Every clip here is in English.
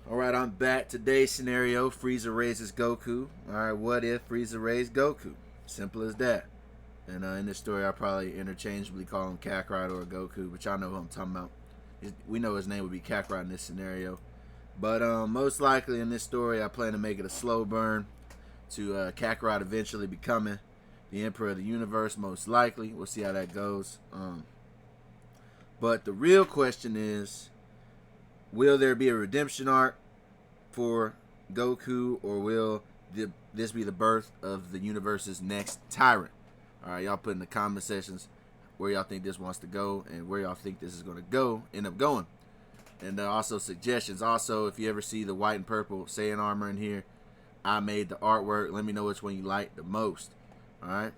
Alright, I'm back. Today's scenario, Frieza raises Goku. Alright, what if Frieza raised Goku? Simple as that. And in this story, I'll probably interchangeably call him Kakarot or Goku, but y'all know who I'm talking about. We know his name would be Kakarot in this scenario. But most likely in this story, I plan to make it a slow burn to Kakarot eventually becoming the Emperor of the Universe, most likely. We'll see how that goes. But the real question is, will there be a redemption arc for Goku, or will this be the birth of the universe's next tyrant? Alright, y'all put in the comment sections where y'all think this wants to go and where y'all think this is going to end up going. And also suggestions. Also, if you ever see the white and purple Saiyan armor in here, I made the artwork. Let me know which one you like the most. Alright?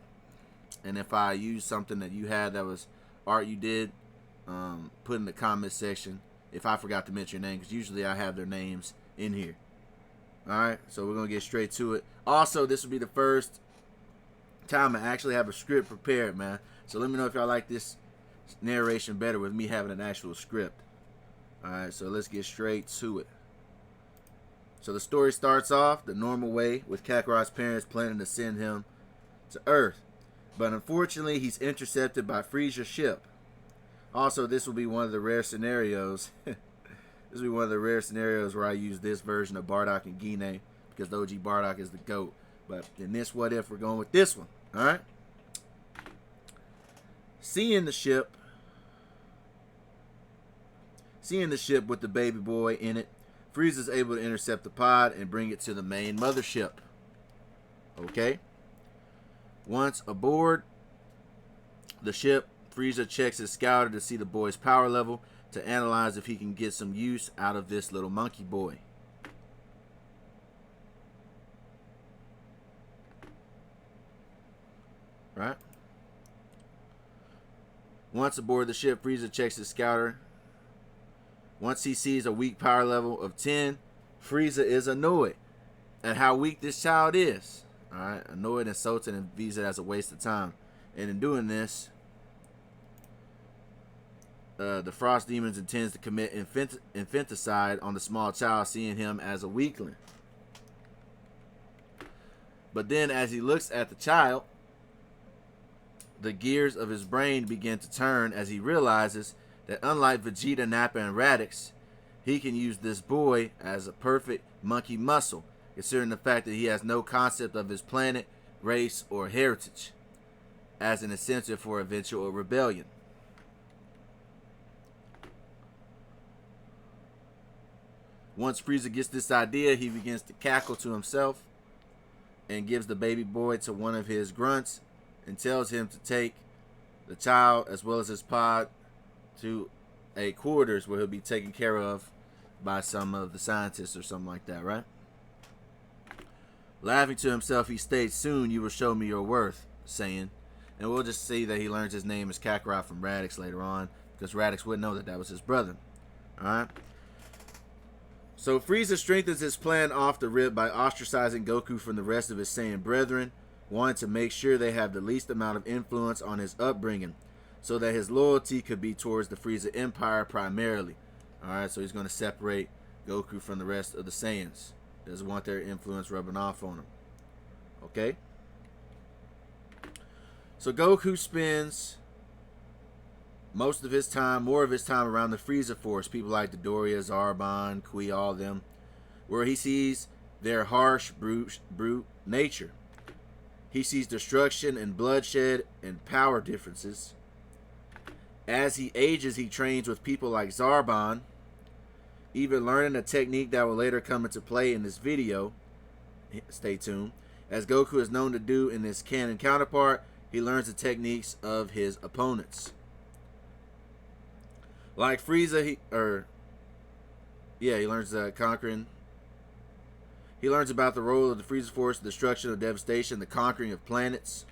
And if I use something that you had that was art you did, put in the comment section if I forgot to mention your name, because usually I have their names in here. Alright, so we're going to get straight to it. Also, this will be the first time I actually have a script prepared, man. So let me know if y'all like this narration better with me having an actual script. Alright, so let's get straight to it. So the story starts off the normal way, with Kakarot's parents planning to send him to Earth. But unfortunately, he's intercepted by Frieza's ship. Also, this will be one of the rare scenarios. This will be one of the rare scenarios where I use this version of Bardock and Gine, because the OG Bardock is the GOAT. But in this what if, we're going with this one. Alright? Seeing the ship with the baby boy in it, Frieza's able to intercept the pod and bring it to the main mothership. Okay? Once aboard the ship, Frieza checks his scouter to see the boy's power level to analyze if he can get some use out of this little monkey boy. Right? Once aboard the ship, Frieza checks his scouter. Once he sees a weak power level of 10, Frieza is annoyed at how weak this child is. Alright? Annoyed, insulted, and views it as a waste of time. And in doing this, the Frost Demons intends to commit infanticide on the small child, seeing him as a weakling. But then as he looks at the child, the gears of his brain begin to turn as he realizes that unlike Vegeta, Nappa, and Radix, he can use this boy as a perfect monkey muscle, considering the fact that he has no concept of his planet, race, or heritage as an incentive for eventual rebellion. Once Frieza gets this idea, he begins to cackle to himself and gives the baby boy to one of his grunts and tells him to take the child as well as his pod to a quarters where he'll be taken care of by some of the scientists or something like that, right? Laughing to himself, he states, "Soon you will show me your worth, Saiyan." And we'll just see that he learns his name is Kakarot from Radix later on, because Radix wouldn't know that that was his brother. Alright? So Frieza strengthens his plan off the rip by ostracizing Goku from the rest of his Saiyan brethren, wanting to make sure they have the least amount of influence on his upbringing, so that his loyalty could be towards the Frieza Empire primarily. Alright, so he's going to separate Goku from the rest of the Saiyans. Doesn't want their influence rubbing off on him. Okay? So Goku spends more of his time around the Frieza Force, people like Dodoria, Zarbon, Kui, all of them, where he sees their harsh, brute nature. He sees destruction and bloodshed and power differences. As he ages, he trains with people like Zarbon, even learning a technique that will later come into play in this video. Stay tuned. As Goku is known to do in his canon counterpart, he learns the techniques of his opponents. Like Frieza, he learns conquering. He learns about the role of the Frieza Force, the destruction of devastation, the conquering of planets.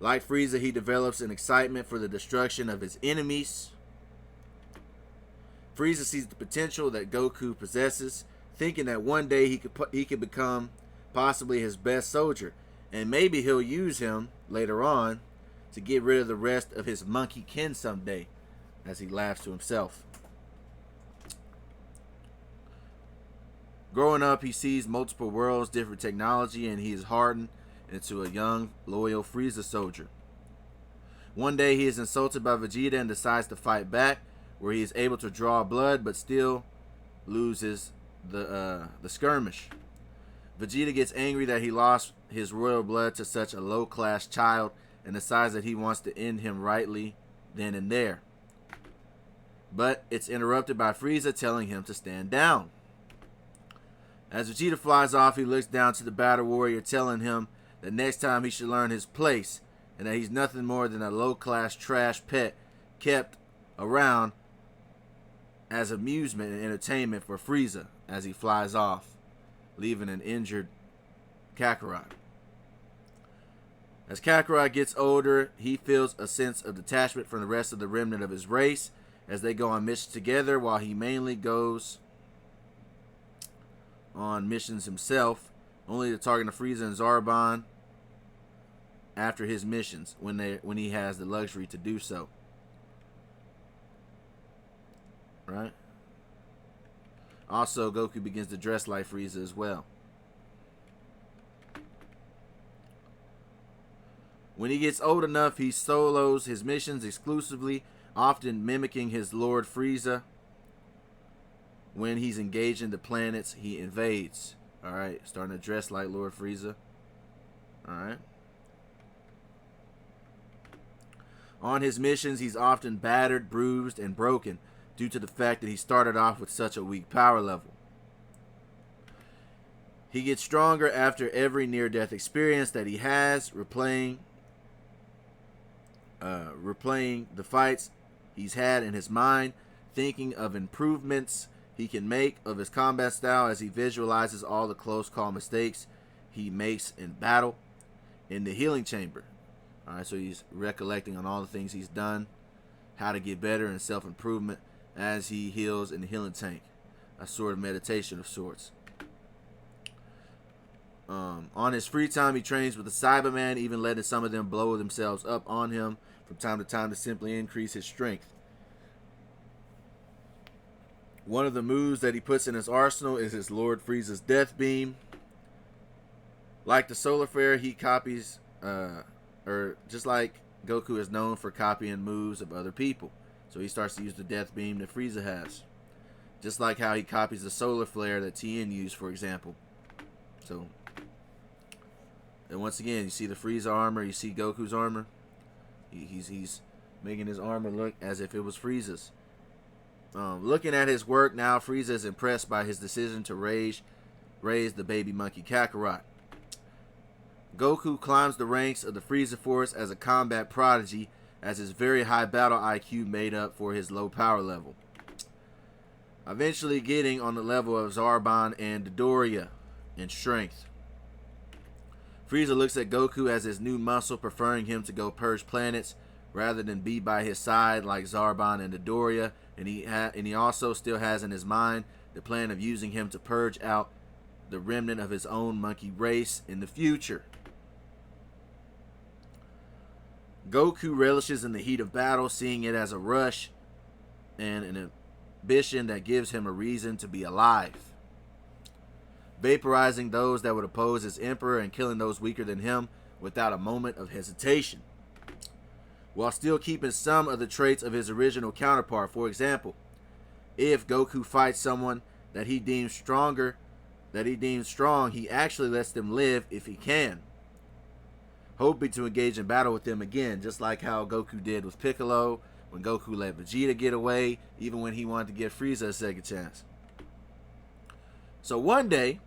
Like Frieza, he develops an excitement for the destruction of his enemies. Frieza sees the potential that Goku possesses, thinking that one day he could become possibly his best soldier, and maybe he'll use him later on to get rid of the rest of his monkey kin someday, as he laughs to himself. Growing up, he sees multiple worlds, different technology, and he is hardened into a young, loyal Frieza soldier. One day, he is insulted by Vegeta and decides to fight back, where he is able to draw blood, but still loses the skirmish. Vegeta gets angry that he lost his royal blood to such a low-class child and decides that he wants to end him rightly then and there. But it's interrupted by Frieza telling him to stand down. As Vegeta flies off, he looks down to the battle warrior telling him that next time he should learn his place and that he's nothing more than a low-class trash pet kept around as amusement and entertainment for Frieza as he flies off, leaving an injured Kakarot. As Kakarot gets older, he feels a sense of detachment from the rest of the remnant of his race as they go on missions together, while he mainly goes on missions himself, only to target Frieza and Zarbon after his missions when he has the luxury to do so. Right? Also, Goku begins to dress like Frieza as well. When he gets old enough, he solos his missions exclusively, often mimicking his Lord Frieza when he's engaged in the planets he invades. Alright, starting to dress like Lord Frieza. Alright. On his missions, he's often battered, bruised, and broken due to the fact that he started off with such a weak power level. He gets stronger after every near-death experience that he has, replaying the fights he's had in his mind, thinking of improvements he can make of his combat style as he visualizes all the close call mistakes he makes in battle in the healing chamber. Alright, so he's recollecting on all the things he's done, how to get better, and self-improvement as he heals in the healing tank. A sort of meditation of sorts. On his free time, he trains with the Cyberman, even letting some of them blow themselves up on him from time to time to simply increase his strength. One of the moves that he puts in his arsenal is his Lord Frieza's Death Beam. Like the Solar Flare, he copies, or just like Goku is known for copying moves of other people. So he starts to use the Death Beam that Frieza has. Just like how he copies the Solar Flare that Tien used, for example. So, and once again, you see the Frieza armor, you see Goku's armor. He's making his armor look as if it was Frieza's. Looking at his work now, Frieza is impressed by his decision to raise the baby monkey Kakarot. Goku climbs the ranks of the Frieza Force as a combat prodigy, as his very high battle IQ made up for his low power level. Eventually getting on the level of Zarbon and Dodoria in strength. Frieza looks at Goku as his new muscle, preferring him to go purge planets rather than be by his side like Zarbon and Dodoria, and he also still has in his mind the plan of using him to purge out the remnant of his own monkey race in the future. Goku relishes in the heat of battle, seeing it as a rush and an ambition that gives him a reason to be alive. Vaporizing those that would oppose his emperor and killing those weaker than him without a moment of hesitation, while still keeping some of the traits of his original counterpart. For example, if Goku fights someone that he deems strong, he actually lets them live if he can, hoping to engage in battle with them again, just like how Goku did with Piccolo, when Goku let Vegeta get away, even when he wanted to give Frieza a second chance. So one day,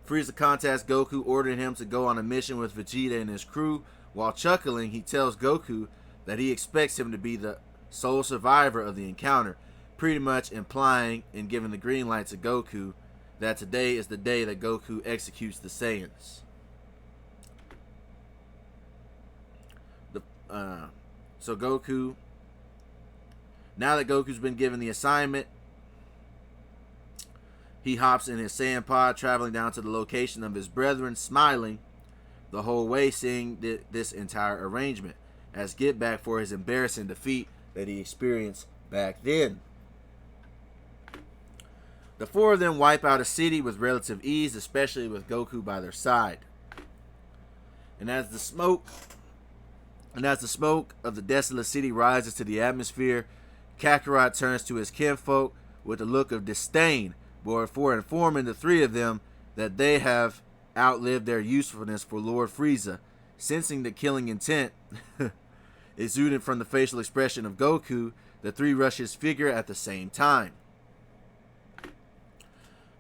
Frieza contacts Goku, ordering him to go on a mission with Vegeta and his crew. While chuckling, he tells Goku that he expects him to be the sole survivor of the encounter, pretty much implying and giving the green light to Goku that today is the day that Goku executes the Saiyans. So Goku, now that Goku's been given the assignment, he hops in his Saiyan pod, traveling down to the location of his brethren, smiling the whole way, seeing this entire arrangement as get back for his embarrassing defeat that he experienced back then. The four of them wipe out a city with relative ease, especially with Goku by their side. And as the smoke of the desolate city rises to the atmosphere, Kakarot turns to his kinfolk with a look of disdain for informing the three of them that they have outlived their usefulness for Lord Frieza. Sensing the killing intent exuding from the facial expression of Goku, the three rush his figure at the same time.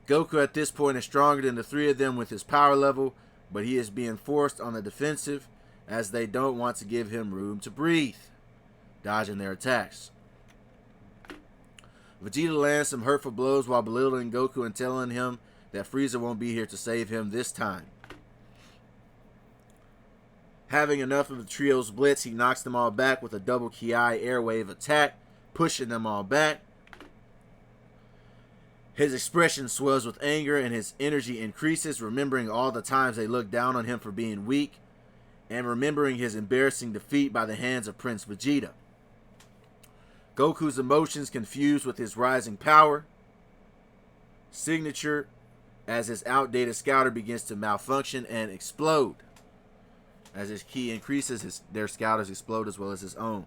Goku at this point is stronger than the three of them with his power level, but he is being forced on the defensive as they don't want to give him room to breathe, dodging their attacks. Vegeta lands some hurtful blows while belittling Goku and telling him that Frieza won't be here to save him this time. Having enough of the trio's blitz, he knocks them all back with a double Ki airwave attack, pushing them all back. His expression swells with anger and his energy increases, remembering all the times they looked down on him for being weak, and remembering his embarrassing defeat by the hands of Prince Vegeta. Goku's emotions confused with his rising power signature as his outdated scouter begins to malfunction and explode. As his ki increases, their scouters explode as well as his own.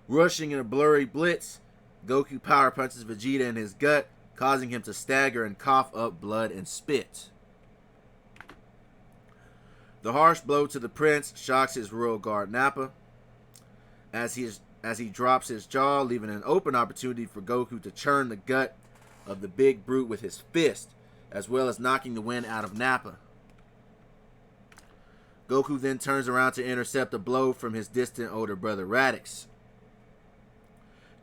Rushing in a blurry blitz, Goku power punches Vegeta in his gut, causing him to stagger and cough up blood and spit. The harsh blow to the prince shocks his royal guard Nappa as he drops his jaw, leaving an open opportunity for Goku to churn the gut of the big brute with his fist, as well as knocking the wind out of Nappa. Goku then turns around to intercept a blow from his distant older brother Radix,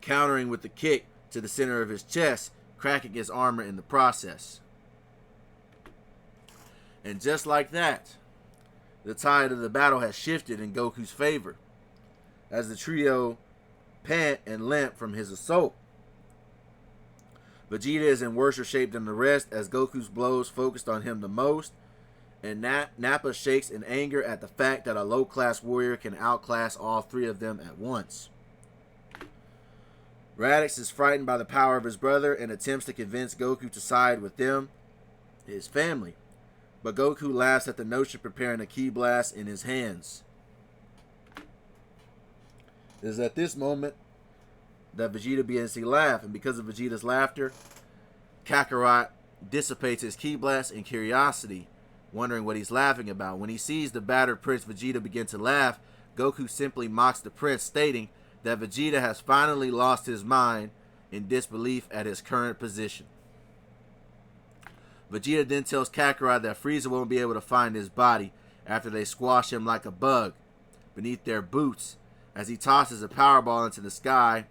countering with the kick to the center of his chest, cracking his armor in the process. And just like that, the tide of the battle has shifted in Goku's favor, as the trio pant and limp from his assault. Vegeta is in worse shape than the rest, as Goku's blows focused on him the most, and Nappa shakes in anger at the fact that a low-class warrior can outclass all three of them at once. Radix is frightened by the power of his brother and attempts to convince Goku to side with them, his family, but Goku laughs at the notion of preparing a ki blast in his hands. It is at this moment that Vegeta begins to laugh, and because of Vegeta's laughter, Kakarot dissipates his ki blast in curiosity, wondering what he's laughing about. When he sees the battered Prince Vegeta begin to laugh, Goku simply mocks the prince, stating that Vegeta has finally lost his mind in disbelief at his current position. Vegeta then tells Kakarot that Frieza won't be able to find his body after they squash him like a bug beneath their boots, as he tosses a power ball into the sky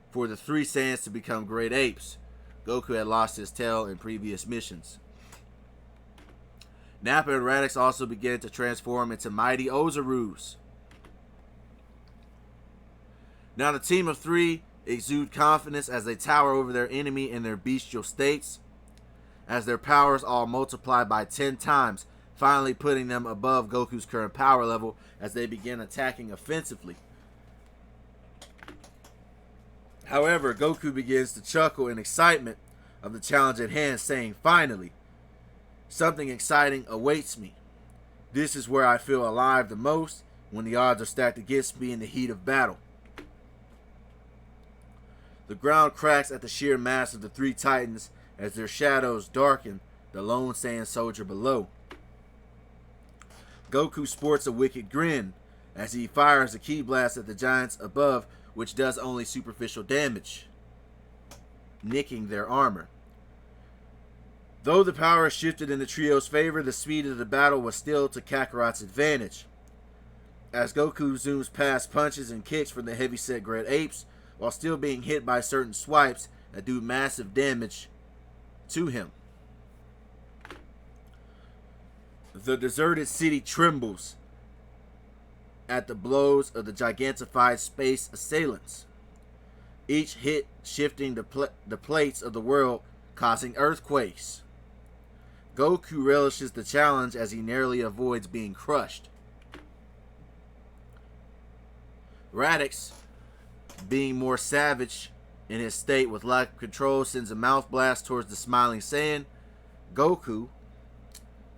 for the three Saiyans to become great apes. Goku had lost his tail in previous missions. Nappa and Radix also began to transform into mighty Ozarus. Now the team of three exude confidence as they tower over their enemy in their bestial states, as their powers all multiply by 10 times, finally putting them above Goku's current power level as they begin attacking offensively. However, Goku begins to chuckle in excitement of the challenge at hand, saying, "Finally, something exciting awaits me. This is where I feel alive the most, when the odds are stacked against me in the heat of battle." The ground cracks at the sheer mass of the three titans as their shadows darken the lone Saiyan soldier below. Goku sports a wicked grin as he fires a ki blast at the giants above, which does only superficial damage, nicking their armor. Though the power shifted in the trio's favor, the speed of the battle was still to Kakarot's advantage, as Goku zooms past punches and kicks from the heavyset great apes, while still being hit by certain swipes that do massive damage to him. The deserted city trembles at the blows of the gigantified space assailants, each hit shifting the plates of the world, causing earthquakes. Goku relishes the challenge as he narrowly avoids being crushed. Radix, being more savage in his state with lack of control, sends a mouth blast towards the smiling Saiyan, Goku,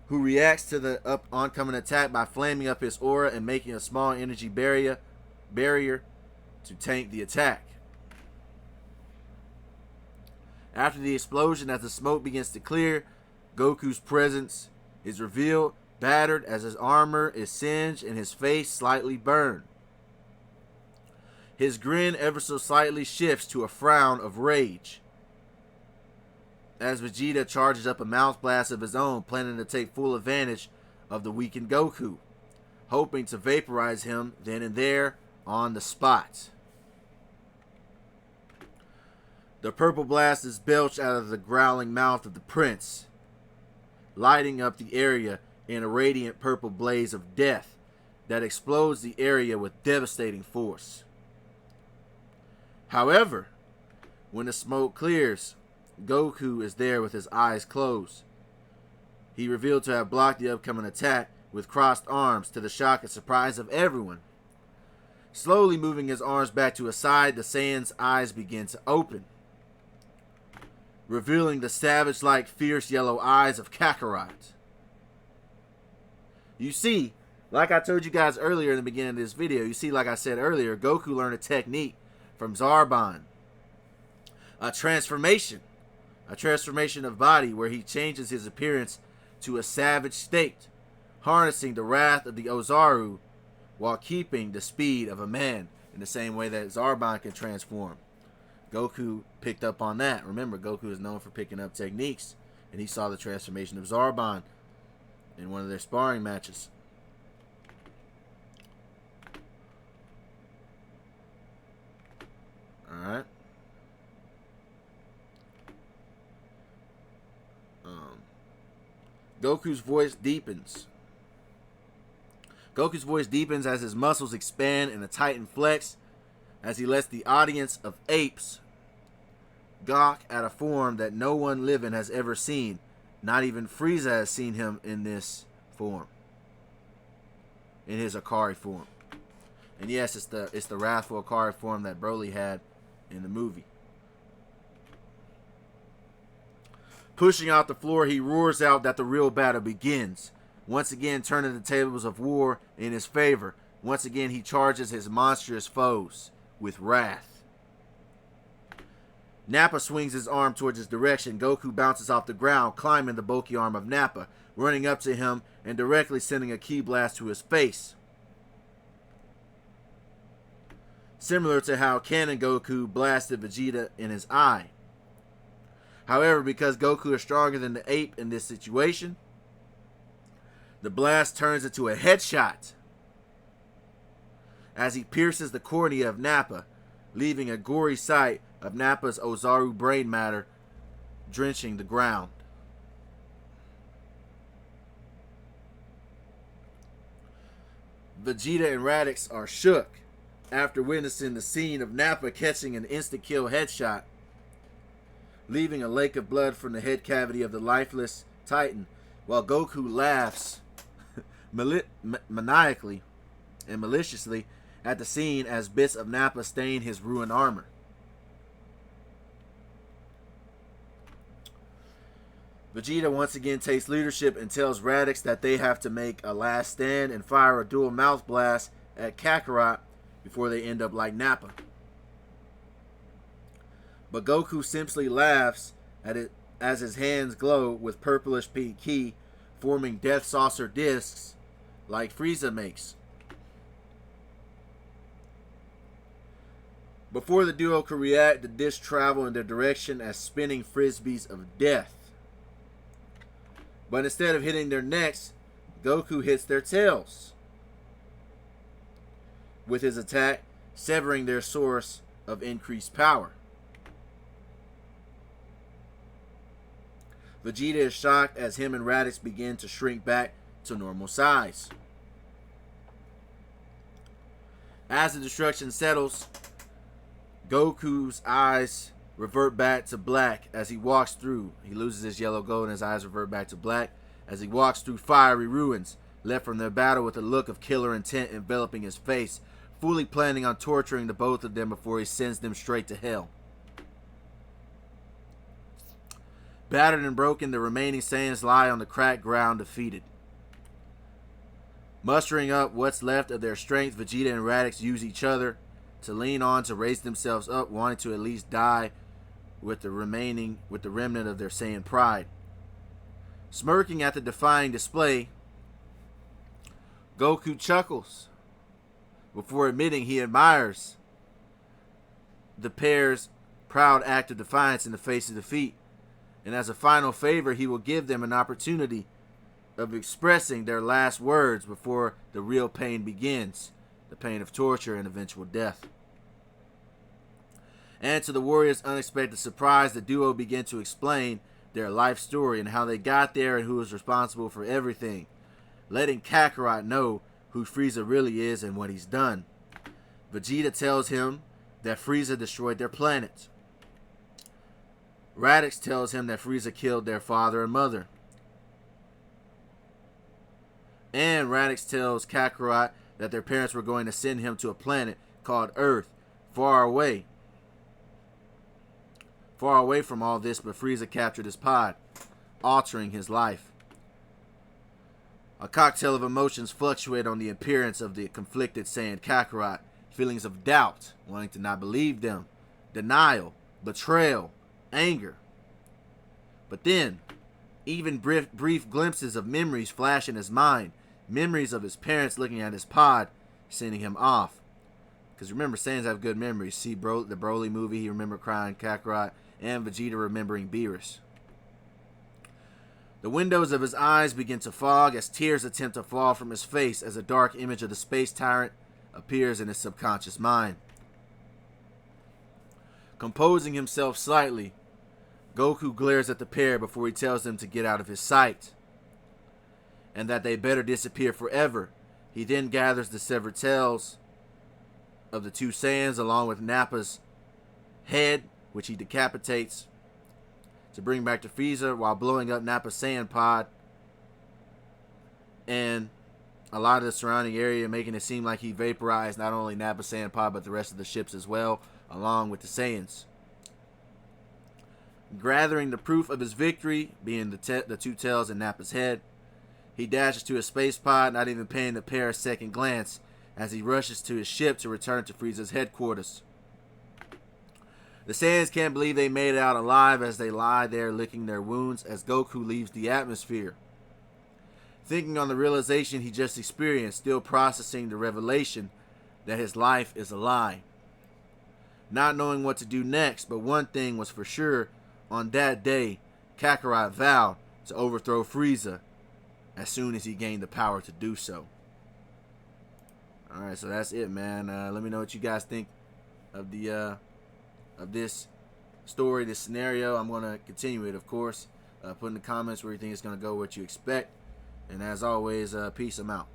who reacts to the oncoming attack by flaming up his aura and making a small energy barrier to tank the attack. After the explosion, as the smoke begins to clear, Goku's presence is revealed, battered as his armor is singed and his face slightly burned. His grin ever so slightly shifts to a frown of rage as Vegeta charges up a mouth blast of his own, planning to take full advantage of the weakened Goku, hoping to vaporize him then and there on the spot. The purple blast is belched out of the growling mouth of the prince, lighting up the area in a radiant purple blaze of death that explodes the area with devastating force. However, when the smoke clears, Goku is there with his eyes closed. He revealed to have blocked the upcoming attack with crossed arms, to the shock and surprise of everyone. Slowly moving his arms back to his side, the Saiyan's eyes begin to open, revealing the savage-like fierce yellow eyes of Kakarot. You see, like I told you guys earlier in the beginning of this video, like I said earlier, Goku learned a technique from Zarbon. A transformation of body where he changes his appearance to a savage state, harnessing the wrath of the Ozaru while keeping the speed of a man, in the same way that Zarbon can transform. Goku picked up on that. Remember, Goku is known for picking up techniques, and he saw the transformation of Zarbon in one of their sparring matches. Alright. Goku's voice deepens. Goku's voice deepens as his muscles expand in a tightened flex, as he lets the audience of apes gawk at a form that no one living has ever seen. Not even Frieza has seen him in this form, in his Akari form. And yes, it's the wrathful Akari form that Broly had in the movie. Pushing out the floor, he roars out that the real battle begins, once again turning the tables of war in his favor. Once again, he charges his monstrous foes with wrath. Nappa swings his arm towards his direction. Goku bounces off the ground, climbing the bulky arm of Nappa, running up to him and directly sending a ki blast to his face. Similar to how Canon Goku blasted Vegeta in his eye. However, because Goku is stronger than the ape in this situation, the blast turns into a headshot as he pierces the cornea of Nappa, leaving a gory sight of Nappa's Ozaru brain matter drenching the ground. Vegeta and Raditz are shook after witnessing the scene of Nappa catching an instant-kill headshot, leaving a lake of blood from the head cavity of the lifeless Titan, while Goku laughs maniacally and maliciously at the scene as bits of Nappa stain his ruined armor. Vegeta once again takes leadership and tells Raditz that they have to make a last stand and fire a dual mouth blast at Kakarot before they end up like Nappa. But Goku simply laughs at it as his hands glow with purplish pink ki, forming Death Saucer discs like Frieza makes. Before the duo could react, the discs travel in their direction as spinning frisbees of death. But instead of hitting their necks, Goku hits their tails with his attack, severing their source of increased power. Vegeta is shocked as him and Raditz begin to shrink back to normal size. As the destruction settles, Goku's eyes revert back to black as he walks through. He loses his yellow gold and his eyes revert back to black as he walks through fiery ruins, left from their battle with a look of killer intent enveloping his face, fully planning on torturing the both of them before he sends them straight to hell. Battered and broken, the remaining Saiyans lie on the cracked ground defeated. Mustering up what's left of their strength, Vegeta and Raditz use each other to lean on to raise themselves up, wanting to at least die with the remnant of their Saiyan pride. Smirking at the defying display, Goku chuckles before admitting he admires the pair's proud act of defiance in the face of defeat. And as a final favor, he will give them an opportunity of expressing their last words before the real pain begins, the pain of torture and eventual death. And to the warriors' unexpected surprise, the duo begin to explain their life story and how they got there and who is responsible for everything, letting Kakarot know who Frieza really is and what he's done. Vegeta tells him that Frieza destroyed their planet. Raditz tells him that Frieza killed their father and mother. And Raditz tells Kakarot that their parents were going to send him to a planet called Earth, far away from all this, but Frieza captured his pod, altering his life. A cocktail of emotions fluctuate on the appearance of the conflicted Saiyan Kakarot. Feelings of doubt, wanting to not believe them, denial, betrayal, anger. But then, even brief glimpses of memories flash in his mind. Memories of his parents looking at his pod, sending him off. Because remember, Saiyans have good memories. See the Broly movie, he remembered crying Kakarot, and Vegeta remembering Beerus. The windows of his eyes begin to fog as tears attempt to fall from his face as a dark image of the space tyrant appears in his subconscious mind. Composing himself slightly, Goku glares at the pair before he tells them to get out of his sight, and that they better disappear forever. He then gathers the severed tails of the two Saiyans along with Nappa's head, which he decapitates, to bring back to Frieza while blowing up Nappa's Saiyan pod and a lot of the surrounding area, making it seem like he vaporized not only Nappa's Saiyan pod but the rest of the ships as well, along with the Saiyans. Gathering the proof of his victory, being the two tails and Nappa's head, he dashes to his space pod, not even paying the pair a second glance, as he rushes to his ship to return to Frieza's headquarters. The Saiyans can't believe they made it out alive as they lie there licking their wounds as Goku leaves the atmosphere. Thinking on the realization he just experienced, still processing the revelation that his life is a lie. Not knowing what to do next, but one thing was for sure, on that day, Kakarot vowed to overthrow Frieza as soon as he gained the power to do so. Alright, so that's it, man. Let me know what you guys think of the of this story, this scenario. I'm going to continue it, of course. Put in the comments where you think it's going to go, what you expect. And as always, peace. I'm out.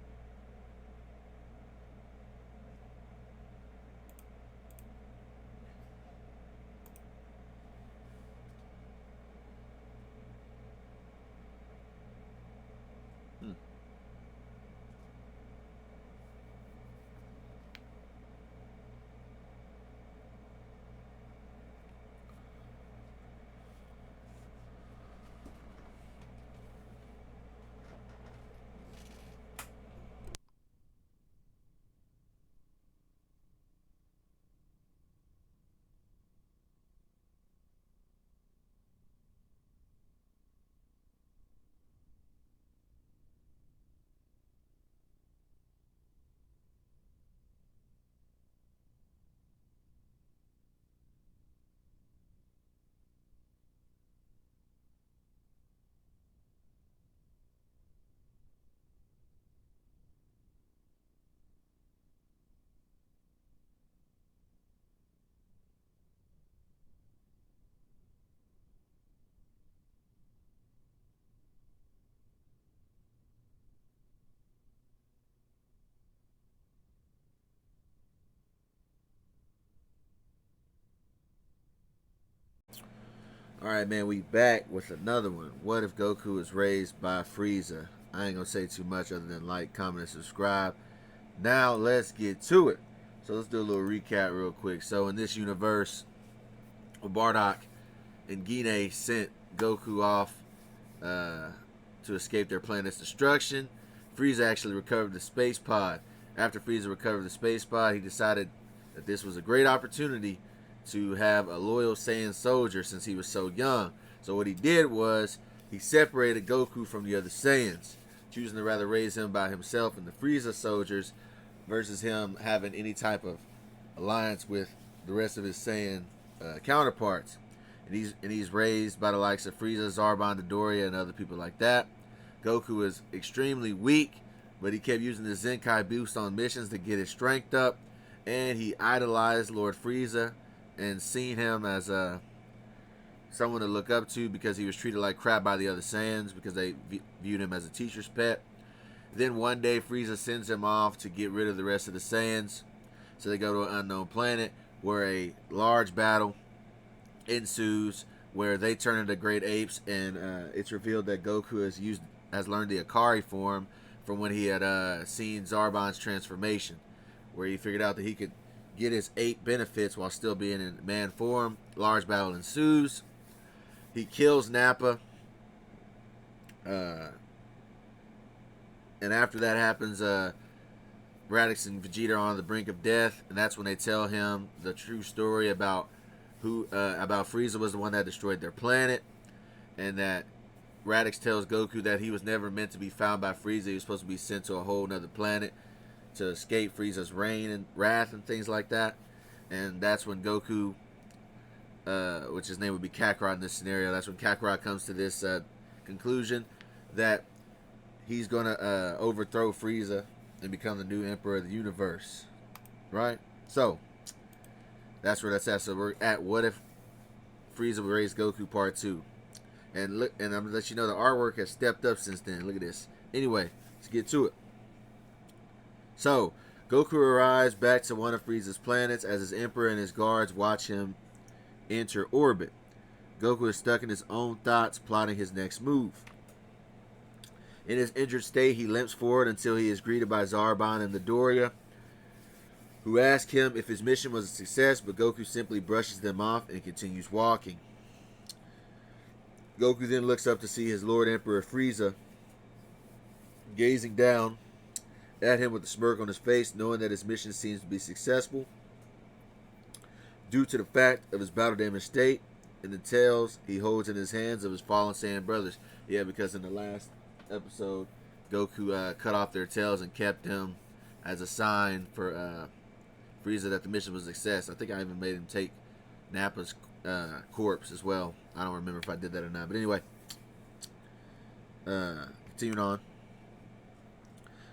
Alright, man, we back with another one. What if Goku is raised by Frieza? I ain't gonna say too much other than like, comment, and subscribe. Now, let's get to it. So, let's do a little recap real quick. So, in this universe, Bardock and Gine sent Goku off to escape their planet's destruction. Frieza actually recovered the space pod. After Frieza recovered the space pod, he decided that this was a great opportunity to have a loyal Saiyan soldier since he was so young. So what he did was he separated Goku from the other Saiyans, choosing to rather raise him by himself and the Frieza soldiers versus him having any type of alliance with the rest of his Saiyan counterparts. And he's raised by the likes of Frieza, Zarbon, Dodoria, and other people like that. Goku is extremely weak, but he kept using the Zenkai boost on missions to get his strength up, and he idolized Lord Frieza and seen him as someone to look up to because he was treated like crap by the other Saiyans because they viewed him as a teacher's pet. Then one day Frieza sends him off to get rid of the rest of the Saiyans. So they go to an unknown planet where a large battle ensues where they turn into great apes, and it's revealed that Goku has learned the Akari form from when he had seen Zarbon's transformation, where he figured out that he could get his ape benefits while still being in man form. Large battle ensues. He kills Nappa. And after that happens, Raditz and Vegeta are on the brink of death, and that's when they tell him the true story about about Frieza was the one that destroyed their planet, and that Raditz tells Goku that he was never meant to be found by Frieza. He was supposed to be sent to a whole nother planet to escape Frieza's reign and wrath and things like that. And that's when Goku, which his name would be Kakarot in this scenario, that's when Kakarot comes to this conclusion that he's going to overthrow Frieza and become the new emperor of the universe. Right? So, that's where that's at. So we're at What If Frieza Would Raise Goku Part 2. And look, and I'm going to let you know the artwork has stepped up since then. Look at this. Anyway, let's get to it. So, Goku arrives back to one of Frieza's planets as his emperor and his guards watch him enter orbit. Goku is stuck in his own thoughts, plotting his next move. In his injured state, he limps forward until he is greeted by Zarbon and the Dodoria, who ask him if his mission was a success, but Goku simply brushes them off and continues walking. Goku then looks up to see his Lord Emperor Frieza gazing down at him with a smirk on his face, knowing that his mission seems to be successful due to the fact of his battle-damaged state and the tails he holds in his hands of his fallen Saiyan brothers. Yeah, because in the last episode, Goku cut off their tails and kept them as a sign for Frieza that the mission was a success. I think I even made him take Nappa's corpse as well. I don't remember if I did that or not. But anyway, continuing on.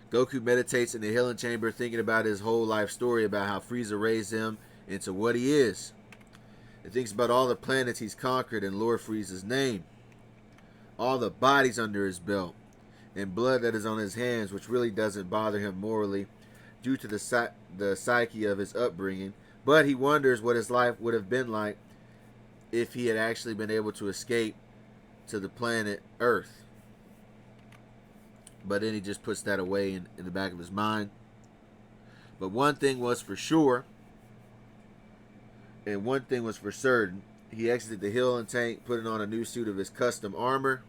Goku meditates in the healing chamber, thinking about his whole life story about how Frieza raised him into what he is. He thinks about all the planets he's conquered in Lord Frieza's name, all the bodies under his belt, and blood that is on his hands, which really doesn't bother him morally due to the psyche of his upbringing. But he wonders what his life would have been like if he had actually been able to escape to the planet Earth. But then he just puts that away in the back of his mind. But one thing was for sure, and one thing was for certain. He exited the healing tank, putting on a new suit of his custom armor,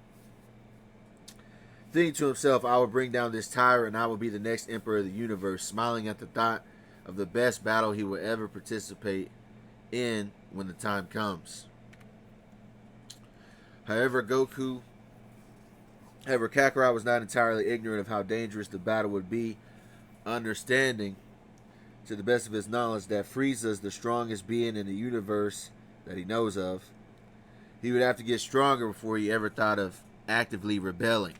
thinking to himself, I will bring down this tyrant and I will be the next emperor of the universe, smiling at the thought of the best battle he will ever participate in when the time comes. However, Kakarot was not entirely ignorant of how dangerous the battle would be, understanding, to the best of his knowledge, that Frieza is the strongest being in the universe that he knows of. He would have to get stronger before he ever thought of actively rebelling.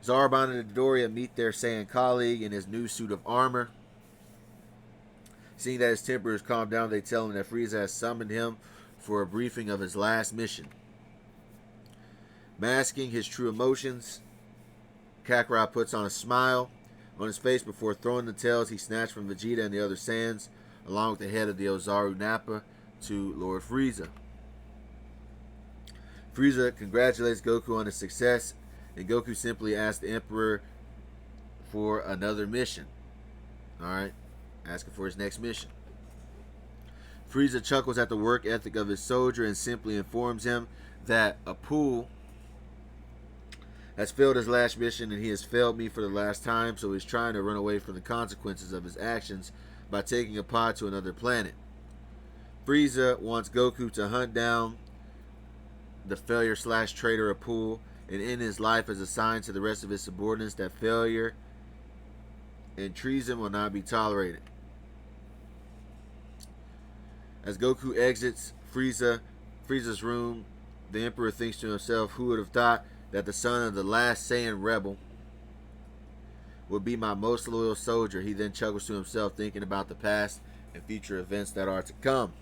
Zarbon and Dodoria meet their Saiyan colleague in his new suit of armor. Seeing that his temper has calmed down, they tell him that Frieza has summoned him for a briefing of his last mission. Masking his true emotions, Kakarot puts on a smile on his face before throwing the tails he snatched from Vegeta and the other Saiyans, along with the head of the Ozaru Nappa, to Lord Frieza. Frieza congratulates Goku on his success, and Goku simply asks the Emperor for another mission. Alright, asking for his next mission. Frieza chuckles at the work ethic of his soldier and simply informs him that Apul has failed his last mission and he has failed me for the last time, so he's trying to run away from the consequences of his actions by taking a pod to another planet. Frieza wants Goku to hunt down the failure/traitor Apul and end his life as a sign to the rest of his subordinates that failure and treason will not be tolerated. As Goku exits Frieza's room, the Emperor thinks to himself, who would have thought that the son of the last Saiyan rebel would be my most loyal soldier? He then chuckles to himself, thinking about the past and future events that are to come.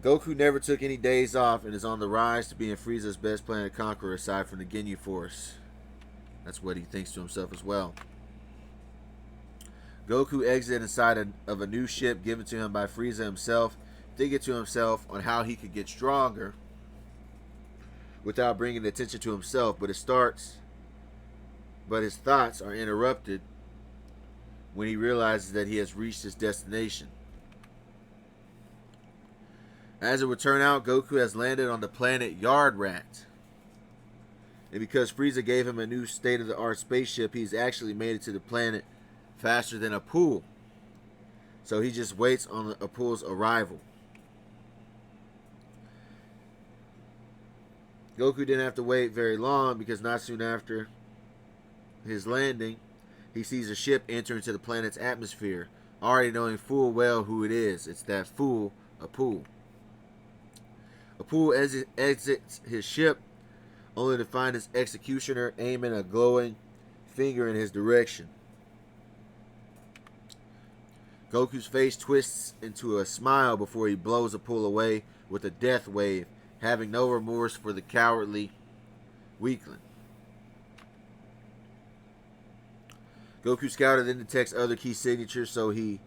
Goku never took any days off and is on the rise to being Frieza's best planet conqueror aside from the Ginyu Force. That's what he thinks to himself as well. Goku exits inside of a new ship given to him by Frieza himself, thinking to himself on how he could get stronger without bringing attention to himself, but his thoughts are interrupted when he realizes that he has reached his destination. As it would turn out, Goku has landed on the planet Yardrat. And because Frieza gave him a new state-of-the-art spaceship, he's actually made it to the planet faster than Apul. So he just waits on Apul's arrival. Goku didn't have to wait very long because not soon after his landing, he sees a ship enter into the planet's atmosphere, already knowing full well who it is. It's that fool, Apul. Apul exits his ship only to find his executioner aiming a glowing finger in his direction. Goku's face twists into a smile before he blows Apul away with a death wave, having no remorse for the cowardly weakling. Goku Scouter then detects other key signatures, so he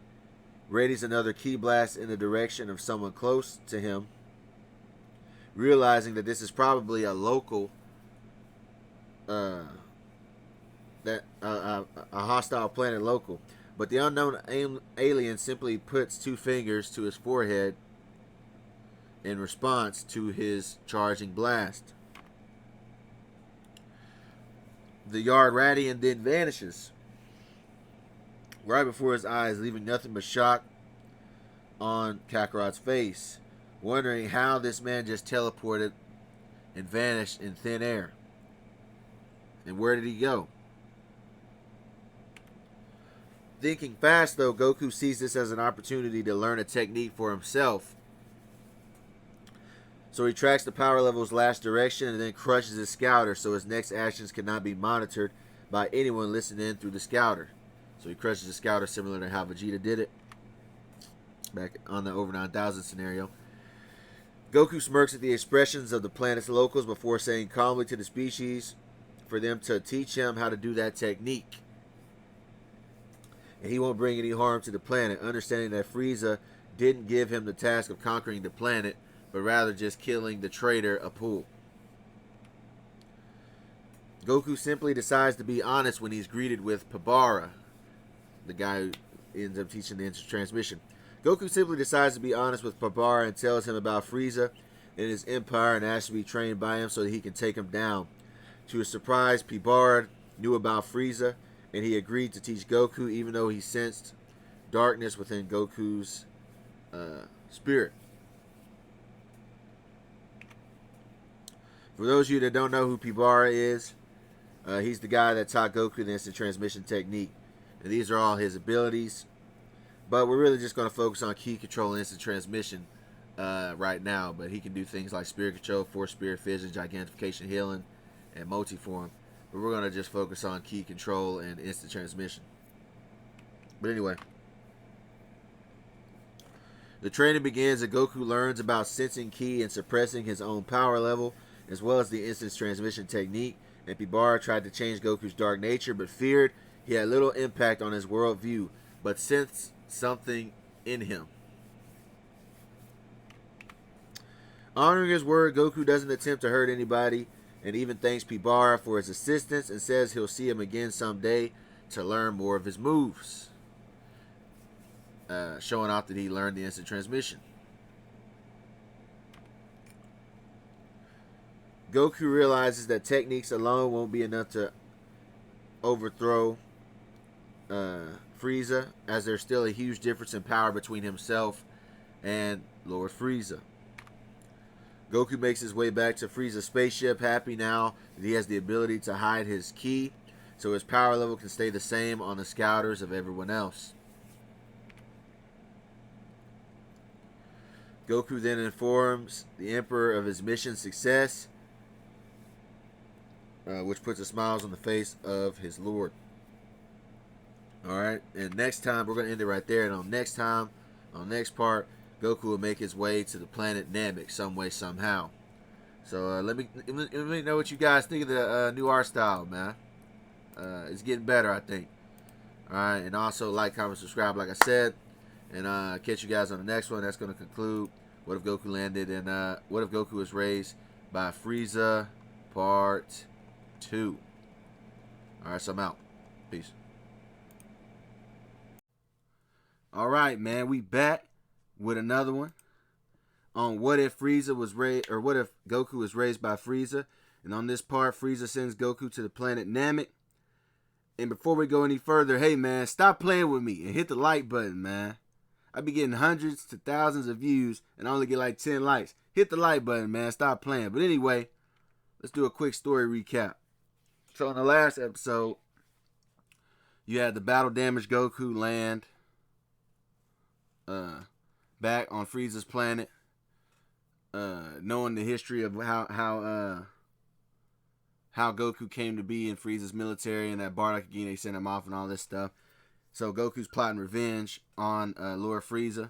readies another key blast in the direction of someone close to him, realizing that this is probably a local, a hostile planet local. But the unknown alien simply puts two fingers to his forehead in response to his charging blast. The Yardratian then vanishes right before his eyes, leaving nothing but shock on Kakarot's face, wondering how this man just teleported and vanished in thin air. And where did he go? Thinking fast, though, Goku sees this as an opportunity to learn a technique for himself. So he tracks the power level's last direction and then crushes his scouter so his next actions cannot be monitored by anyone listening in through the scouter. So he crushes the scouter similar to how Vegeta did it back on the over 9000 scenario. Goku smirks at the expressions of the planet's locals before saying calmly to the species for them to teach him how to do that technique. And he won't bring any harm to the planet, understanding that Frieza didn't give him the task of conquering the planet, but rather just killing the traitor Apul. Goku simply decides to be honest when he's greeted with Pabara, the guy who ends up teaching the instant transmission. Goku simply decides to be honest with Pabara and tells him about Frieza and his empire and asks to be trained by him so that he can take him down. To his surprise, Pabara knew about Frieza and he agreed to teach Goku, even though he sensed darkness within Goku's spirit. For those of you that don't know who Pabara is, he's the guy that taught Goku the instant transmission technique. And these are all his abilities. But we're really just going to focus on key control and instant transmission right now. But he can do things like spirit control, force spirit fission, gigantification, healing, and multiform. But we're going to just focus on key control and instant transmission. But anyway. The training begins as Goku learns about sensing ki and suppressing his own power level, as well as the instant transmission technique. And Pabara tried to change Goku's dark nature, but feared he had little impact on his worldview, but sensed something in him. Honoring his word, Goku doesn't attempt to hurt anybody, and even thanks Pabara for his assistance and says he'll see him again someday to learn more of his moves. showing off that he learned the instant transmission. Goku realizes that techniques alone won't be enough to overthrow Frieza, as there's still a huge difference in power between himself and Lord Frieza. Goku makes his way back to Frieza's spaceship, happy now that he has the ability to hide his ki, so his power level can stay the same on the scouters of everyone else. Goku then informs the Emperor of his mission success, which puts a smile on the face of his lord. Alright, and next time, we're going to end it right there. And on next part, Goku will make his way to the planet Namek some way, somehow. So let me know what you guys think of the new art style, man. It's getting better, I think. Alright, and also like, comment, subscribe, like I said. And catch you guys on the next one. That's going to conclude What If Goku Landed and What If Goku Was Raised by Frieza Part 2. Alright, so I'm out. Peace. Alright, man, we back with another one on What If Frieza was raised, or What If Goku was raised by Frieza. And on this part, Frieza sends Goku to the planet Namek. And before we go any further, hey man, stop playing with me and hit the like button, man. I be getting hundreds to thousands of views and I only get like 10 likes. Hit the like button, man. Stop playing. But anyway, let's do a quick story recap. So in the last episode, you had the battle damaged Goku land back on Frieza's planet, knowing the history of how Goku came to be in Frieza's military and that Bardock again, they sent him off and all this stuff. So Goku's plotting revenge on Lord Frieza,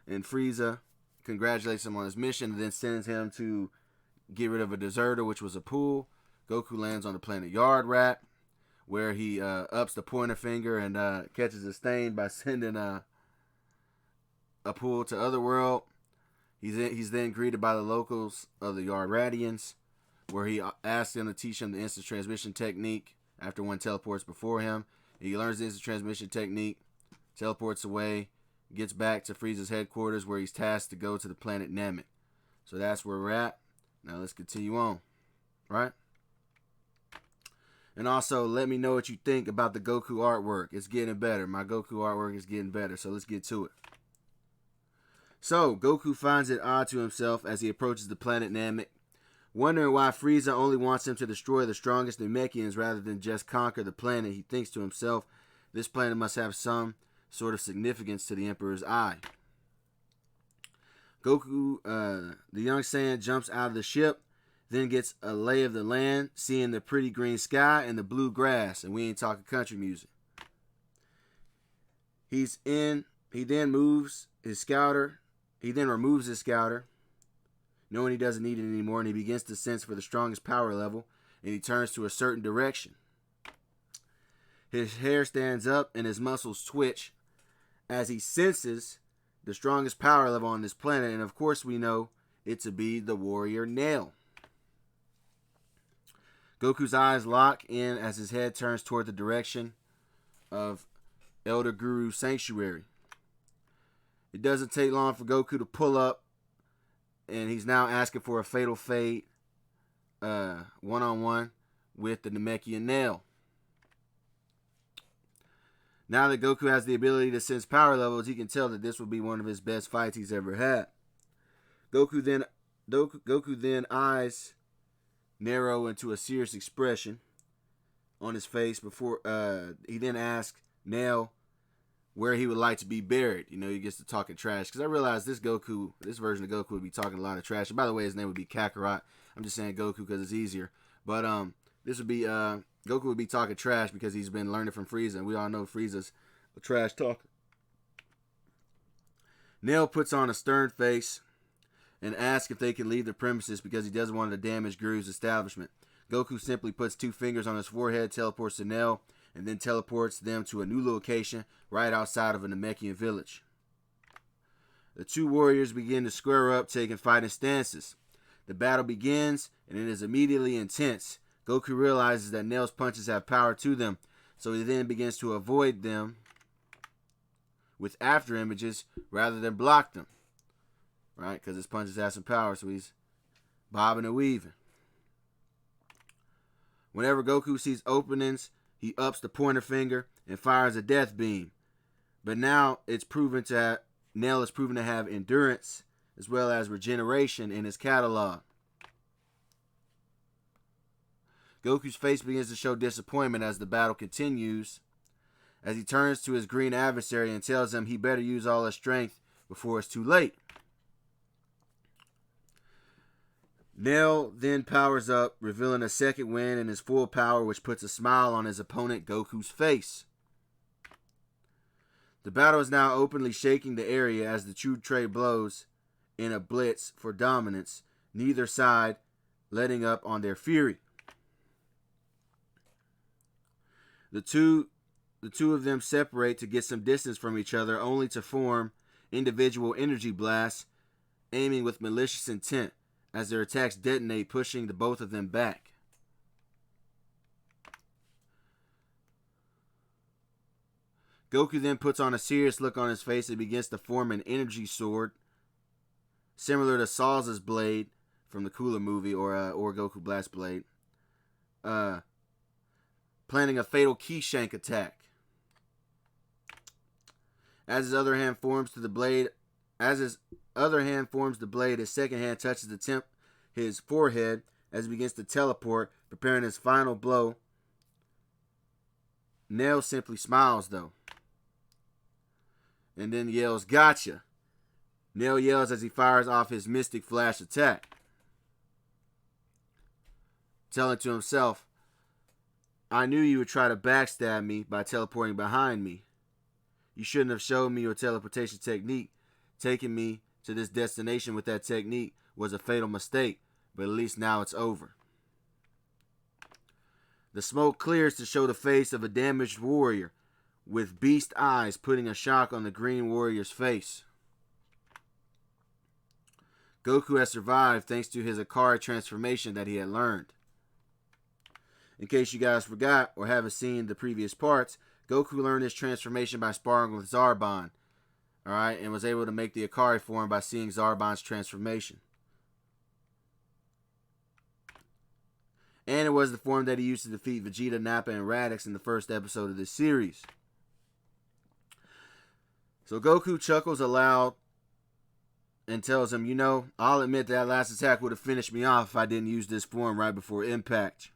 and Frieza congratulates him on his mission and then sends him to get rid of a deserter, which was a pool. Goku lands on the planet Yardrat, where he ups the pointer finger and catches a stain by sending a pool to Otherworld. He's then greeted by the locals of the Yardratians, where he asks them to teach him the instant transmission technique after one teleports before him. He learns the instant transmission technique, teleports away, gets back to Frieza's headquarters, where he's tasked to go to the planet Namek. So that's where we're at. Now let's continue on, right? And also, let me know what you think about the Goku artwork. It's getting better. My Goku artwork is getting better, so let's get to it. So, Goku finds it odd to himself as he approaches the planet Namek, wondering why Frieza only wants him to destroy the strongest Namekians rather than just conquer the planet. He thinks to himself, this planet must have some sort of significance to the Emperor's eye. Goku, the young Saiyan, jumps out of the ship, then gets a lay of the land, seeing the pretty green sky and the blue grass, and we ain't talking country music. He then removes his scouter, knowing he doesn't need it anymore, and he begins to sense for the strongest power level, and he turns to a certain direction. His hair stands up and his muscles twitch as he senses the strongest power level on this planet, and of course we know it to be the warrior Nail. Goku's eyes lock in as his head turns toward the direction of Elder Guru's sanctuary. It doesn't take long for Goku to pull up, and he's now asking for a fatal fate one-on-one with the Namekian Nail. Now that Goku has the ability to sense power levels, he can tell that this will be one of his best fights he's ever had. Goku then eyes narrow into a serious expression on his face before he then asks Nail where he would like to be buried. You know, he gets to talking trash. Because I realized this version of Goku would be talking a lot of trash. And by the way, his name would be Kakarot. I'm just saying Goku because it's easier. But this would be, Goku would be talking trash because he's been learning from Frieza. And we all know Frieza's a trash talker. Nail puts on a stern face and asks if they can leave the premises because he doesn't want to damage Guru's establishment. Goku simply puts 2 fingers on his forehead, teleports to Nail, and then teleports them to a new location right outside of a Namekian village. The 2 warriors begin to square up, taking fighting stances. The battle begins, and it is immediately intense. Goku realizes that Nail's punches have power to them, so he then begins to avoid them with after images rather than block them. Right? Because his punches have some power, so he's bobbing and weaving. Whenever Goku sees openings, he ups the pointer finger and fires a death beam. But now Nail is proven to have endurance as well as regeneration in his catalog. Goku's face begins to show disappointment as the battle continues, as he turns to his green adversary and tells him he better use all his strength before it's too late. Nail then powers up, revealing a second wind in his full power, which puts a smile on his opponent Goku's face. The battle is now openly shaking the area as the two trade blows in a blitz for dominance, neither side letting up on their fury. The two of them separate to get some distance from each other, only to form individual energy blasts, aiming with malicious intent, as their attacks detonate, pushing the both of them back. Goku then puts on a serious look on his face and begins to form an energy sword, similar to Salza's blade from the Cooler movie, or Goku Blast Blade, planning a fatal key shank attack. As his other hand forms the blade, his second hand touches his forehead as he begins to teleport, preparing his final blow. Nail simply smiles, though, and then yells, "Gotcha!" Nail yells as he fires off his Mystic Flash attack, telling to himself, "I knew you would try to backstab me by teleporting behind me. You shouldn't have showed me your teleportation technique. Taking me to this destination with that technique was a fatal mistake, but at least now it's over." The smoke clears to show the face of a damaged warrior with beast eyes, putting a shock on the green warrior's face. Goku has survived thanks to his Akari transformation that he had learned. In case you guys forgot or haven't seen the previous parts, Goku learned his transformation by sparring with Zarbon, alright, and was able to make the Akari form by seeing Zarbon's transformation. And it was the form that he used to defeat Vegeta, Nappa, and Radix in the first episode of this series. So Goku chuckles aloud and tells him, I'll admit that last attack would have finished me off if I didn't use this form right before impact.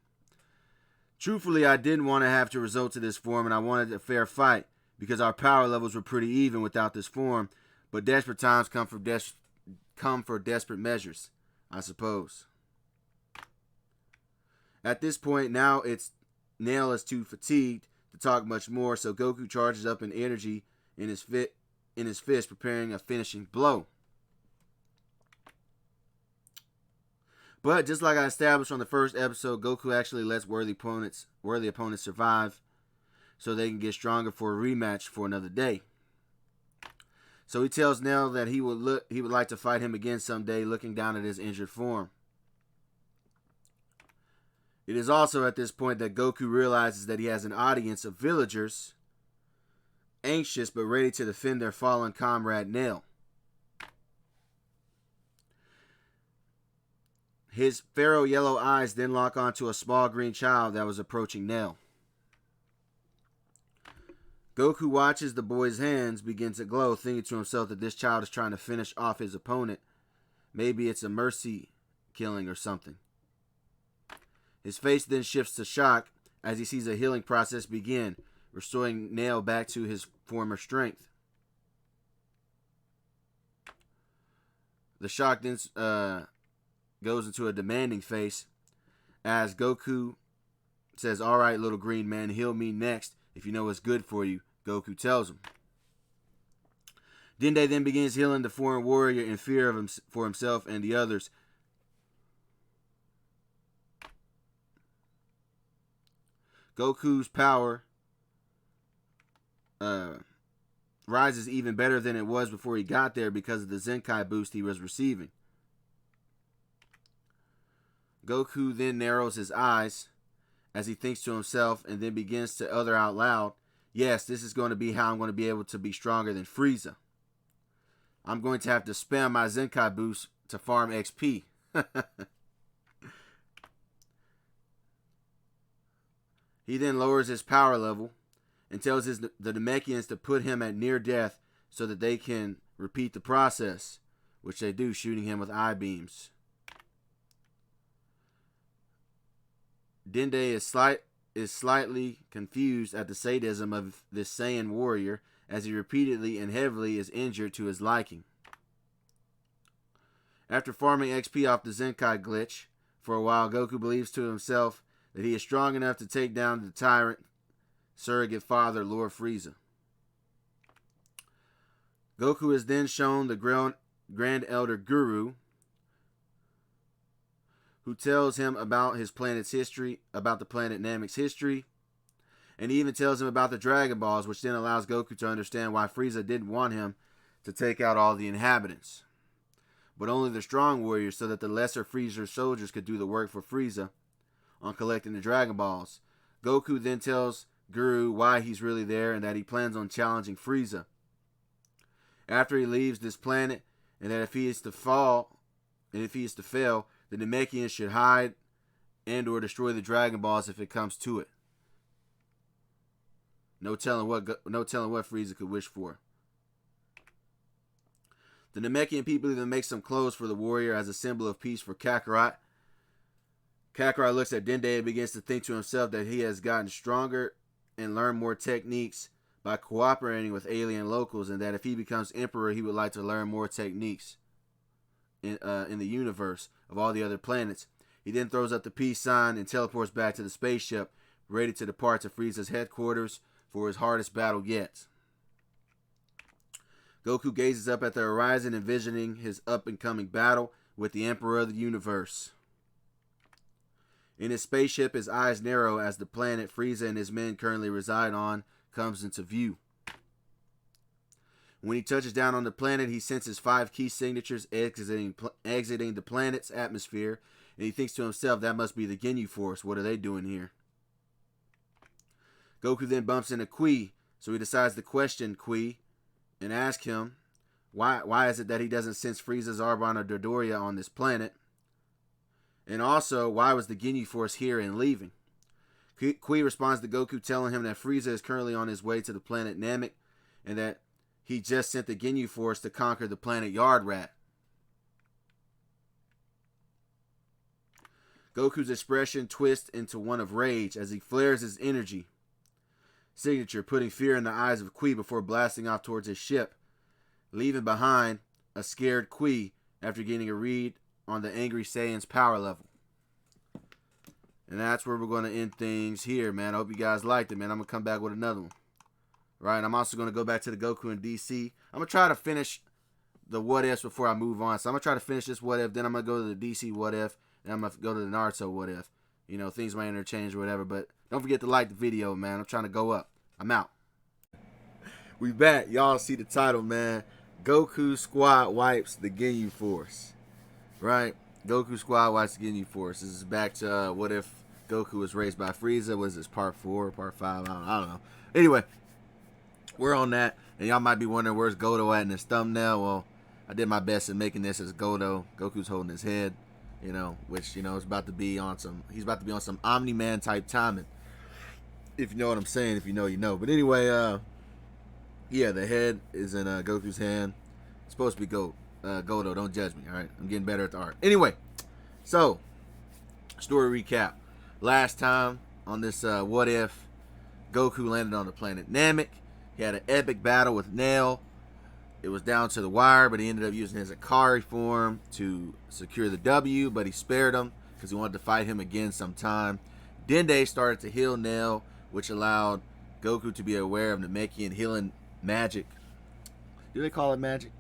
Truthfully, I didn't want to have to resort to this form, and I wanted a fair fight, because our power levels were pretty even without this form, but desperate times come for desperate measures, I suppose. At this point, now Nail is too fatigued to talk much more, so Goku charges up in energy in his fist, preparing a finishing blow. But just like I established on the first episode, Goku actually lets worthy opponents survive so they can get stronger for a rematch for another day. So he tells Nail that he would like to fight him again someday, looking down at his injured form. It is also at this point that Goku realizes that he has an audience of villagers, anxious but ready to defend their fallen comrade Nail. His pharaoh yellow eyes then lock onto a small green child that was approaching Nail. Goku watches the boy's hands begin to glow, thinking to himself that this child is trying to finish off his opponent. Maybe it's a mercy killing or something. His face then shifts to shock as he sees a healing process begin, restoring Nail back to his former strength. The shock then goes into a demanding face as Goku says, "All right, little green man, heal me next if you know what's good for you," Goku tells him. Dende then begins healing the foreign warrior in fear for himself and the others. Goku's power rises even better than it was before he got there because of the Zenkai boost he was receiving. Goku then narrows his eyes as he thinks to himself and then begins to utter out loud, Yes, this is going to be how I'm going to be able to be stronger than Frieza. I'm going to have to spam my Zenkai boost to farm XP. He then lowers his power level and tells the Namekians to put him at near death so that they can repeat the process, which they do, shooting him with eye beams. Dende is slightly confused at the sadism of this Saiyan warrior, as he repeatedly and heavily is injured to his liking. After farming XP off the Zenkai glitch for a while, Goku believes to himself that he is strong enough to take down the tyrant surrogate father, Lord Frieza. Goku is then shown the Grand Elder Guru, who tells him about his planet's history, about the planet Namek's history, and he even tells him about the Dragon Balls, which then allows Goku to understand why Frieza didn't want him to take out all the inhabitants, but only the strong warriors, so that the lesser Frieza soldiers could do the work for Frieza on collecting the Dragon Balls. Goku then tells Guru why he's really there and that he plans on challenging Frieza after he leaves this planet, and that if he is to fail, the Namekians should hide and or destroy the Dragon Balls if it comes to it. No telling what Frieza could wish for. The Namekian people even make some clothes for the warrior as a symbol of peace for Kakarot. Kakarot looks at Dende and begins to think to himself that he has gotten stronger and learned more techniques by cooperating with alien locals, and that if he becomes emperor, he would like to learn more techniques in the universe of all the other planets. He then throws up the peace sign and teleports back to the spaceship, ready to depart to Frieza's headquarters for his hardest battle yet. Goku gazes up at the horizon, envisioning his up-and-coming battle with the Emperor of the Universe. In his spaceship, his eyes narrow as the planet Frieza and his men currently reside on comes into view. When he touches down on the planet, he senses 5 key signatures exiting the planet's atmosphere, and he thinks to himself, that must be the Ginyu Force. What are they doing here? Goku then bumps into Qui, so he decides to question Qui and ask him why is it that he doesn't sense Frieza's Arbonne or Dodoria on this planet, and also why was the Ginyu Force here and leaving. Qui responds to Goku, telling him that Frieza is currently on his way to the planet Namek, and that he just sent the Ginyu Force to conquer the planet Yardrat. Goku's expression twists into one of rage as he flares his energy signature, putting fear in the eyes of Qui before blasting off towards his ship, leaving behind a scared Qui after getting a read on the angry Saiyan's power level. And that's where we're going to end things here, man. I hope you guys liked it, man. I'm going to come back with another one. Right, I'm also going to go back to the Goku and DC. I'm going to try to finish the what ifs before I move on. So I'm going to try to finish this what if, then I'm going to go to the DC what if, and I'm going to go to the Naruto what if. You know, things might interchange or whatever, but don't forget to like the video, man. I'm trying to go up. I'm out. We back. Y'all see the title, man. Goku Squad wipes the Ginyu Force. Right? Goku Squad wipes the Ginyu Force. This is back to what if Goku was raised by Frieza. Was this part 4, part 5? I don't know. Anyway, we're on that. And y'all might be wondering where's Godo at in this thumbnail. Well, I did my best in making this as Godo. Goku's holding his head, you know, which, you know, is about to be on some, he's about to be on some Omni-Man type timing. If you know what I'm saying, if you know, you know. But anyway, yeah, the head is in Goku's hand. It's supposed to be Godo. Don't judge me, all right? I'm getting better at the art. Anyway, so, story recap. Last time on this what if, Goku landed on the planet Namek. He had an epic battle with Nail. It was down to the wire, but he ended up using his Akari form to secure the W, but he spared him because he wanted to fight him again sometime. Dende started to heal Nail, which allowed Goku to be aware of Namekian healing magic. Do they call it magic?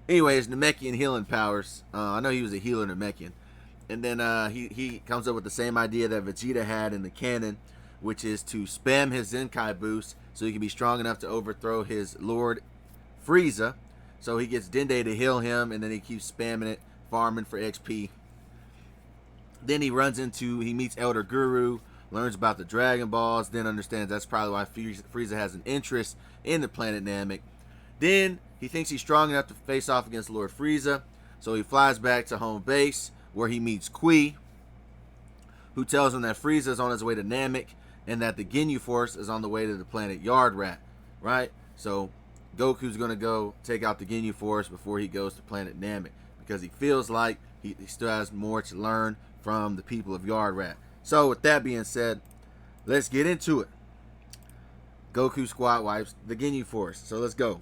Anyways, Namekian healing powers. I know he was a healer Namekian. And then he comes up with the same idea that Vegeta had in the canon, which is to spam his Zenkai boost so he can be strong enough to overthrow his Lord Frieza. So he gets Dende to heal him, and then he keeps spamming it, farming for XP. Then he meets Elder Guru, learns about the Dragon Balls, then understands that's probably why Frieza has an interest in the planet Namek. Then he thinks he's strong enough to face off against Lord Frieza, so he flies back to home base where he meets Kui, who tells him that Frieza is on his way to Namek and that the Ginyu Force is on the way to the planet Yardrat, right? So Goku's going to go take out the Ginyu Force before he goes to planet Namek because he feels like he still has more to learn from the people of Yardrat. So with that being said, let's get into it. Goku squad wipes the Ginyu Force. So let's go.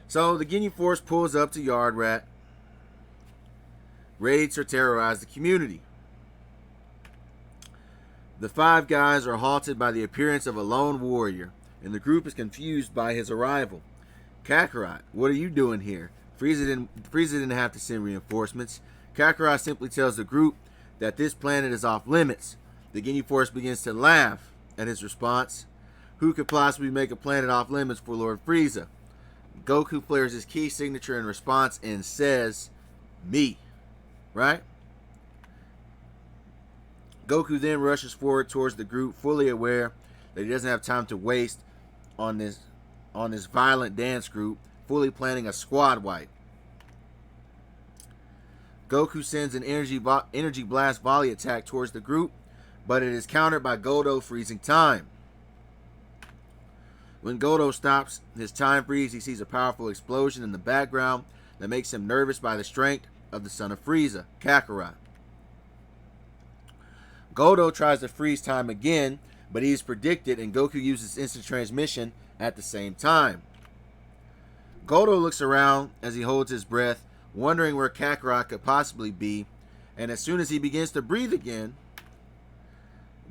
So the Ginyu Force pulls up to Yardrat, ready to terrorize the community. The five guys are halted by the appearance of a lone warrior, and the group is confused by his arrival. Kakarot, what are you doing here? Frieza didn't have to send reinforcements. Kakarot simply tells the group that this planet is off limits. The Ginyu Force begins to laugh at his response. Who could possibly make a planet off limits for Lord Frieza? Goku flares his key signature in response and says, "Me." Right? Goku then rushes forward towards the group, fully aware that he doesn't have time to waste on this violent dance group, fully planning a squad wipe. Goku sends an energy blast volley attack towards the group, but it is countered by Godo freezing time. When Godo stops his time freeze, he sees a powerful explosion in the background that makes him nervous by the strength of the son of Frieza, Kakarot. Godo tries to freeze time again, but he is predicted and Goku uses instant transmission at the same time. Godo looks around as he holds his breath, wondering where Kakarot could possibly be, and as soon as he begins to breathe again,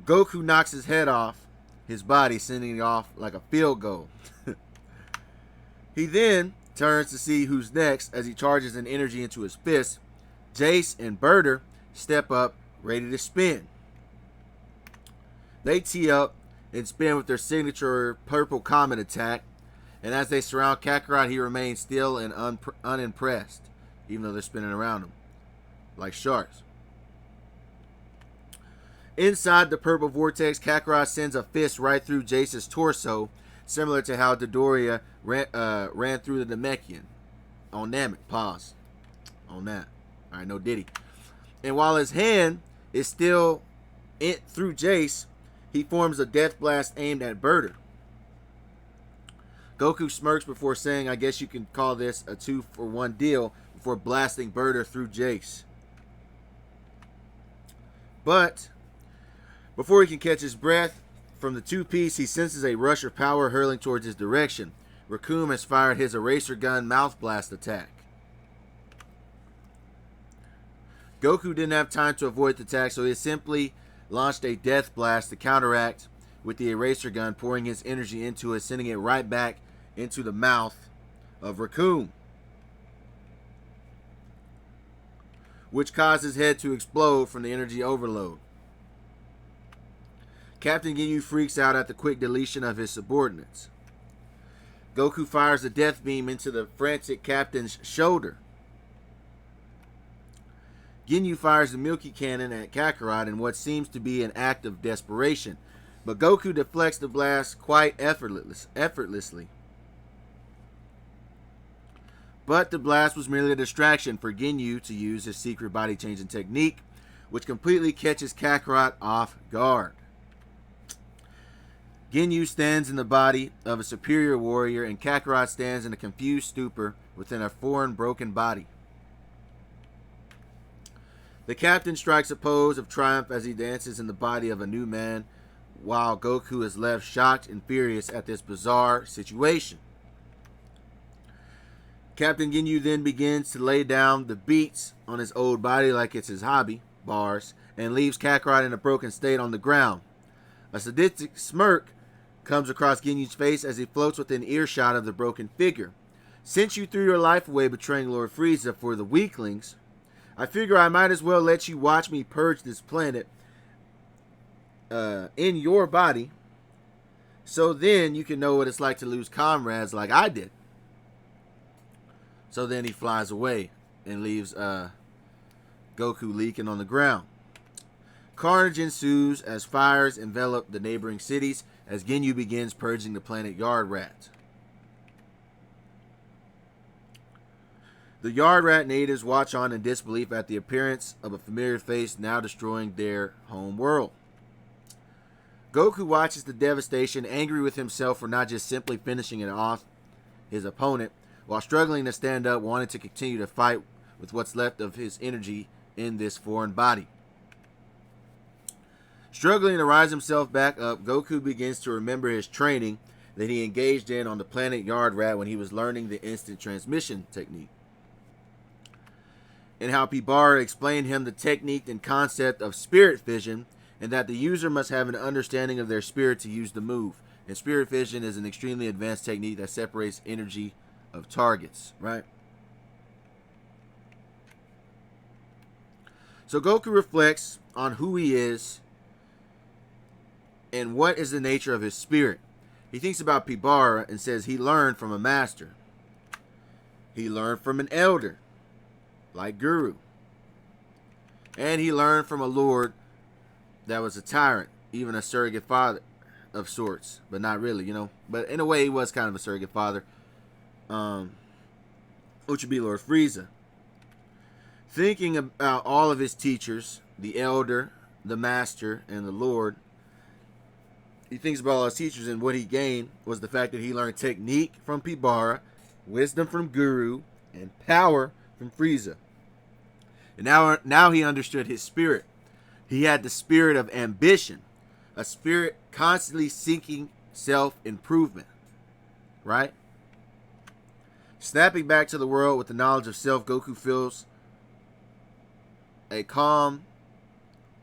Goku knocks his head off his body, sending it off like a field goal. He then turns to see who's next as he charges an energy into his fist. Jace and Berter step up, ready to spin. They tee up and spin with their signature purple comet attack, and as they surround Kakarot, he remains still and unimpressed, even though they're spinning around him like sharks. Inside the purple vortex, Kakarot sends a fist right through Jace's torso, similar to how Dodoria ran through the Namekian on Namek. Pause on that. All right, no Diddy. And while his hand is still through Jace, he forms a death blast aimed at Berter. Goku smirks before saying, "I guess you can call this a 2-for-1 deal," before blasting Berter through Jace. But before he can catch his breath from the two-piece, he senses a rush of power hurling towards his direction. Raccoon has fired his eraser gun mouth blast attack. Goku didn't have time to avoid the attack, so he simply launched a death blast to counteract with the eraser gun, pouring his energy into it, sending it right back into the mouth of Raccoon, which caused his head to explode from the energy overload. Captain Ginyu freaks out at the quick deletion of his subordinates. Goku fires a death beam into the frantic captain's shoulder. Ginyu fires the Milky Cannon at Kakarot in what seems to be an act of desperation, but Goku deflects the blast quite effortlessly. But the blast was merely a distraction for Ginyu to use his secret body-changing technique, which completely catches Kakarot off guard. Ginyu stands in the body of a superior warrior, and Kakarot stands in a confused stupor within a foreign broken body. The captain strikes a pose of triumph as he dances in the body of a new man, while Goku is left shocked and furious at this bizarre situation. Captain Ginyu then begins to lay down the beats on his old body like it's his hobby, bars, and leaves Kakarot in a broken state on the ground. A sadistic smirk comes across Ginyu's face as he floats within earshot of the broken figure. "Since you threw your life away betraying Lord Frieza for the weaklings, I figure I might as well let you watch me purge this planet in your body, so then you can know what it's like to lose comrades like I did." So then he flies away and leaves Goku leaking on the ground. Carnage ensues as fires envelop the neighboring cities as Ginyu begins purging the planet Yardrat. The Yardrat natives watch on in disbelief at the appearance of a familiar face now destroying their home world. Goku watches the devastation, angry with himself for not just simply finishing it off his opponent, while struggling to stand up, wanting to continue to fight with what's left of his energy in this foreign body. Struggling to rise himself back up, Goku begins to remember his training that he engaged in on the planet Yardrat when he was learning the instant transmission technique, and how Piccolo explained him the technique and concept of spirit fission, and that the user must have an understanding of their spirit to use the move. And spirit fission is an extremely advanced technique that separates energy of targets, right? So Goku reflects on who he is and what is the nature of his spirit. He thinks about Piccolo and says he learned from a master. He learned from an elder, like Guru. And he learned from a lord that was a tyrant, even a surrogate father of sorts, but not really, you know. But in a way, he was kind of a surrogate father, which would be Lord Frieza. Thinking about all of his teachers, the elder, the master, and the lord, he thinks about all his teachers, and what he gained was the fact that he learned technique from Piccolo, wisdom from Guru, and power from Frieza. And now he understood his spirit. He had the spirit of ambition, a spirit constantly seeking self-improvement, right? Snapping back to the world with the knowledge of self, Goku feels a calm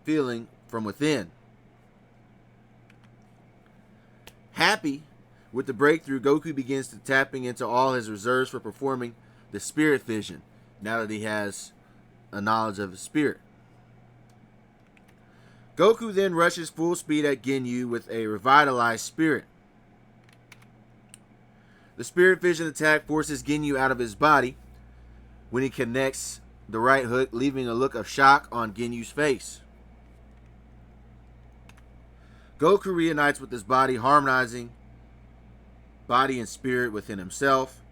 feeling from within. Happy with the breakthrough, Goku begins to tapping into all his reserves for performing the spirit fission, now that he has a knowledge of his spirit. Goku then rushes full speed at Ginyu with a revitalized spirit. The spirit fission attack forces Ginyu out of his body when he connects the right hook, leaving a look of shock on Ginyu's face. Goku reunites with his body, harmonizing body and spirit within himself.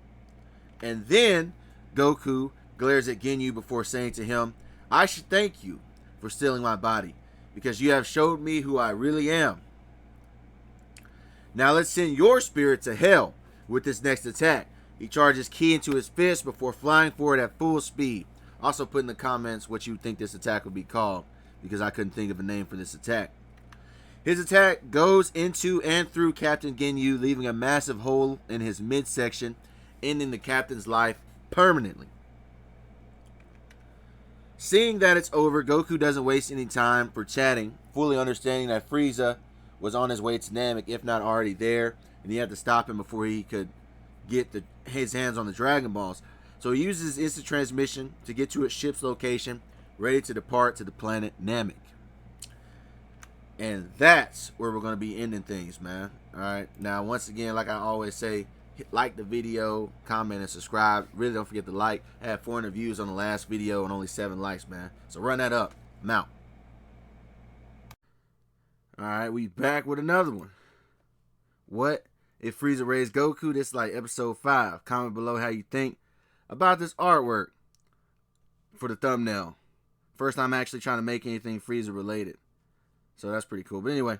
And then Goku glares at Ginyu before saying to him, "I should thank you for stealing my body, because you have showed me who I really am. Now let's send your spirit to hell with this next attack." He charges ki into his fist before flying forward at full speed. Also put in the comments what you think this attack would be called, because I couldn't think of a name for this attack. His attack goes into and through Captain Ginyu, leaving a massive hole in his midsection, ending the captain's life permanently. Seeing that it's over, Goku doesn't waste any time for chatting, fully understanding that Frieza was on his way to Namek, if not already there, and he had to stop him before he could get his hands on the Dragon Balls. So he uses instant transmission to get to his ship's location, ready to depart to the planet Namek. And that's where we're going to be ending things, man. Alright, now once again, like I always say, like the video, comment, and subscribe. Really don't forget to like. I had 400 views on the last video and only 7 likes, man. So run that up. I'm out. Alright, we back with another one. What if Frieza raised Goku? This is like episode 5. Comment below how you think about this artwork for the thumbnail. First time actually trying to make anything Frieza related. So that's pretty cool. But anyway.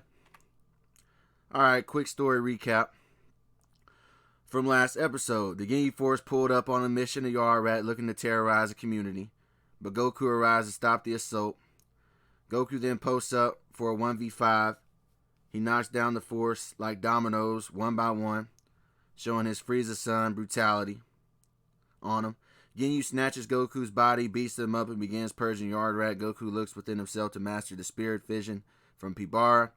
Alright, quick story recap. From last episode, the Ginyu Force pulled up on a mission to Yardrat looking to terrorize the community, but Goku arrives to stop the assault. Goku then posts up for a 1v5. He knocks down the Force like dominoes, one by one, showing his Frieza son brutality on him. Ginyu snatches Goku's body, beats him up, and begins purging Yardrat. Goku looks within himself to master the spirit fission from Piccolo.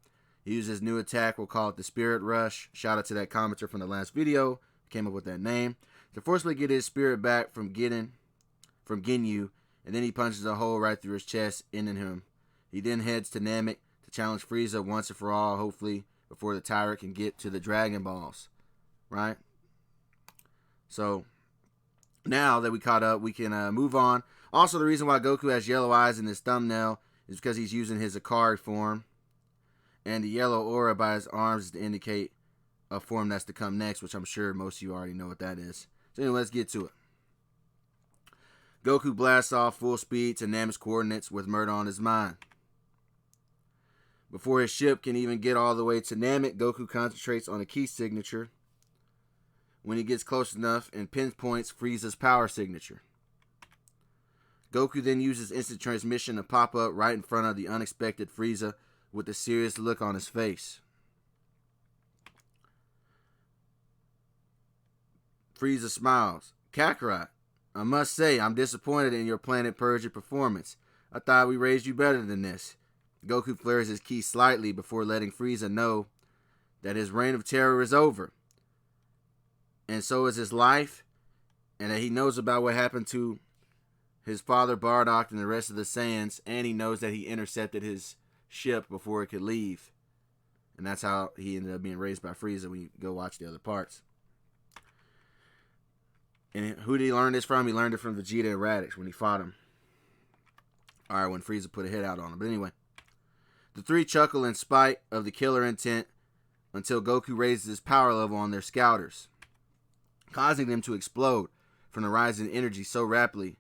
He uses his new attack, we'll call it the Spirit Rush. Shout out to that commenter from the last video. Came up with that name. To forcibly get his spirit back from Ginyu, and then he punches a hole right through his chest, ending him. He then heads to Namek to challenge Frieza once and for all, hopefully before the tyrant can get to the Dragon Balls. Right? So, now that we caught up, we can move on. Also, the reason why Goku has yellow eyes in his thumbnail is because he's using his Akari form. And the yellow aura by his arms is to indicate a form that's to come next, which I'm sure most of you already know what that is. So anyway, let's get to it. Goku blasts off full speed to Namek's coordinates with murder on his mind. Before his ship can even get all the way to Namek, Goku concentrates on a key signature when he gets close enough and pinpoints Frieza's power signature. Goku then uses instant transmission to pop up right in front of the unexpected Frieza with a serious look on his face. Frieza smiles. Kakarot, I must say I'm disappointed in your Planet Purger performance. I thought we raised you better than this. Goku flares his ki slightly before letting Frieza know that his reign of terror is over. And so is his life, and that he knows about what happened to his father Bardock and the rest of the Saiyans, and he knows that he intercepted his ship before it could leave. And that's how he ended up being raised by Frieza when you go watch the other parts. And who did he learn this from? He learned it from Vegeta and Raditz when he fought him. Alright, when Frieza put a hit out on him. But anyway, the three chuckle in spite of the killer intent until Goku raises his power level on their scouters, causing them to explode from the rising energy so rapidly,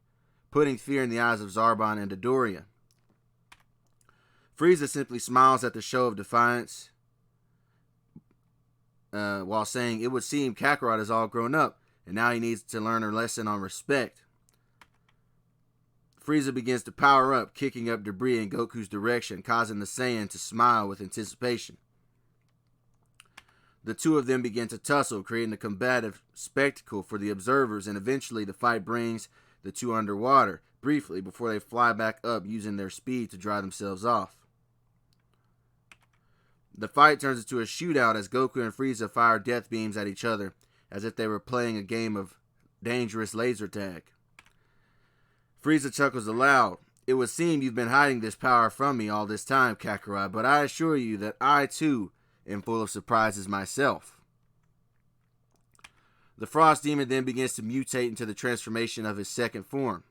putting fear in the eyes of Zarbon and Dodoria. Frieza simply smiles at the show of defiance while saying, it would seem Kakarot is all grown up, and now he needs to learn a lesson on respect. Frieza begins to power up, kicking up debris in Goku's direction, causing the Saiyan to smile with anticipation. The two of them begin to tussle, creating a combative spectacle for the observers, and eventually the fight brings the two underwater, briefly, before they fly back up using their speed to dry themselves off. The fight turns into a shootout as Goku and Frieza fire death beams at each other, as if they were playing a game of dangerous laser tag. Frieza chuckles aloud. It would seem you've been hiding this power from me all this time, Kakarot, but I assure you that I, too, am full of surprises myself. The Frost Demon then begins to mutate into the transformation of his second form.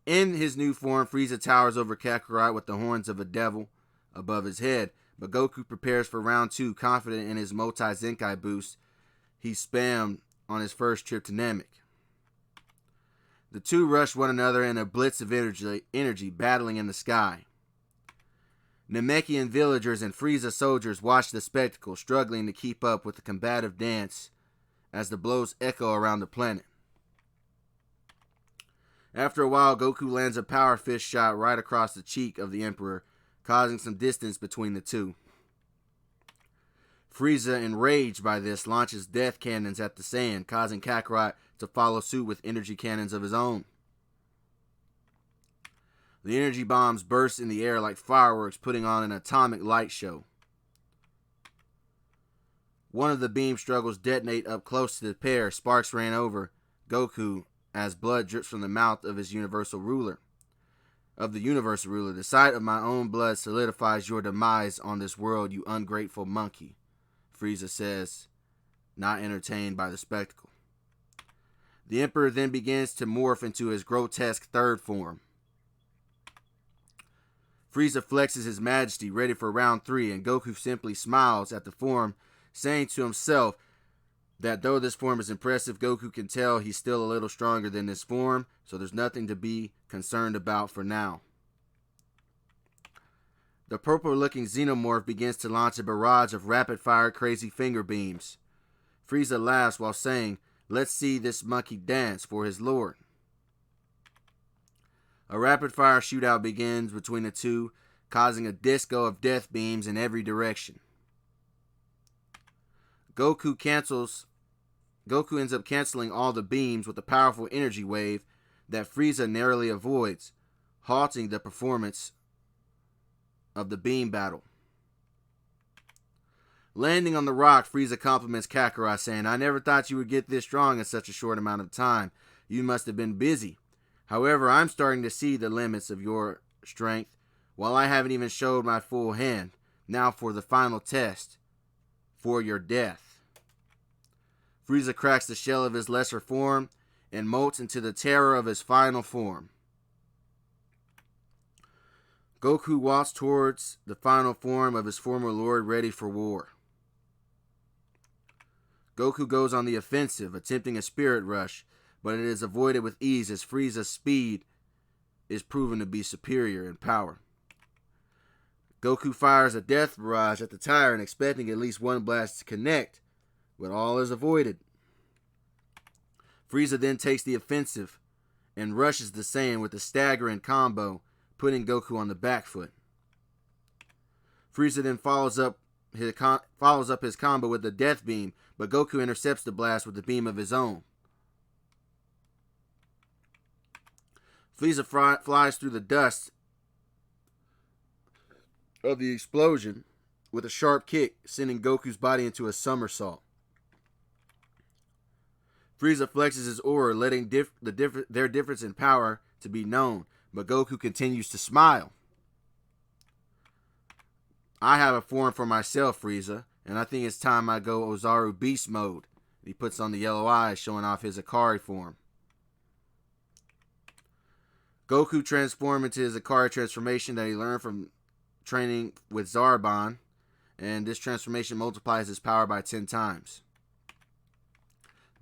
In his new form, Frieza towers over Kakarot with the horns of a devil above his head, but Goku prepares for round 2, confident in his multi-Zenkai boost he spammed on his first trip to Namek. The two rush one another in a blitz of energy battling in the sky. Namekian villagers and Frieza soldiers watch the spectacle, struggling to keep up with the combative dance as the blows echo around the planet. After a while, Goku lands a power fist shot right across the cheek of the Emperor, causing some distance between the two. Frieza, enraged by this, launches death cannons at the Saiyan, causing Kakarot to follow suit with energy cannons of his own. The energy bombs burst in the air like fireworks, putting on an atomic light show. One of the beam struggles detonate up close to the pair. Sparks ran over Goku as blood drips from the mouth of his universal ruler. The sight of my own blood solidifies your demise on this world, you ungrateful monkey, Frieza says, not entertained by the spectacle. The Emperor then begins to morph into his grotesque third form. Frieza flexes his majesty, ready for round 3, and Goku simply smiles at the form, saying to himself that though this form is impressive, Goku can tell he's still a little stronger than this form, so there's nothing to be concerned about for now. The purple-looking xenomorph begins to launch a barrage of rapid-fire crazy finger beams. Frieza laughs while saying, let's see this monkey dance for his lord. A rapid-fire shootout begins between the two, causing a disco of death beams in every direction. Goku ends up canceling all the beams with a powerful energy wave that Frieza narrowly avoids, halting the performance of the beam battle. Landing on the rock, Frieza compliments Kakarot, saying, I never thought you would get this strong in such a short amount of time. You must have been busy. However, I'm starting to see the limits of your strength, while I haven't even showed my full hand. Now for the final test, for your death. Frieza cracks the shell of his lesser form and molts into the terror of his final form. Goku walks towards the final form of his former lord, ready for war. Goku goes on the offensive, attempting a spirit rush, but it is avoided with ease as Frieza's speed is proven to be superior in power. Goku fires a death barrage at the tyrant, expecting at least one blast to connect, but all is avoided. Frieza then takes the offensive and rushes the Saiyan with a staggering combo, putting Goku on the back foot. Frieza then follows up his combo with a death beam, but Goku intercepts the blast with a beam of his own. Frieza flies through the dust of the explosion with a sharp kick, sending Goku's body into a somersault. Frieza flexes his aura, letting their difference in power to be known, but Goku continues to smile. I have a form for myself, Frieza, and I think it's time I go Ozaru Beast Mode. He puts on the yellow eyes, showing off his Akari form. Goku transforms into his Akari transformation that he learned from training with Zarbon, and this transformation multiplies his power by 10 times.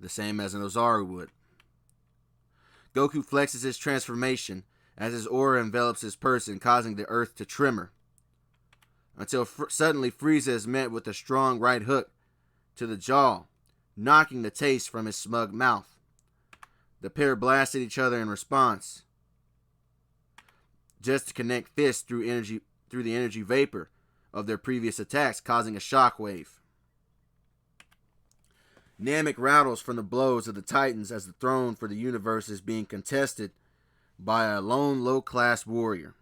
The same as an Ozaru would. Goku flexes his transformation as his aura envelops his person, causing the earth to tremor. Until suddenly Frieza is met with a strong right hook to the jaw, knocking the taste from his smug mouth. The pair blast at each other in response, just to connect fists through the energy vapor of their previous attacks, causing a shockwave. Namek rattles from the blows of the Titans as the throne for the universe is being contested by a lone low-class warrior.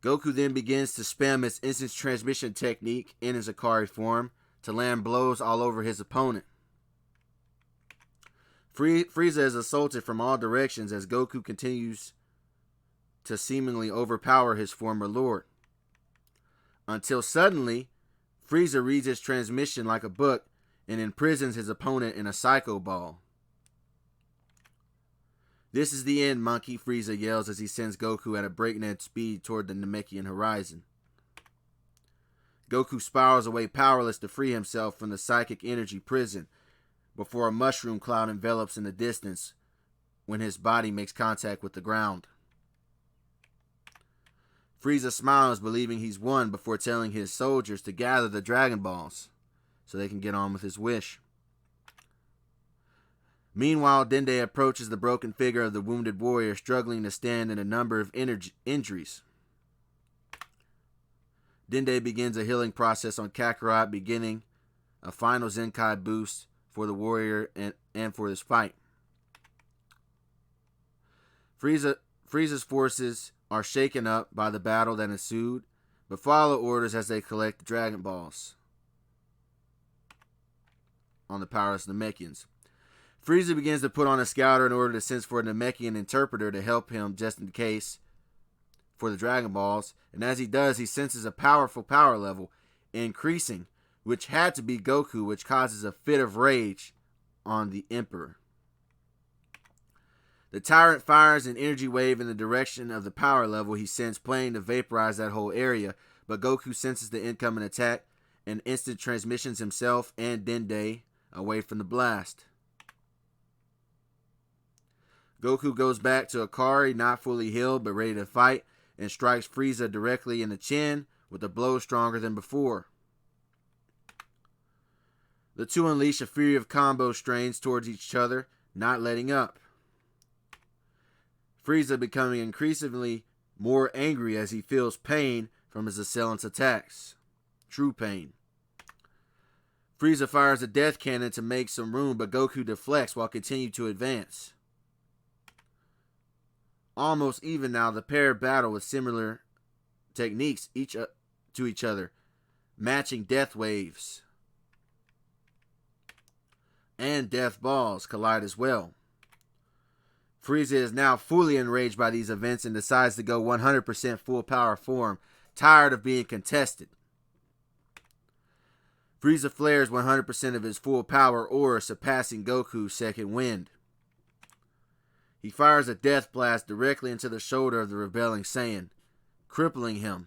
Goku then begins to spam his instant transmission technique in his Akari form to land blows all over his opponent. Frieza is assaulted from all directions as Goku continues to seemingly overpower his former lord. Until suddenly, Frieza reads his transmission like a book and imprisons his opponent in a psycho ball. "This is the end, monkey," Frieza yells as he sends Goku at a breakneck speed toward the Namekian horizon. Goku spirals away powerless to free himself from the psychic energy prison before a mushroom cloud envelops in the distance when his body makes contact with the ground. Frieza smiles, believing he's won, before telling his soldiers to gather the Dragon Balls so they can get on with his wish. Meanwhile, Dende approaches the broken figure of the wounded warrior, struggling to stand in a number of injuries. Dende begins a healing process on Kakarot, beginning a final Zenkai boost for the warrior and for this fight. Frieza's forces are shaken up by the battle that ensued, but follow orders as they collect the Dragon Balls on the powerless Namekians. Frieza begins to put on a scouter in order to sense for a Namekian interpreter to help him just in case for the Dragon Balls, and as he does, he senses a powerful power level increasing, which had to be Goku, which causes a fit of rage on the Emperor. The tyrant fires an energy wave in the direction of the power level he sends, planning to vaporize that whole area, but Goku senses the incoming attack and instant transmissions himself and Dende away from the blast. Goku goes back to Akari, not fully healed but ready to fight, and strikes Frieza directly in the chin with a blow stronger than before. The two unleash a fury of combo strains towards each other, not letting up. Frieza becoming increasingly more angry as he feels pain from his assailant's attacks. True pain. Frieza fires a death cannon to make some room, but Goku deflects while continuing to advance. Almost even now, the pair battle with similar techniques to each other, matching death waves. And death balls collide as well. Frieza is now fully enraged by these events and decides to go 100% full power form, tired of being contested. Frieza flares 100% of his full power aura, surpassing Goku's second wind. He fires a death blast directly into the shoulder of the rebelling Saiyan, crippling him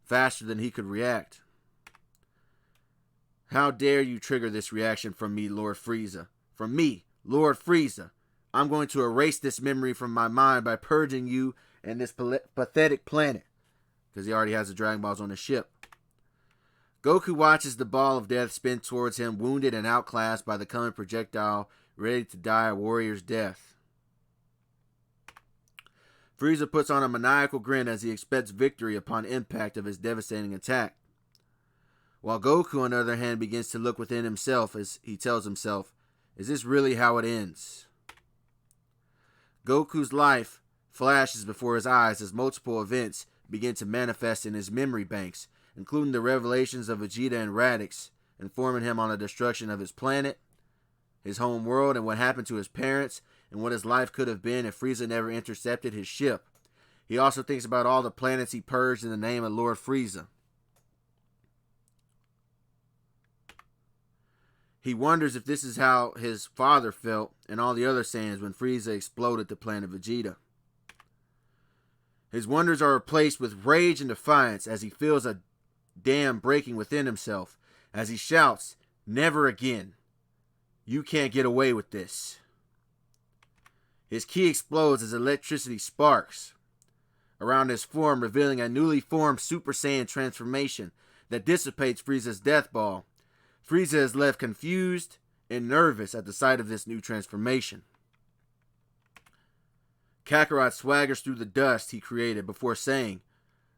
faster than he could react. How dare you trigger this reaction from me, Lord Frieza? From me, Lord Frieza. I'm going to erase this memory from my mind by purging you and this pathetic planet. Because he already has the Dragon Balls on the ship. Goku watches the ball of death spin towards him, wounded and outclassed by the coming projectile, ready to die a warrior's death. Frieza puts on a maniacal grin as he expects victory upon impact of his devastating attack. While Goku, on the other hand, begins to look within himself as he tells himself, is this really how it ends? Goku's life flashes before his eyes as multiple events begin to manifest in his memory banks, including the revelations of Vegeta and Radix, informing him on the destruction of his planet, his home world, and what happened to his parents, and what his life could have been if Frieza never intercepted his ship. He also thinks about all the planets he purged in the name of Lord Frieza. He wonders if this is how his father felt and all the other Saiyans when Frieza exploded the planet Vegeta. His wonders are replaced with rage and defiance as he feels a dam breaking within himself, as he shouts, "Never again. You can't get away with this." His ki explodes as electricity sparks around his form, revealing a newly formed Super Saiyan transformation that dissipates Frieza's death ball. Frieza is left confused and nervous at the sight of this new transformation. Kakarot swaggers through the dust he created before saying,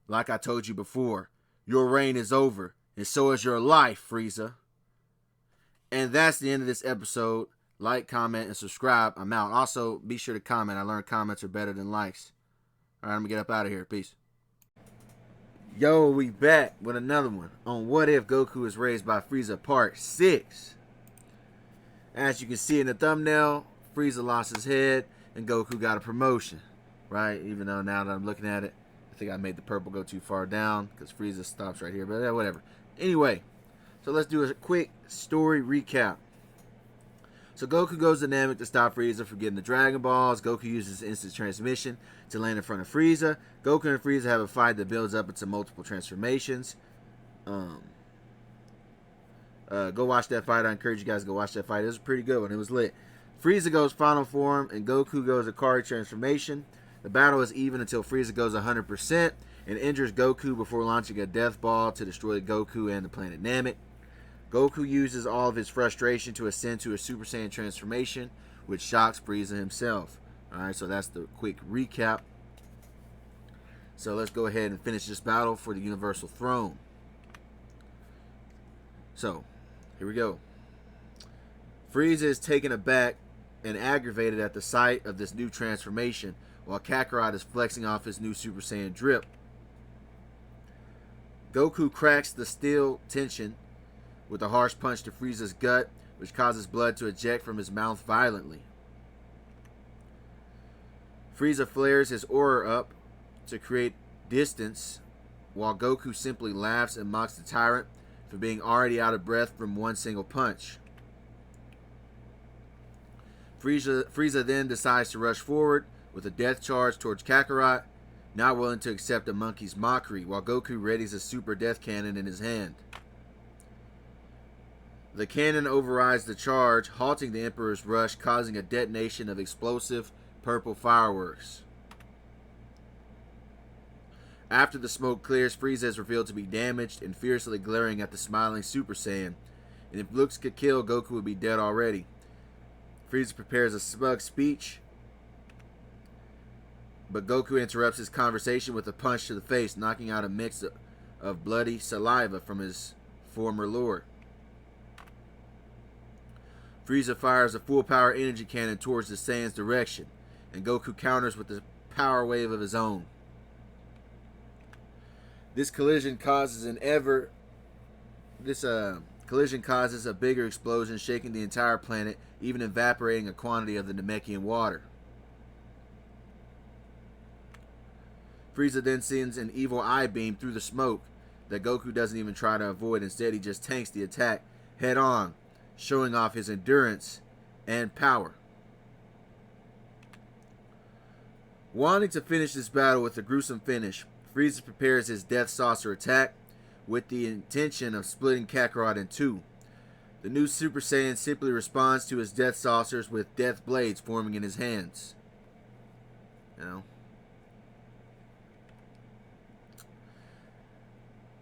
"Like I told you before, your reign is over, and so is your life, Frieza." And that's the end of this episode. Like, comment, and subscribe. I'm out. Also, be sure to comment. I learned comments are better than likes. Alright, I'm going to get up out of here. Peace. Yo, we back with another one on What If Goku is Raised by Frieza Part 6. As you can see in the thumbnail, Frieza lost his head and Goku got a promotion. Right? Even though now that I'm looking at it, I think I made the purple go too far down because Frieza stops right here. But yeah, whatever. Anyway, so let's do a quick story recap. So Goku goes to Namek to stop Frieza from getting the Dragon Balls. Goku uses instant transmission to land in front of Frieza. Goku and Frieza have a fight that builds up into multiple transformations. Go watch that fight. I encourage you guys to go watch that fight. It was a pretty good one. It was lit. Frieza goes final form and Goku goes Akari transformation. The battle is even until Frieza goes 100% and injures Goku before launching a death ball to destroy Goku and the planet Namek. Goku uses all of his frustration to ascend to a Super Saiyan transformation, which shocks Frieza himself. Alright, so that's the quick recap. So let's go ahead and finish this battle for the Universal Throne. So, here we go. Frieza is taken aback and aggravated at the sight of this new transformation, while Kakarot is flexing off his new Super Saiyan drip. Goku cracks the steel tension with a harsh punch to Frieza's gut, which causes blood to eject from his mouth violently. Frieza flares his aura up to create distance, while Goku simply laughs and mocks the tyrant for being already out of breath from one single punch. Frieza then decides to rush forward with a death charge towards Kakarot, not willing to accept a monkey's mockery, while Goku readies a super death cannon in his hand. The cannon overrides the charge, halting the Emperor's rush, causing a detonation of explosive purple fireworks. After the smoke clears, Frieza is revealed to be damaged and fiercely glaring at the smiling Super Saiyan. And if looks could kill, Goku would be dead already. Frieza prepares a smug speech, but Goku interrupts his conversation with a punch to the face, knocking out a mix of bloody saliva from his former lord. Frieza fires a full power energy cannon towards the Saiyan's direction, and Goku counters with a power wave of his own. This collision causes a bigger explosion, shaking the entire planet, even evaporating a quantity of the Namekian water. Frieza then sends an evil eye beam through the smoke that Goku doesn't even try to avoid. Instead, he just tanks the attack head on, showing off his endurance and power. Wanting to finish this battle with a gruesome finish, Frieza prepares his Death Saucer attack with the intention of splitting Kakarot in two. The new Super Saiyan simply responds to his Death Saucers with death blades forming in his hands. You know?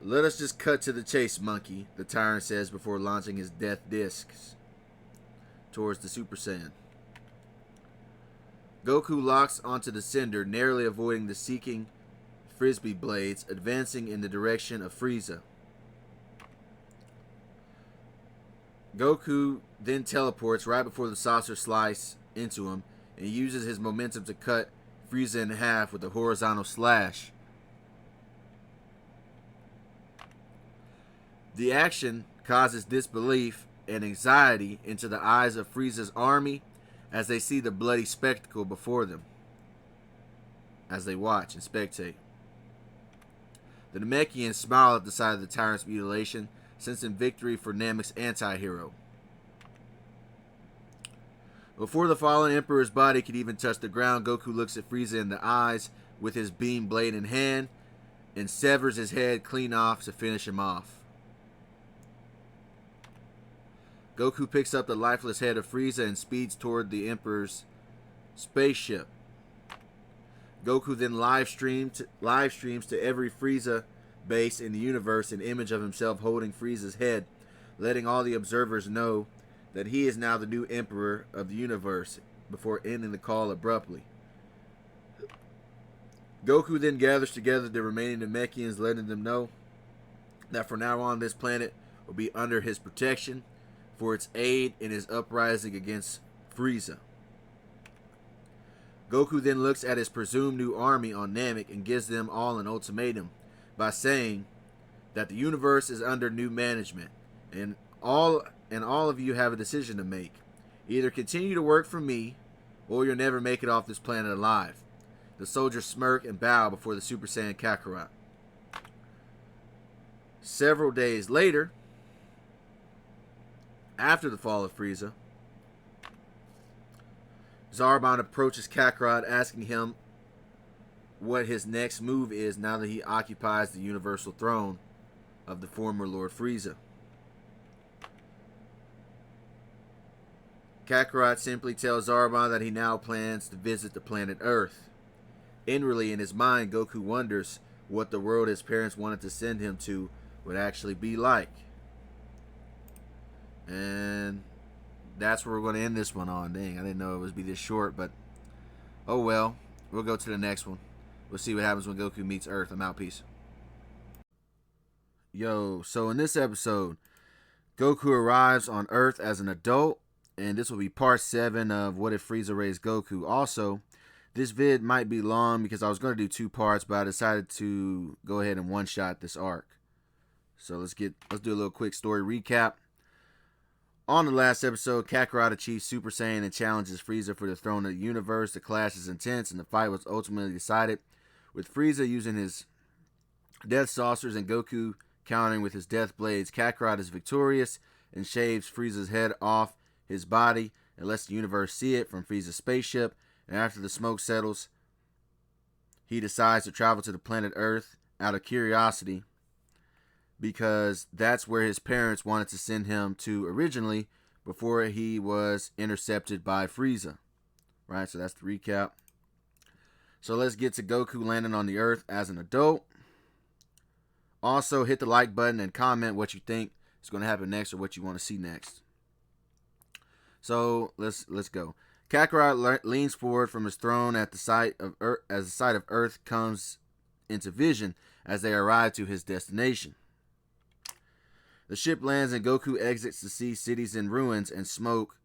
Let us just cut to the chase, monkey, the tyrant says before launching his death discs towards the Super Saiyan. Goku locks onto the cinder, narrowly avoiding the seeking frisbee blades, advancing in the direction of Frieza. Goku then teleports right before the saucer slice into him and uses his momentum to cut Frieza in half with a horizontal slash. The action causes disbelief and anxiety into the eyes of Frieza's army as they see the bloody spectacle before them, as they watch and spectate. The Namekians smile at the sight of the tyrant's mutilation, sensing victory for Namek's anti-hero. Before the fallen Emperor's body could even touch the ground, Goku looks at Frieza in the eyes with his beam blade in hand and severs his head clean off to finish him off. Goku picks up the lifeless head of Frieza and speeds toward the Emperor's spaceship. Goku then live streams to every Frieza base in the universe an image of himself holding Frieza's head, letting all the observers know that he is now the new Emperor of the universe, before ending the call abruptly. Goku then gathers together the remaining Namekians, letting them know that from now on this planet will be under his protection for its aid in his uprising against Frieza. Goku then looks at his presumed new army on Namek and gives them all an ultimatum by saying that the universe is under new management and all of you have a decision to make. Either continue to work for me or you'll never make it off this planet alive. The soldiers smirk and bow before the Super Saiyan Kakarot. Several days later, after the fall of Frieza, Zarbon approaches Kakarot, asking him what his next move is now that he occupies the universal throne of the former Lord Frieza. Kakarot simply tells Zarbon that he now plans to visit the planet Earth. Inwardly in his mind, Goku wonders what the world his parents wanted to send him to would actually be like. And that's where we're going to end this one on. Dang, I didn't know it would be this short, but oh well. We'll go to the next one. We'll see what happens when Goku meets Earth. I'm out. Peace. Yo, so in this episode, Goku arrives on Earth as an adult, and this will be part 7 of What If Frieza Raised Goku. Also, this vid might be long because I was going to do 2 parts, but I decided to go ahead and one-shot this arc. So let's do a little quick story recap. On the last episode, Kakarot achieves Super Saiyan and challenges Frieza for the throne of the universe. The clash is intense, and the fight was ultimately decided with Frieza using his Death Saucers and Goku countering with his Death Blades. Kakarot is victorious and shaves Frieza's head off his body and lets the universe see it from Frieza's spaceship. And after the smoke settles, he decides to travel to the planet Earth out of curiosity, because that's where his parents wanted to send him to originally before he was intercepted by Frieza. Right, so that's the recap. So let's get to Goku landing on the Earth as an adult. Also, hit the like button and comment what you think is going to happen next or what you want to see next. So let's go. Kakarot leans forward from his throne at the sight of Earth, as the sight of Earth comes into vision as they arrive to his destination. The ship lands and Goku exits to see cities in ruins and smoke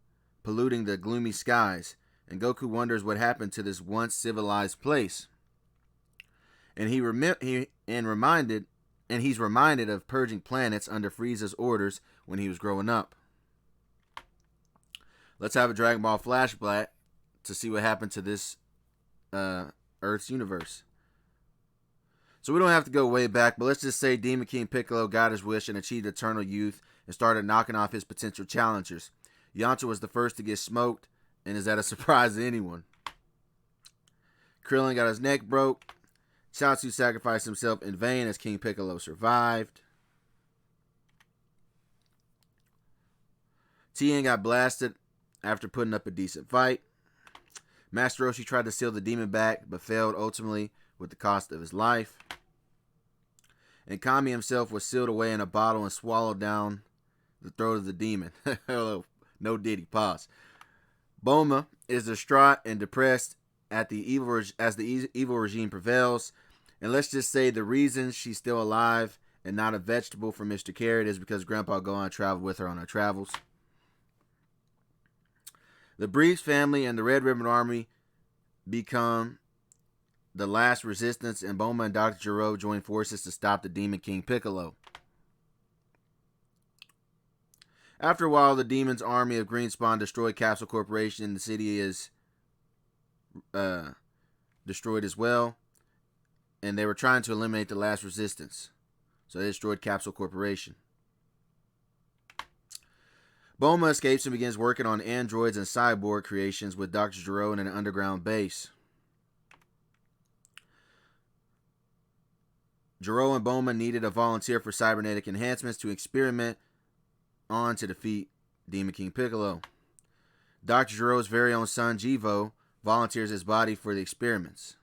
polluting the gloomy skies. And Goku wonders what happened to this once civilized place. And he's reminded of purging planets under Frieza's orders when he was growing up. Let's have a Dragon Ball flashback to see what happened to this Earth's universe. So we don't have to go way back, but let's just say Demon King Piccolo got his wish and achieved eternal youth and started knocking off his potential challengers. Yamcha was the first to get smoked, and is that a surprise to anyone? Krillin got his neck broke. Chaozu sacrificed himself in vain as King Piccolo survived. Tien got blasted after putting up a decent fight. Master Roshi tried to seal the demon back, but failed ultimately with the cost of his life. And Kami himself was sealed away in a bottle and swallowed down the throat of the demon. No Diddy, pause. Bulma is distraught and depressed as the evil regime prevails. And let's just say the reason she's still alive and not a vegetable for Mr. Carrot is because Grandpa Gohan traveled with her on her travels. The Briefs family and the Red Ribbon Army become the last resistance, and Bulma and Dr. Gero join forces to stop the Demon King Piccolo. After a while, the Demon's army of Green Spawn destroyed Capsule Corporation, and the city is destroyed as well. And they were trying to eliminate the last resistance, so they destroyed Capsule Corporation. Bulma escapes and begins working on androids and cyborg creations with Dr. Gero in an underground base. Gero and Bulma needed a volunteer for cybernetic enhancements to experiment on to defeat Demon King Piccolo. Dr. Gero's very own son, Jivo, volunteers his body for the experiments.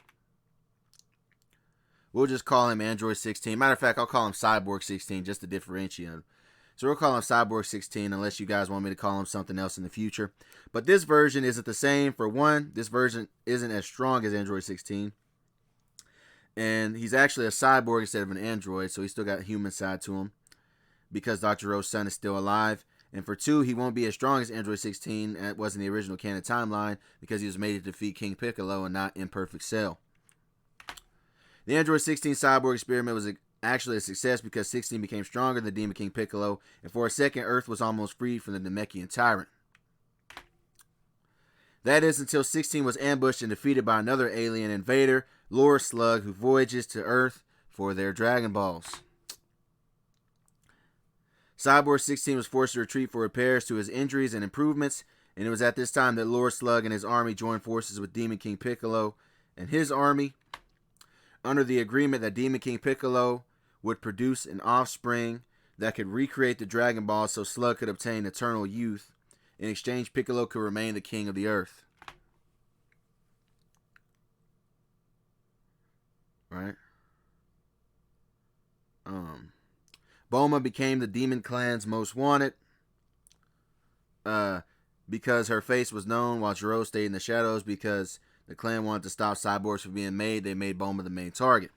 We'll just call him Android 16. Matter of fact, I'll call him Cyborg 16 just to differentiate him. So we'll call him Cyborg 16 unless you guys want me to call him something else in the future. But this version isn't the same. For one, this version isn't as strong as Android 16. And he's actually a cyborg instead of an android, so he's still got a human side to him because Dr. Gero's son is still alive. And for two, he won't be as strong as Android 16 as it was in the original canon timeline because he was made to defeat King Piccolo and not Imperfect Cell. The Android 16 cyborg experiment was actually a success because 16 became stronger than Demon King Piccolo, and for a second, Earth was almost freed from the Namekian tyrant. That is until 16 was ambushed and defeated by another alien invader, Lord Slug, who voyages to Earth for their Dragon Balls. Cyborg 16 was forced to retreat for repairs to his injuries and improvements, and it was at this time that Lord Slug and his army joined forces with Demon King Piccolo and his army, under the agreement that Demon King Piccolo would produce an offspring that could recreate the Dragon Ball so Slug could obtain eternal youth. In exchange, Piccolo could remain the king of the earth. Right? Bulma became the Demon Clan's most wanted because her face was known while Gero stayed in the shadows. Because the clan wanted to stop cyborgs from being made, they made Bulma the main target.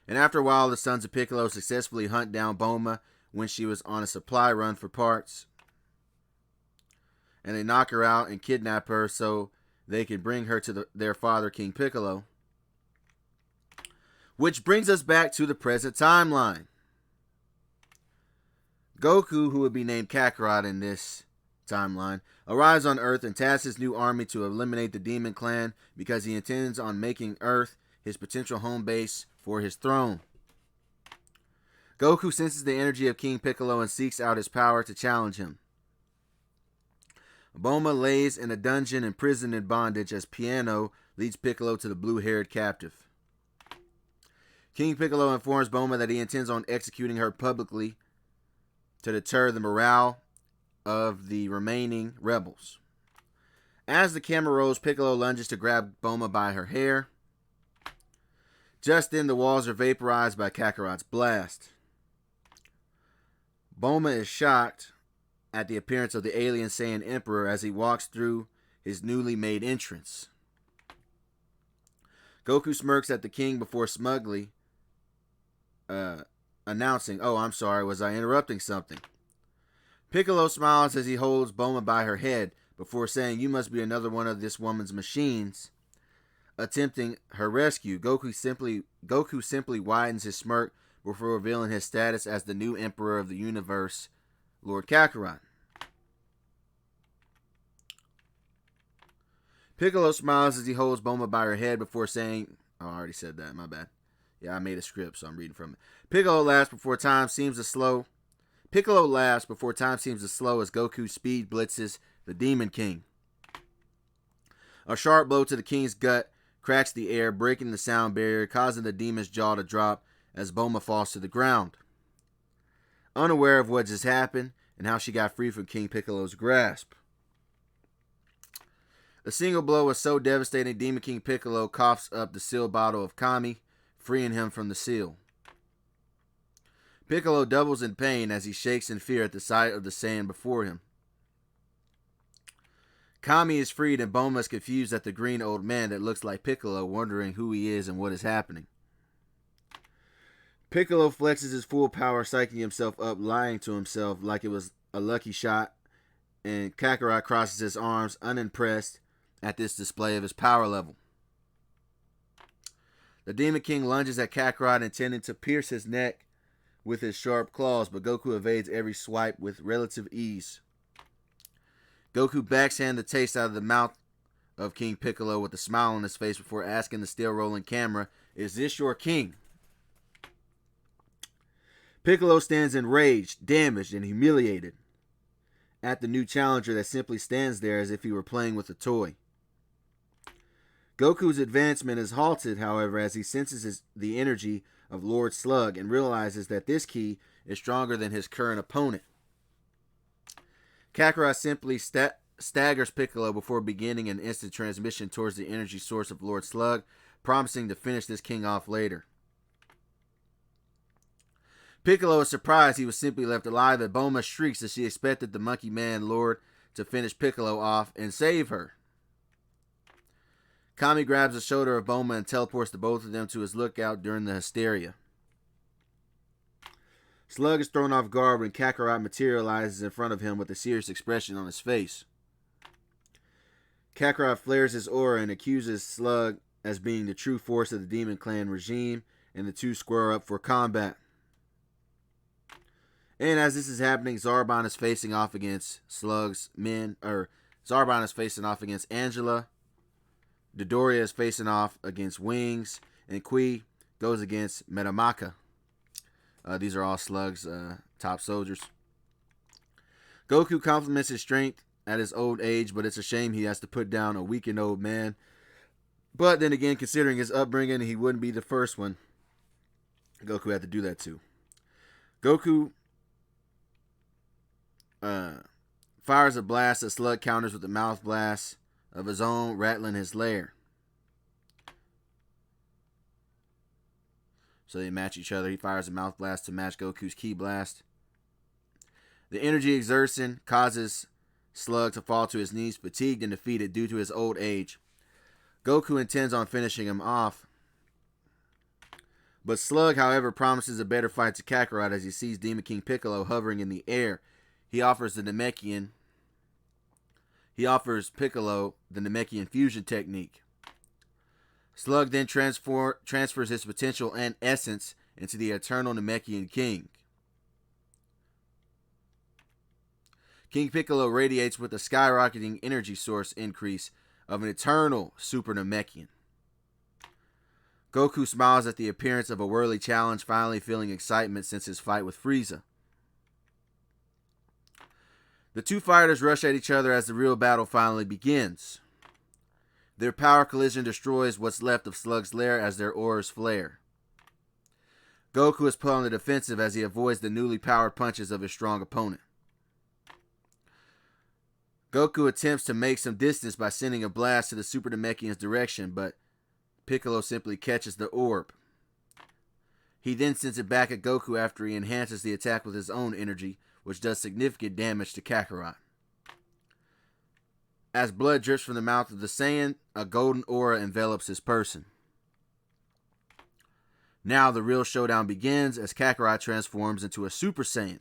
And after a while, the sons of Piccolo successfully hunt down Bulma when she was on a supply run for parts. And they knock her out and kidnap her so they can bring her to their father, King Piccolo. Which brings us back to the present timeline. Goku, who would be named Kakarot in this timeline, arrives on Earth and tasks his new army to eliminate the Demon Clan because he intends on making Earth his potential home base for his throne. Goku senses the energy of King Piccolo and seeks out his power to challenge him. Bulma lays in a dungeon imprisoned in bondage as Piano leads Piccolo to the blue-haired captive. King Piccolo informs Bulma that he intends on executing her publicly to deter the morale of the remaining rebels. As the camera rolls, Piccolo lunges to grab Bulma by her hair. Just then, the walls are vaporized by Kakarot's blast. Bulma is shocked at the appearance of the alien Saiyan Emperor as he walks through his newly made entrance. Goku smirks at the king before smugly announcing, "Oh, I'm sorry, was I interrupting something?" Piccolo smiles as he holds Bulma by her head before saying, "You must be another one of this woman's machines," attempting her rescue. Goku simply widens his smirk before revealing his status as the new emperor of the universe, Lord Kakarot. Piccolo smiles as he holds Bulma by her head before saying, "Oh, I already said that, my bad. Yeah, I made a script, so I'm reading from it." Piccolo laughs before time seems to slow as Goku speed blitzes the Demon King. A sharp blow to the king's gut cracks the air, breaking the sound barrier, causing the demon's jaw to drop as Bulma falls to the ground. Unaware of what just happened and how she got free from King Piccolo's grasp. A single blow was so devastating, Demon King Piccolo coughs up the seal bottle of Kami, freeing him from the seal. Piccolo doubles in pain as he shakes in fear at the sight of the Saiyan before him. Kami is freed and Bulma is confused at the green old man that looks like Piccolo, wondering who he is and what is happening. Piccolo flexes his full power, psyching himself up, lying to himself like it was a lucky shot, and Kakarot crosses his arms, unimpressed at this display of his power level. The Demon King lunges at Kakarot, intending to pierce his neck with his sharp claws, but Goku evades every swipe with relative ease. Goku backshands the taste out of the mouth of King Piccolo with a smile on his face before asking the still rolling camera, "Is this your king?" Piccolo stands enraged, damaged, and humiliated at the new challenger that simply stands there as if he were playing with a toy. Goku's advancement is halted, however, as he senses the energy of Lord Slug and realizes that this ki is stronger than his current opponent. Kakarot simply staggers Piccolo before beginning an instant transmission towards the energy source of Lord Slug, promising to finish this king off later. Piccolo is surprised he was simply left alive, and Bulma shrieks that she expected the Monkey Man Lord to finish Piccolo off and save her. Kami grabs the shoulder of Bulma and teleports the both of them to his lookout during the hysteria. Slug is thrown off guard when Kakarot materializes in front of him with a serious expression on his face. Kakarot flares his aura and accuses Slug as being the true force of the Demon Clan regime, and the two square up for combat. And as this is happening, Zarbon is facing off against Slug's men, Zarbon is facing off against Angela, Dodoria is facing off against Wings, and Kui goes against Metamaka. These are all Slug's top soldiers. Goku compliments his strength at his old age, but it's a shame he has to put down a weakened old man. But then again, considering his upbringing, he wouldn't be the first one. Goku had to do that too. Goku fires a blast that Slug counters with a mouth blast of his own, rattling his lair. So they match each other. He fires a mouth blast to match Goku's ki blast. The energy exertion causes Slug to fall to his knees, fatigued and defeated due to his old age. Goku intends on finishing him off. But Slug, however, promises a better fight to Kakarot as he sees Demon King Piccolo hovering in the air. He offers Piccolo the Namekian fusion technique. Slug then transfers his potential and essence into the eternal Namekian King. King Piccolo radiates with a skyrocketing energy source increase of an eternal Super Namekian. Goku smiles at the appearance of a worthy challenge, finally feeling excitement since his fight with Frieza. The two fighters rush at each other as the real battle finally begins. Their power collision destroys what's left of Slug's lair as their auras flare. Goku is put on the defensive as he avoids the newly powered punches of his strong opponent. Goku attempts to make some distance by sending a blast to the Super Namekian's direction, but Piccolo simply catches the orb. He then sends it back at Goku after he enhances the attack with his own energy, which does significant damage to Kakarot. As blood drips from the mouth of the Saiyan, a golden aura envelops his person. Now the real showdown begins as Kakarot transforms into a Super Saiyan.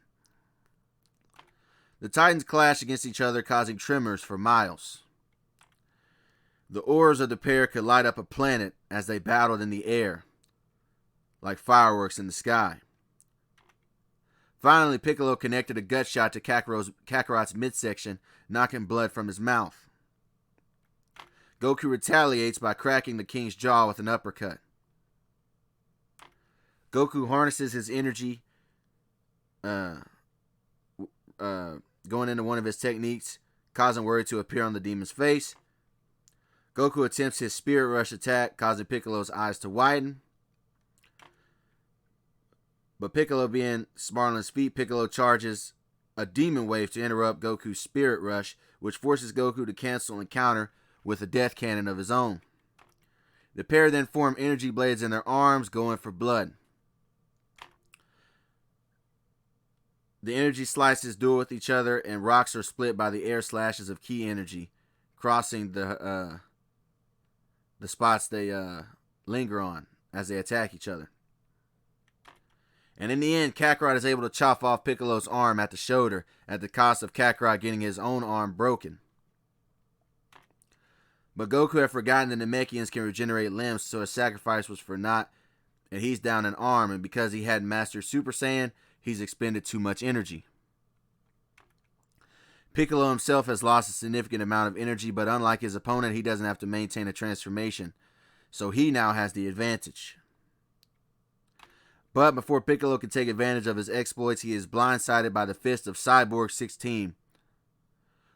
The Titans clash against each other, causing tremors for miles. The auras of the pair could light up a planet as they battled in the air, like fireworks in the sky. Finally, Piccolo connected a gut shot to Kakarot's midsection, knocking blood from his mouth. Goku retaliates by cracking the king's jaw with an uppercut. Goku harnesses his energy, going into one of his techniques, causing worry to appear on the demon's face. Goku attempts his Spirit Rush attack, causing Piccolo's eyes to widen. But Piccolo being smart on his feet, Piccolo charges a Demon Wave to interrupt Goku's Spirit Rush, which forces Goku to cancel and counter with a Death Cannon of his own. The pair then form energy blades in their arms, going for blood. The energy slices duel with each other, and rocks are split by the air slashes of ki energy, crossing the spots they linger on as they attack each other. And in the end, Kakarot is able to chop off Piccolo's arm at the shoulder at the cost of Kakarot getting his own arm broken. But Goku had forgotten the Namekians can regenerate limbs, so his sacrifice was for naught, and he's down an arm, and because he hadn't mastered Super Saiyan, he's expended too much energy. Piccolo himself has lost a significant amount of energy, but unlike his opponent, he doesn't have to maintain a transformation, so he now has the advantage. But before Piccolo can take advantage of his exploits, he is blindsided by the fist of Cyborg 16,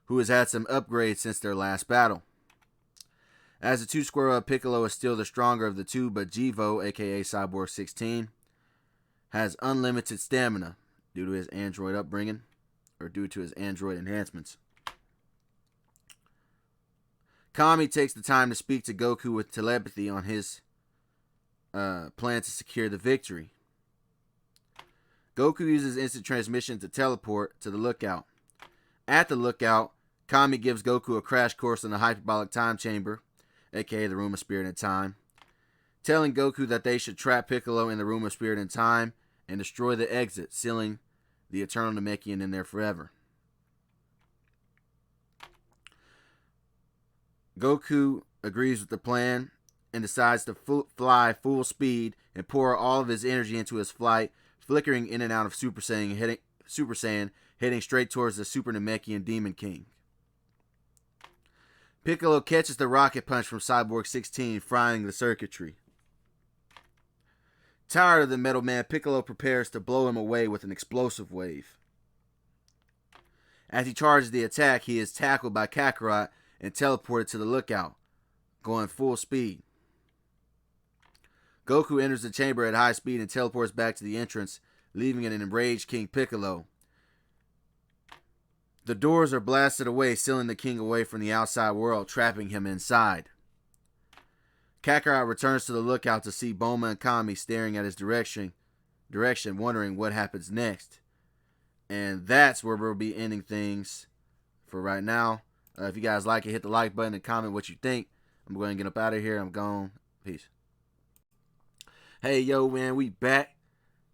who has had some upgrades since their last battle. As the two square up, Piccolo is still the stronger of the two, but Jivo, aka Cyborg 16, has unlimited stamina due to his android upbringing, or due to his android enhancements. Kami takes the time to speak to Goku with telepathy on his plan to secure the victory. Goku uses instant transmission to teleport to the lookout. At the lookout, Kami gives Goku a crash course in the hyperbolic time chamber, aka the Room of Spirit and Time, telling Goku that they should trap Piccolo in the Room of Spirit and Time and destroy the exit, sealing the Eternal Namekian in there forever. Goku agrees with the plan and decides to fly full speed and pour all of his energy into his flight, flickering in and out of Super Saiyan, heading straight towards the Super Namekian Demon King. Piccolo catches the rocket punch from Cyborg 16, frying the circuitry. Tired of the Metal Man, Piccolo prepares to blow him away with an explosive wave. As he charges the attack, he is tackled by Kakarot and teleported to the lookout, going full speed. Goku enters the chamber at high speed and teleports back to the entrance, leaving an enraged King Piccolo. The doors are blasted away, sealing the king away from the outside world, trapping him inside. Kakarot returns to the lookout to see Bulma and Kami staring at his direction, wondering what happens next. And that's where we'll be ending things for right now. If you guys like it, hit the like button and comment what you think. I'm going to get up out of here. I'm gone. Peace. Hey, yo, man, we back,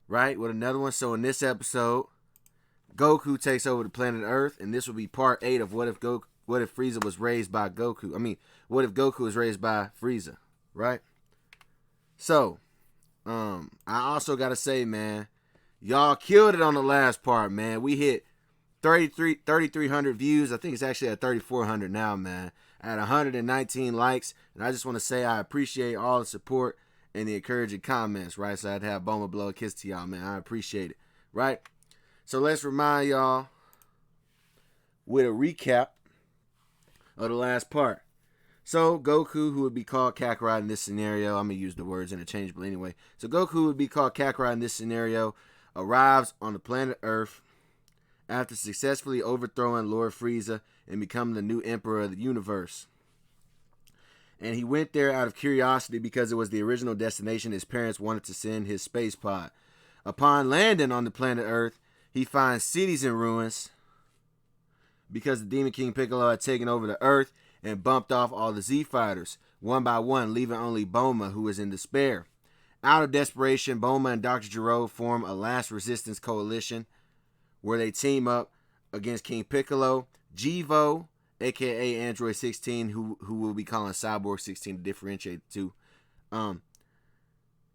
right, with another one. So in this episode, Goku takes over the planet Earth, and this will be part 8 of what if Frieza was raised by Goku. What if Goku was raised by Frieza, right? So, I also got to say, man, y'all killed it on the last part, man. We hit 3,300 views. I think it's actually at 3,400 now, man. I had 119 likes, and I just want to say I appreciate all the support and the encouraging comments, right? So I'd have Bulma blow a kiss to y'all, man. I appreciate it, right? So let's remind y'all with a recap of the last part. So Goku, who would be called Kakarot in this scenario, I'm going to use the words interchangeably anyway. So Goku, who would be called Kakarot in this scenario, arrives on the planet Earth after successfully overthrowing Lord Frieza and becoming the new emperor of the universe. And he went there out of curiosity because it was the original destination his parents wanted to send his space pod. Upon landing on the planet Earth, he finds cities in ruins because the Demon King Piccolo had taken over the Earth and bumped off all the Z fighters, one by one, leaving only Bulma, who is in despair. Out of desperation, Bulma and Dr. Gero form a last resistance coalition where they team up against King Piccolo, Jivo, aka Android 16, who we'll be calling Cyborg 16 to differentiate the two.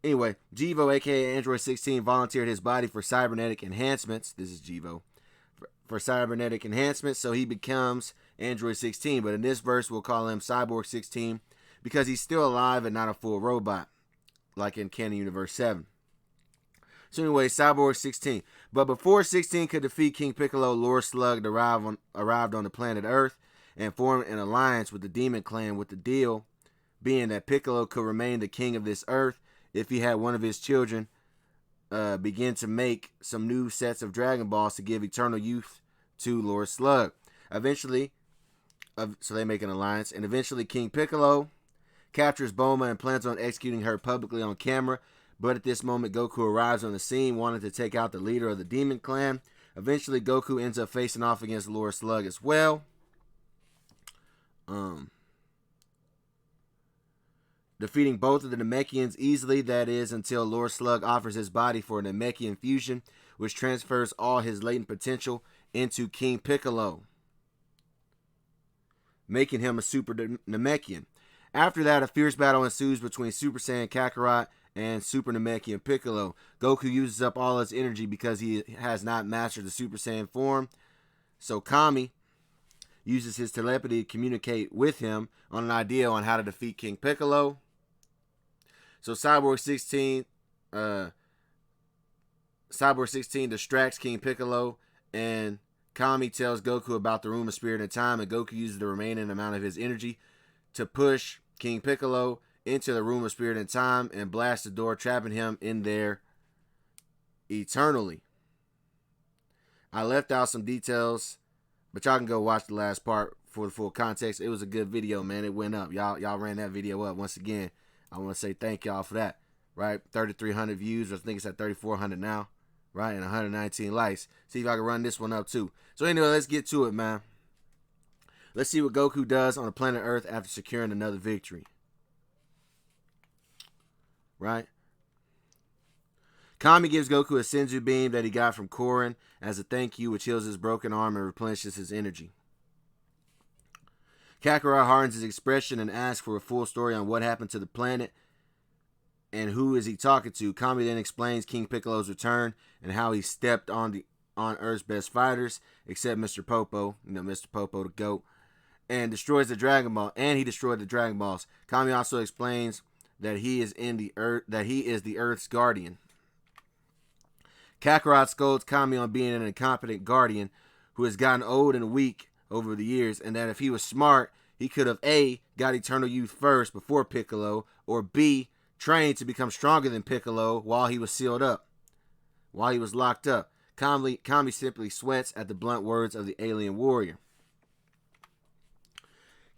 Anyway, Jivo, aka Android 16, volunteered his body for cybernetic enhancements. This is Jivo. For cybernetic enhancements, so he becomes Android 16. But in this verse, we'll call him Cyborg 16 because he's still alive and not a full robot, like in Canon Universe 7. So anyway, Cyborg 16. But before 16 could defeat King Piccolo, Lord Slug arrived on the planet Earth and form an alliance with the Demon Clan, with the deal being that Piccolo could remain the king of this earth if he had one of his children begin to make some new sets of Dragon Balls to give eternal youth to Lord Slug. Eventually, so they make an alliance, and eventually King Piccolo captures Bulma and plans on executing her publicly on camera. But at this moment, Goku arrives on the scene, wanting to take out the leader of the Demon Clan. Eventually, Goku ends up facing off against Lord Slug as well. Defeating both of the Namekians easily, that is, until Lord Slug offers his body for a Namekian fusion, which transfers all his latent potential into King Piccolo, making him a Super Namekian. After that, a fierce battle ensues between Super Saiyan Kakarot and Super Namekian Piccolo. Goku uses up all his energy because he has not mastered the Super Saiyan form, so Kami uses his telepathy to communicate with him on an idea on how to defeat King Piccolo. So Cyborg 16 distracts King Piccolo, and Kami tells Goku about the Room of Spirit and Time, and Goku uses the remaining amount of his energy to push King Piccolo into the Room of Spirit and Time and blast the door, trapping him in there eternally. I left out some details, but y'all can go watch the last part for the full context. It was a good video, man. It went up. Y'all ran that video up. Once again, I want to say thank y'all for that. Right? 3,300 views. I think it's at 3,400 now. Right? And 119 likes. See if I can run this one up too. So anyway, let's get to it, man. Let's see what Goku does on the planet Earth after securing another victory. Right? Kami gives Goku a Senzu beam that he got from Korin as a thank you, which heals his broken arm and replenishes his energy. Kakarot hardens his expression and asks for a full story on what happened to the planet and who is he talking to. Kami then explains King Piccolo's return and how he stepped on Earth's best fighters, except Mr. Popo, Mr. Popo the GOAT, and destroys the Dragon Ball. And he destroyed the Dragon Balls. Kami also explains that he is the Earth's guardian. Kakarot scolds Kami on being an incompetent guardian who has gotten old and weak over the years, and that if he was smart, he could have A, got eternal youth first before Piccolo, or B, trained to become stronger than Piccolo while he was sealed up, while he was locked up. Kami simply sweats at the blunt words of the alien warrior.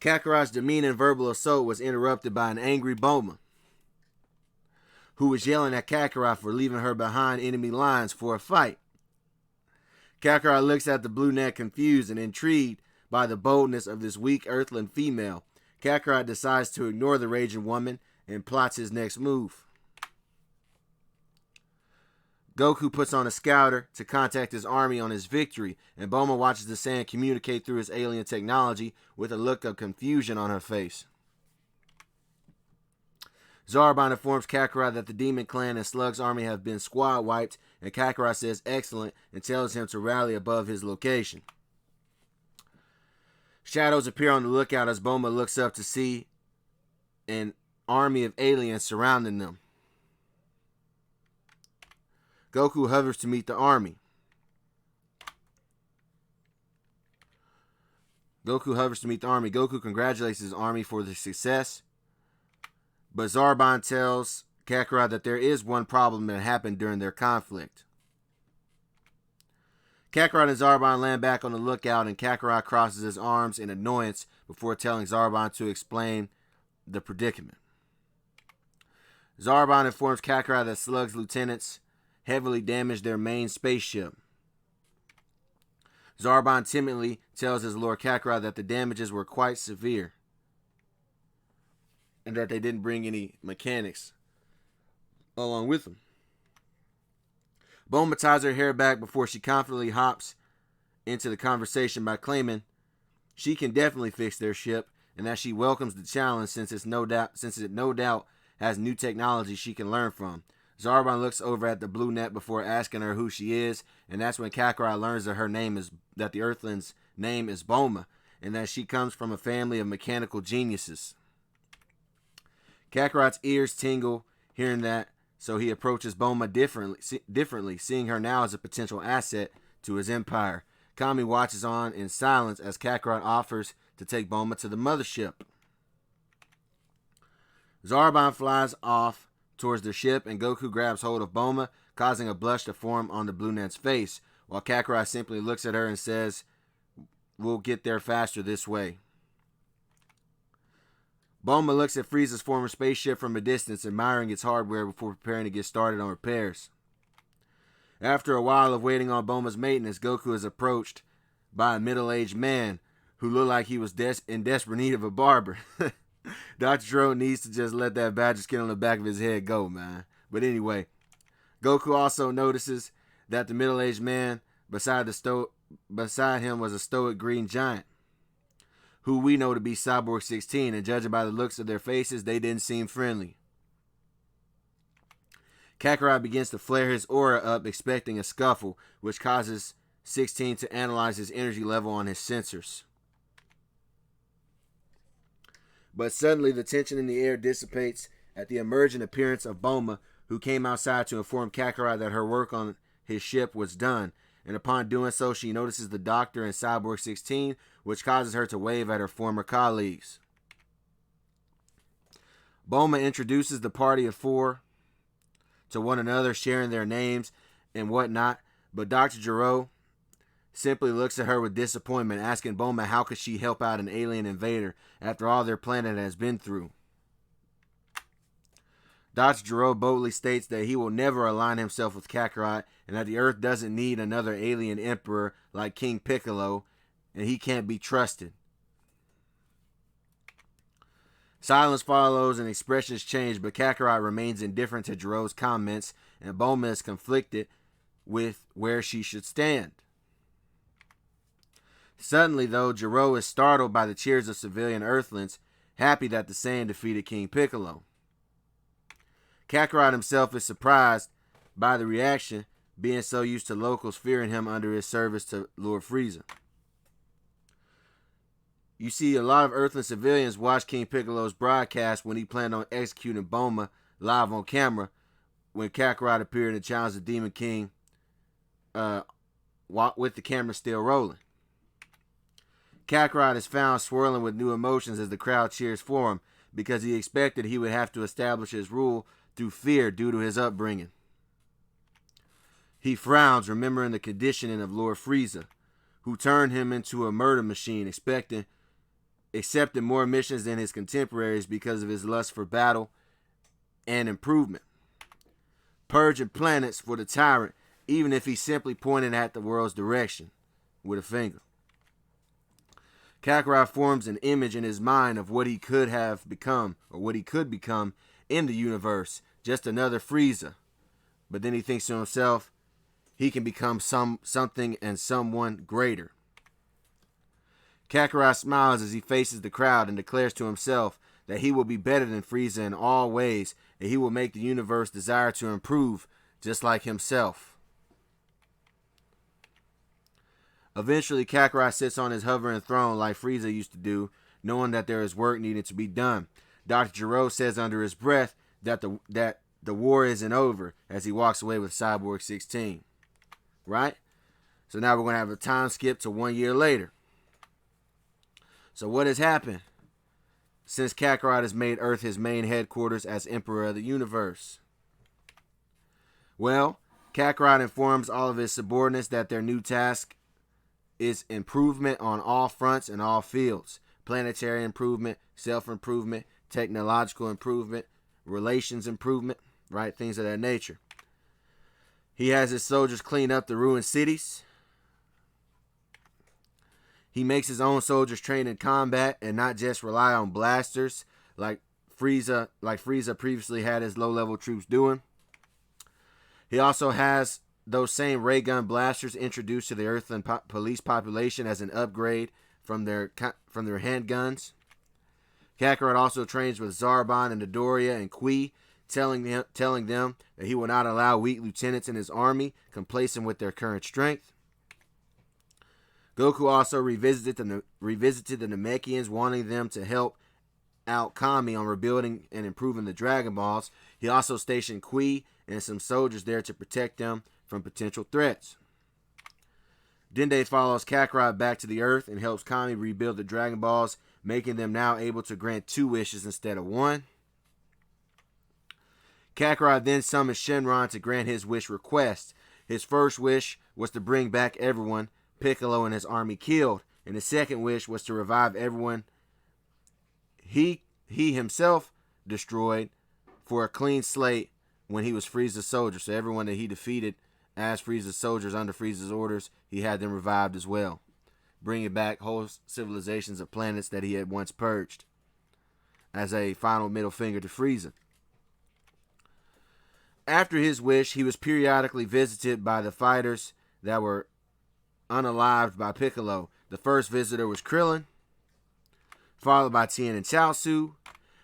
Kakarot's demeaning verbal assault was interrupted by an angry Bulma, who was yelling at Kakarot for leaving her behind enemy lines for a fight. Kakarot looks at the blue net confused and intrigued by the boldness of this weak earthling female. Kakarot decides to ignore the raging woman and plots his next move. Goku puts on a scouter to contact his army on his victory, and Bulma watches the Saiyan communicate through his alien technology with a look of confusion on her face. Zarbon informs Kakarot that the Demon Clan and Slug's army have been squad wiped, and Kakarot says excellent and tells him to rally above his location. Shadows appear on the lookout as Bulma looks up to see an army of aliens surrounding them. Goku hovers to meet the army. Goku congratulates his army for the success, but Zarbon tells Kakarot that there is one problem that happened during their conflict. Kakarot and Zarbon land back on the lookout, and Kakarot crosses his arms in annoyance before telling Zarbon to explain the predicament. Zarbon informs Kakarot that Slug's lieutenants heavily damaged their main spaceship. Zarbon timidly tells his Lord Kakarot that the damages were quite severe and that they didn't bring any mechanics along with them. Bulma ties her hair back before she confidently hops into the conversation by claiming she can definitely fix their ship and that she welcomes the challenge since it no doubt has new technology she can learn from. Zarbon looks over at the blue net before asking her who she is, and that's when Kakarot learns that the Earthling's name is Bulma, and that she comes from a family of mechanical geniuses. Kakarot's ears tingle hearing that, so he approaches Bulma differently, seeing her now as a potential asset to his empire. Kami watches on in silence as Kakarot offers to take Bulma to the mothership. Zarbon flies off towards the ship, and Goku grabs hold of Bulma, causing a blush to form on the Blue Net's face, while Kakarot simply looks at her and says, "We'll get there faster this way." Bulma looks at Frieza's former spaceship from a distance, admiring its hardware before preparing to get started on repairs. After a while of waiting on Bulma's maintenance, Goku is approached by a middle-aged man who looked like he was in desperate need of a barber. Dr. Gero needs to just let that badger skin on the back of his head go, man. But anyway, Goku also notices that the middle-aged man beside him was a stoic green giant, who we know to be Cyborg 16, and judging by the looks of their faces, they didn't seem friendly. Kakarot begins to flare his aura up, expecting a scuffle, which causes 16 to analyze his energy level on his sensors. But suddenly the tension in the air dissipates at the emergent appearance of Bulma, who came outside to inform Kakarot that her work on his ship was done, and upon doing so, she notices the Doctor and Cyborg 16, which causes her to wave at her former colleagues. Bulma introduces the party of four to one another, sharing their names and whatnot, but Dr. Gero simply looks at her with disappointment, asking Bulma how could she help out an alien invader after all their planet has been through. Dr. Gero boldly states that he will never align himself with Kakarot, and that the Earth doesn't need another alien emperor like King Piccolo, and he can't be trusted. Silence follows and expressions change, but Kakarot remains indifferent to Gero's comments, and Bulma is conflicted with where she should stand. Suddenly, though, Gero is startled by the cheers of civilian Earthlings, happy that the Saiyan defeated King Piccolo. Kakarot himself is surprised by the reaction, being so used to locals fearing him under his service to Lord Frieza. You see, a lot of Earthling civilians watched King Piccolo's broadcast when he planned on executing Bulma live on camera when Kakarot appeared and challenged the Demon King with the camera still rolling. Kakarot is found swirling with new emotions as the crowd cheers for him, because he expected he would have to establish his rule through fear due to his upbringing. He frowns, remembering the conditioning of Lord Frieza, who turned him into a murder machine, accepting more missions than his contemporaries because of his lust for battle and improvement, purging planets for the tyrant, even if he simply pointed at the world's direction with a finger. Kakarot forms an image in his mind of what he could have become, or what he could become in the universe, just another Frieza. But then he thinks to himself, he can become something and someone greater. Kakarot smiles as he faces the crowd and declares to himself that he will be better than Frieza in all ways, and he will make the universe desire to improve just like himself. Eventually, Kakarot sits on his hovering throne like Frieza used to do, knowing that there is work needed to be done. Dr. Gero says under his breath that the war isn't over as he walks away with Cyborg 16. Right? So now we're going to have a time skip to 1 year later. So what has happened since Kakarot has made Earth his main headquarters as Emperor of the Universe? Well, Kakarot informs all of his subordinates that their new task is improvement on all fronts and all fields. Planetary improvement, self-improvement, technological improvement, relations improvement, right? Things of that nature. He has his soldiers clean up the ruined cities. He makes his own soldiers train in combat and not just rely on blasters like Frieza previously had his low-level troops doing. He also has those same ray gun blasters introduced to the Earthling police population as an upgrade from their handguns. Kakarot also trains with Zarbon and Dodoria and Qui, telling them that he will not allow weak lieutenants in his army, complacent with their current strength. Goku also revisited the Namekians, wanting them to help out Kami on rebuilding and improving the Dragon Balls. He also stationed Qui and some soldiers there to protect them from potential threats. Dende follows Kakarot back to the Earth and helps Kami rebuild the Dragon Balls, making them now able to grant 2 wishes instead of 1. Kakarot then summons Shenron to grant his wish request. His first wish was to bring back everyone Piccolo and his army killed, and his second wish was to revive everyone he himself destroyed for a clean slate when he was Frieza's soldier. So everyone that he defeated as Frieza's soldiers under Frieza's orders, he had them revived as well, bringing back whole civilizations of planets that he had once purged as a final middle finger to Frieza. After his wish, he was periodically visited by the fighters that were unalived by Piccolo. The first visitor was Krillin, followed by Tien and Chaozu.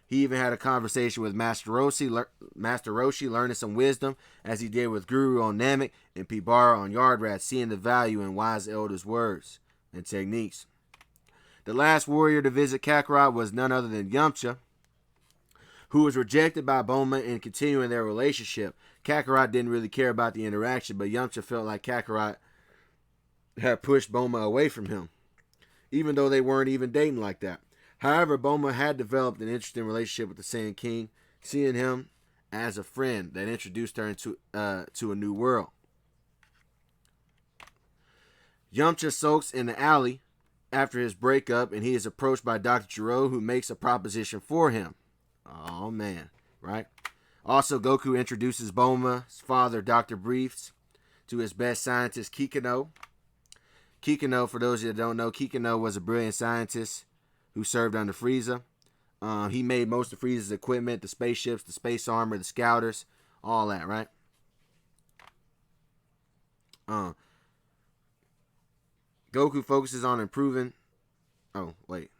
He even had a conversation with Master Roshi, learning some wisdom, as he did with Guru on Namek and Pibara on Yardrat, seeing the value in wise elders' words and techniques. The last warrior to visit Kakarot was none other than Yamcha, who was rejected by Bulma in continuing their relationship. Kakarot didn't really care about the interaction, but Yamcha felt like Kakarot had pushed Bulma away from him, even though they weren't even dating like that. However, Bulma had developed an interesting relationship with the Saiyan King, seeing him as a friend that introduced her into to a new world. Yamcha sulks in the alley after his breakup, and he is approached by Dr. Gero, who makes a proposition for him. Oh, man, right? Also, Goku introduces Bulma's father, Dr. Briefs, to his best scientist, Kikino. Kikino, for those of you that don't know, Kikino was a brilliant scientist who served under Frieza. He made most of Frieza's equipment, the spaceships, the space armor, the scouters, all that, right? Goku focuses on improving... Oh, wait.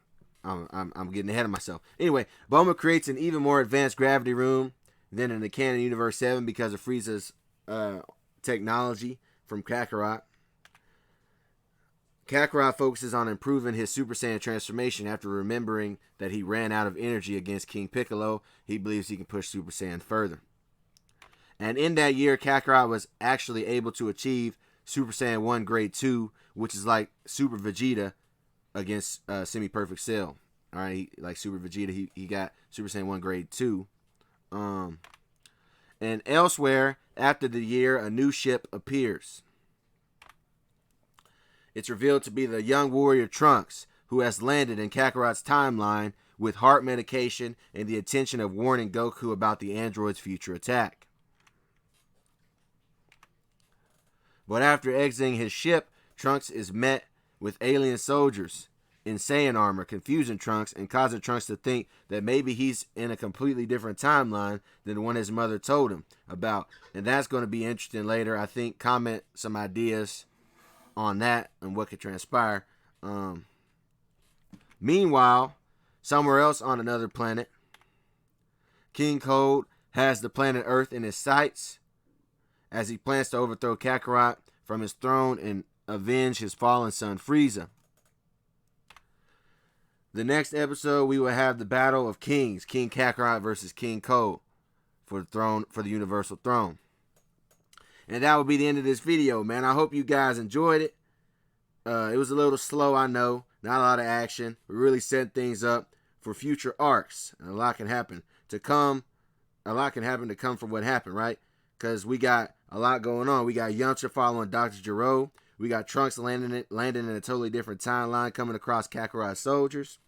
I'm getting ahead of myself. Anyway, Bulma creates an even more advanced gravity room than in the canon Universe 7 because of Frieza's technology from Kakarot. Kakarot focuses on improving his Super Saiyan transformation after remembering that he ran out of energy against King Piccolo. He believes he can push Super Saiyan further. And in that year, Kakarot was actually able to achieve Super Saiyan 1 Grade 2, which is like Super Vegeta against Semi-Perfect Cell. All right, like Super Vegeta, he got Super Saiyan 1 Grade 2. And elsewhere, after the year, a new ship appears. It's revealed to be the young warrior Trunks, who has landed in Kakarot's timeline with heart medication and the intention of warning Goku about the android's future attack. But after exiting his ship, Trunks is met with alien soldiers in Saiyan armor, confusing Trunks and causing Trunks to think that maybe he's in a completely different timeline than the one his mother told him about. And that's going to be interesting later. I think comment some ideas on that and what could transpire. Meanwhile, somewhere else on another planet, King Cold has the planet Earth in his sights as he plans to overthrow Kakarot from his throne and avenge his fallen son Frieza. The next episode, we will have the Battle of Kings, King Kakarot versus King Cold for the throne, for the Universal Throne. And that will be the end of this video, man. I hope you guys enjoyed it. It was a little slow, I know. Not a lot of action. We really set things up for future arcs. And a lot can happen to come. A lot can happen to come from what happened, right? Because we got a lot going on. We got Yamcha following Dr. Gero. We got Trunks landing in a totally different timeline, coming across Kakarot's soldiers.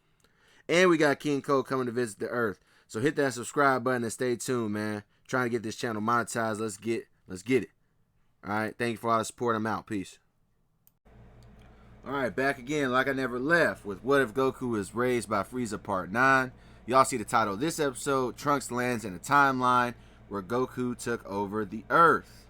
And we got King Cold coming to visit the Earth. So hit that subscribe button and stay tuned, man. Trying to get this channel monetized. Let's get it. All right. Thank you for all the support. I'm out. Peace. All right, back again like I never left with What If Goku is Raised by Frieza Part 9. Y'all see the title of this episode. Trunks lands in a timeline where Goku took over the Earth.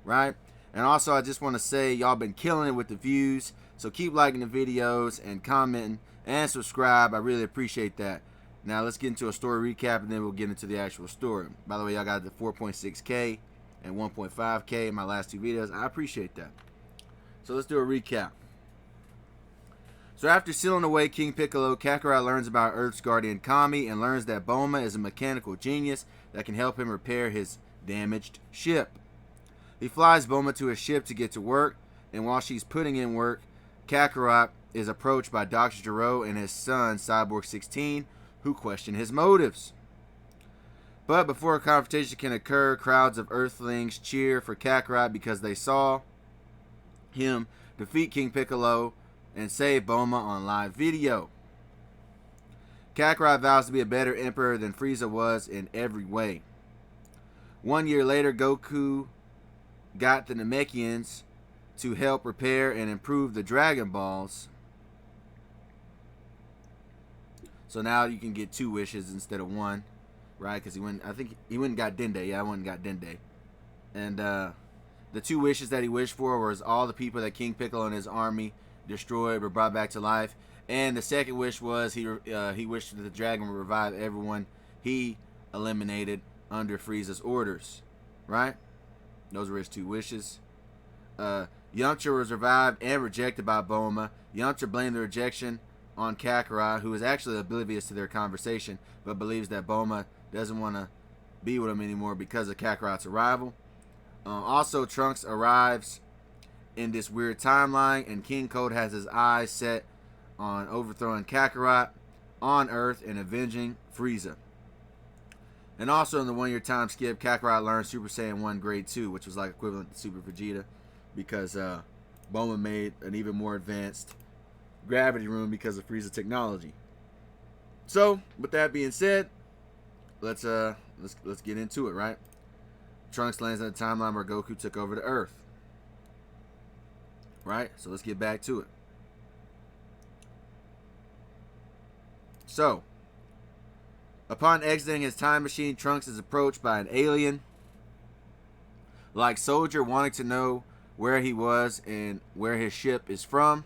Right? And also, I just want to say, y'all been killing it with the views. So keep liking the videos and commenting and subscribe. I really appreciate that. Now, let's get into a story recap, and then we'll get into the actual story. By the way, y'all got the 4.6K and 1.5K in my last 2 videos. I appreciate that. So let's do a recap. So after sealing away King Piccolo, Kakarot learns about Earth's guardian Kami and learns that Bulma is a mechanical genius that can help him repair his damaged ship. He flies Bulma to his ship to get to work. And while she's putting in work, Kakarot is approached by Dr. Gero and his son, Cyborg 16, who question his motives. But before a confrontation can occur, crowds of Earthlings cheer for Kakarot because they saw him defeat King Piccolo and save Bulma on live video. Kakarot vows to be a better emperor than Frieza was in every way. 1 year later, Goku got the Namekians to help repair and improve the Dragon Balls. So now you can get 2 wishes instead of 1, right? Because he went and got Dende. Yeah, I went and got Dende. And the 2 wishes that he wished for was all the people that King Piccolo and his army destroyed were brought back to life. And the second wish was he wished that the dragon would revive everyone he eliminated under Frieza's orders, right? Those were his 2 wishes. Yamcha was revived and rejected by Bulma. Yamcha blamed the rejection on Kakarot, who is actually oblivious to their conversation, but believes that Bulma doesn't want to be with him anymore because of Kakarot's arrival. Also, Trunks arrives in this weird timeline, and King Cold has his eyes set on overthrowing Kakarot on Earth and avenging Frieza. And also in the 1 year time skip, Kakarot learned Super Saiyan 1 Grade 2, which was like equivalent to Super Vegeta, because Bulma made an even more advanced gravity room because of Frieza technology. So, with that being said, let's get into it, right? Trunks lands in a timeline where Goku took over the Earth. Right? So let's get back to it. So, upon exiting his time machine, Trunks is approached by an alien like soldier wanting to know where he was and where his ship is from,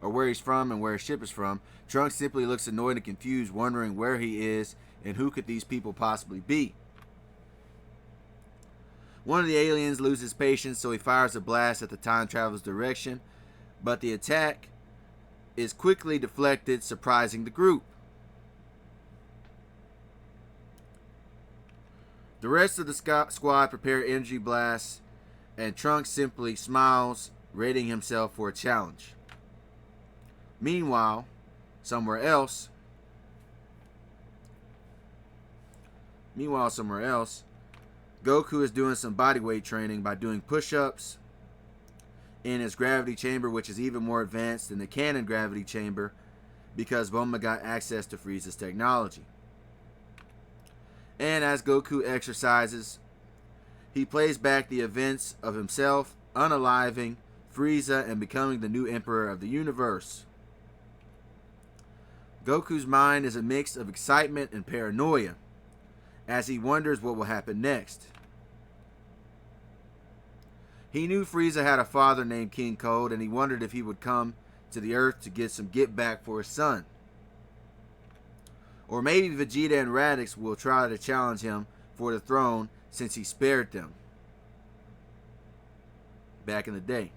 or where he's from and where his ship is from. Trunks simply looks annoyed and confused, wondering where he is and who could these people possibly be. One of the aliens loses patience, so he fires a blast at the time traveler's direction, but the attack is quickly deflected, surprising the group. The rest of the squad prepare energy blasts, and Trunks simply smiles, readying himself for a challenge. Meanwhile, somewhere else, Goku is doing some bodyweight training by doing push-ups in his gravity chamber, which is even more advanced than the canon gravity chamber because Bulma got access to Frieza's technology. And as Goku exercises, he plays back the events of himself unaliving Frieza and becoming the new emperor of the universe. Goku's mind is a mix of excitement and paranoia as he wonders what will happen next. He knew Frieza had a father named King Cold, and he wondered if he would come to the Earth to get some get back for his son. Or maybe Vegeta and Raditz will try to challenge him for the throne since he spared them back in the day.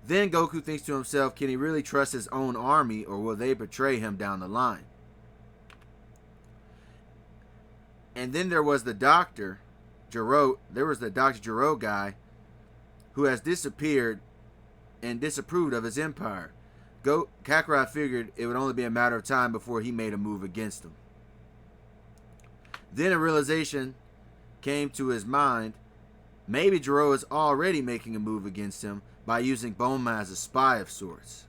Then Goku thinks to himself, can he really trust his own army, or will they betray him down the line? And then there was the Dr. Gero. There was the Dr. Gero guy who has disappeared and disapproved of his empire. Kakarot figured it would only be a matter of time before he made a move against him. Then a realization came to his mind. Maybe Gero is already making a move against him by using Bulma as a spy of sorts.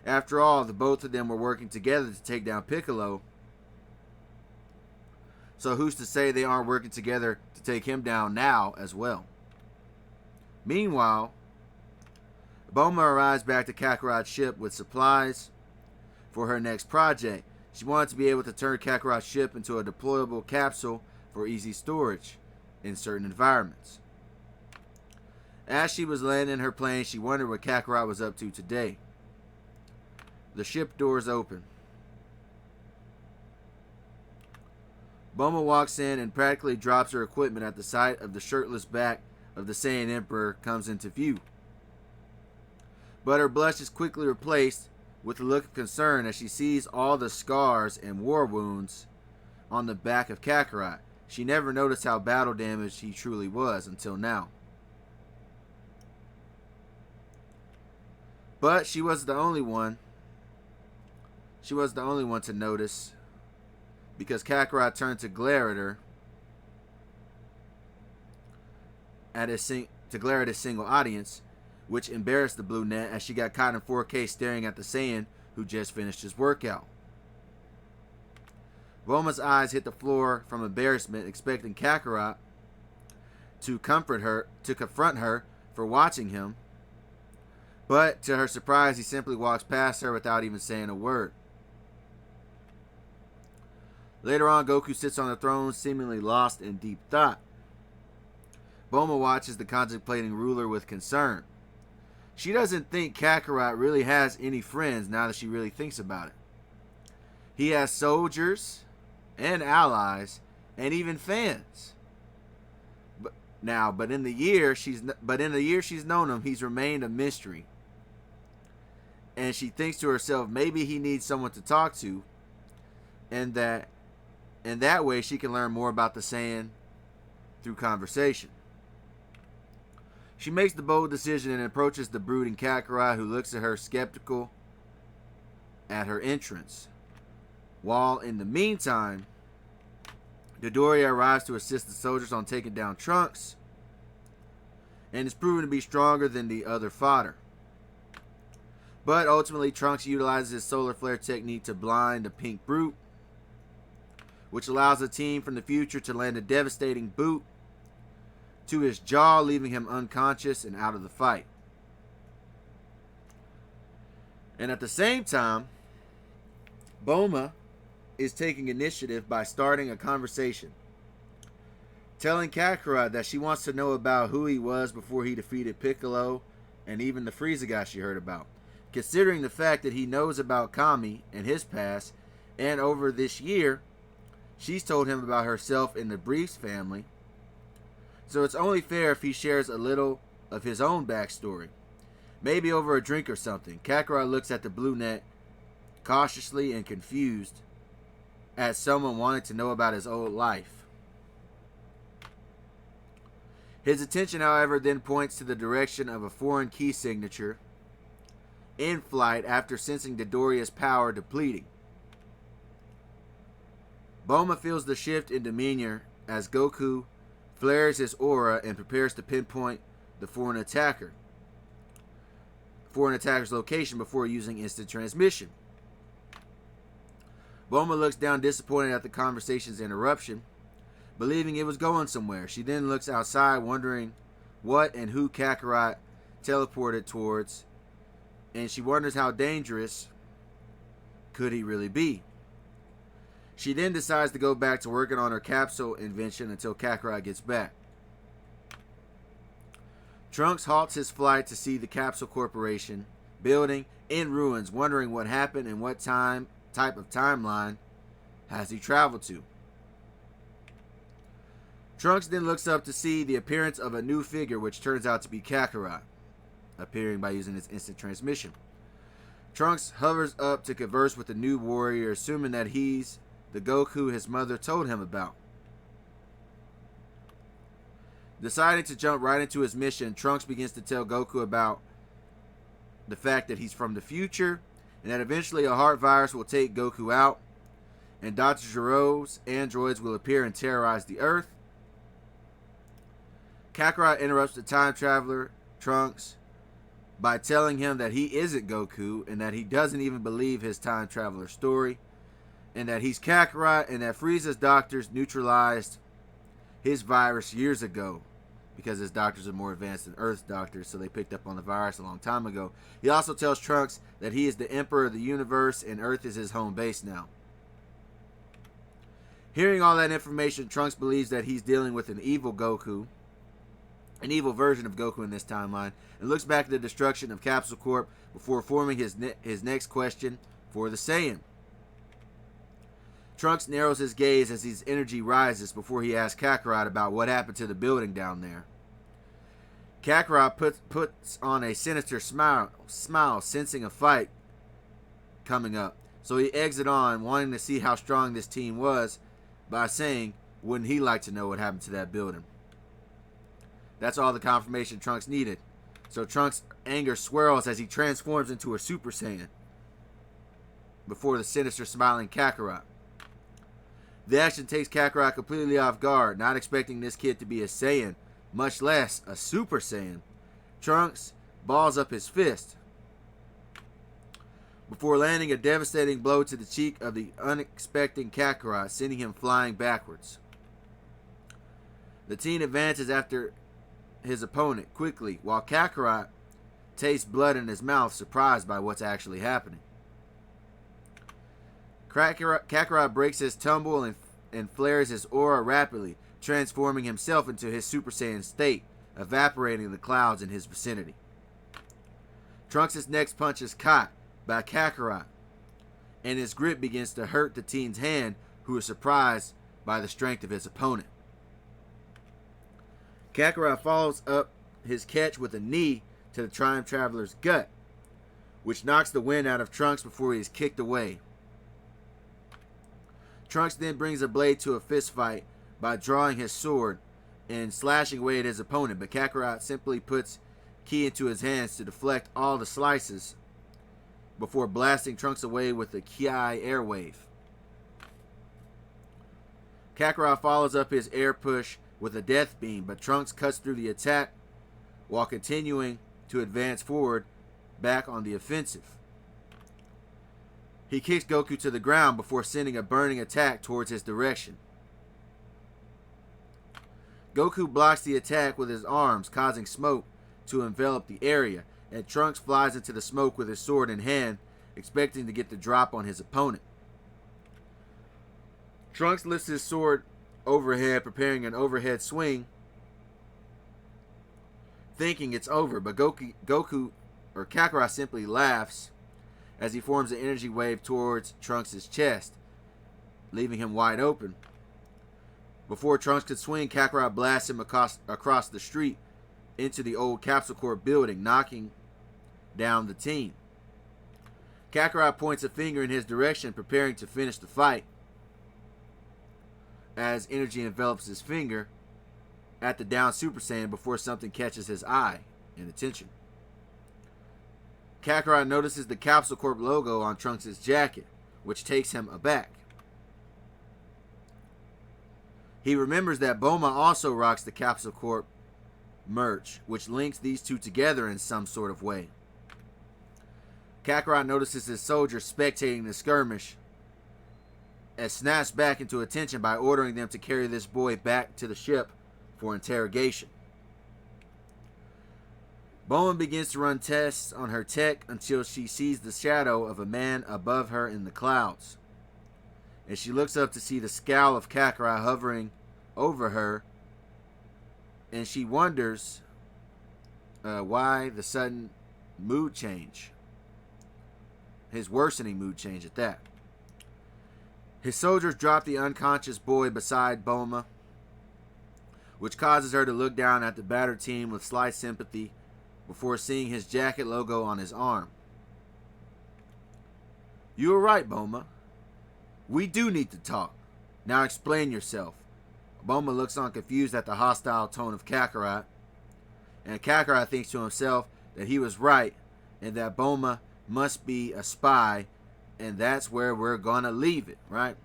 After all, the both of them were working together to take down Piccolo. So who's to say they aren't working together to take him down now as well? Meanwhile, Bulma arrives back to Kakarot's ship with supplies for her next project. She wanted to be able to turn Kakarot's ship into a deployable capsule for easy storage in certain environments. As she was landing her plane, she wondered what Kakarot was up to today. The ship doors open. Bulma walks in and practically drops her equipment at the sight of the shirtless back of the Saiyan Emperor comes into view. But her blush is quickly replaced with a look of concern as she sees all the scars and war wounds on the back of Kakarot. She never noticed how battle damaged he truly was until now. But she was the only one. She was the only one to notice, because Kakarot turned to glare at her to glare at his single audience, which embarrassed the blue net as she got caught in 4K staring at the Saiyan who just finished his workout. Bulma's eyes hit the floor from embarrassment, expecting Kakarot to confront her for watching him. But to her surprise, he simply walks past her without even saying a word. Later on, Goku sits on the throne, seemingly lost in deep thought. Bulma watches the contemplating ruler with concern. She doesn't think Kakarot really has any friends now that she really thinks about it. He has soldiers and allies and even fans. But in the year she's known him, he's remained a mystery. And she thinks to herself, maybe he needs someone to talk to, and that in that way she can learn more about the Saiyan through conversation. She makes the bold decision and approaches the brooding Kakarot, who looks at her skeptical at her entrance. While in the meantime, Dodoria arrives to assist the soldiers on taking down Trunks, and is proven to be stronger than the other fodder. But ultimately, Trunks utilizes his solar flare technique to blind the pink brute, which allows the team from the future to land a devastating boot to his jaw, leaving him unconscious and out of the fight. And at the same time, Bulma is taking initiative by starting a conversation, telling Kakarot that she wants to know about who he was before he defeated Piccolo and even the Frieza guy she heard about. Considering the fact that he knows about Kami and his past, and over this year, she's told him about herself and the Briefs family, so it's only fair if he shares a little of his own backstory. Maybe over a drink or something. Kakarot looks at the blue net cautiously and confused at someone wanting to know about his old life. His attention, however, then points to the direction of a foreign key signature in flight after sensing Dodoria's power depleting. Bulma feels the shift in demeanor as Goku flares his aura and prepares to pinpoint the foreign attacker's location before using instant transmission. Bulma looks down disappointed at the conversation's interruption, believing it was going somewhere. She then looks outside, wondering what and who Kakarot teleported towards, and she wonders how dangerous could he really be. She then decides to go back to working on her capsule invention until Kakarot gets back. Trunks halts his flight to see the Capsule Corporation building in ruins, wondering what happened and what type of timeline has he traveled to. Trunks then looks up to see the appearance of a new figure, which turns out to be Kakarot, appearing by using his instant transmission. Trunks hovers up to converse with the new warrior, assuming that he's the Goku his mother told him about. Deciding to jump right into his mission, Trunks begins to tell Goku about the fact that he's from the future, and that eventually a heart virus will take Goku out, and Dr. Gero's androids will appear and terrorize the Earth. Kakarot interrupts the time traveler, Trunks, by telling him that he isn't Goku, and that he doesn't even believe his time traveler story, and that he's Kakarot, and that Frieza's doctors neutralized his virus years ago, because his doctors are more advanced than Earth's doctors, so they picked up on the virus a long time ago. He also tells Trunks that he is the Emperor of the universe, and Earth is his home base now. Hearing all that information, Trunks believes that he's dealing with an evil Goku, an evil version of Goku in this timeline, and looks back at the destruction of Capsule Corp before forming his next question for the Saiyan. Trunks narrows his gaze as his energy rises before he asks Kakarot about what happened to the building down there. Kakarot puts on a sinister smile, sensing a fight coming up. So he eggs it on, wanting to see how strong this team was, by saying, wouldn't he like to know what happened to that building? That's all the confirmation Trunks needed. So Trunks anger swirls as he transforms into a Super Saiyan before the sinister smiling Kakarot. The action takes Kakarot completely off guard, not expecting this kid to be a Saiyan, much less a Super Saiyan. Trunks balls up his fist before landing a devastating blow to the cheek of the unexpected Kakarot, sending him flying backwards. The teen advances after his opponent quickly, while Kakarot tastes blood in his mouth, surprised by what's actually happening. Kakarot breaks his tumble and flares his aura rapidly, transforming himself into his Super Saiyan state, evaporating the clouds in his vicinity. Trunks' next punch is caught by Kakarot, and his grip begins to hurt the teen's hand, who is surprised by the strength of his opponent. Kakarot follows up his catch with a knee to the Time Traveler's gut, which knocks the wind out of Trunks before he is kicked away. Trunks then brings a blade to a fist fight by drawing his sword and slashing away at his opponent, but Kakarot simply puts Ki into his hands to deflect all the slices before blasting Trunks away with a Ki airwave. Kakarot follows up his air push with a death beam, but Trunks cuts through the attack while continuing to advance forward back on the offensive. He kicks Goku to the ground before sending a burning attack towards his direction. Goku blocks the attack with his arms, causing smoke to envelop the area, and Trunks flies into the smoke with his sword in hand, expecting to get the drop on his opponent. Trunks lifts his sword overhead, preparing an overhead swing, thinking it's over, but Kakarot simply laughs as he forms an energy wave towards Trunks' chest, leaving him wide open. Before Trunks could swing, Kakarot blasts him across the street into the old Capsule Corp building, knocking down the team. Kakarot points a finger in his direction, preparing to finish the fight, as energy envelops his finger at the down Super Saiyan before something catches his eye and attention. Kakarot notices the Capsule Corp logo on Trunks' jacket, which takes him aback. He remembers that Bulma also rocks the Capsule Corp merch, which links these two together in some sort of way. Kakarot notices his soldiers spectating the skirmish and snaps back into attention by ordering them to carry this boy back to the ship for interrogation. Bulma begins to run tests on her tech until she sees the shadow of a man above her in the clouds. And she looks up to see the scowl of Kakarot hovering over her, and she wonders why the sudden mood change. His worsening mood change at that. His soldiers drop the unconscious boy beside Bulma, which causes her to look down at the battered team with slight sympathy before seeing his jacket logo on his arm. "You were right, Bulma. We do need to talk. Now explain yourself." Bulma looks on confused at the hostile tone of Kakarot, and Kakarot thinks to himself that he was right and that Bulma must be a spy, and that's where we're gonna leave it, right?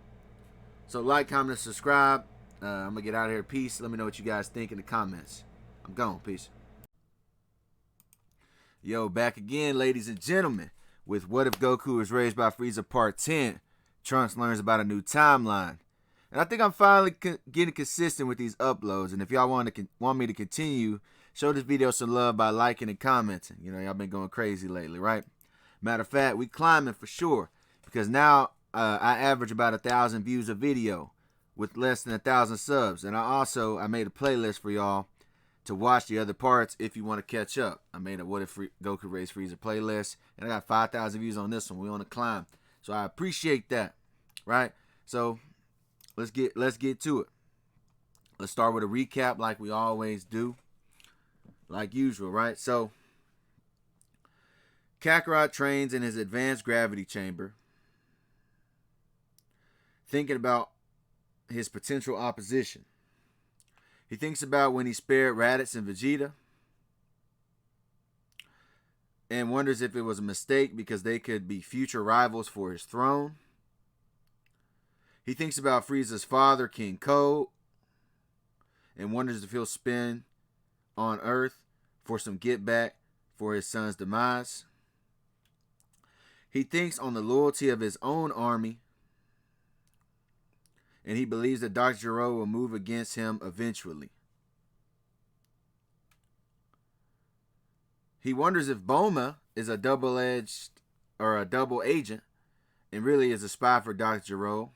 So like, comment, and subscribe. I'm gonna get out of here. Peace. Let me know what you guys think in the comments. I'm gone. Peace. Yo, back again, ladies and gentlemen, with What If Goku Was Raised by Frieza Part 10. Trunks learns about a new timeline. And I think I'm finally getting consistent with these uploads. And if y'all want me to continue, show this video some love by liking and commenting. You know, y'all been going crazy lately, right? Matter of fact, we climbing for sure. Because now I average about 1,000 views a video with less than 1,000 subs. And I made a playlist for y'all to watch the other parts if you want to catch up. I made a What If Goku Raised Frieza playlist, and I got 5,000 views on this one. We on a climb, so I appreciate that, right? So let's get to it. Let's start with a recap, like we always do, like usual, right? So Kakarot trains in his advanced gravity chamber, thinking about his potential opposition. He thinks about when he spared Raditz and Vegeta. and wonders if it was a mistake because they could be future rivals for his throne. He thinks about Frieza's father, King Ko, and wonders if he'll spin on Earth for some get back for his son's demise. He thinks on the loyalty of his own army, and he believes that Dr. Gero will move against him eventually. He wonders if Bulma is a double-edged or a double agent and really is a spy for Dr. Gero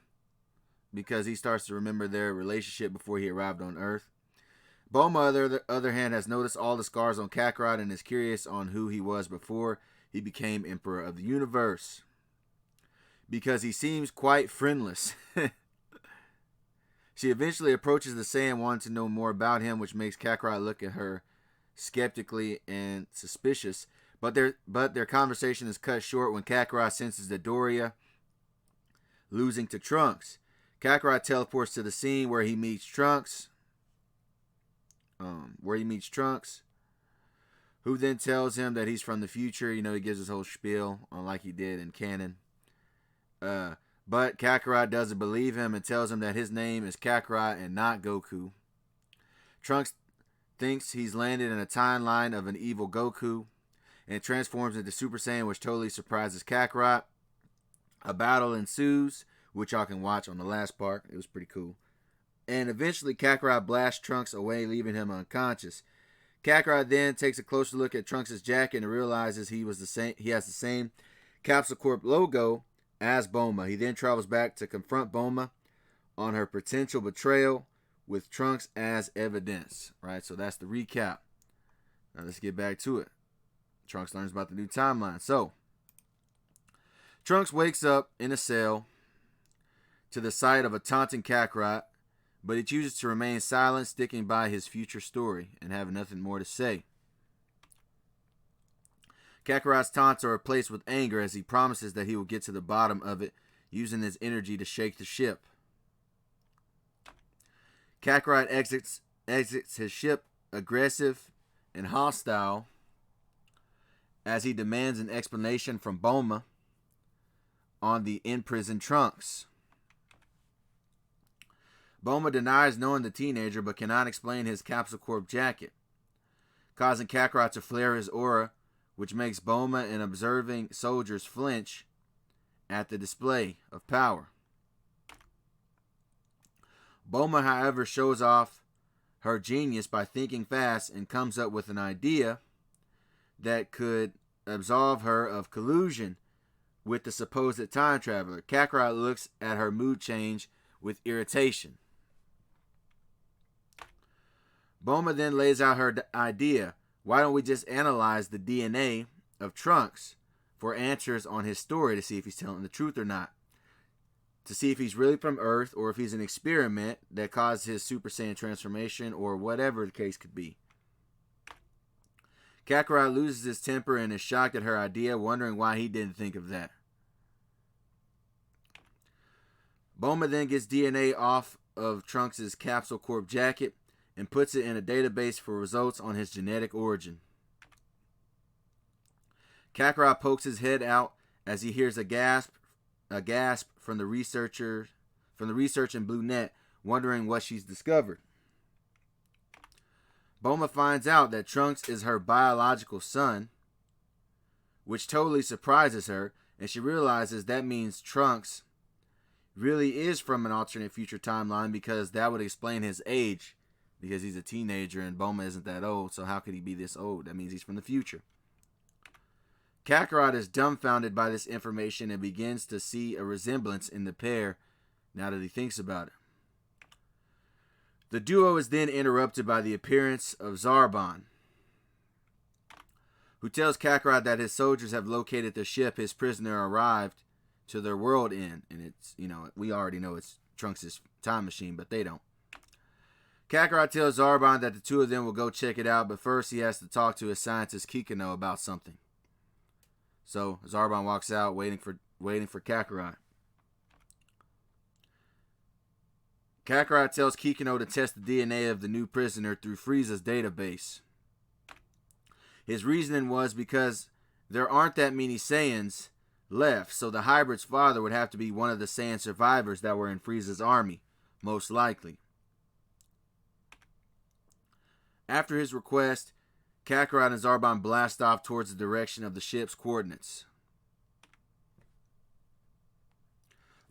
because he starts to remember their relationship before he arrived on Earth. Bulma, on the other hand, has noticed all the scars on Kakarot and is curious on who he was before he became Emperor of the Universe because he seems quite friendless. She eventually approaches the Saiyan wanting to know more about him, which makes Kakarot look at her skeptically and suspicious. But their conversation is cut short when Kakarot senses that Doria losing to Trunks. Kakarot teleports to the scene where he meets Trunks. Who then tells him that he's from the future. You know, he gives his whole spiel on like he did in canon. But Kakarot doesn't believe him and tells him that his name is Kakarot and not Goku. Trunks thinks he's landed in a timeline of an evil Goku and transforms into Super Saiyan, which totally surprises Kakarot. A battle ensues, which y'all can watch on the last part. It was pretty cool. And eventually Kakarot blasts Trunks away, leaving him unconscious. Kakarot then takes a closer look at Trunks' jacket and realizes he has the same Capsule Corp logo as Bulma. He then travels back to confront Bulma on her potential betrayal with Trunks as evidence. Right, so that's the recap. Now let's get back to it. Trunks learns about the new timeline. So, Trunks wakes up in a cell to the sight of a taunting Kakarot, but he chooses to remain silent, sticking by his future story and having nothing more to say. Kakarot's taunts are replaced with anger as he promises that he will get to the bottom of it, using his energy to shake the ship. Kakarot exits his ship aggressive and hostile as he demands an explanation from Bulma on the imprisoned Trunks. Bulma denies knowing the teenager but cannot explain his Capsule Corp jacket, causing Kakarot to flare his aura, which makes Bulma and observing soldiers flinch at the display of power. Bulma, however, shows off her genius by thinking fast and comes up with an idea that could absolve her of collusion with the supposed time traveler. Kakarot looks at her mood change with irritation. Bulma then lays out her idea. Why don't we just analyze the DNA of Trunks for answers on his story to see if he's telling the truth or not? To see if he's really from Earth or if he's an experiment that caused his Super Saiyan transformation or whatever the case could be. Kakarot loses his temper and is shocked at her idea, wondering why he didn't think of that. Bulma then gets DNA off of Trunks' Capsule Corp jacket and puts it in a database for results on his genetic origin. Kakarot pokes his head out as he hears a gasp from the research in Blue Net, wondering what she's discovered. Bulma finds out that Trunks is her biological son, which totally surprises her, and she realizes that means Trunks really is from an alternate future timeline because that would explain his age. Because he's a teenager and Bulma isn't that old, so how could he be this old? That means he's from the future. Kakarot is dumbfounded by this information and begins to see a resemblance in the pair now that he thinks about it. The duo is then interrupted by the appearance of Zarbon, who tells Kakarot that his soldiers have located the ship his prisoner arrived to their world in. And it's, we already know it's Trunks' time machine, but they don't. Kakarot tells Zarbon that the two of them will go check it out, but first he has to talk to his scientist Kikino about something. So Zarbon walks out, waiting for Kakarot. Kakarot tells Kikino to test the DNA of the new prisoner through Frieza's database. His reasoning was because there aren't that many Saiyans left, so the hybrid's father would have to be one of the Saiyan survivors that were in Frieza's army, most likely. After his request, Kakarot and Zarbon blast off towards the direction of the ship's coordinates.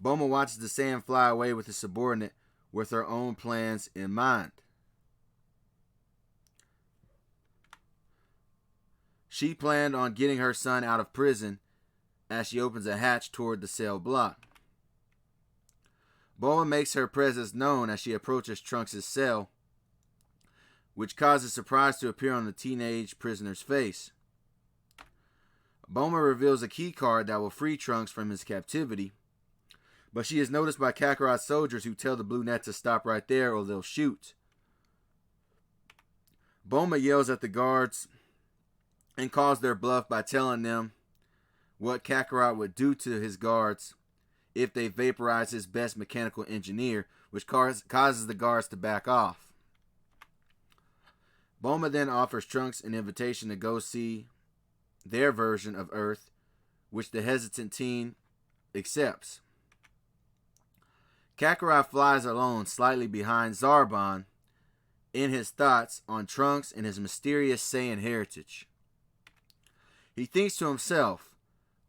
Bulma watches the Saiyan fly away with his subordinate with her own plans in mind. She planned on getting her son out of prison as she opens a hatch toward the cell block. Bulma makes her presence known as she approaches Trunks' cell, which causes surprise to appear on the teenage prisoner's face. Bulma reveals a key card that will free Trunks from his captivity, but she is noticed by Kakarot's soldiers who tell the Blue Net to stop right there or they'll shoot. Bulma yells at the guards and calls their bluff by telling them what Kakarot would do to his guards if they vaporize his best mechanical engineer, which causes the guards to back off. Bulma then offers Trunks an invitation to go see their version of Earth, which the hesitant teen accepts. Kakarot flies alone slightly behind Zarbon in his thoughts on Trunks and his mysterious Saiyan heritage. He thinks to himself,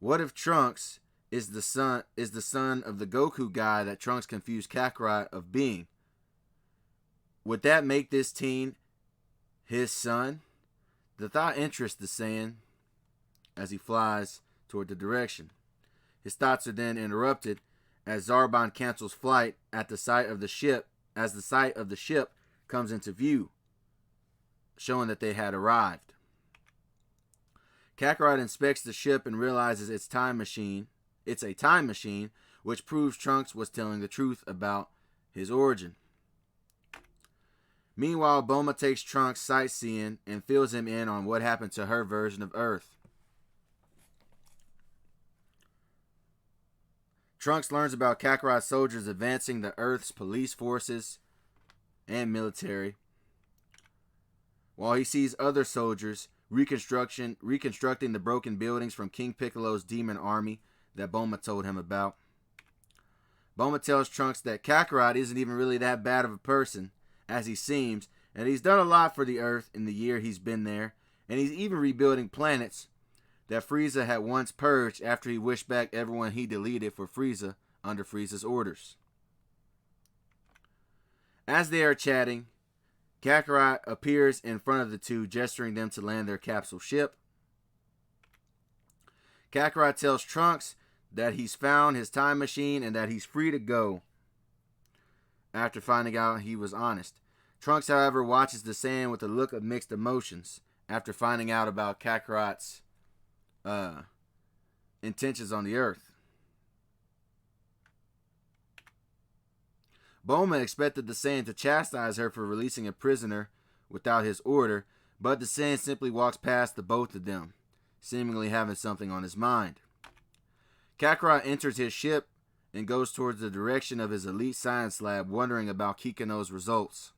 what if Trunks is the son of the Goku guy that Trunks confused Kakarot of being? Would that make this teen his son? The thought interests the Saiyan as he flies toward the direction. His thoughts are then interrupted as Zarbon cancels flight at the sight of the ship as the sight of the ship comes into view, showing that they had arrived. Kakarot inspects the ship and realizes it's a time machine, which proves Trunks was telling the truth about his origin. Meanwhile, Bulma takes Trunks sightseeing and fills him in on what happened to her version of Earth. Trunks learns about Kakarot's soldiers advancing the Earth's police forces and military, while he sees other soldiers reconstructing the broken buildings from King Piccolo's demon army that Bulma told him about. Bulma tells Trunks that Kakarot isn't even really that bad of a person as he seems, and he's done a lot for the Earth in the year he's been there, and he's even rebuilding planets that Frieza had once purged after he wished back everyone he deleted for Frieza under Frieza's orders. As they are chatting, Kakarot appears in front of the two, gesturing them to land their capsule ship. Kakarot tells Trunks that he's found his time machine and that he's free to go after finding out he was honest. Trunks, however, watches the Saiyan with a look of mixed emotions after finding out about Kakarot's intentions on the Earth. Bulma expected the Saiyan to chastise her for releasing a prisoner without his order, but the Saiyan simply walks past the both of them, seemingly having something on his mind. Kakarot enters his ship and goes towards the direction of his elite science lab, wondering about Kikino's results.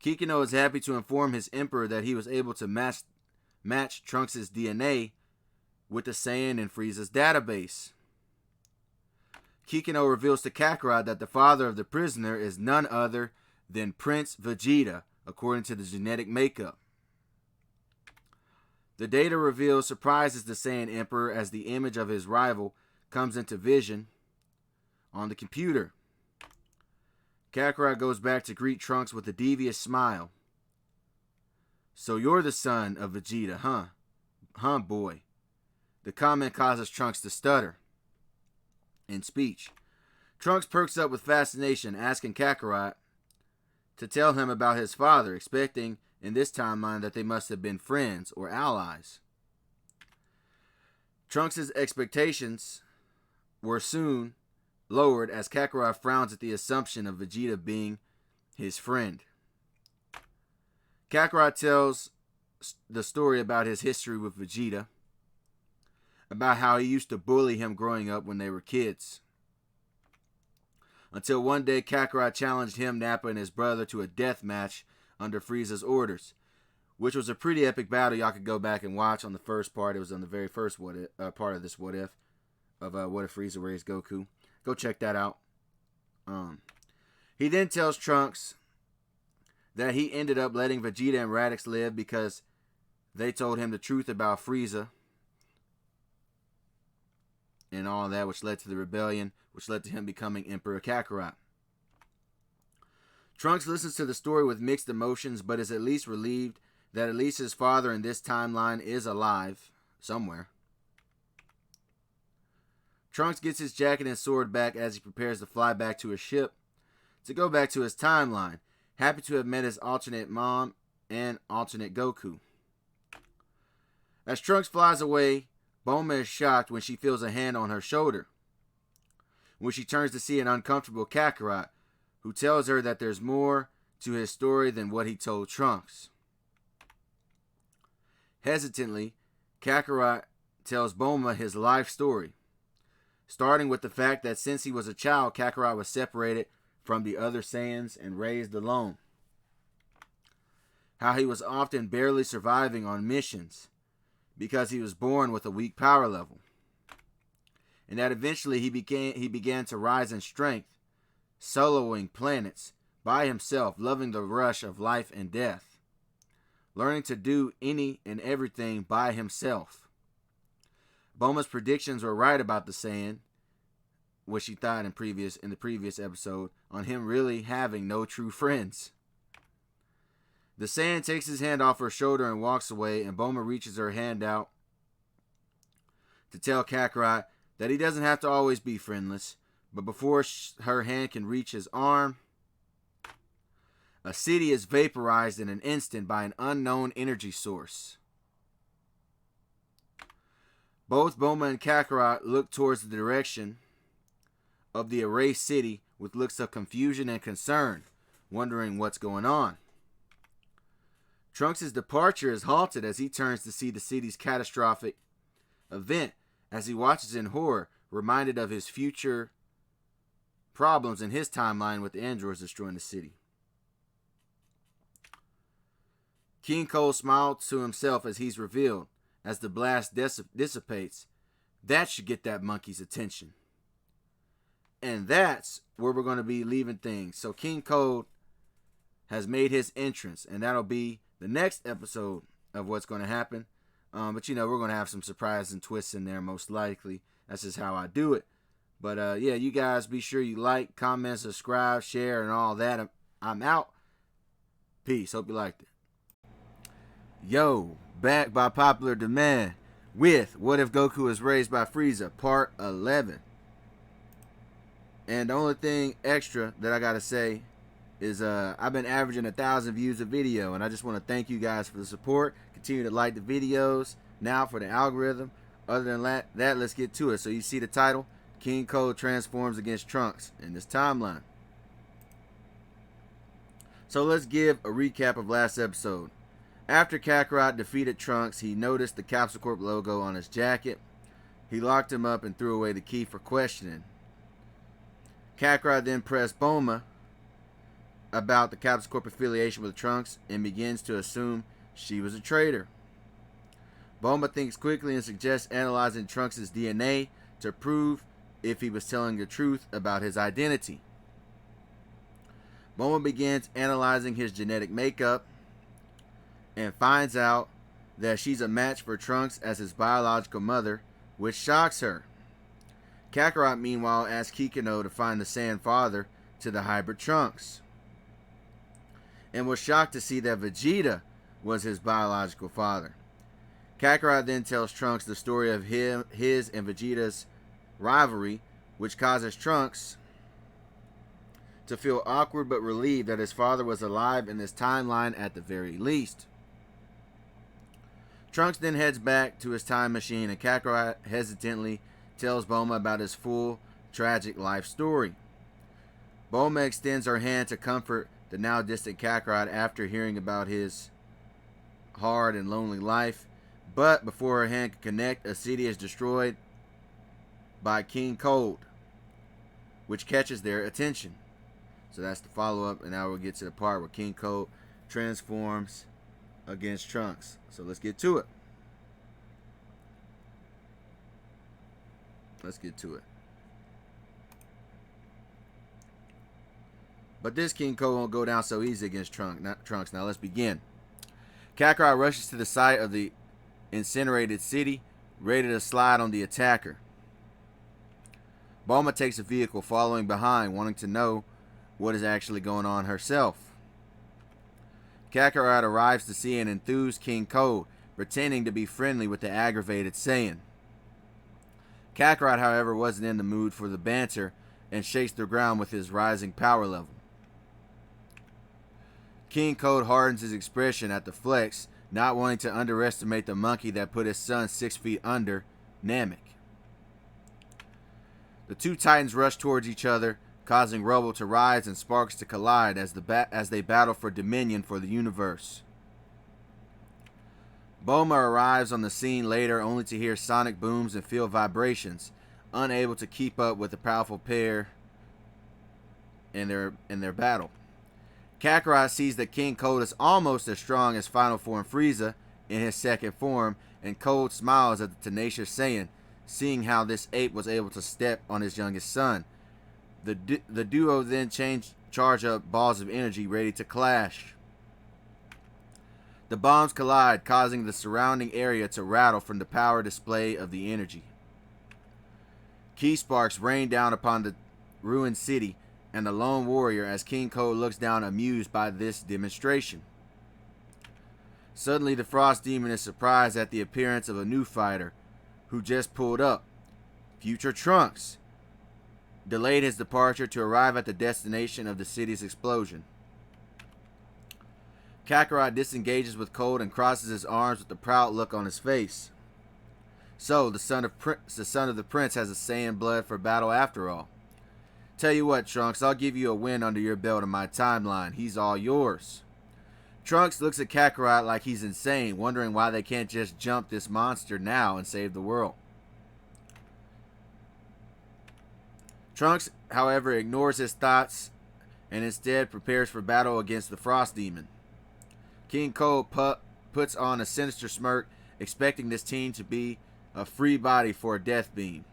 Kikino is happy to inform his emperor that he was able to match Trunks' DNA with the Saiyan in Frieza's database. Kikino reveals to Kakarot that the father of the prisoner is none other than Prince Vegeta, according to the genetic makeup. The data reveal surprises the Saiyan Emperor as the image of his rival comes into vision on the computer. Kakarot goes back to greet Trunks with a devious smile. So you're the son of Vegeta, huh? Huh, boy? The comment causes Trunks to stutter in speech. Trunks perks up with fascination, asking Kakarot to tell him about his father, expecting in this timeline that they must have been friends or allies. Trunks' expectations were soon lowered as Kakarot frowns at the assumption of Vegeta being his friend. Kakarot tells the story about his history with Vegeta, about how he used to bully him growing up when they were kids. Until one day Kakarot challenged him, Nappa, and his brother to a death match under Frieza's orders, which was a pretty epic battle. Y'all could go back and watch on the first part. It was on the very first part of this What If, of What If Frieza raised Goku. Go check that out. He then tells Trunks that he ended up letting Vegeta and Raditz live because they told him the truth about Frieza and all that, which led to the rebellion, which led to him becoming Emperor Kakarot. Trunks listens to the story with mixed emotions, but is at least relieved that at least his father in this timeline is alive somewhere. Trunks gets his jacket and sword back as he prepares to fly back to his ship to go back to his timeline, happy to have met his alternate mom and alternate Goku. As Trunks flies away, Bulma is shocked when she feels a hand on her shoulder. When she turns to see an uncomfortable Kakarot, who tells her that there's more to his story than what he told Trunks. Hesitantly, Kakarot tells Bulma his life story, starting with the fact that since he was a child, Kakarot was separated from the other Saiyans and raised alone. How he was often barely surviving on missions because he was born with a weak power level. And that eventually he began to rise in strength, soloing planets by himself, loving the rush of life and death, learning to do any and everything by himself. Bulma's predictions were right about the Saiyan, what she thought in the previous episode, on him really having no true friends. The Saiyan takes his hand off her shoulder and walks away, and Bulma reaches her hand out to tell Kakarot that he doesn't have to always be friendless, but before her hand can reach his arm, a city is vaporized in an instant by an unknown energy source. Both Bulma and Kakarot look towards the direction of the erased city with looks of confusion and concern, wondering what's going on. Trunks' departure is halted as he turns to see the city's catastrophic event, as he watches in horror, reminded of his future problems in his timeline with the androids destroying the city. King Cole smiled to himself as he's revealed, as the blast dissipates. That should get that monkey's attention. And that's where we're going to be leaving things. So King Cole has made his entrance, and that'll be the next episode of what's going to happen. But we're going to have some surprises and twists in there most likely. That's just how I do it. But you guys be sure you like, comment, subscribe, share, and all that. I'm out. Peace. Hope you liked it. Yo, back by popular demand with What If Goku is Raised by Frieza, Part 11. And the only thing extra that I gotta say is I've been averaging 1,000 views a video, and I just want to thank you guys for the support. Continue to like the videos now for the algorithm. Other than that, let's get to it. So you see the title, King Cole transforms against Trunks in this timeline. So let's give a recap of last episode. After Kakarot defeated Trunks, he noticed the Capsule Corp logo on his jacket. He locked him up and threw away the key for questioning. Kakarot then pressed Bulma about the Capsule Corp affiliation with Trunks and begins to assume she was a traitor. Bulma thinks quickly and suggests analyzing Trunks' DNA to prove if he was telling the truth about his identity. Bulma begins analyzing his genetic makeup and finds out that she's a match for Trunks as his biological mother, which shocks her. Kakarot, meanwhile, asks Kikino to find the Saiyan father to the hybrid Trunks, and was shocked to see that Vegeta was his biological father. Kakarot then tells Trunks the story of his and Vegeta's rivalry, which causes Trunks to feel awkward but relieved that his father was alive in this timeline at the very least. Trunks then heads back to his time machine, and Kakarot hesitantly tells Bulma about his full, tragic life story. Bulma extends her hand to comfort the now distant Kakarot after hearing about his hard and lonely life, but before her hand can connect, a city is destroyed by King Cold, which catches their attention. So that's the follow-up, and now we'll get to the part where King Cold transforms against Trunks. So let's get to it. But this King Cold won't go down so easy against Trunks. Now let's begin. Kakarot rushes to the site of the incinerated city, ready to slide on the attacker. Bulma takes a vehicle following behind, wanting to know what is actually going on herself. Kakarot arrives to see an enthused King Cold, pretending to be friendly with the aggravated Saiyan. Kakarot, however, wasn't in the mood for the banter and shakes the ground with his rising power level. King Cold hardens his expression at the flex, not wanting to underestimate the monkey that put his son 6 feet under, Namek. The two titans rush towards each other, causing rubble to rise and sparks to collide as they battle for dominion for the universe. Bulma arrives on the scene later only to hear sonic booms and feel vibrations, unable to keep up with the powerful pair in their battle. Kakarot sees that King Cold is almost as strong as Final Form Frieza in his second form, and Cold smiles at the tenacious Saiyan, seeing how this ape was able to step on his youngest son. The duo then charge up balls of energy ready to clash. The bombs collide, causing the surrounding area to rattle from the power display of the energy. Key sparks rain down upon the ruined city and the lone warrior as King Cold looks down amused by this demonstration. Suddenly the Frost Demon is surprised at the appearance of a new fighter who just pulled up. Future Trunks delayed his departure to arrive at the destination of the city's explosion. Kakarot disengages with Cold and crosses his arms with a proud look on his face. So, the son of the prince has a Saiyan blood for battle after all. Tell you what, Trunks, I'll give you a win under your belt in my timeline. He's all yours. Trunks looks at Kakarot like he's insane, wondering why they can't just jump this monster now and save the world. Trunks, however, ignores his thoughts and instead prepares for battle against the Frost Demon. King Cold puts on a sinister smirk, expecting this team to be a free body for a death beam.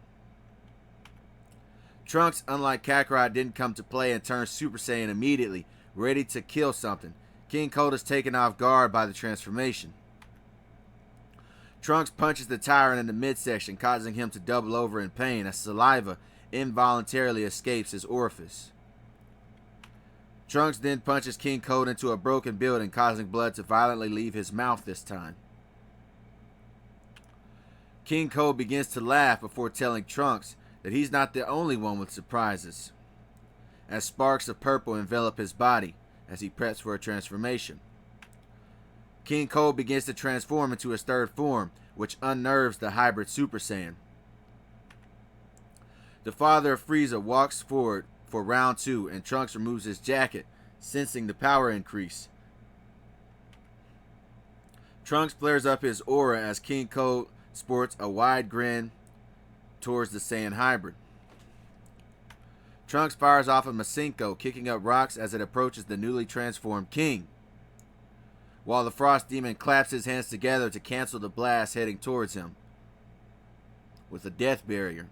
Trunks, unlike Kakarot, didn't come to play and turns Super Saiyan immediately, ready to kill something. King Cold is taken off guard by the transformation. Trunks punches the tyrant in the midsection, causing him to double over in pain as saliva involuntarily escapes his orifice. Trunks then punches King Cold into a broken building, causing blood to violently leave his mouth this time. King Cold begins to laugh before telling Trunks that he's not the only one with surprises, as sparks of purple envelop his body as he preps for a transformation. King Cold begins to transform into his third form, which unnerves the hybrid Super Saiyan. The father of Frieza walks forward for round 2, and Trunks removes his jacket, sensing the power increase. Trunks flares up his aura as King Cold sports a wide grin towards the Saiyan hybrid. Trunks fires off a Masenko, kicking up rocks as it approaches the newly transformed King, while the Frost Demon claps his hands together to cancel the blast heading towards him with a death barrier.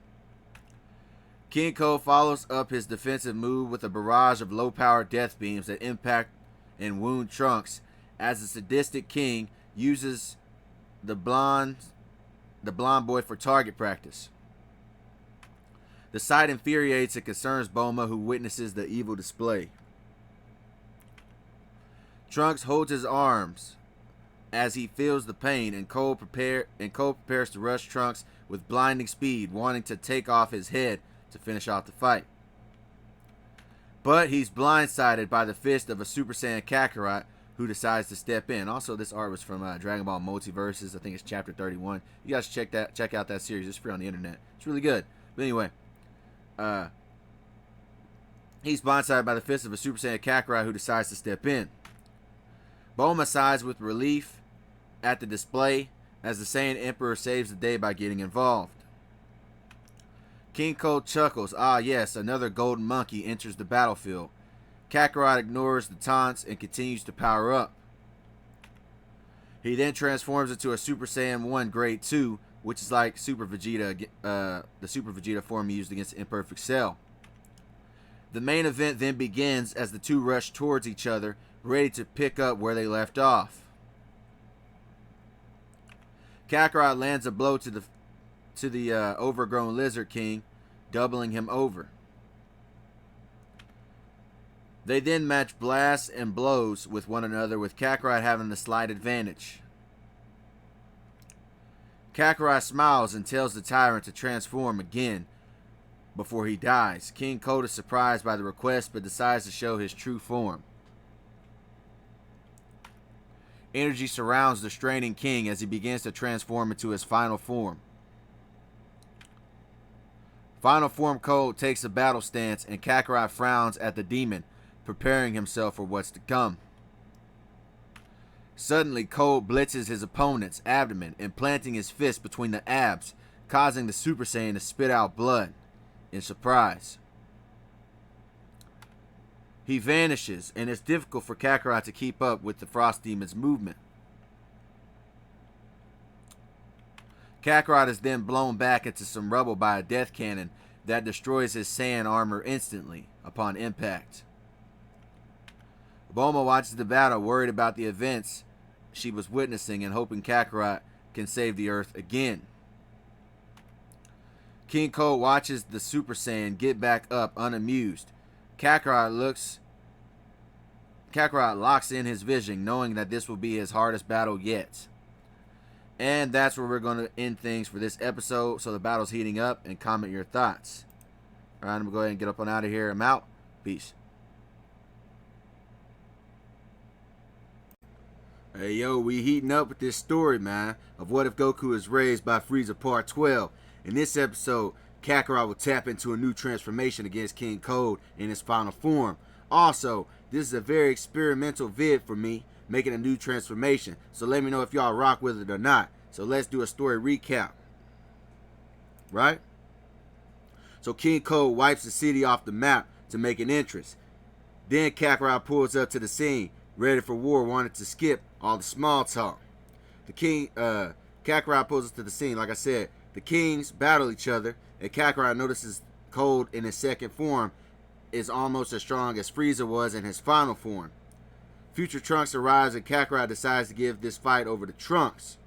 King Cold follows up his defensive move with a barrage of low-powered death beams that impact and wound Trunks as the sadistic King uses the blonde boy for target practice. The sight infuriates and concerns Bulma, who witnesses the evil display. Trunks holds his arms as he feels the pain, and Cold prepares to rush Trunks with blinding speed, wanting to take off his head to finish off the fight. But he's blindsided by the fist of a Super Saiyan Kakarot, who decides to step in. Also, this art was from Dragon Ball Multiverses. I think it's chapter 31. You guys check out that series. It's free on the internet. It's really good. But anyway, he's blindsided by the fist of a Super Saiyan Kakarot, who decides to step in. Bulma sighs with relief at the display as the Saiyan Emperor saves the day by getting involved. King Cold chuckles. Ah yes, another golden monkey enters the battlefield. Kakarot ignores the taunts and continues to power up. He then transforms into a Super Saiyan 1 Grade 2, which is like Super Vegeta, the Super Vegeta form used against Imperfect Cell. The main event then begins as the two rush towards each other, ready to pick up where they left off. Kakarot lands a blow to the overgrown Lizard King, doubling him over. They then match blasts and blows with one another, with Kakarot having the slight advantage. Kakarot smiles and tells the tyrant to transform again before he dies. King Cold is surprised by the request but decides to show his true form. Energy surrounds the straining king as he begins to transform into his final form. Final form Cold takes a battle stance and Kakarot frowns at the demon, preparing himself for what's to come. Suddenly, Cold blitzes his opponent's abdomen, implanting his fist between the abs, causing the Super Saiyan to spit out blood in surprise. He vanishes, and it's difficult for Kakarot to keep up with the Frost Demon's movement. Kakarot is then blown back into some rubble by a death cannon that destroys his Saiyan armor instantly upon impact. Bulma watches the battle, worried about the events she was witnessing and hoping Kakarot can save the Earth again. King Cold watches the Super Saiyan get back up unamused. Kakarot locks in his vision, knowing that this will be his hardest battle yet. And that's where we're going to end things for this episode. So the battle's heating up, and comment your thoughts. Alright, I'm going to go ahead and get up on out of here. I'm out. Peace. Hey, yo, we heating up with this story, man, of what if Goku is raised by Frieza Part 12. In this episode, Kakarot will tap into a new transformation against King Cold in his final form. Also, this is a very experimental vid for me, making a new transformation. So let me know if y'all rock with it or not. So let's do a story recap. Right? So King Cold wipes the city off the map to make an entrance. Then Kakarot pulls up to the scene, ready for war, wanted to skip all the small talk. Kakarot pulls up to the scene. Like I said, the kings battle each other, and Kakarot notices Cold in his second form is almost as strong as Frieza was in his final form. Future Trunks arrives, and Kakarot decides to give this fight over to Trunks.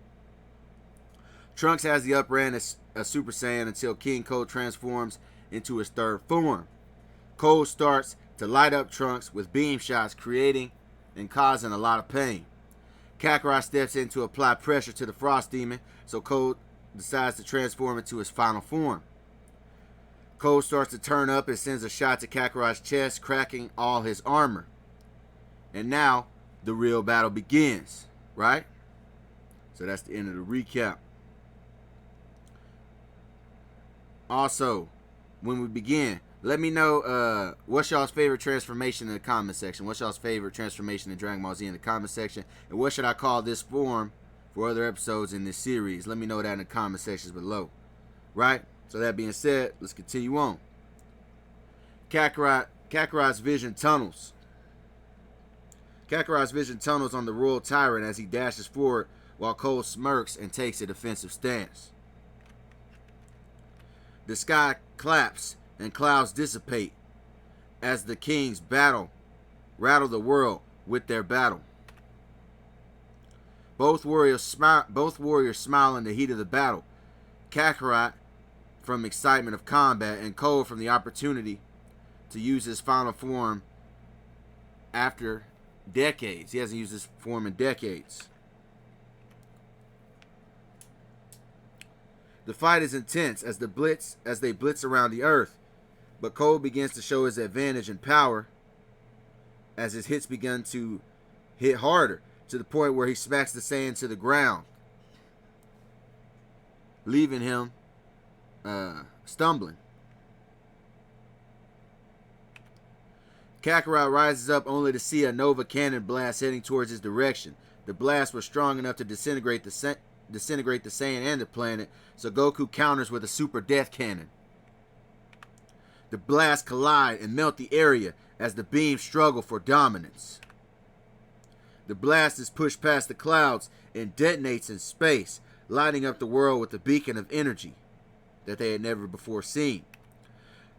Trunks has the upper hand as a Super Saiyan until King Cold transforms into his third form. Cold starts to light up Trunks with beam shots, creating and causing a lot of pain. Kakarot steps in to apply pressure to the Frost Demon, so Cold decides to transform into his final form. Cold starts to turn up and sends a shot to Kakarot's chest, cracking all his armor. And now, the real battle begins, right? So that's the end of the recap. Also, when we begin, let me know what's y'all's favorite transformation in the comment section. What's y'all's favorite transformation in Dragon Ball Z in the comment section? And what should I call this form for other episodes in this series? Let me know that in the comment sections below. Right? So that being said, let's continue on. Kakarot's vision tunnels. Kakarot's vision tunnels on the Royal Tyrant as he dashes forward while Cold smirks and takes a defensive stance. The sky claps and clouds dissipate as the kings rattle the world with their battle. Both warriors smile in the heat of the battle. Kakarot from excitement of combat, and Cold from the opportunity to use his final form after decades. He hasn't used this form in decades. The fight is intense as they blitz around the earth, but Cold begins to show his advantage and power as his hits begin to hit harder, to the point where he smacks the Saiyan to the ground, leaving him stumbling. Kakarot rises up only to see a Nova Cannon blast heading towards his direction. The blast was strong enough to disintegrate the Saiyan and the planet, so Goku counters with a Super Death Cannon. The blasts collide and melt the area as the beams struggle for dominance. The blast is pushed past the clouds and detonates in space, lighting up the world with a beacon of energy that they had never before seen.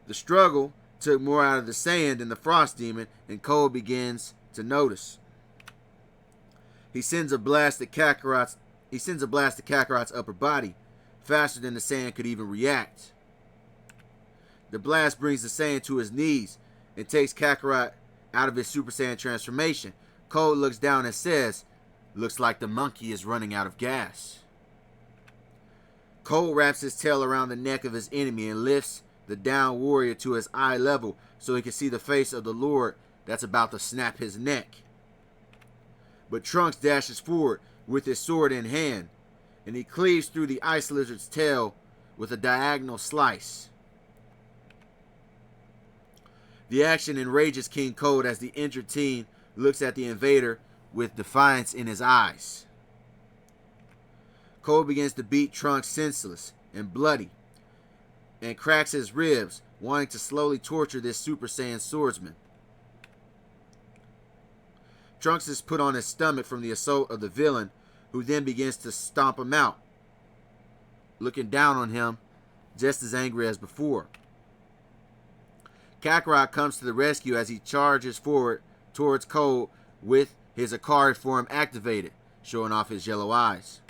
The struggle took more out of the Saiyan than the Frost Demon, and Cole begins to notice. He sends a blast at Kakarot's upper body, faster than the Saiyan could even react. The blast brings the Saiyan to his knees and takes Kakarot out of his Super Saiyan transformation. Cole looks down and says, "Looks like the monkey is running out of gas." Cole wraps his tail around the neck of his enemy and lifts the down warrior to his eye level so he can see the face of the Lord that's about to snap his neck. But Trunks dashes forward with his sword in hand, and he cleaves through the ice lizard's tail with a diagonal slice. The action enrages King Cold as the injured teen looks at the invader with defiance in his eyes. Cold begins to beat Trunks senseless and bloody, and cracks his ribs, wanting to slowly torture this Super Saiyan swordsman. Trunks is put on his stomach from the assault of the villain, who then begins to stomp him out, looking down on him just as angry as before. Kakarot comes to the rescue as he charges forward towards Cold with his Akari form activated, showing off his yellow eyes.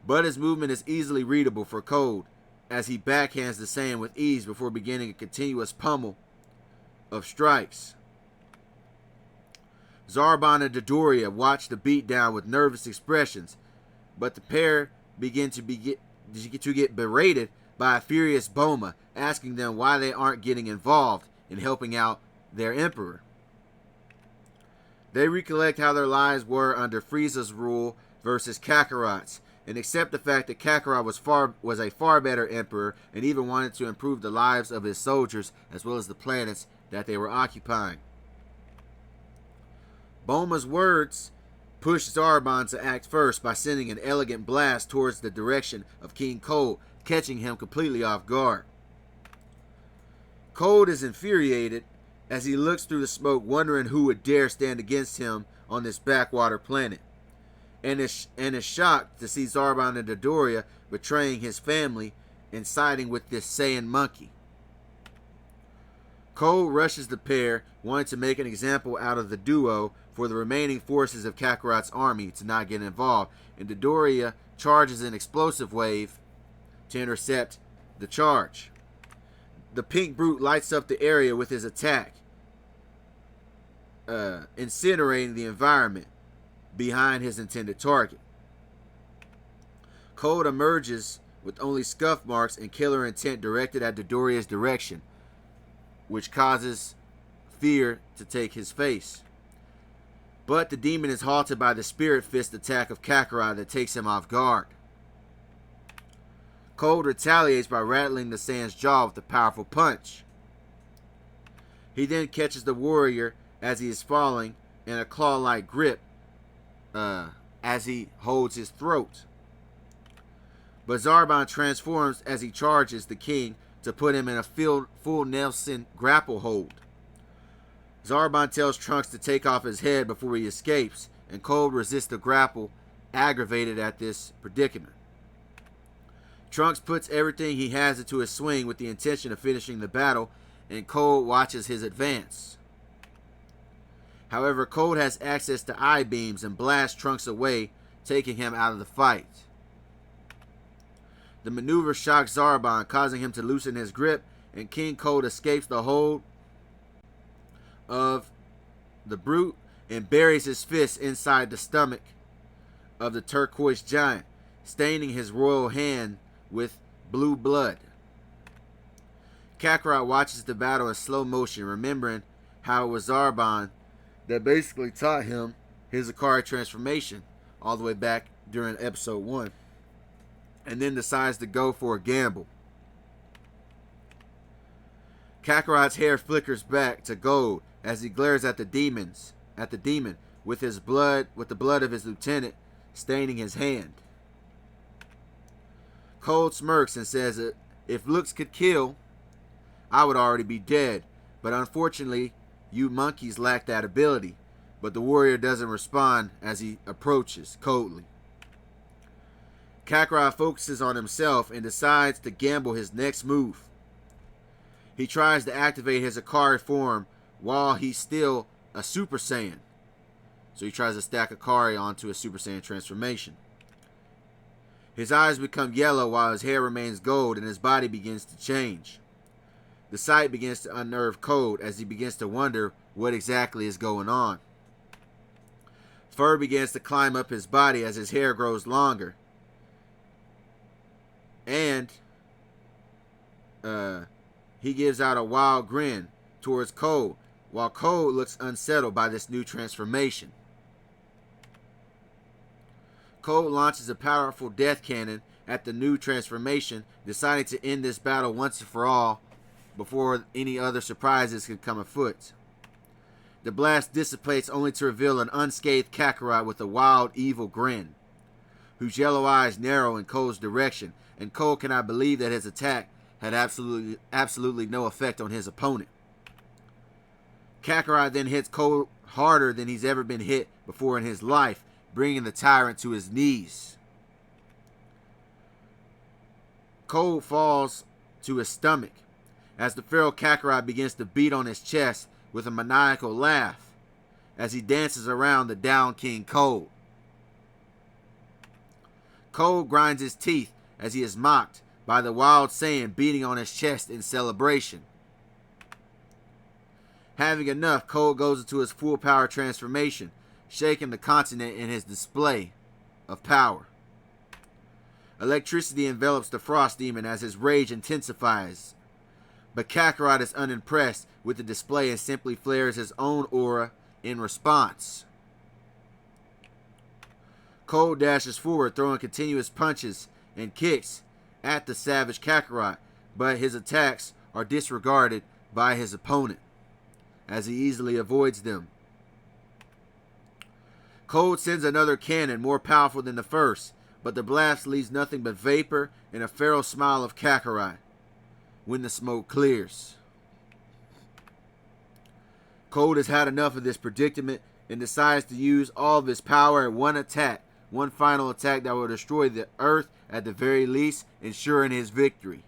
But his movement is easily readable for Cold, as he backhands the Saiyan with ease before beginning a continuous pummel of strikes. Zarbon and Dodoria watch the beatdown with nervous expressions, but the pair begin to get berated by a furious Boma, asking them why they aren't getting involved in helping out their emperor. They recollect how their lives were under Frieza's rule versus Kakarot's, and accept the fact that Kakarot was a far better emperor and even wanted to improve the lives of his soldiers as well as the planets that they were occupying. Boma's words pushed Zarbon to act first by sending an elegant blast towards the direction of King Cold, catching him completely off guard. Cold is infuriated as he looks through the smoke, wondering who would dare stand against him on this backwater planet, and is shocked to see Zarbon and Dodoria betraying his family and siding with this Saiyan monkey. Cold rushes the pair, wanting to make an example out of the duo for the remaining forces of Kakarot's army to not get involved, and Dodoria charges an explosive wave to intercept the charge. The pink brute lights up the area with his attack, incinerating the environment behind his intended target. Cold emerges with only scuff marks and killer intent directed at Dodoria's direction, which causes fear to take his face. But the demon is halted by the spirit fist attack of Kakarot that takes him off guard. Cold retaliates by rattling the Saiyan's jaw with a powerful punch. He then catches the warrior as he is falling in a claw-like grip as he holds his throat. But Zarbon transforms as he charges the king to put him in a full Nelson grapple hold. Zarbon tells Trunks to take off his head before he escapes, and Cold resists the grapple, aggravated at this predicament. Trunks puts everything he has into his swing with the intention of finishing the battle, and Cold watches his advance. However, Cold has access to eye beams and blasts Trunks away, taking him out of the fight. The maneuver shocks Zarbon, causing him to loosen his grip, and King Cold escapes the hold of the brute and buries his fist inside the stomach of the turquoise giant, staining his royal hand with blue blood. Kakarot watches the battle in slow motion, remembering how it was Zarbon that basically taught him his Akari transformation all the way back during episode 1, and then decides to go for a gamble. Kakarot's hair flickers back to gold as he glares at the demon with the blood of his lieutenant staining his hand. Cold smirks and says that if looks could kill, I would already be dead, but unfortunately, you monkeys lack that ability. but the warrior doesn't respond as he approaches coldly. Kakarot focuses on himself and decides to gamble his next move. He tries to activate his Akari form while he's still a Super Saiyan. So he tries to stack Akari onto a Super Saiyan transformation. His eyes become yellow while his hair remains gold and his body begins to change. The sight begins to unnerve Code as he begins to wonder what exactly is going on. Fur begins to climb up his body as his hair grows longer. And he gives out a wild grin towards Code, while Code looks unsettled by this new transformation. Code launches a powerful death cannon at the new transformation, deciding to end this battle once and for all before any other surprises can come afoot. The blast dissipates only to reveal an unscathed Kakarot with a wild, evil grin, whose yellow eyes narrow in Code's direction, and Code cannot believe that his attack had absolutely no effect on his opponent. Kakarot then hits Code harder than he's ever been hit before in his life, bringing the tyrant to his knees. Code falls to his stomach as the feral Kakarot begins to beat on his chest with a maniacal laugh as he dances around the down King Code. Code grinds his teeth as he is mocked by the wild Saiyan beating on his chest in celebration. Having enough, Code goes into his full power transformation, shaking the continent in his display of power. Electricity envelops the Frost Demon as his rage intensifies, but Kakarot is unimpressed with the display and simply flares his own aura in response. Code dashes forward, throwing continuous punches and kicks at the savage Kakarot, but his attacks are disregarded by his opponent as he easily avoids them. Code sends another cannon more powerful than the first, but the blast leaves nothing but vapor and a feral smile of Kakarot when the smoke clears. Code has had enough of this predicament and decides to use all of his power in one attack, one final attack that will destroy the earth at the very least, ensuring his victory.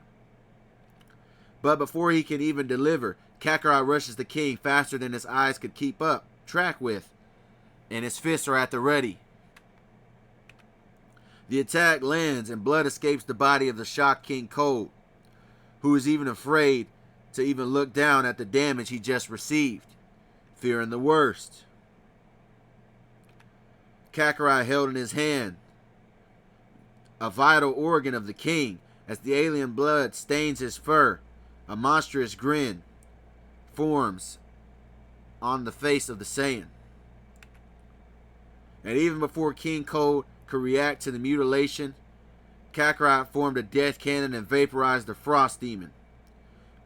But before he can even deliver, Kakarot rushes the king faster than his eyes could keep up track with, and his fists are at the ready. The attack lands and blood escapes the body of the shocked King Code, who is even afraid to even look down at the damage he just received, fearing the worst. Kakarot held in his hand a vital organ of the king. As the alien blood stains his fur, a monstrous grin forms on the face of the Saiyan. And even before King Code could react to the mutilation, Kakarot formed a death cannon and vaporized the Frost Demon,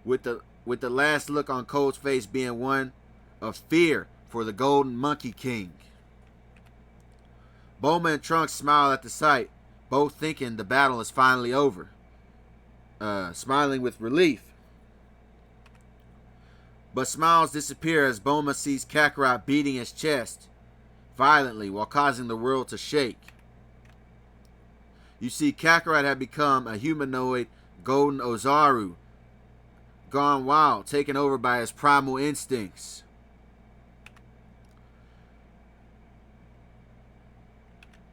with the last look on Code's face being one of fear for the Golden Monkey King. Bulma and Trunks smile at the sight, both thinking the battle is finally over, smiling with relief. But smiles disappear as Bulma sees Kakarot beating his chest violently while causing the world to shake. You see, Kakarot had become a humanoid golden Ozaru, gone wild, taken over by his primal instincts.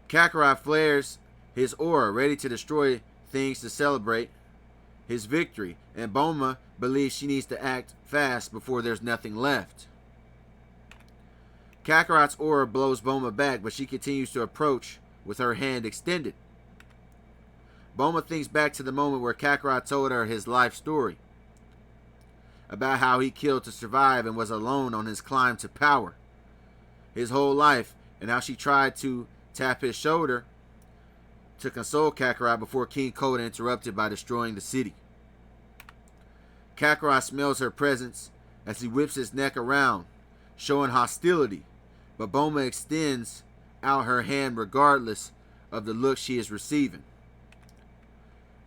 Kakarot flares his aura, ready to destroy things to celebrate his victory, and Bulma believes she needs to act fast before there's nothing left. Kakarot's aura blows Bulma back, but she continues to approach with her hand extended. Bulma thinks back to the moment where Kakarot told her his life story, about how he killed to survive and was alone on his climb to power his whole life, and how she tried to tap his shoulder to console Kakarot before King Code interrupted by destroying the city. Kakarot smells her presence as he whips his neck around, showing hostility, but Bulma extends out her hand regardless of the look she is receiving.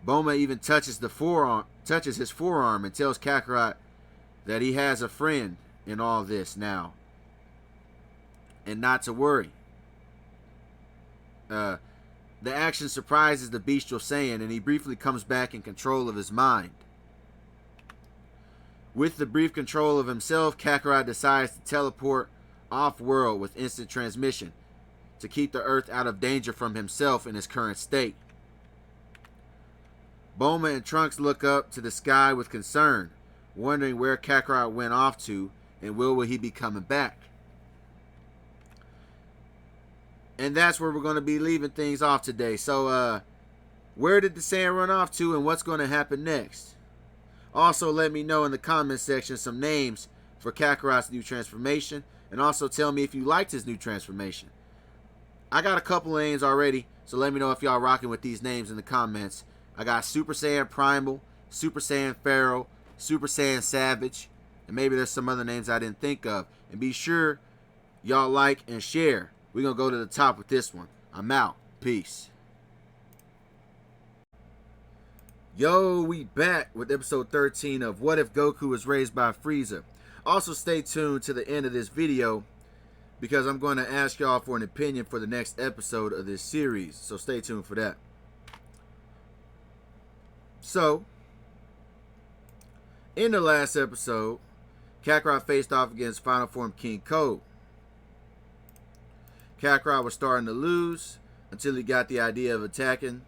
Bulma even touches his forearm and tells Kakarot that he has a friend in all this now. and not to worry. The action surprises the bestial Saiyan, and he briefly comes back in control of his mind. With the brief control of himself, Kakarot decides to teleport off-world with instant transmission to keep the Earth out of danger from himself in his current state. Bulma and Trunks look up to the sky with concern, wondering where Kakarot went off to and will he be coming back. And that's where we're going to be leaving things off today. So, where did the Saiyan run off to and what's going to happen next? Also, let me know in the comment section some names for Kakarot's new transformation. And also tell me if you liked his new transformation. I got a couple names already, so let me know if y'all rocking with these names in the comments. I got Super Saiyan Primal, Super Saiyan Pharaoh, Super Saiyan Savage, and maybe there's some other names I didn't think of. And be sure y'all like and share. We're going to go to the top with this one. I'm out. Peace. Yo, we back with episode 13 of What If Goku Was Raised by Frieza. Also, stay tuned to the end of this video because I'm going to ask y'all for an opinion for the next episode of this series. So stay tuned for that. So, in the last episode, Kakarot faced off against Final Form King Code. Kakarot was starting to lose until he got the idea of stacking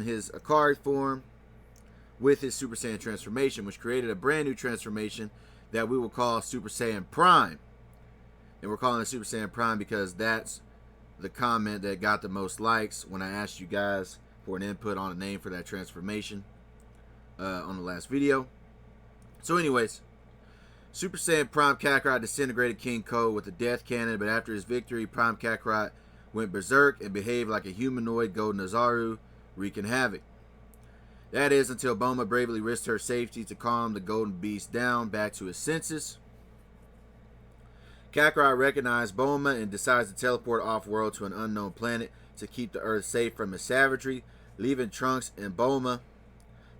his Akari form with his Super Saiyan transformation, which created a brand new transformation that we will call Super Saiyan Prime. And we're calling it Super Saiyan Prime because that's the comment that got the most likes when I asked you guys for an input on a name for that transformation on the last video. So anyways, Super Saiyan Prime Kakarot disintegrated King Code with a death cannon, but after his victory, Prime Kakarot went berserk and behaved like a humanoid golden Ozaru, wreaking havoc. That is until Bulma bravely risked her safety to calm the golden beast down back to his senses. Kakarot recognized Bulma and decides to teleport off-world to an unknown planet to keep the Earth safe from his savagery, leaving Trunks and Bulma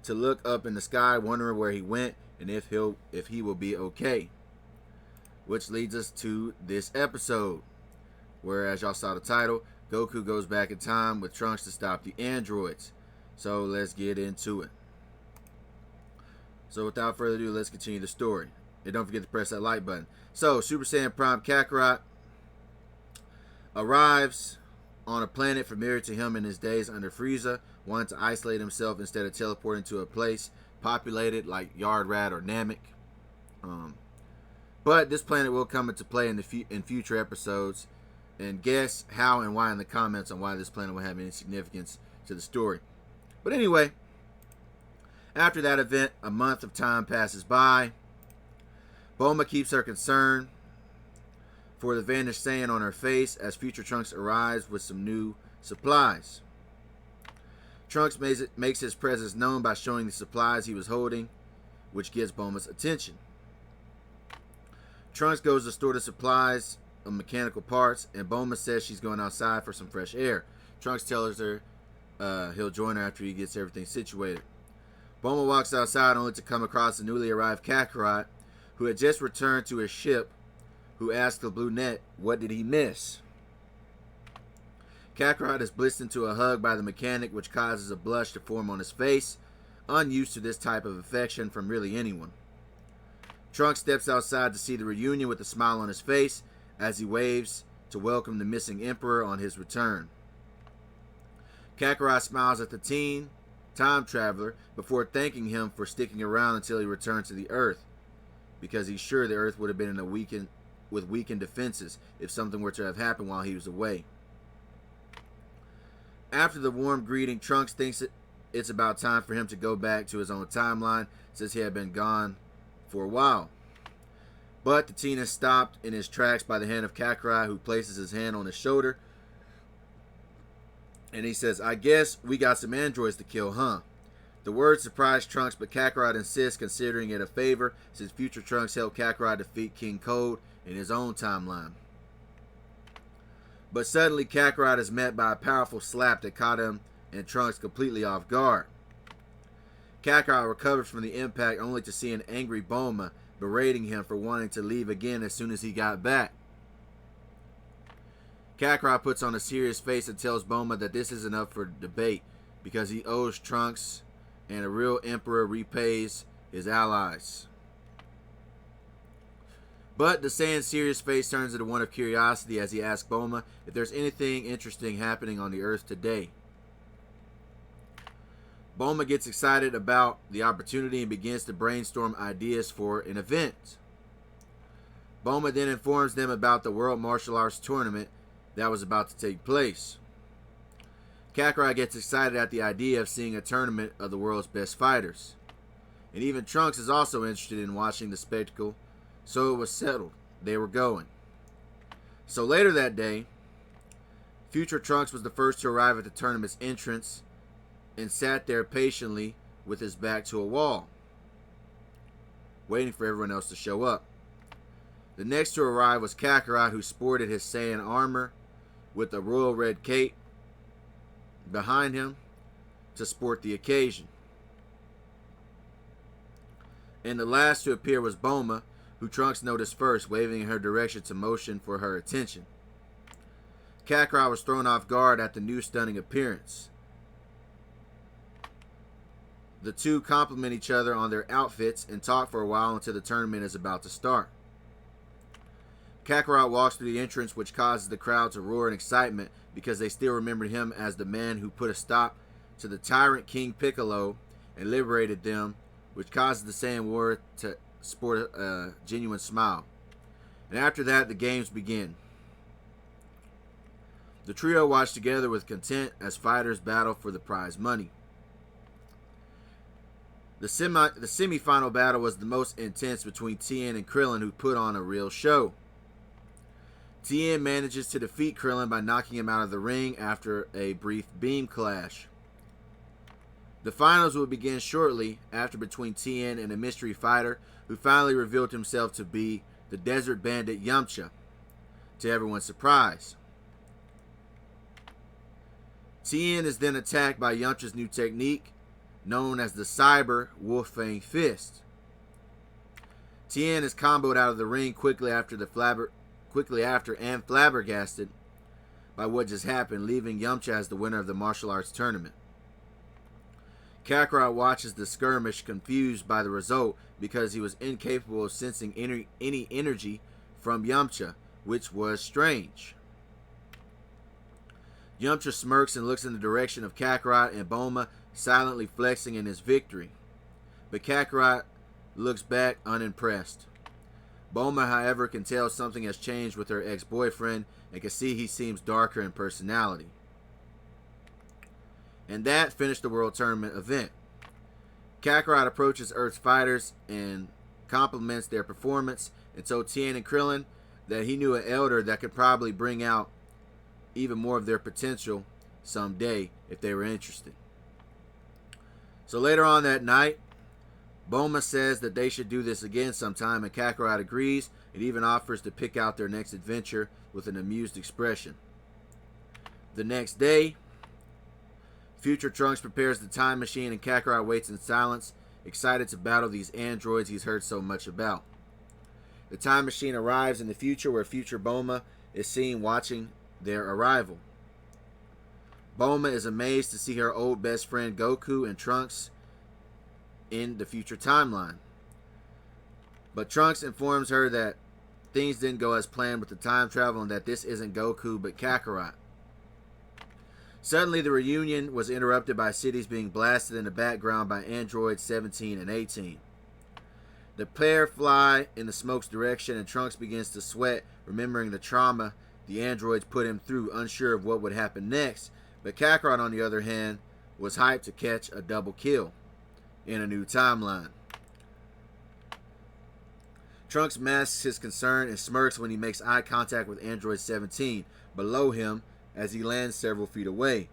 to look up in the sky, wondering where he went and if he will be okay. Which leads us to this episode, where, as y'all saw the title, Goku goes back in time with Trunks to stop the androids. So let's get into it. So without further ado, let's continue the story. And don't forget to press that like button. So Super Saiyan Prime Kakarot arrives on a planet familiar to him in his days under Frieza, wanting to isolate himself instead of teleporting to a place populated like Yardrat or Namek. But this planet will come into play in future episodes. And guess how and why in the comments on why this planet will have any significance to the story. But anyway, after that event, a month of time passes by. Bulma keeps her concern for the vanished Saiyan on her face as future Trunks arrives with some new supplies. Trunks makes his presence known by showing the supplies he was holding, which gets Bulma's attention. Trunks goes to store the supplies of mechanical parts, and Bulma says she's going outside for some fresh air. Trunks tells her he'll join her after he gets everything situated. Bulma walks outside only to come across the newly arrived Kakarot, who had just returned to his ship, who asks the brunette what did he miss. Kakarot is blitzed into a hug by the mechanic, which causes a blush to form on his face, unused to this type of affection from really anyone. Trunks steps outside to see the reunion with a smile on his face as he waves to welcome the missing Emperor on his return. Kakarot smiles at the teen time traveler before thanking him for sticking around until he returned to the Earth, because he's sure the Earth would have been with weakened defenses if something were to have happened while he was away. After the warm greeting, Trunks thinks it's about time for him to go back to his own timeline since he had been gone for a while. But the teen is stopped in his tracks by the hand of Kakarot, who places his hand on his shoulder. And he says, "I guess we got some androids to kill, huh?" The words surprise Trunks, but Kakarot insists, considering it a favor since future Trunks helped Kakarot defeat King Code in his own timeline. But suddenly Kakarot is met by a powerful slap that caught him and Trunks completely off guard. Kakarot recovers from the impact only to see an angry Bulma berating him for wanting to leave again as soon as he got back. Kakarot puts on a serious face and tells Bulma that this isn't up for debate because he owes Trunks and a real emperor repays his allies. But the Saiyan's serious face turns into one of curiosity as he asks Bulma if there's anything interesting happening on the Earth today. Bulma gets excited about the opportunity and begins to brainstorm ideas for an event. Bulma then informs them about the World Martial Arts Tournament that was about to take place. Kakarot gets excited at the idea of seeing a tournament of the world's best fighters. And even Trunks is also interested in watching the spectacle, so it was settled. They were going. So later that day, future Trunks was the first to arrive at the tournament's entrance and sat there patiently with his back to a wall, waiting for everyone else to show up. The next to arrive was Kakarot, who sported his Saiyan armor with a royal red cape behind him to sport the occasion. And the last to appear was Bulma, who Trunks noticed first, waving in her direction to motion for her attention. Kakarot was thrown off guard at the new stunning appearance. The two compliment each other on their outfits and talk for a while until the tournament is about to start. Kakarot walks through the entrance, which causes the crowd to roar in excitement because they still remembered him as the man who put a stop to the tyrant King Piccolo and liberated them, which causes the Saiyan warrior to sport a genuine smile. And after that, the games begin. The trio watch together with content as fighters battle for the prize money. The semi-final battle was the most intense between Tien and Krillin, who put on a real show. Tien manages to defeat Krillin by knocking him out of the ring after a brief beam clash. The finals will begin shortly after between Tien and a mystery fighter who finally revealed himself to be the desert bandit Yamcha, to everyone's surprise. Tien is then attacked by Yamcha's new technique, known as the Cyber Wolf-Fang Fist. Tien is comboed out of the ring quickly after and flabbergasted by what just happened, leaving Yamcha as the winner of the martial arts tournament. Kakarot watches the skirmish, confused by the result because he was incapable of sensing any energy from Yamcha, which was strange. Yamcha smirks and looks in the direction of Kakarot and Bulma, silently flexing in his victory. But Kakarot looks back unimpressed. Bulma, however, can tell something has changed with her ex-boyfriend and can see he seems darker in personality. And that finished the World Tournament event. Kakarot approaches Earth's fighters and compliments their performance and told Tien and Krillin that he knew an elder that could probably bring out even more of their potential someday if they were interested. So later on that night, Bulma says that they should do this again sometime, and Kakarot agrees and even offers to pick out their next adventure with an amused expression. The next day, future Trunks prepares the time machine and Kakarot waits in silence, excited to battle these androids he's heard so much about. The time machine arrives in the future, where future Bulma is seen watching their arrival. Bulma is amazed to see her old best friend Goku and Trunks in the future timeline. But Trunks informs her that things didn't go as planned with the time travel and that this isn't Goku but Kakarot. Suddenly, the reunion was interrupted by cities being blasted in the background by androids 17 and 18. The pair fly in the smoke's direction, and Trunks begins to sweat, remembering the trauma the androids put him through, unsure of what would happen next. But Kakarot, on the other hand, was hyped to catch a double kill in a new timeline. Trunks masks his concern and smirks when he makes eye contact with Android 17 below him as he lands several feet away.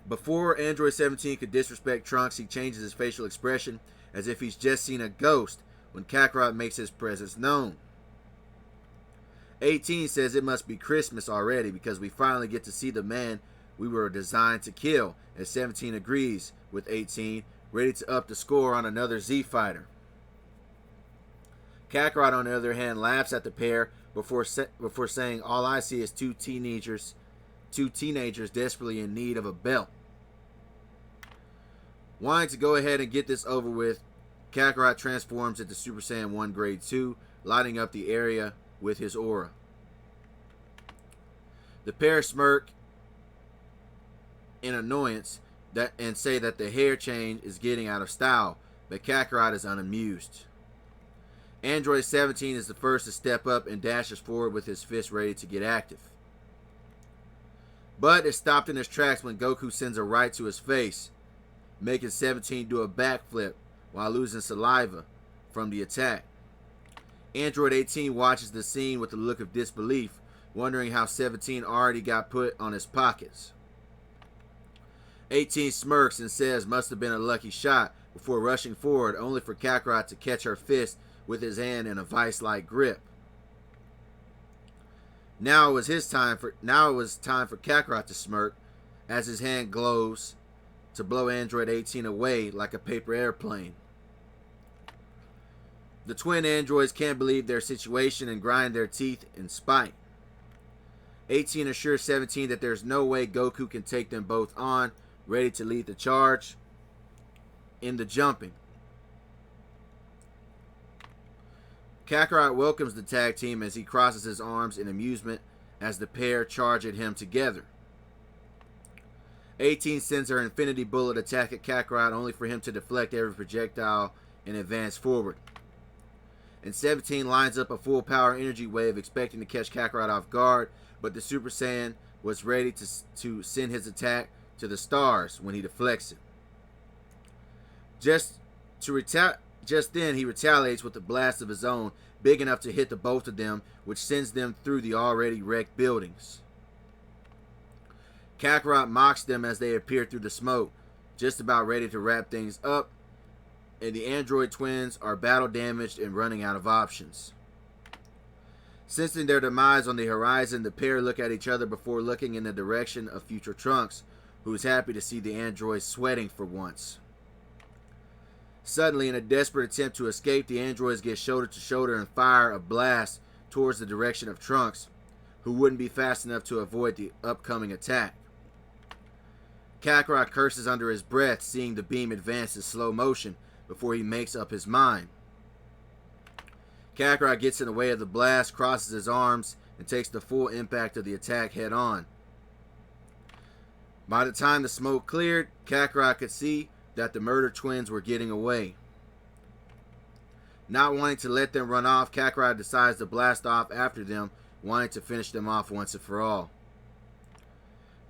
Before Android 17 could disrespect Trunks, he changes his facial expression as if he's just seen a ghost when Kakarot makes his presence known. 18 says it must be Christmas already because we finally get to see the man we were designed to kill, and 17 agrees with 18, ready to up the score on another Z fighter. Kakarot, on the other hand, laughs at the pair, before saying, "All I see is two teenagers desperately in need of a belt." Wanting to go ahead and get this over with, Kakarot transforms into Super Saiyan 1 Grade 2, lighting up the area with his aura. The pair smirk in annoyance and say that the hair change is getting out of style, but Kakarot is unamused. Android 17 is the first to step up and dashes forward with his fist ready to get active. But is stopped in his tracks when Goku sends a right to his face, making 17 do a backflip while losing saliva from the attack. Android 18 watches the scene with a look of disbelief, wondering how 17 already got put on his pockets. 18 smirks and says must have been a lucky shot before rushing forward, only for Kakarot to catch her fist with his hand in a vice-like grip. Now it was time for Kakarot to smirk as his hand glows to blow Android 18 away like a paper airplane. The twin androids can't believe their situation and grind their teeth in spite. 18 assures 17 that there's no way Goku can take them both on, ready to lead the charge in the jumping. Kakarot welcomes the tag team as he crosses his arms in amusement as the pair charge at him together. 18 sends her infinity bullet attack at Kakarot only for him to deflect every projectile and advance forward. And 17 lines up a full power energy wave expecting to catch Kakarot off guard, but the Super Saiyan was ready to send his attack to the stars when he deflects it. Just then he retaliates with a blast of his own, big enough to hit the both of them, which sends them through the already wrecked buildings. Kakarot mocks them as they appear through the smoke, just about ready to wrap things up, and the android twins are battle damaged and running out of options. Sensing their demise on the horizon, the pair look at each other before looking in the direction of future Trunks, who is happy to see the androids sweating for once. Suddenly, in a desperate attempt to escape, the androids get shoulder to shoulder and fire a blast towards the direction of Trunks, who wouldn't be fast enough to avoid the upcoming attack. Kakarot curses under his breath, seeing the beam advance in slow motion before he makes up his mind. Kakarot gets in the way of the blast, crosses his arms, and takes the full impact of the attack head on. By the time the smoke cleared, Kakarot could see that the murder twins were getting away. Not wanting to let them run off, Kakarot decides to blast off after them, wanting to finish them off once and for all.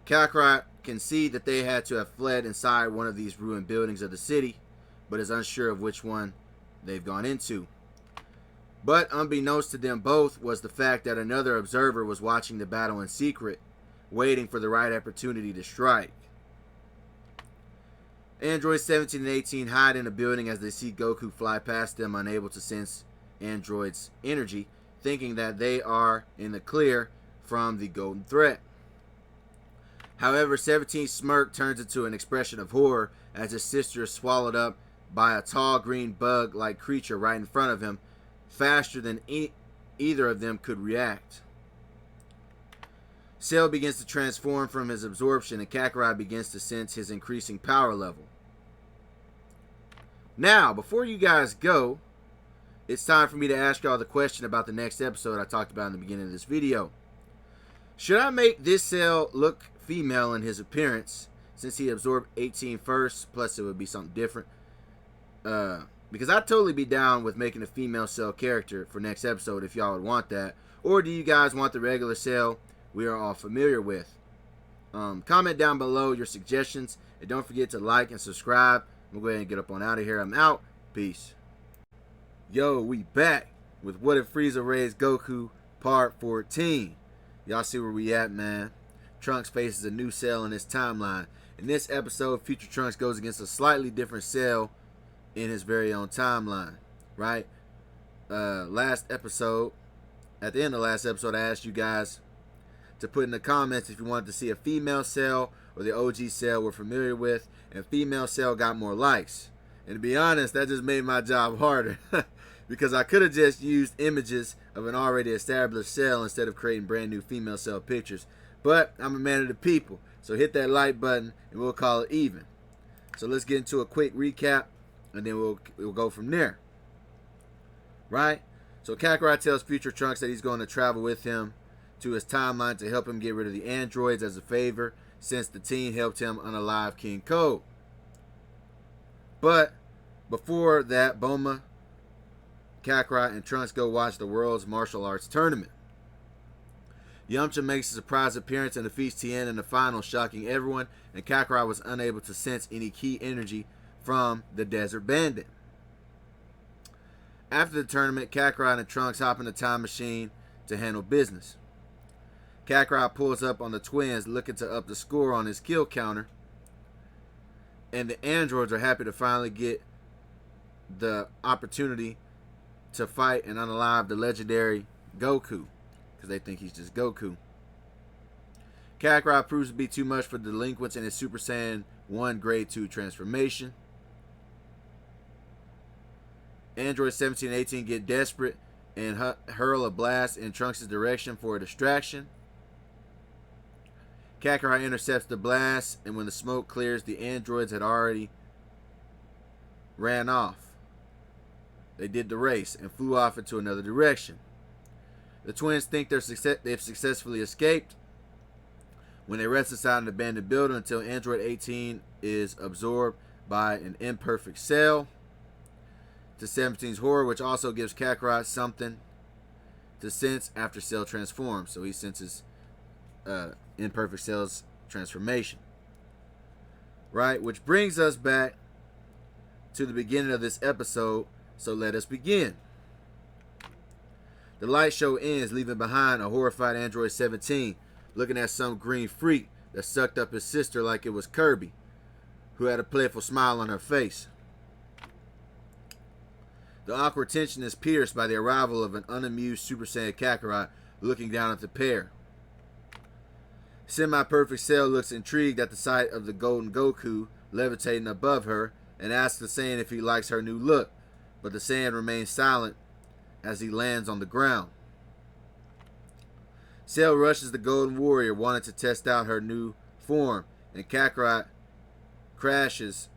Kakarot can see that they had to have fled inside one of these ruined buildings of the city, but is unsure of which one they've gone into. But unbeknownst to them both was the fact that another observer was watching the battle in secret, waiting for the right opportunity to strike. Androids 17 and 18 hide in a building as they see Goku fly past them, unable to sense Android's energy, thinking that they are in the clear from the golden threat. However, 17's smirk turns into an expression of horror as his sister is swallowed up by a tall green bug-like creature right in front of him, faster than either of them could react. Cell begins to transform from his absorption, and Kakarot begins to sense his increasing power level. Now, before you guys go, it's time for me to ask y'all the question about the next episode I talked about in the beginning of this video. Should I make this Cell look female in his appearance, since he absorbed 18 first, plus it would be something different? Because I'd totally be down with making a female Cell character for next episode if y'all would want that. Or do you guys want the regular Cell we are all familiar with? Comment down below your suggestions, and don't forget to like and subscribe. I'm going to go ahead and get up on out of here. I'm out. Peace. Yo, we back with What If Frieza Raised Goku Part 14. Y'all see where we at, man. Trunks faces a new Cell in his timeline. In this episode, future Trunks goes against a slightly different Cell in his very own timeline, right? Last episode, at the end of last episode, I asked you guys to put in the comments if you wanted to see a female Cell or the OG Cell we're familiar with, and female Cell got more likes. And to be honest, that just made my job harder Because I could have just used images of an already established cell instead of creating brand new female cell pictures. But I'm a man of the people, so hit that like button and we'll call it even. So let's get into a quick recap and then we'll go from there. Right? So Kakarot tells Future Trunks that he's going to travel with him to his timeline to help him get rid of the androids as a favor, since the team helped him unalive King Code. But before that, Bulma, Kakarot, and Trunks go watch the world's martial arts tournament. Yamcha makes a surprise appearance and defeats Tien in the final, shocking everyone, and Kakarot was unable to sense any key energy from the Desert Bandit. After the tournament, Kakarot and Trunks hop in the time machine to handle business. Kakarot pulls up on the twins looking to up the score on his kill counter, and the androids are happy to finally get the opportunity to fight and unalive the legendary Goku, because they think he's just Goku. Kakarot proves to be too much for delinquents in his Super Saiyan 1 Grade 2 transformation. Androids 17 and 18 get desperate and hurl a blast in Trunks' direction for a distraction. Kakarot intercepts the blast, and when the smoke clears, the androids had already ran off. They did the race and flew off into another direction. The twins think they've successfully escaped when they rest inside an abandoned building until Android 18 is absorbed by an imperfect cell. To 17's horror, which also gives Kakarot something to sense after cell transforms. So he senses imperfect cell's transformation. Right? Which brings us back to the beginning of this episode. So let us begin. The light show ends, leaving behind a horrified Android 17 looking at some green freak that sucked up his sister like it was Kirby, who had a playful smile on her face. The awkward tension is pierced by the arrival of an unamused Super Saiyan Kakarot looking down at the pair. Semi-Perfect Cell looks intrigued at the sight of the golden Goku levitating above her and asks the Saiyan if he likes her new look, but the Saiyan remains silent as he lands on the ground. Cell rushes the Golden Warrior, wanting to test out her new form, and Kakarot clashes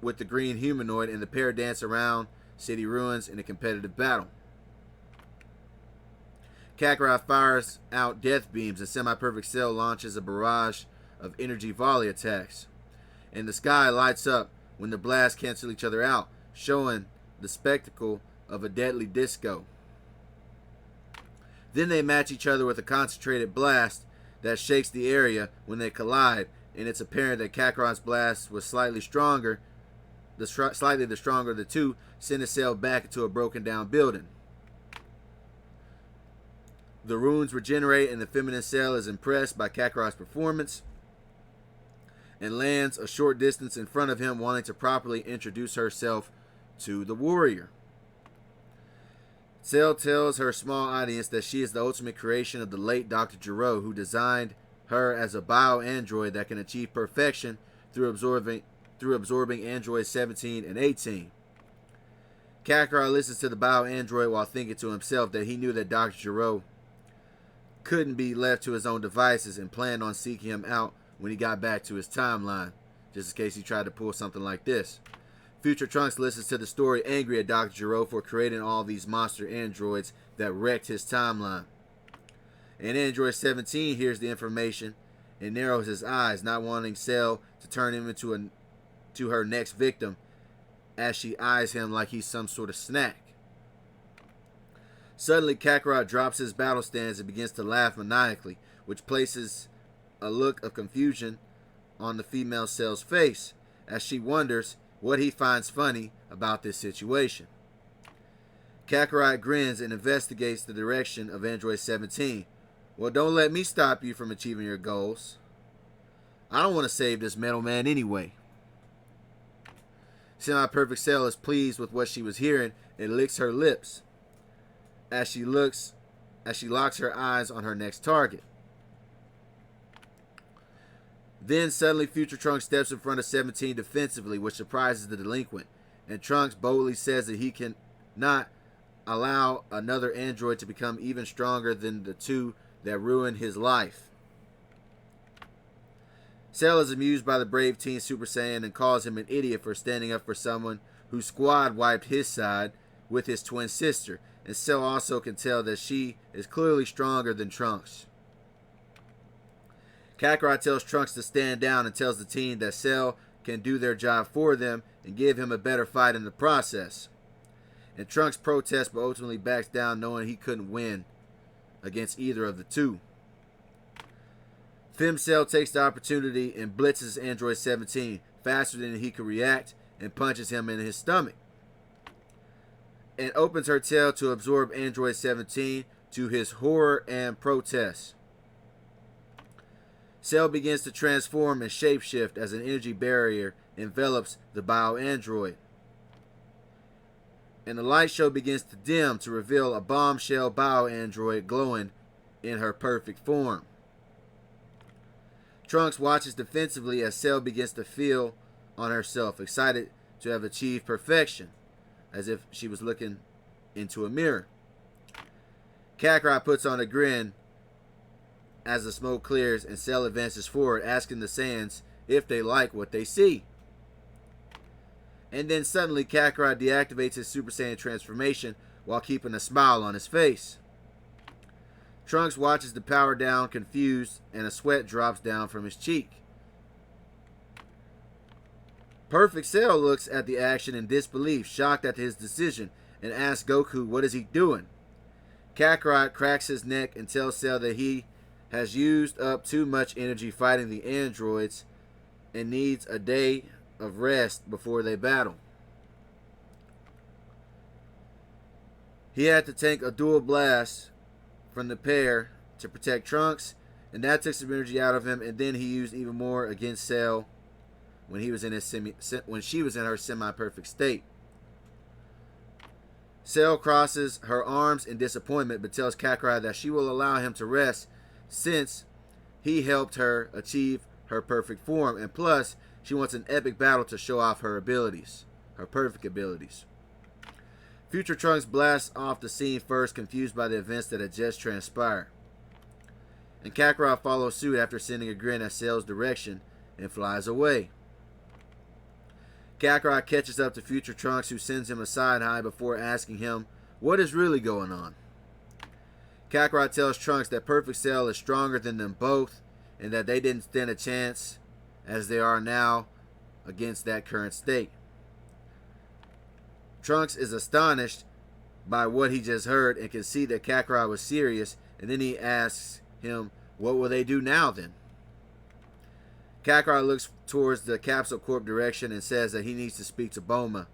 with the green humanoid, and the pair dance around city ruins in a competitive battle. Kakarot fires out death beams, and Semi-Perfect Cell launches a barrage of energy volley attacks. And the sky lights up when the blasts cancel each other out, showing the spectacle of a deadly disco. Then they match each other with a concentrated blast that shakes the area when they collide, and it's apparent that Kakarot's blast was slightly the stronger of the two, sending Cell back into a broken down building. The runes regenerate, and the feminine Cell is impressed by Kakarot's performance and lands a short distance in front of him, wanting to properly introduce herself to the warrior. Cell tells her small audience that she is the ultimate creation of the late Dr. Gero, who designed her as a bio-android that can achieve perfection through absorbing androids 17 and 18. Kakarot listens to the bio-android while thinking to himself that he knew that Dr. Gero couldn't be left to his own devices and planned on seeking him out when he got back to his timeline, just in case he tried to pull something like this. Future Trunks listens to the story, angry at Dr. Gero for creating all these monster androids that wrecked his timeline. And Android 17 hears the information and narrows his eyes, not wanting Cell to turn him into her next victim, as she eyes him like he's some sort of snack. Suddenly, Kakarot drops his battle stance and begins to laugh maniacally, which places a look of confusion on the female Cell's face, as she wonders what he finds funny about this situation. Kakarot grins and investigates the direction of Android 17. Well, don't let me stop you from achieving your goals. I don't want to save this metal man anyway. Semi-Perfect Cell is pleased with what she was hearing and licks her lips as she locks her eyes on her next target. Then suddenly Future Trunks steps in front of 17 defensively, which surprises the delinquent, and Trunks boldly says that he cannot allow another android to become even stronger than the two that ruined his life. Cell is amused by the brave teen Super Saiyan and calls him an idiot for standing up for someone whose squad wiped his side with his twin sister, and Cell also can tell that she is clearly stronger than Trunks. Kakarot tells Trunks to stand down and tells the teen that Cell can do their job for them and give him a better fight in the process. And Trunks protests but ultimately backs down, knowing he couldn't win against either of the two. Cell takes the opportunity and blitzes Android 17 faster than he could react and punches him in his stomach. And opens her tail to absorb Android 17 to his horror and protest. Cell begins to transform and shapeshift as an energy barrier envelops the bio-android. And the light show begins to dim to reveal a bombshell bio-android glowing in her perfect form. Trunks watches defensively as Cell begins to feel on herself, excited to have achieved perfection, as if she was looking into a mirror. Kakarot puts on a grin as the smoke clears and Cell advances forward, asking the Saiyans if they like what they see. And then suddenly Kakarot deactivates his Super Saiyan transformation while keeping a smile on his face. Trunks watches the power down, confused, and a sweat drops down from his cheek. Perfect Cell looks at the action in disbelief, shocked at his decision, and asks Goku what is he doing. Kakarot cracks his neck and tells Cell that he has used up too much energy fighting the androids and needs a day of rest before they battle. He had to tank a dual blast from the pair to protect Trunks, and that took some energy out of him, and then he used even more against Cell when he was in when she was in her semi-perfect state. Cell crosses her arms in disappointment but tells Kakarot that she will allow him to rest since he helped her achieve her perfect form, and plus she wants an epic battle to show off her abilities, her perfect abilities. Future Trunks blasts off the scene first, confused by the events that had just transpired. And Kakarot follows suit after sending a grin at Cell's direction and flies away. Kakarot catches up to Future Trunks, who sends him a side eye before asking him what is really going on. Kakarot tells Trunks that Perfect Cell is stronger than them both and that they didn't stand a chance as they are now against that current state. Trunks is astonished by what he just heard and can see that Kakarot was serious, and then he asks him, what will they do now then? Kakarot looks towards the Capsule Corp direction and says that he needs to speak to Bulma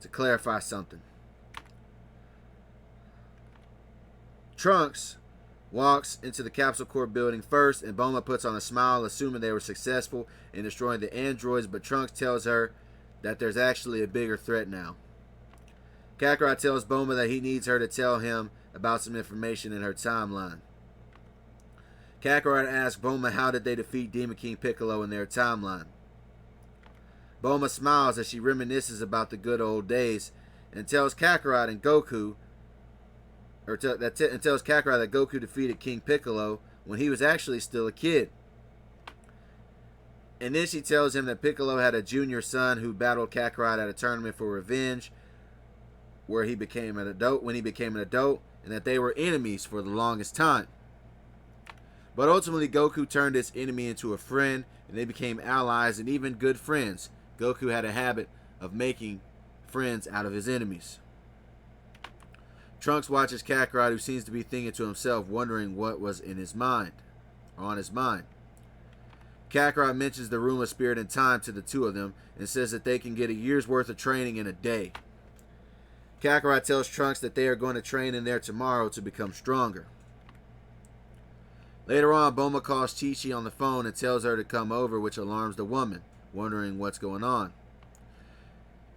to clarify something. Trunks walks into the Capsule Corp building first, and Bulma puts on a smile, assuming they were successful in destroying the androids, but Trunks tells her that there's actually a bigger threat now. Kakarot tells Bulma that he needs her to tell him about some information in her timeline. Kakarot asks Bulma how did they defeat Demon King Piccolo in their timeline. Bulma smiles as she reminisces about the good old days and tells Kakarot and Goku, tells Kakarot that Goku defeated King Piccolo when he was actually still a kid. And then she tells him that Piccolo had a junior son who battled Kakarot at a tournament for revenge when he became an adult, and that they were enemies for the longest time. But ultimately, Goku turned his enemy into a friend, and they became allies and even good friends. Goku had a habit of making friends out of his enemies. Trunks watches Kakarot, who seems to be thinking to himself, wondering what was in his mind, or on his mind. Kakarot mentions the room of spirit and time to the two of them, and says that they can get a year's worth of training in a day. Kakarot tells Trunks that they are going to train in there tomorrow to become stronger. Later on, Bulma calls Chi-Chi on the phone and tells her to come over, which alarms the woman, wondering what's going on.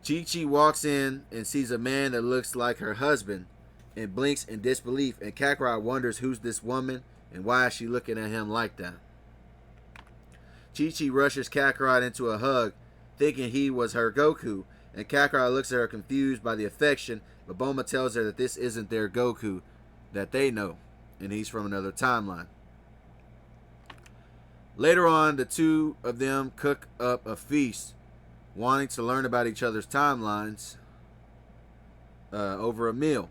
Chi-Chi walks in and sees a man that looks like her husband and blinks in disbelief, and Kakarot wonders who's this woman and why is she looking at him like that. Chi-Chi rushes Kakarot into a hug, thinking he was her Goku, And Kakarot looks at her confused by the affection, but Bulma tells her that this isn't their Goku that they know, and he's from another timeline. Later on, the two of them cook up a feast, wanting to learn about each other's timelines over a meal.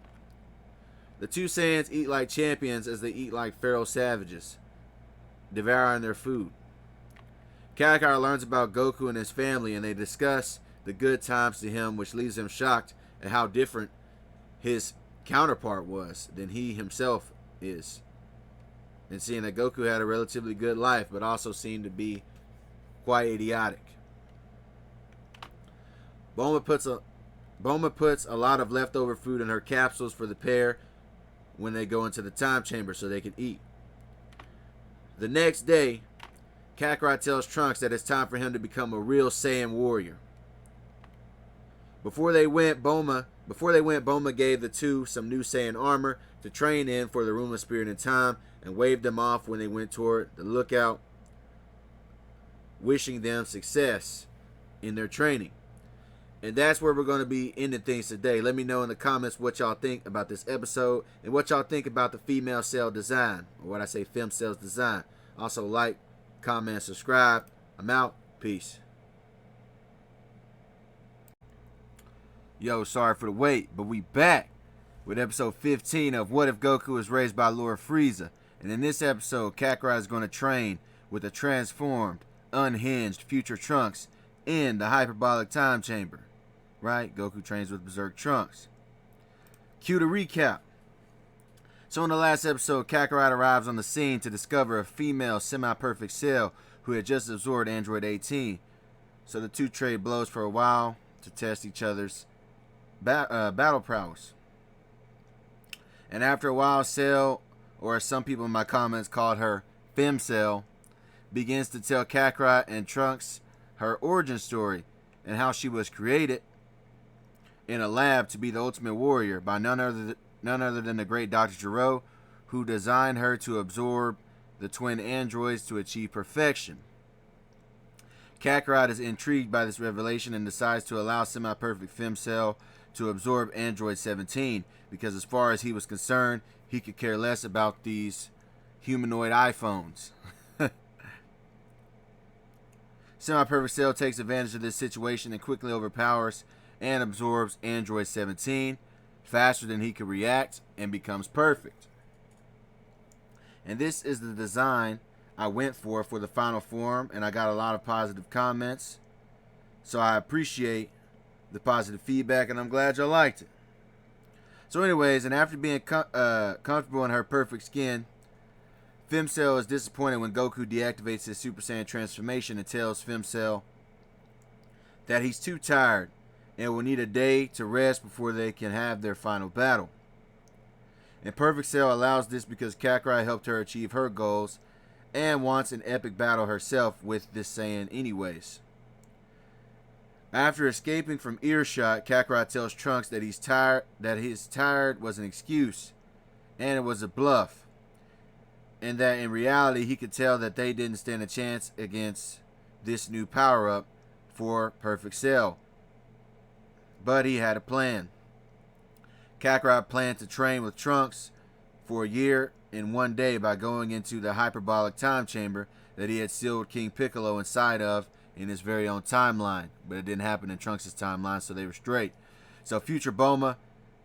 The two Saiyans eat like champions as they eat like feral savages, devouring their food. Kakarot learns about Goku and his family, and they discuss the good times to him, which leaves him shocked at how different his counterpart was than he himself is. And seeing that Goku had a relatively good life, but also seemed to be quite idiotic. Bulma puts a lot of leftover food in her capsules for the pair when they go into the time chamber so they can eat. The next day, Kakarot tells Trunks that it's time for him to become a real Saiyan warrior. Before they went, Bulma gave the two some new Saiyan armor to train in for the Room of Spirit and Time, and waved them off when they went toward the lookout, wishing them success in their training. And that's where we're going to be ending things today. Let me know in the comments what y'all think about this episode and what y'all think about the female cell design, or what I say, fem cells design. Also like, comment, subscribe. I'm out. Peace. Yo, sorry for the wait, but we back with episode 15 of What If Goku is Raised by Lord Frieza. And in this episode, Kakarot is going to train with a transformed, unhinged future Trunks in the hyperbolic time chamber. Right? Goku trains with Berserk Trunks. Cue to recap. So in the last episode, Kakarot arrives on the scene to discover a female semi-perfect cell who had just absorbed Android 18. So the two trade blows for a while to test each other's battle prowess. And after a while, Cell, or as some people in my comments called her, Femcell, begins to tell Kakarot and Trunks her origin story and how she was created in a lab to be the ultimate warrior by none other than the great Dr. Gero, who designed her to absorb the twin androids to achieve perfection. Kakarot is intrigued by this revelation and decides to allow semi-perfect Femcell to absorb Android 17, because as far as he was concerned, he could care less about these humanoid iPhones. Semi-perfect Cell takes advantage of this situation and quickly overpowers and absorbs Android 17 faster than he could react and becomes perfect. And this is the design I went for the final form, and I got a lot of positive comments. So I appreciate the positive feedback, and I'm glad y'all liked it. So anyways, and after being comfortable in her perfect skin, Femcell is disappointed when Goku deactivates his Super Saiyan transformation and tells Femcell that he's too tired and will need a day to rest before they can have their final battle. And Perfect Cell allows this because Kakarot helped her achieve her goals and wants an epic battle herself with this Saiyan anyways. After escaping from earshot, Kakarot tells Trunks that his tired was an excuse and it was a bluff, and that in reality he could tell that they didn't stand a chance against this new power-up for Perfect Cell. But he had a plan. Kakarot planned to train with Trunks for a year in one day by going into the hyperbolic time chamber that he had sealed King Piccolo inside of in his very own timeline. But it didn't happen in Trunks' timeline, so they were straight. So future Bulma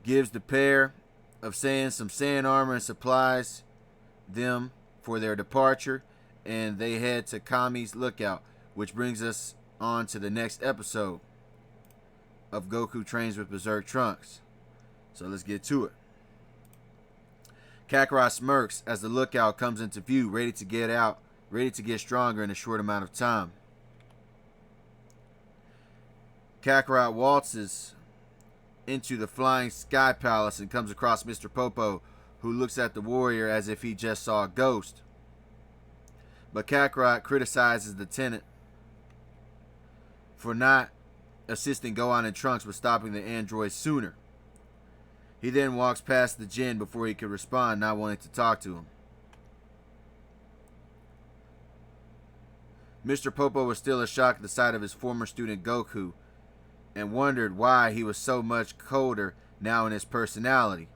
gives the pair of Saiyans some Saiyan armor and supplies them for their departure, and they head to Kami's lookout, which brings us on to the next episode of Goku Trains with Berserk Trunks. So let's get to it. Kakarot smirks as the lookout comes into view, ready to get stronger in a short amount of time. Kakarot waltzes into the flying sky palace and comes across Mr. Popo, who looks at the warrior as if he just saw a ghost. But Kakarot criticizes the tenant for not assisting Gohan and Trunks with stopping the androids sooner. He then walks past the Jin before he could respond, not wanting to talk to him. Mr. Popo was still in shock at the sight of his former student Goku, and wondered why he was so much colder now in his personality.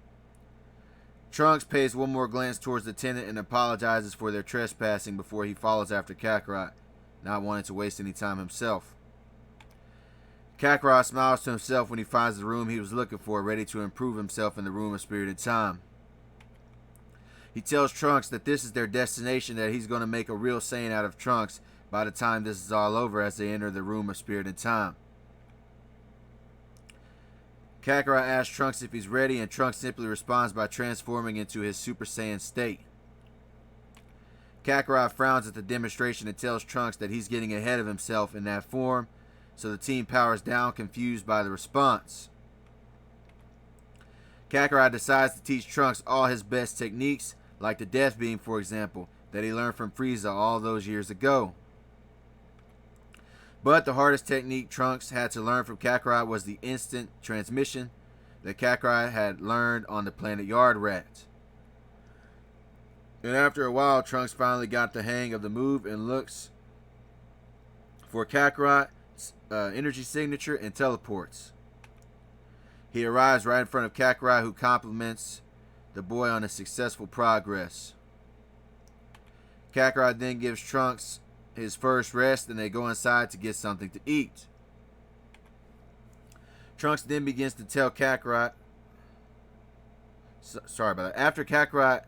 Trunks pays one more glance towards the tenant and apologizes for their trespassing before he follows after Kakarot, not wanting to waste any time himself. Kakarot smiles to himself when he finds the room he was looking for, ready to improve himself in the Room of Spirited Time. He tells Trunks that this is their destination, that he's going to make a real Saiyan out of Trunks by the time this is all over as they enter the Room of Spirited Time. Kakarot asks Trunks if he's ready, and Trunks simply responds by transforming into his Super Saiyan state. Kakarot frowns at the demonstration and tells Trunks that he's getting ahead of himself in that form, so the team powers down, confused by the response. Kakarot decides to teach Trunks all his best techniques, like the Death Beam, for example, that he learned from Frieza all those years ago. But the hardest technique Trunks had to learn from Kakarot was the instant transmission that Kakarot had learned on the planet Yardrat. And after a while, Trunks finally got the hang of the move and looks for Kakarot's energy signature and teleports. He arrives right in front of Kakarot, who compliments the boy on his successful progress. Kakarot then gives Trunks his first rest, and they go inside to get something to eat. Trunks then begins to tell Kakarot, sorry about that. After Kakarot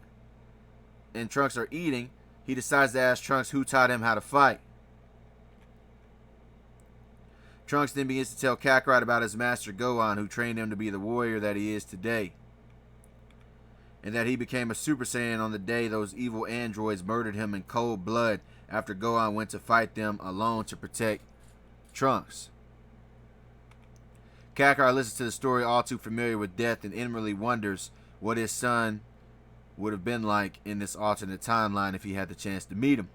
and Trunks are eating, he decides to ask Trunks who taught him how to fight. Trunks then begins to tell Kakarot about his master Gohan, who trained him to be the warrior that he is today, and that he became a Super Saiyan on the day those evil androids murdered him in cold blood after Gohan went to fight them alone to protect Trunks. Kakarot listens to the story, all too familiar with death, and inwardly wonders what his son would have been like in this alternate timeline if he had the chance to meet him.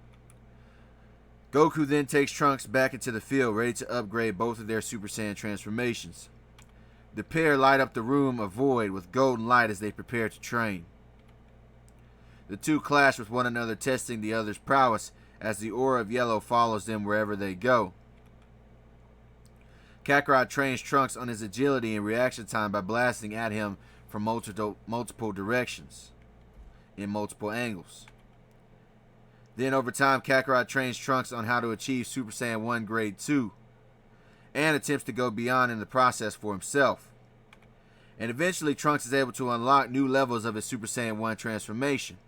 Goku then takes Trunks back into the field, ready to upgrade both of their Super Saiyan transformations. The pair light up the room of void with golden light as they prepare to train. The two clash with one another, testing the other's prowess as the aura of yellow follows them wherever they go. Kakarot trains Trunks on his agility and reaction time by blasting at him from multiple directions, in multiple angles. Then over time, Kakarot trains Trunks on how to achieve Super Saiyan 1 Grade 2, and attempts to go beyond in the process for himself. And eventually, Trunks is able to unlock new levels of his Super Saiyan 1 transformation.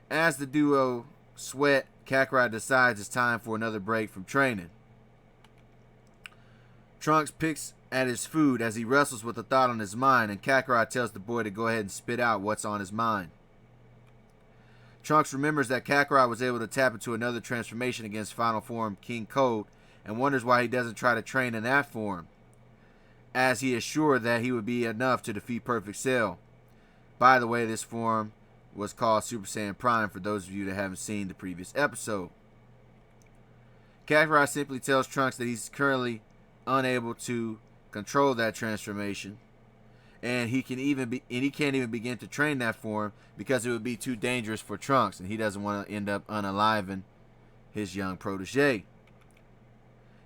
As the duo sweat, Kakarot decides it's time for another break from training. Trunks picks at his food as he wrestles with a thought on his mind, and Kakarot tells the boy to go ahead and spit out what's on his mind. Trunks remembers that Kakarot was able to tap into another transformation against Final Form King Cold, and wonders why he doesn't try to train in that form, as he is sure that he would be enough to defeat Perfect Cell. By the way, this form was called Super Saiyan Prime for those of you that haven't seen the previous episode. Kakarot simply tells Trunks that he's currently unable to control that transformation, and he can't even begin to train that form because it would be too dangerous for Trunks, and he doesn't want to end up unaliving his young protege.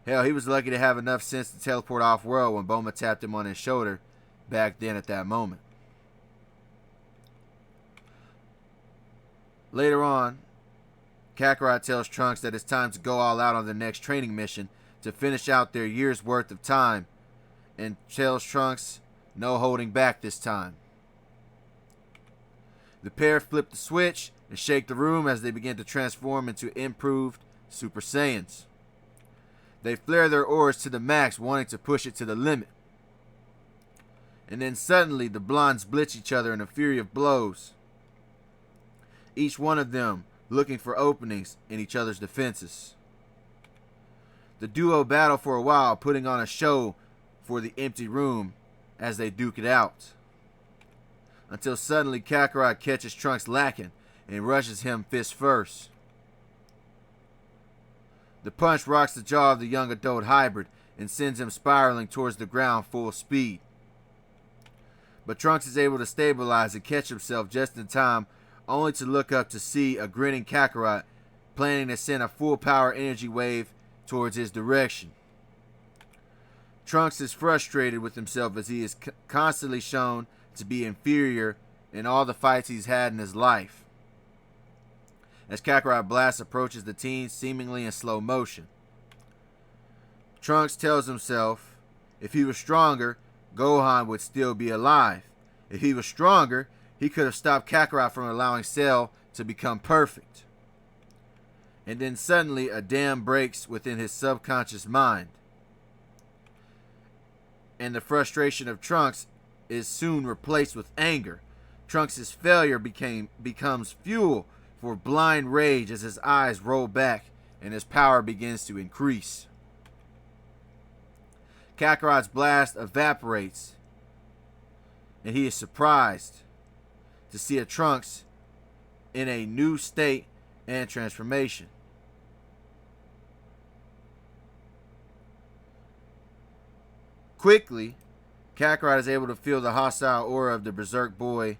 Hell, he was lucky to have enough sense to teleport off-world when Bulma tapped him on his shoulder back then at that moment. Later on, Kakarot tells Trunks that it's time to go all out on the next training mission to finish out their year's worth of time, and tells Trunks no holding back this time. The pair flip the switch and shake the room as they begin to transform into improved Super Saiyans. They flare their auras to the max, wanting to push it to the limit. And then suddenly the blondes blitz each other in a fury of blows, each one of them looking for openings in each other's defenses. The duo battle for a while, putting on a show for the empty room as they duke it out, until suddenly Kakarot catches Trunks lacking and rushes him fist first. The punch rocks the jaw of the young adult hybrid and sends him spiraling towards the ground full speed. But Trunks is able to stabilize and catch himself just in time, only to look up to see a grinning Kakarot planning to send a full power energy wave towards his direction. Trunks is frustrated with himself as he is constantly shown to be inferior in all the fights he's had in his life. As Kakarot Blast approaches the team seemingly in slow motion, Trunks tells himself if he was stronger, Gohan would still be alive. If he was stronger, he could have stopped Kakarot from allowing Cell to become perfect. And then suddenly a dam breaks within his subconscious mind. And the frustration of Trunks is soon replaced with anger. Trunks' failure becomes fuel for blind rage as his eyes roll back and his power begins to increase. Kakarot's blast evaporates, and he is surprised to see a Trunks in a new state and transformation. Quickly, Kakarot is able to feel the hostile aura of the Berserk boy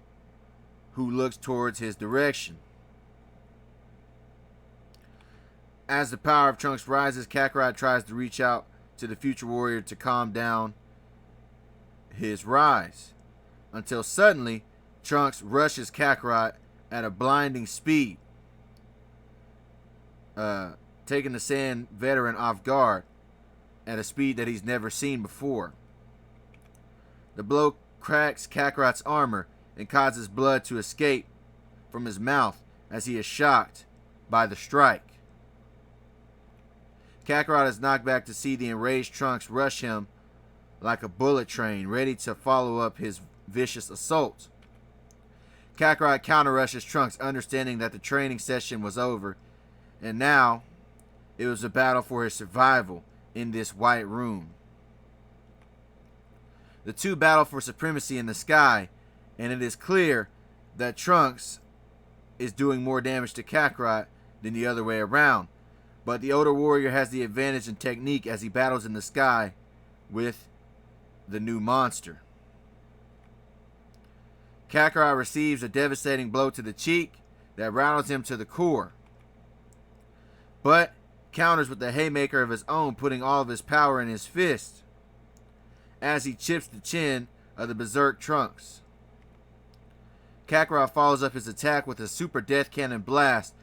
who looks towards his direction. As the power of Trunks rises, Kakarot tries to reach out to the future warrior to calm down his rise, until suddenly Trunks rushes Kakarot at a blinding speed, taking the Saiyan veteran off guard at a speed that he's never seen before. The blow cracks Kakarot's armor and causes blood to escape from his mouth as he is shocked by the strike. Kakarot is knocked back to see the enraged Trunks rush him like a bullet train, ready to follow up his vicious assault. Kakarot counter-rushes Trunks, understanding that the training session was over, and now it was a battle for his survival in this white room. The two battle for supremacy in the sky, and it is clear that Trunks is doing more damage to Kakarot than the other way around. But the older warrior has the advantage in technique as he battles in the sky with the new monster. Kakarot receives a devastating blow to the cheek that rattles him to the core, but counters with a haymaker of his own, putting all of his power in his fist as he chips the chin of the Berserk Trunks. Kakarot follows up his attack with a super death cannon blast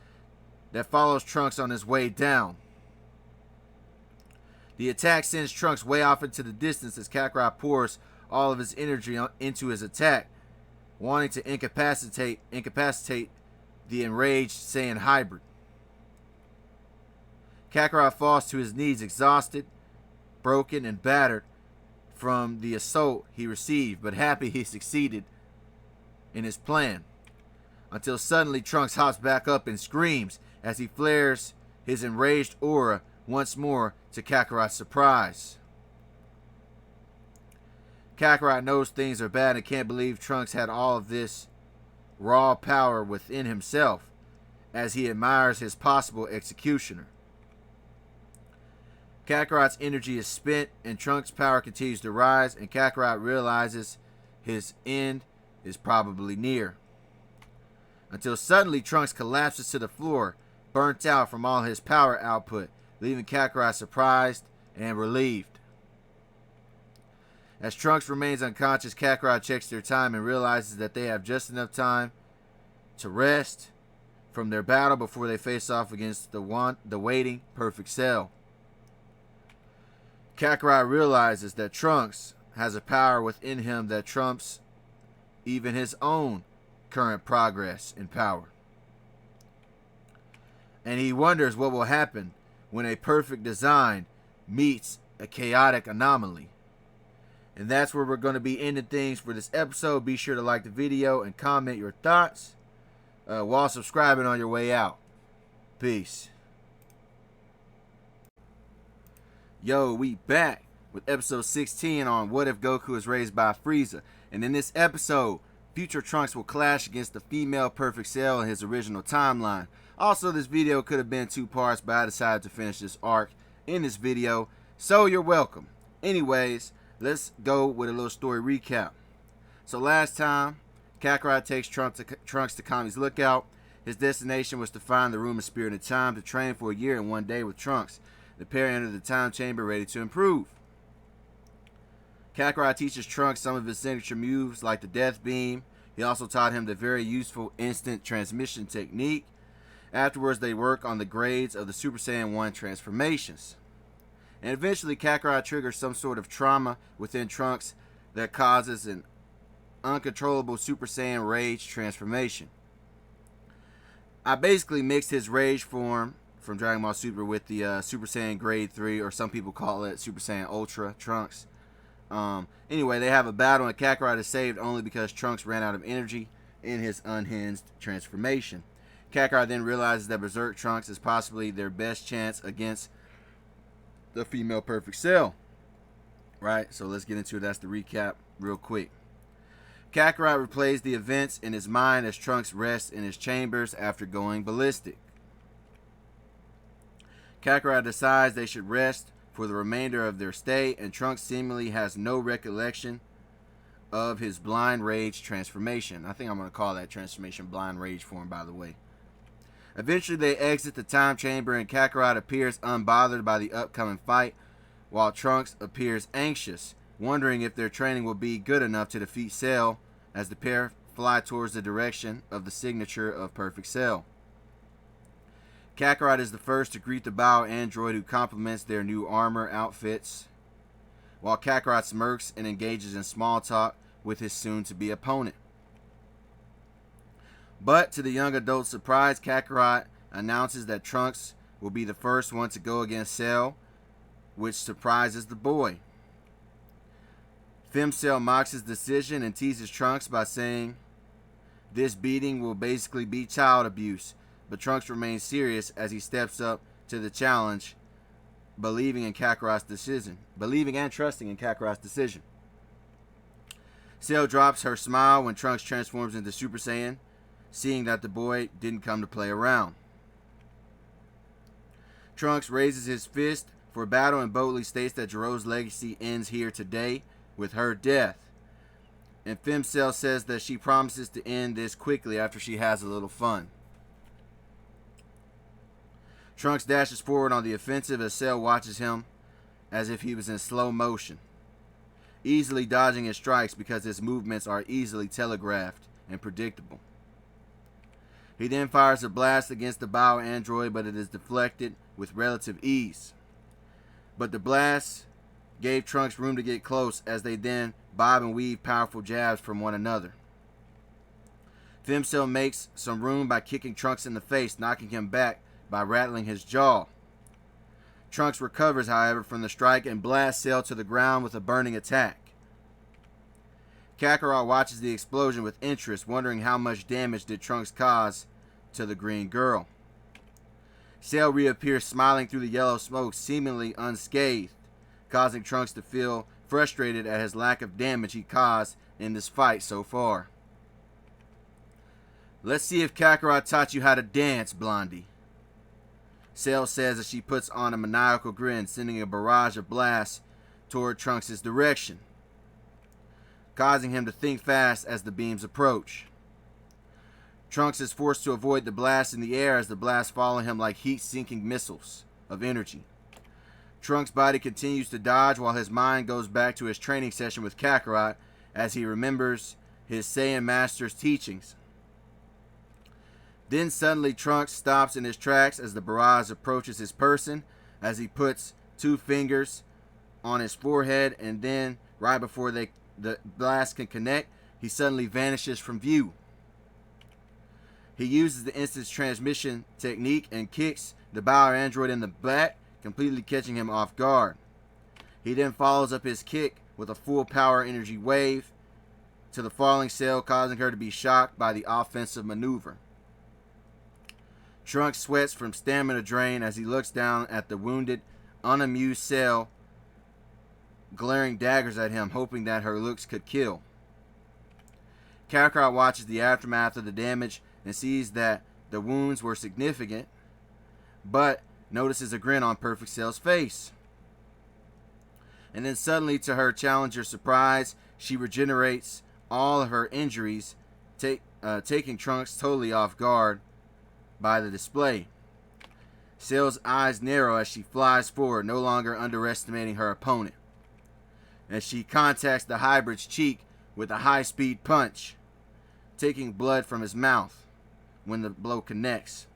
that follows Trunks on his way down. The attack sends Trunks way off into the distance as Kakarot pours all of his energy into his attack, wanting to incapacitate the enraged Saiyan hybrid. Kakarot falls to his knees exhausted, broken, and battered from the assault he received, but happy he succeeded in his plan. Until suddenly Trunks hops back up and screams as he flares his enraged aura once more to Kakarot's surprise. Kakarot knows things are bad and can't believe Trunks had all of this raw power within himself as he admires his possible executioner. Kakarot's energy is spent and Trunks' power continues to rise, and Kakarot realizes his end is probably near. Until suddenly Trunks collapses to the floor, burnt out from all his power output, leaving Kakarot surprised and relieved. As Trunks remains unconscious, Kakarot checks their time and realizes that they have just enough time to rest from their battle before they face off against the waiting Perfect Cell. Kakarot realizes that Trunks has a power within him that trumps even his own current progress in power. And he wonders what will happen when a perfect design meets a chaotic anomaly. And that's where we're going to be ending things for this episode. Be sure to like the video and comment your thoughts while subscribing on your way out. Peace. Yo, we back with episode 16 on What If Goku is Raised by Frieza. And in this episode, future Trunks will clash against the female Perfect Cell in his original timeline. Also, this video could have been 2 parts, but I decided to finish this arc in this video, so you're welcome. Anyways, let's go with a little story recap. So last time, Kakarot takes Trunks to Kami's Lookout. His destination was to find the Room of Spirit and Time to train for a year and 1 day with Trunks. The pair entered the time chamber ready to improve. Kakarot teaches Trunks some of his signature moves like the Death Beam. He also taught him the very useful instant transmission technique. Afterwards, they work on the grades of the Super Saiyan 1 transformations. And eventually, Kakarot triggers some sort of trauma within Trunks that causes an uncontrollable Super Saiyan Rage transformation. I basically mixed his Rage form from Dragon Ball Super with the Super Saiyan Grade 3, or some people call it Super Saiyan Ultra Trunks. Anyway, they have a battle and Kakarot is saved only because Trunks ran out of energy in his unhinged transformation. Kakarot then realizes that Berserk Trunks is possibly their best chance against the female Perfect Cell. Right, so let's get into it. That's the recap real quick. Kakarot replays the events in his mind as Trunks rests in his chambers after going ballistic. Kakarot decides they should rest for the remainder of their stay, and Trunks seemingly has no recollection of his blind rage transformation. I think I'm going to call that transformation blind rage form, by the way. Eventually, they exit the time chamber, and Kakarot appears unbothered by the upcoming fight, while Trunks appears anxious, wondering if their training will be good enough to defeat Cell, as the pair fly towards the direction of the signature of Perfect Cell. Kakarot is the first to greet the Bio android, who compliments their new armor outfits, while Kakarot smirks and engages in small talk with his soon-to-be opponent. But to the young adult's surprise, Kakarot announces that Trunks will be the first one to go against Cell, which surprises the boy. Cell mocks his decision and teases Trunks by saying this beating will basically be child abuse, but Trunks remains serious as he steps up to the challenge, believing and trusting in Kakarot's decision. Cell drops her smile when Trunks transforms into Super Saiyan, seeing that the boy didn't come to play around. Trunks raises his fist for battle and boldly states that Jiro's legacy ends here today with her death. And Cell says that she promises to end this quickly after she has a little fun. Trunks dashes forward on the offensive as Cell watches him as if he was in slow motion, easily dodging his strikes because his movements are easily telegraphed and predictable. He then fires a blast against the Bio android, but it is deflected with relative ease. But the blast gave Trunks room to get close as they then bob and weave powerful jabs from one another. Cell makes some room by kicking Trunks in the face, knocking him back by rattling his jaw. Trunks recovers, however, from the strike and blasts Cell to the ground with a burning attack. Kakarot watches the explosion with interest, wondering how much damage did Trunks cause to the green girl. Cell reappears smiling through the yellow smoke, seemingly unscathed, causing Trunks to feel frustrated at his lack of damage he caused in this fight so far. Let's see if Kakarot taught you how to dance, Blondie. Cell says as she puts on a maniacal grin, sending a barrage of blasts toward Trunks' direction, causing him to think fast as the beams approach. Trunks is forced to avoid the blasts in the air as the blasts follow him like heat-sinking missiles of energy. Trunks' body continues to dodge while his mind goes back to his training session with Kakarot as he remembers his Saiyan master's teachings. Then suddenly Trunks stops in his tracks as the barrage approaches his person, as he puts two fingers on his forehead, and then right before the blast can connect, he suddenly vanishes from view. He uses the instant transmission technique and kicks the Bio android in the back, completely catching him off guard. He then follows up his kick with a full power energy wave to the falling Cell, causing her to be shocked by the offensive maneuver. Trunks sweats from stamina drain as he looks down at the wounded, unamused Cell, glaring daggers at him, hoping that her looks could kill. Kakarot watches the aftermath of the damage and sees that the wounds were significant, but notices a grin on Perfect Cell's face. And then suddenly, to her challenger's surprise, she regenerates all of her injuries, taking Trunks totally off guard by the display. Cell's eyes narrow as she flies forward, no longer underestimating her opponent. as she contacts the hybrid's cheek with a high-speed punch, taking blood from his mouth when the blow connects.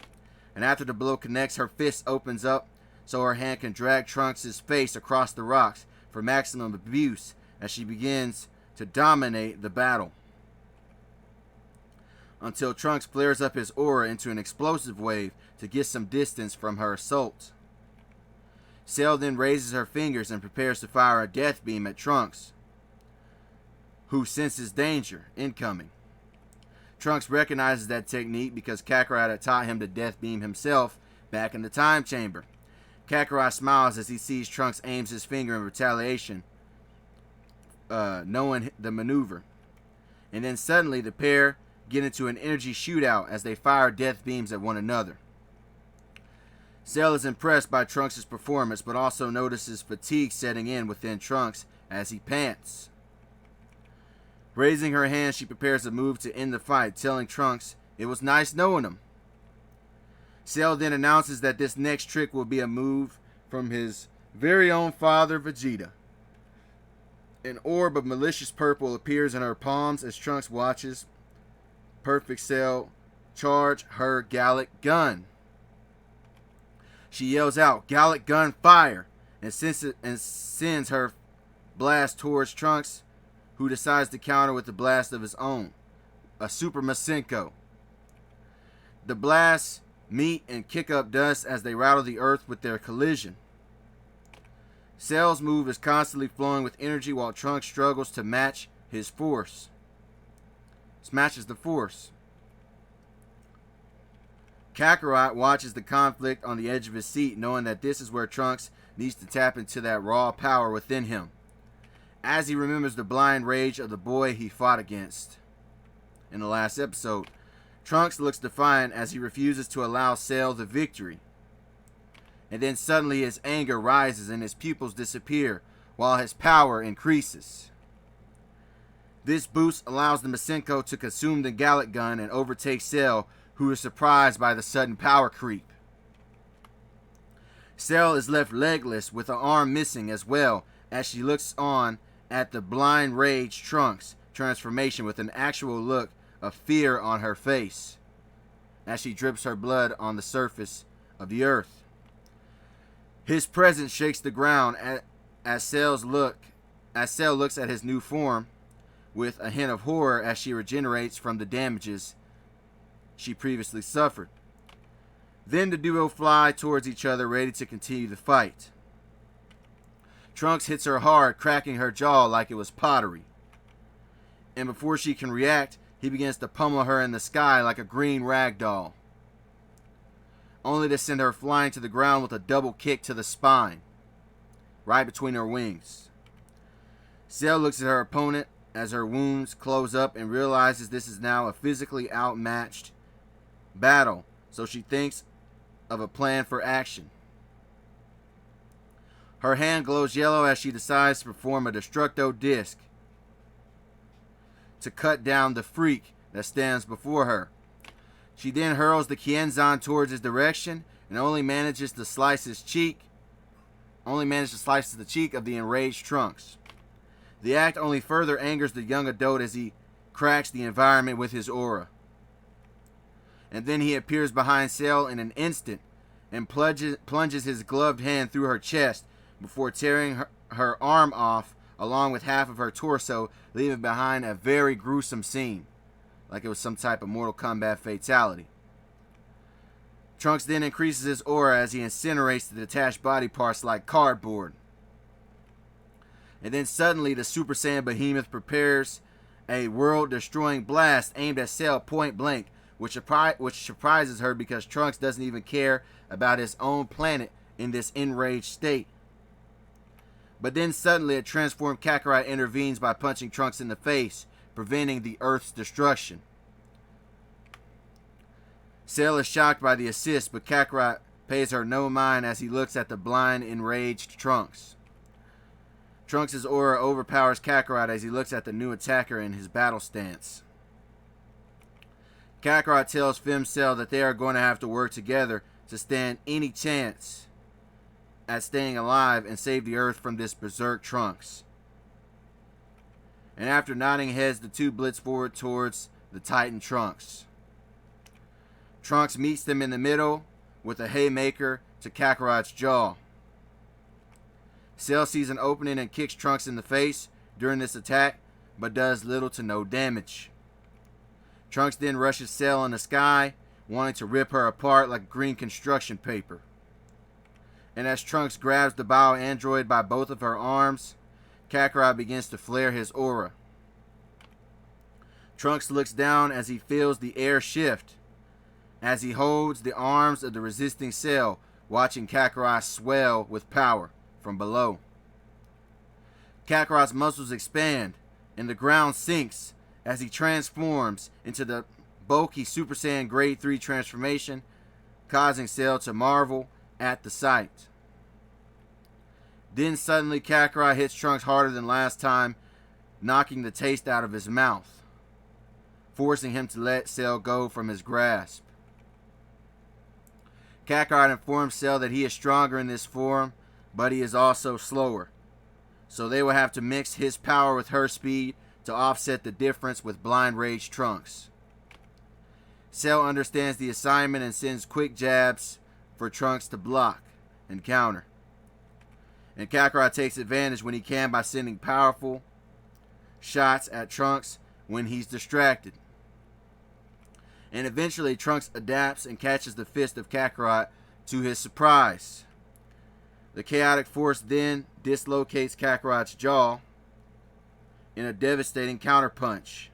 And after the blow connects, her fist opens up so her hand can drag Trunks' face across the rocks for maximum abuse as she begins to dominate the battle. Until Trunks flares up his aura into an explosive wave to get some distance from her assault. Cell then raises her fingers and prepares to fire a death beam at Trunks, who senses danger incoming. Trunks recognizes that technique because Kakarot had taught him to death beam himself back in the time chamber. Kakarot smiles as he sees Trunks aims his finger in retaliation, knowing the maneuver. And then suddenly the pair get into an energy shootout as they fire death beams at one another. Cell is impressed by Trunks' performance, but also notices fatigue setting in within Trunks as he pants. Raising her hand, she prepares a move to end the fight, telling Trunks it was nice knowing him. Cell then announces that this next trick will be a move from his very own father, Vegeta. An orb of malicious purple appears in her palms as Trunks watches Perfect Cell charge her Gallic gun. She yells out, "Gallic gun, fire!" and sends her blast towards Trunks, who decides to counter with a blast of his own, a Super Masenko. The blasts meet and kick up dust as they rattle the earth with their collision. Cell's move is constantly flowing with energy while Trunks struggles to match his force. Smashes the force. Kakarot watches the conflict on the edge of his seat, knowing that this is where Trunks needs to tap into that raw power within him, as he remembers the blind rage of the boy he fought against. In the last episode, Trunks looks defiant as he refuses to allow Cell the victory. And then suddenly his anger rises and his pupils disappear while his power increases. This boost allows the Masenko to consume the Gallic gun and overtake Cell, who is surprised by the sudden power creep. Cell is left legless with an arm missing as well as she looks on at the blind rage Trunks transformation with an actual look of fear on her face as she drips her blood on the surface of the earth. His presence shakes the ground as Cell looks at his new form with a hint of horror as she regenerates from the damages she previously suffered. Then the duo fly towards each other, ready to continue the fight. Trunks hits her hard, cracking her jaw like it was pottery. And before she can react, he begins to pummel her in the sky like a green rag doll, only to send her flying to the ground with a double kick to the spine, right between her wings. Cell looks at her opponent as her wounds close up and realizes this is now a physically outmatched battle, so she thinks of a plan for action. Her hand glows yellow as she decides to perform a Destructo Disc to cut down the freak that stands before her. She then hurls the Kienzan towards his direction and only manages to slice the cheek of the enraged Trunks. The act only further angers the young adult as he cracks the environment with his aura. And then he appears behind Cell in an instant and plunges his gloved hand through her chest before tearing her arm off along with half of her torso, leaving behind a very gruesome scene, like it was some type of Mortal Kombat fatality. Trunks then increases his aura as he incinerates the detached body parts like cardboard. And then suddenly the Super Saiyan Behemoth prepares a world-destroying blast aimed at Cell point blank, which surprises her because Trunks doesn't even care about his own planet in this enraged state. But then suddenly a transformed Kakarot intervenes by punching Trunks in the face, preventing the Earth's destruction. Cell is shocked by the assist, but Kakarot pays her no mind as he looks at the blind, enraged Trunks. Trunks' aura overpowers Kakarot as he looks at the new attacker in his battle stance. Kakarot tells Cell that they are going to have to work together to stand any chance at staying alive and save the Earth from this berserk Trunks. And after nodding heads, the two blitz forward towards the Titan Trunks. Trunks meets them in the middle with a haymaker to Kakarot's jaw. Cell sees an opening and kicks Trunks in the face during this attack, but does little to no damage. Trunks then rushes Cell in the sky, wanting to rip her apart like green construction paper. And as Trunks grabs the bio-android by both of her arms, Kakarot begins to flare his aura. Trunks looks down as he feels the air shift, as he holds the arms of the resisting Cell, watching Kakarot swell with power from below. Kakarot's muscles expand, and the ground sinks as he transforms into the bulky Super Saiyan Grade 3 transformation, causing Cell to marvel at the sight. Then suddenly Kakarot hits Trunks harder than last time, knocking the taste out of his mouth, forcing him to let Cell go from his grasp. Kakarot informs Cell that he is stronger in this form, but he is also slower, so they will have to mix his power with her speed to offset the difference with Blind Rage Trunks. Cell understands the assignment and sends quick jabs for Trunks to block and counter. And Kakarot takes advantage when he can by sending powerful shots at Trunks when he's distracted. And eventually Trunks adapts and catches the fist of Kakarot to his surprise. The chaotic force then dislocates Kakarot's jaw in a devastating counterpunch.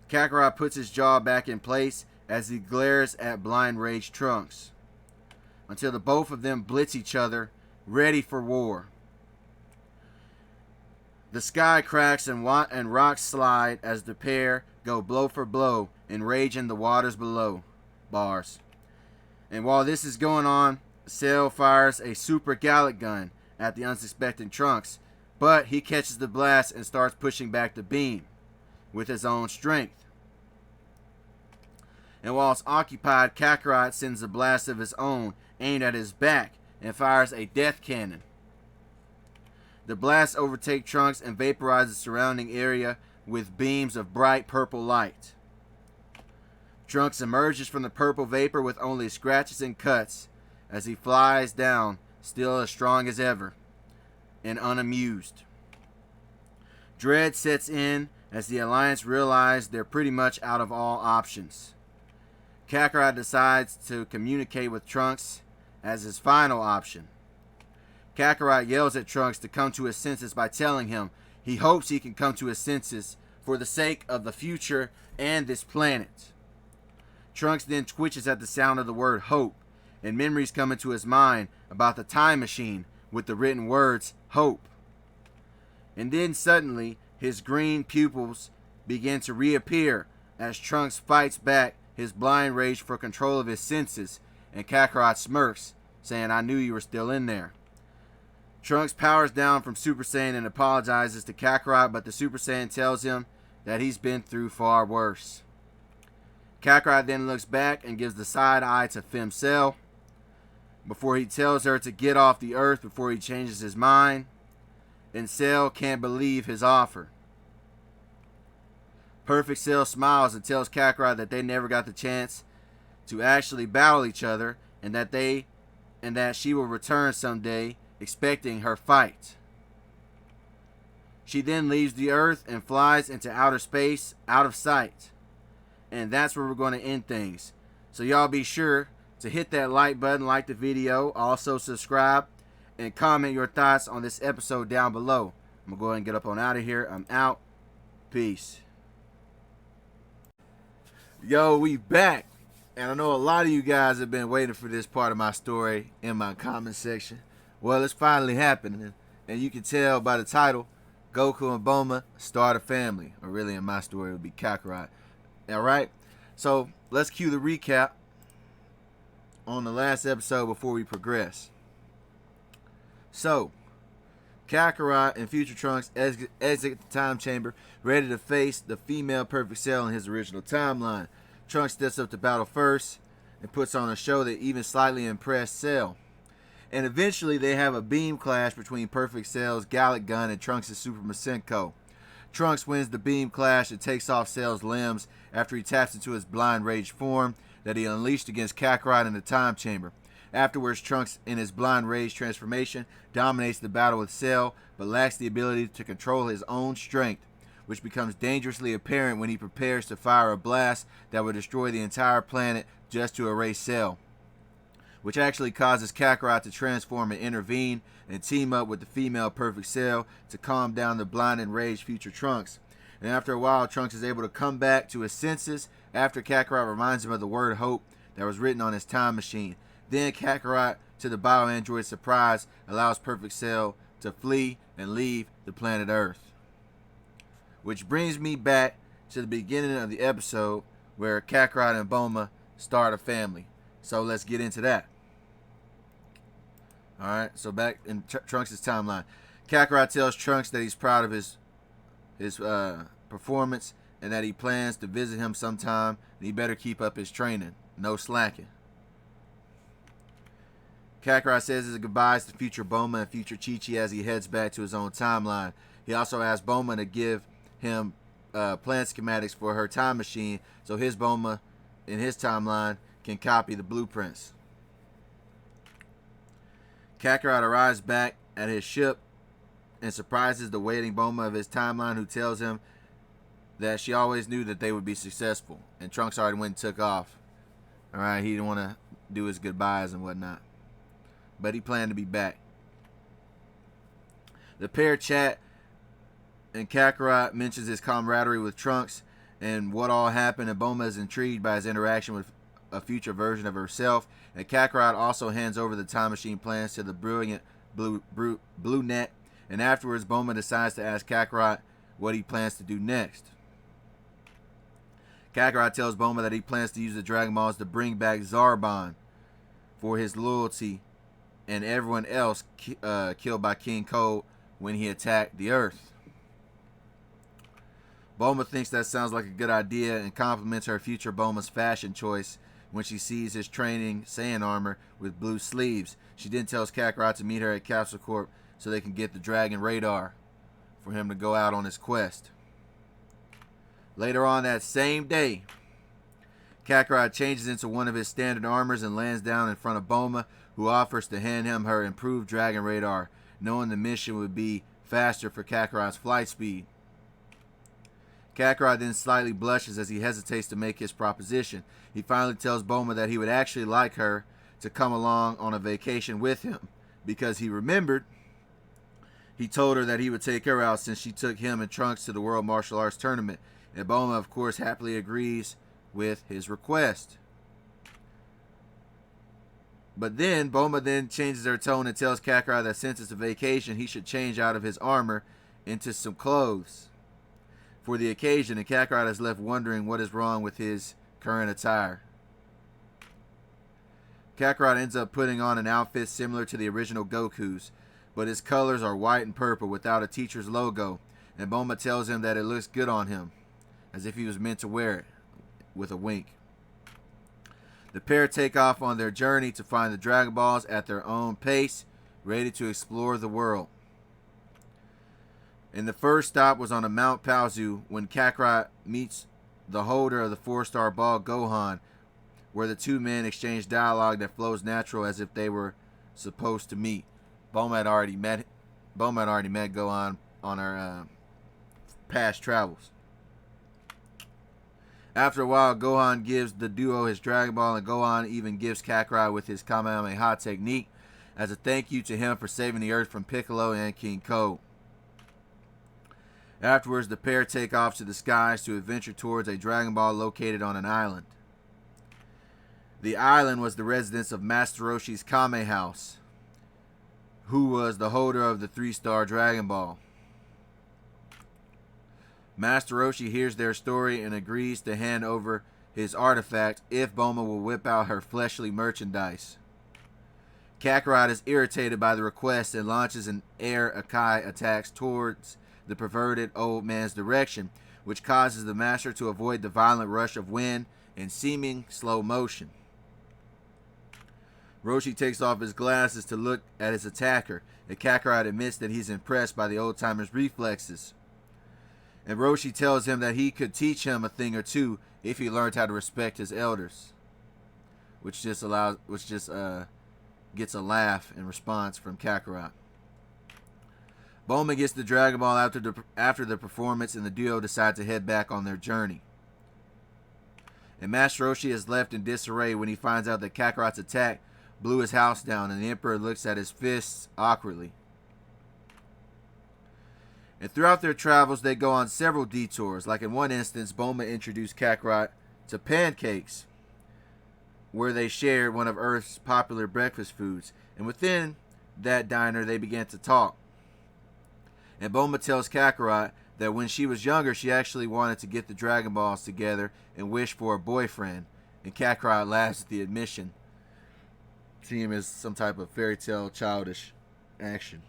Kakarot puts his jaw back in place as he glares at Blind Rage Trunks, until the both of them blitz each other, ready for war. The sky cracks and rocks slide as the pair go blow for blow, enraging the waters below. Bars. And while this is going on, Cell fires a super Gallic gun at the unsuspecting Trunks, but he catches the blast and starts pushing back the beam with his own strength. And while it's occupied, Kakarot sends a blast of his own aimed at his back and fires a death cannon. The blast overtakes Trunks and vaporizes the surrounding area with beams of bright purple light. Trunks emerges from the purple vapor with only scratches and cuts as he flies down, still as strong as ever and unamused. Dread sets in as the Alliance realize they're pretty much out of all options. Kakarot decides to communicate with Trunks as his final option. Kakarot yells at Trunks to come to his senses by telling him he hopes he can come to his senses for the sake of the future and this planet. Trunks then twitches at the sound of the word hope, and memories come into his mind about the time machine with the written words hope. And then suddenly his green pupils begin to reappear as Trunks fights back his blind rage for control of his senses, and Kakarot smirks, saying, "I knew you were still in there." Trunks powers down from Super Saiyan and apologizes to Kakarot, but the Super Saiyan tells him that he's been through far worse. Kakarot then looks back and gives the side eye to Fem Cell before he tells her to get off the earth before he changes his mind, and Cell can't believe his offer. Perfect Cell smiles and tells Kakarot that they never got the chance to actually battle each other, and that she will return someday, expecting her fight. She then leaves the earth and flies into outer space, out of sight. And that's where we're going to end things. So y'all be sure to hit that like button, like the video, also subscribe, and comment your thoughts on this episode down below. I'm going to go ahead and get up on out of here. I'm out. Peace. Yo, we back. And I know a lot of you guys have been waiting for this part of my story in my comment section. Well, it's finally happening. And you can tell by the title, Goku and Bulma start a family. Or really in my story, it would be Kakarot. Alright? So, let's cue the recap on the last episode before we progress. So, Kakarot and Future Trunks exit the time chamber, ready to face the female Perfect Cell in his original timeline. Trunks steps up to battle first and puts on a show that even slightly impressed Cell. And eventually they have a beam clash between Perfect Cell's Gallic Gun and Trunks' Super Masenko. Trunks wins the beam clash and takes off Cell's limbs after he taps into his blind rage form that he unleashed against Kakarot in the time chamber. Afterwards, Trunks, in his blind rage transformation, dominates the battle with Cell, but lacks the ability to control his own strength, which becomes dangerously apparent when he prepares to fire a blast that will destroy the entire planet just to erase Cell, which actually causes Kakarot to transform and intervene and team up with the female Perfect Cell to calm down the blind and enraged future Trunks. And after a while, Trunks is able to come back to his senses after Kakarot reminds him of the word hope that was written on his time machine. Then Kakarot, to the bioandroid's surprise, allows Perfect Cell to flee and leave the planet Earth. Which brings me back to the beginning of the episode where Kakarot and Bulma start a family. So let's get into that. Alright, so back in Trunks' timeline. Kakarot tells Trunks that he's proud of his performance and that he plans to visit him sometime, and he better keep up his training. No slacking. Kakarot says his goodbyes to future Bulma and future Chi-Chi as he heads back to his own timeline. He also asks Bulma to give him plan schematics for her time machine so his Bulma in his timeline can copy the blueprints. Kakarot arrives back at his ship and surprises the waiting Bulma of his timeline, who tells him that she always knew that they would be successful, and Trunks already went and took off. Alright, he didn't want to do his goodbyes and whatnot, but he planned to be back. The pair chat, and Kakarot mentions his camaraderie with Trunks and what all happened, and Bulma is intrigued by his interaction with a future version of herself, and Kakarot also hands over the time machine plans to the brilliant Blue Net, and afterwards Bulma decides to ask Kakarot what he plans to do next. Kakarot tells Bulma that he plans to use the Dragon Balls to bring back Zarbon for his loyalty and everyone else killed by King Cold when he attacked the Earth. Bulma thinks that sounds like a good idea and compliments her future Bulma's fashion choice when she sees his training Saiyan armor with blue sleeves. She then tells Kakarot to meet her at Capsule Corp so they can get the Dragon Radar for him to go out on his quest. Later on that same day, Kakarot changes into one of his standard armors and lands down in front of Bulma, who offers to hand him her improved Dragon Radar, knowing the mission would be faster for Kakarot's flight speed. Kakarot then slightly blushes as he hesitates to make his proposition. He finally tells Bulma that he would actually like her to come along on a vacation with him, because he remembered he told her that he would take her out since she took him and Trunks to the World Martial Arts Tournament, and Bulma of course happily agrees with his request. But then Bulma then changes her tone and tells Kakarot that since it's a vacation, he should change out of his armor into some clothes for the occasion, and Kakarot is left wondering what is wrong with his current attire. Kakarot ends up putting on an outfit similar to the original Goku's, but his colors are white and purple without a teacher's logo, and Bulma tells him that it looks good on him, as if he was meant to wear it, with a wink. The pair take off on their journey to find the Dragon Balls at their own pace, ready to explore the world. And the first stop was on a Mount Paozu when Kakarot meets the holder of the 4-star ball, Gohan, where the two men exchange dialogue that flows natural as if they were supposed to meet. Bulma had already met Gohan on her past travels. After a while, Gohan gives the duo his Dragon Ball, and Gohan even gives Kakarot with his Kamehameha technique as a thank you to him for saving the Earth from Piccolo and King Cold. Afterwards, the pair take off to the skies to adventure towards a Dragon Ball located on an island. The island was the residence of Master Roshi's Kame House, who was the holder of the 3-star Dragon Ball. Master Roshi hears their story and agrees to hand over his artifact if Bulma will whip out her fleshly merchandise. Kakarot is irritated by the request and launches an air Akai attacks towards the perverted old man's direction, which causes the master to avoid the violent rush of wind in seeming slow motion. Roshi takes off his glasses to look at his attacker, and Kakarot admits that he's impressed by the old-timer's reflexes. And Roshi tells him that he could teach him a thing or two if he learned how to respect his elders, which just gets a laugh in response from Kakarot. Bulma gets the Dragon Ball after the performance, and the duo decide to head back on their journey. And Master Roshi is left in disarray when he finds out that Kakarot's attack blew his house down, and the Emperor looks at his fists awkwardly. And throughout their travels, they go on several detours. Like in one instance, Bulma introduced Kakarot to pancakes, where they shared one of Earth's popular breakfast foods. And within that diner, they began to talk. And Bulma tells Kakarot that when she was younger, she actually wanted to get the Dragon Balls together and wish for a boyfriend. And Kakarot laughs at the admission, seeing him as some type of fairy tale childish action.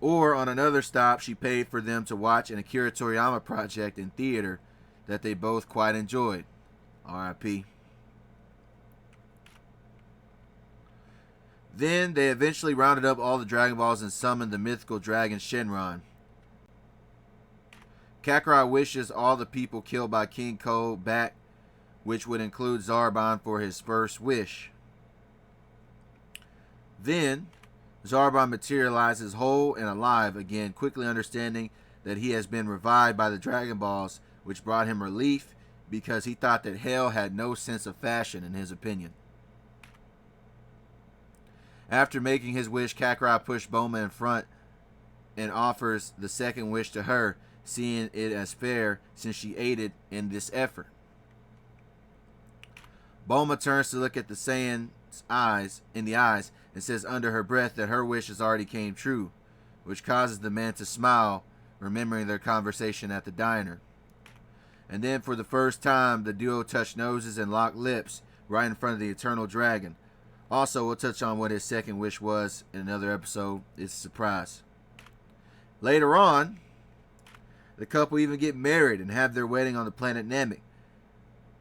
Or on another stop, she paid for them to watch an Akira Toriyama project in theater that they both quite enjoyed. R.I.P. Then they eventually rounded up all the Dragon Balls and summoned the mythical dragon Shenron. Kakarot wishes all the people killed by King Ko back, which would include Zarbon for his first wish. Then Zarbon materializes whole and alive again, quickly understanding that he has been revived by the Dragon Balls, which brought him relief because he thought that Hell had no sense of fashion in his opinion. After making his wish, Kakarot pushed Bulma in front and offers the second wish to her, seeing it as fair since she aided in this effort. Bulma turns to look at the Saiyan's eyes and says under her breath that her wishes already came true, which causes the man to smile, remembering their conversation at the diner. And then for the first time, the duo touch noses and lock lips right in front of the Eternal Dragon. Also, we'll touch on what his second wish was in another episode. It's a surprise. Later on, the couple even get married and have their wedding on the planet Namek,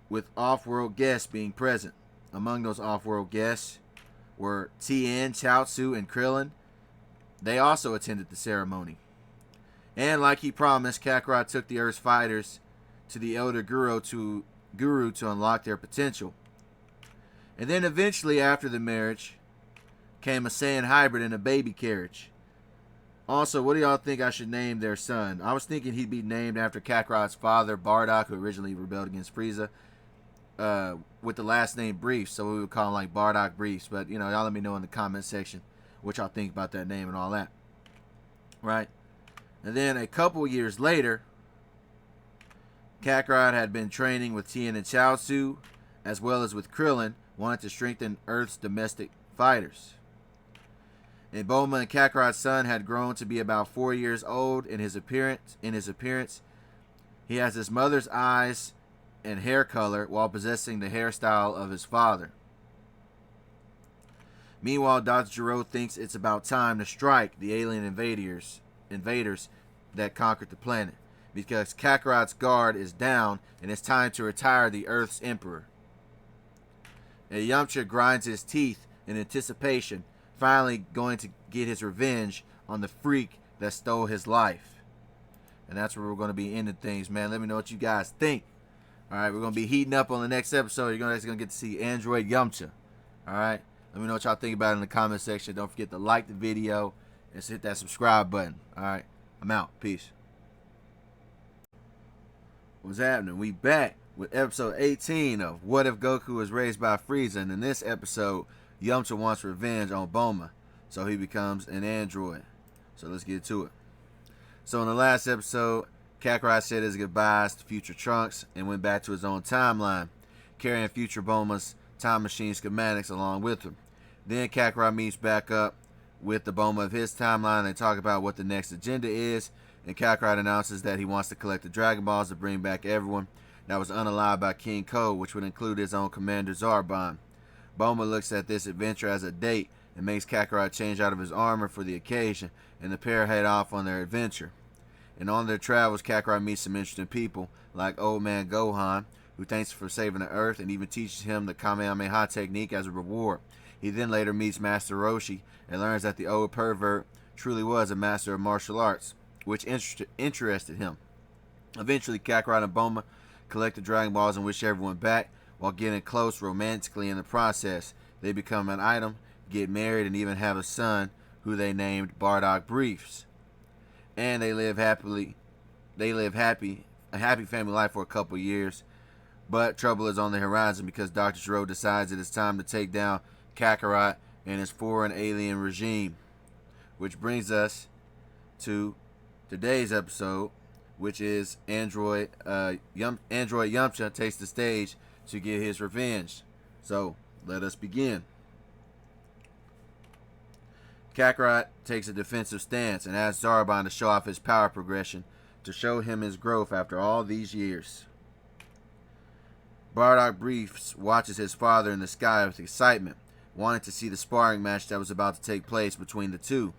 with off-world guests being present. Among those off-world guests were Tien, Chaozu, and Krillin. They also attended the ceremony. And like he promised, Kakarot took the Earth's fighters to the Elder Guru to unlock their potential. And then eventually, after the marriage, came a Saiyan hybrid and a baby carriage. Also, what do y'all think I should name their son? I was thinking he'd be named after Kakarot's father, Bardock, who originally rebelled against Frieza, with the last name Briefs, so we would call him like Bardock Briefs. But, y'all let me know in the comment section what y'all think about that name and all that. Right? And then a couple years later, Kakarot had been training with Tien and Chaozu, as well as with Krillin, wanted to strengthen Earth's domestic fighters. And Bulma and Kakarot's son had grown to be about 4 years old in his appearance. He has his mother's eyes and hair color while possessing the hairstyle of his father. Meanwhile, Dr. Gero thinks it's about time to strike the alien invaders that conquered the planet, because Kakarot's guard is down and it's time to retire the Earth's Emperor. And Yamcha grinds his teeth in anticipation, finally going to get his revenge on the freak that stole his life. And that's where we're going to be ending things, man. Let me know what you guys think. Alright, we're going to be heating up on the next episode. You're going to get to see Android Yamcha. Alright, let me know what y'all think about it in the comment section. Don't forget to like the video and hit that subscribe button. Alright, I'm out. Peace. What's happening? We back with episode 18 of What If Goku Was Raised by Frieza. And in this episode, Yamcha wants revenge on Bulma, so he becomes an android. So let's get to it. So in the last episode, Kakarot said his goodbyes to future Trunks and went back to his own timeline, carrying future Bulma's time machine schematics along with him. Then Kakarot meets back up with the Bulma of his timeline. They talk about what the next agenda is, and Kakarot announces that he wants to collect the Dragon Balls to bring back everyone that was unalive by King Ko, which would include his own commander Zarbon. Bulma looks at this adventure as a date and makes Kakarot change out of his armor for the occasion, and the pair head off on their adventure. And on their travels, Kakarot meets some interesting people, like Old Man Gohan, who thanks for saving the Earth and even teaches him the Kamehameha technique as a reward. He then later meets Master Roshi and learns that the old pervert truly was a master of martial arts, which interested him. Eventually, Kakarot and Bulma collect the Dragon Balls and wish everyone back, while getting close romantically in the process. They become an item, get married, and even have a son who they named Bardock Briefs. And they live happy, a happy family life for a couple years. But trouble is on the horizon because Dr. Gero decides it is time to take down Kakarot and his foreign alien regime. Which brings us to today's episode, which is Android Yamcha takes the stage to get his revenge. So, let us begin. Kakarot takes a defensive stance and asks Zarbon to show off his power progression to show him his growth after all these years. Bardock Briefs watches his father in the sky with excitement, wanting to see the sparring match that was about to take place between the two.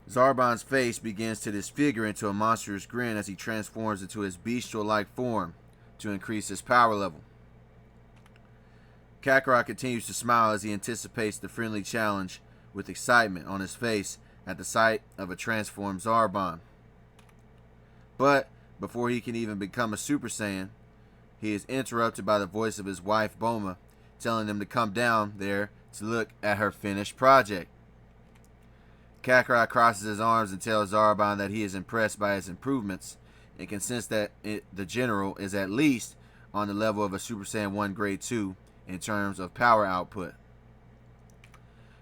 Zarbon's face begins to disfigure into a monstrous grin as he transforms into his bestial-like form to increase his power level. Kakarot continues to smile as he anticipates the friendly challenge with excitement on his face at the sight of a transformed Zarbon. But before he can even become a Super Saiyan, he is interrupted by the voice of his wife Bulma, telling him to come down there to look at her finished project. Kakarot crosses his arms and tells Zarbon that he is impressed by his improvements and can sense that the general is at least on the level of a Super Saiyan 1 Grade 2 in terms of power output.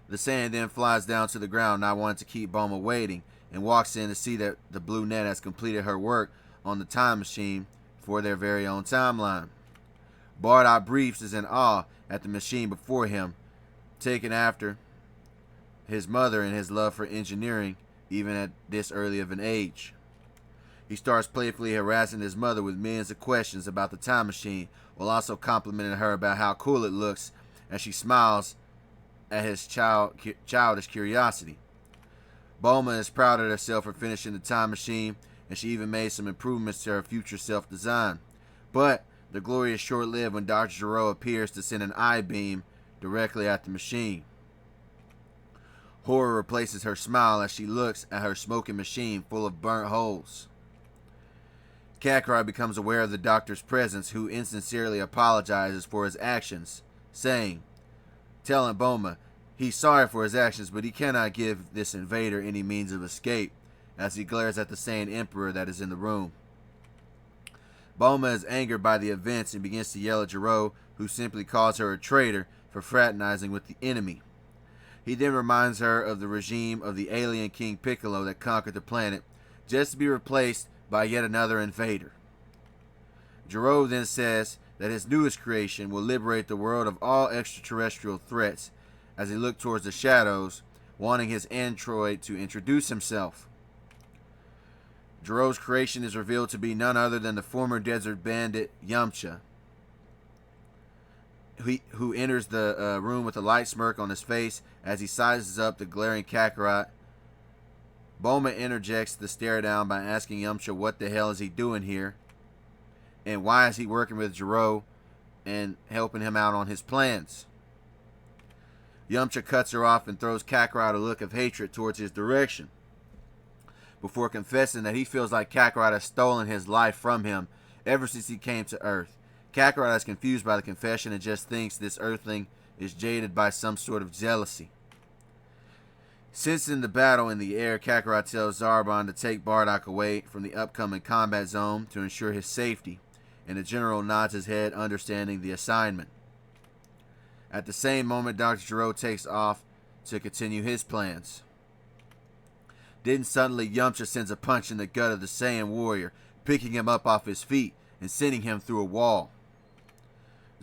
The Saiyan then flies down to the ground, not wanting to keep Bulma waiting, and walks in to see that the Blue Net has completed her work on the time machine for their very own timeline. Bardock Briefs is in awe at the machine before him, taken after his mother and his love for engineering, even at this early of an age. He starts playfully harassing his mother with millions of questions about the time machine, while also complimenting her about how cool it looks as she smiles at his childish curiosity. Bulma is proud of herself for finishing the time machine, and she even made some improvements to her future self-design. But the glory is short-lived when Dr. Gero appears to send an eye beam directly at the machine. Horror replaces her smile as she looks at her smoking machine full of burnt holes. Kakarot becomes aware of the doctor's presence, who insincerely apologizes for his actions, telling Bulma he's sorry for his actions, but he cannot give this invader any means of escape, as he glares at the Saiyan Emperor that is in the room. Bulma is angered by the events and begins to yell at Gero, who simply calls her a traitor for fraternizing with the enemy. He then reminds her of the regime of the alien King Piccolo that conquered the planet, just to be replaced by yet another invader. Gero then says that his newest creation will liberate the world of all extraterrestrial threats, as he looks towards the shadows, wanting his android to introduce himself. Gero's creation is revealed to be none other than the former desert bandit Yamcha, who enters the room with a light smirk on his face as he sizes up the glaring Kakarot. Bulma interjects the stare down by asking Yamcha what the hell is he doing here, and why is he working with Gero and helping him out on his plans. Yamcha cuts her off and throws Kakarot a look of hatred towards his direction, before confessing that he feels like Kakarot has stolen his life from him ever since he came to Earth. Kakarot is confused by the confession and just thinks this Earthling is jaded by some sort of jealousy. Sensing the battle in the air, Kakarot tells Zarbon to take Bardock away from the upcoming combat zone to ensure his safety, and the general nods his head, understanding the assignment. At the same moment, Dr. Gero takes off to continue his plans. Then suddenly Yamcha sends a punch in the gut of the Saiyan warrior, picking him up off his feet and sending him through a wall.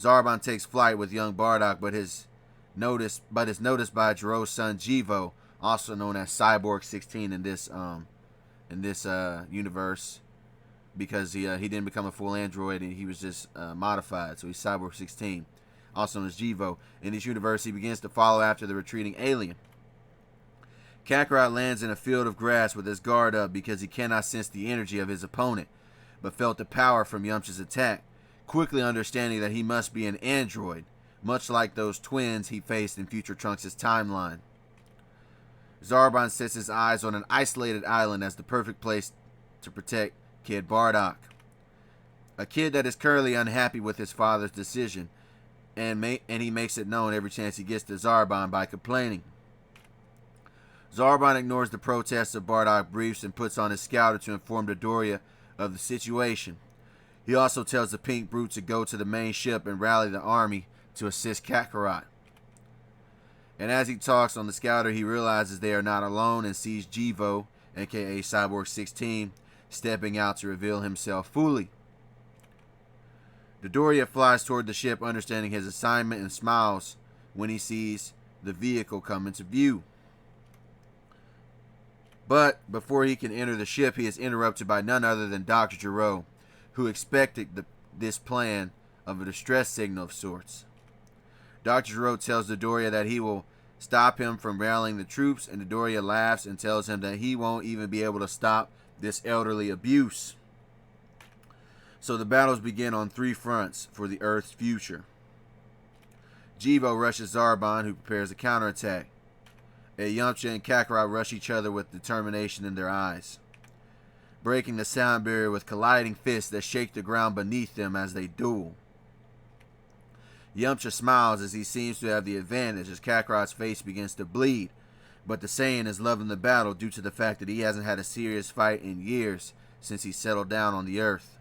Zarbon takes flight with young Bardock, but is noticed by Gero's son Jivo, also known as Cyborg 16 in this universe, because he didn't become a full android and he was just modified, so he's Cyborg 16, also known as Jivo. In this universe, he begins to follow after the retreating alien. Kakarot lands in a field of grass with his guard up because he cannot sense the energy of his opponent, but felt the power from Yamcha's attack. quickly understanding that he must be an android, much like those twins he faced in Future Trunks' timeline. Zarbon sets his eyes on an isolated island as the perfect place to protect Kid Bardock, a kid that is currently unhappy with his father's decision, and he makes it known every chance he gets to Zarbon by complaining. Zarbon ignores the protests of Bardock briefs and puts on his scouter to inform Dodoria of the situation. He also tells the Pink Brute to go to the main ship and rally the army to assist Kakarot. And as he talks on the scouter, he realizes they are not alone and sees Jivo, aka Cyborg 16, stepping out to reveal himself fully. Dodoria flies toward the ship, understanding his assignment, and smiles when he sees the vehicle come into view. But before he can enter the ship, he is interrupted by none other than Dr. Gero, who expected this plan of a distress signal of sorts. Dr. Gero tells Dodoria that he will stop him from rallying the troops, and Dodoria laughs and tells him that he won't even be able to stop this elderly abuse. So the battles begin on 3 fronts for the Earth's future. Jivo rushes Zarbon, who prepares a counterattack. Yamcha and Kakarot rush each other with determination in their eyes, breaking the sound barrier with colliding fists that shake the ground beneath them as they duel. Yamcha smiles as he seems to have the advantage as Kakarot's face begins to bleed, but the Saiyan is loving the battle due to the fact that he hasn't had a serious fight in years since he settled down on the Earth.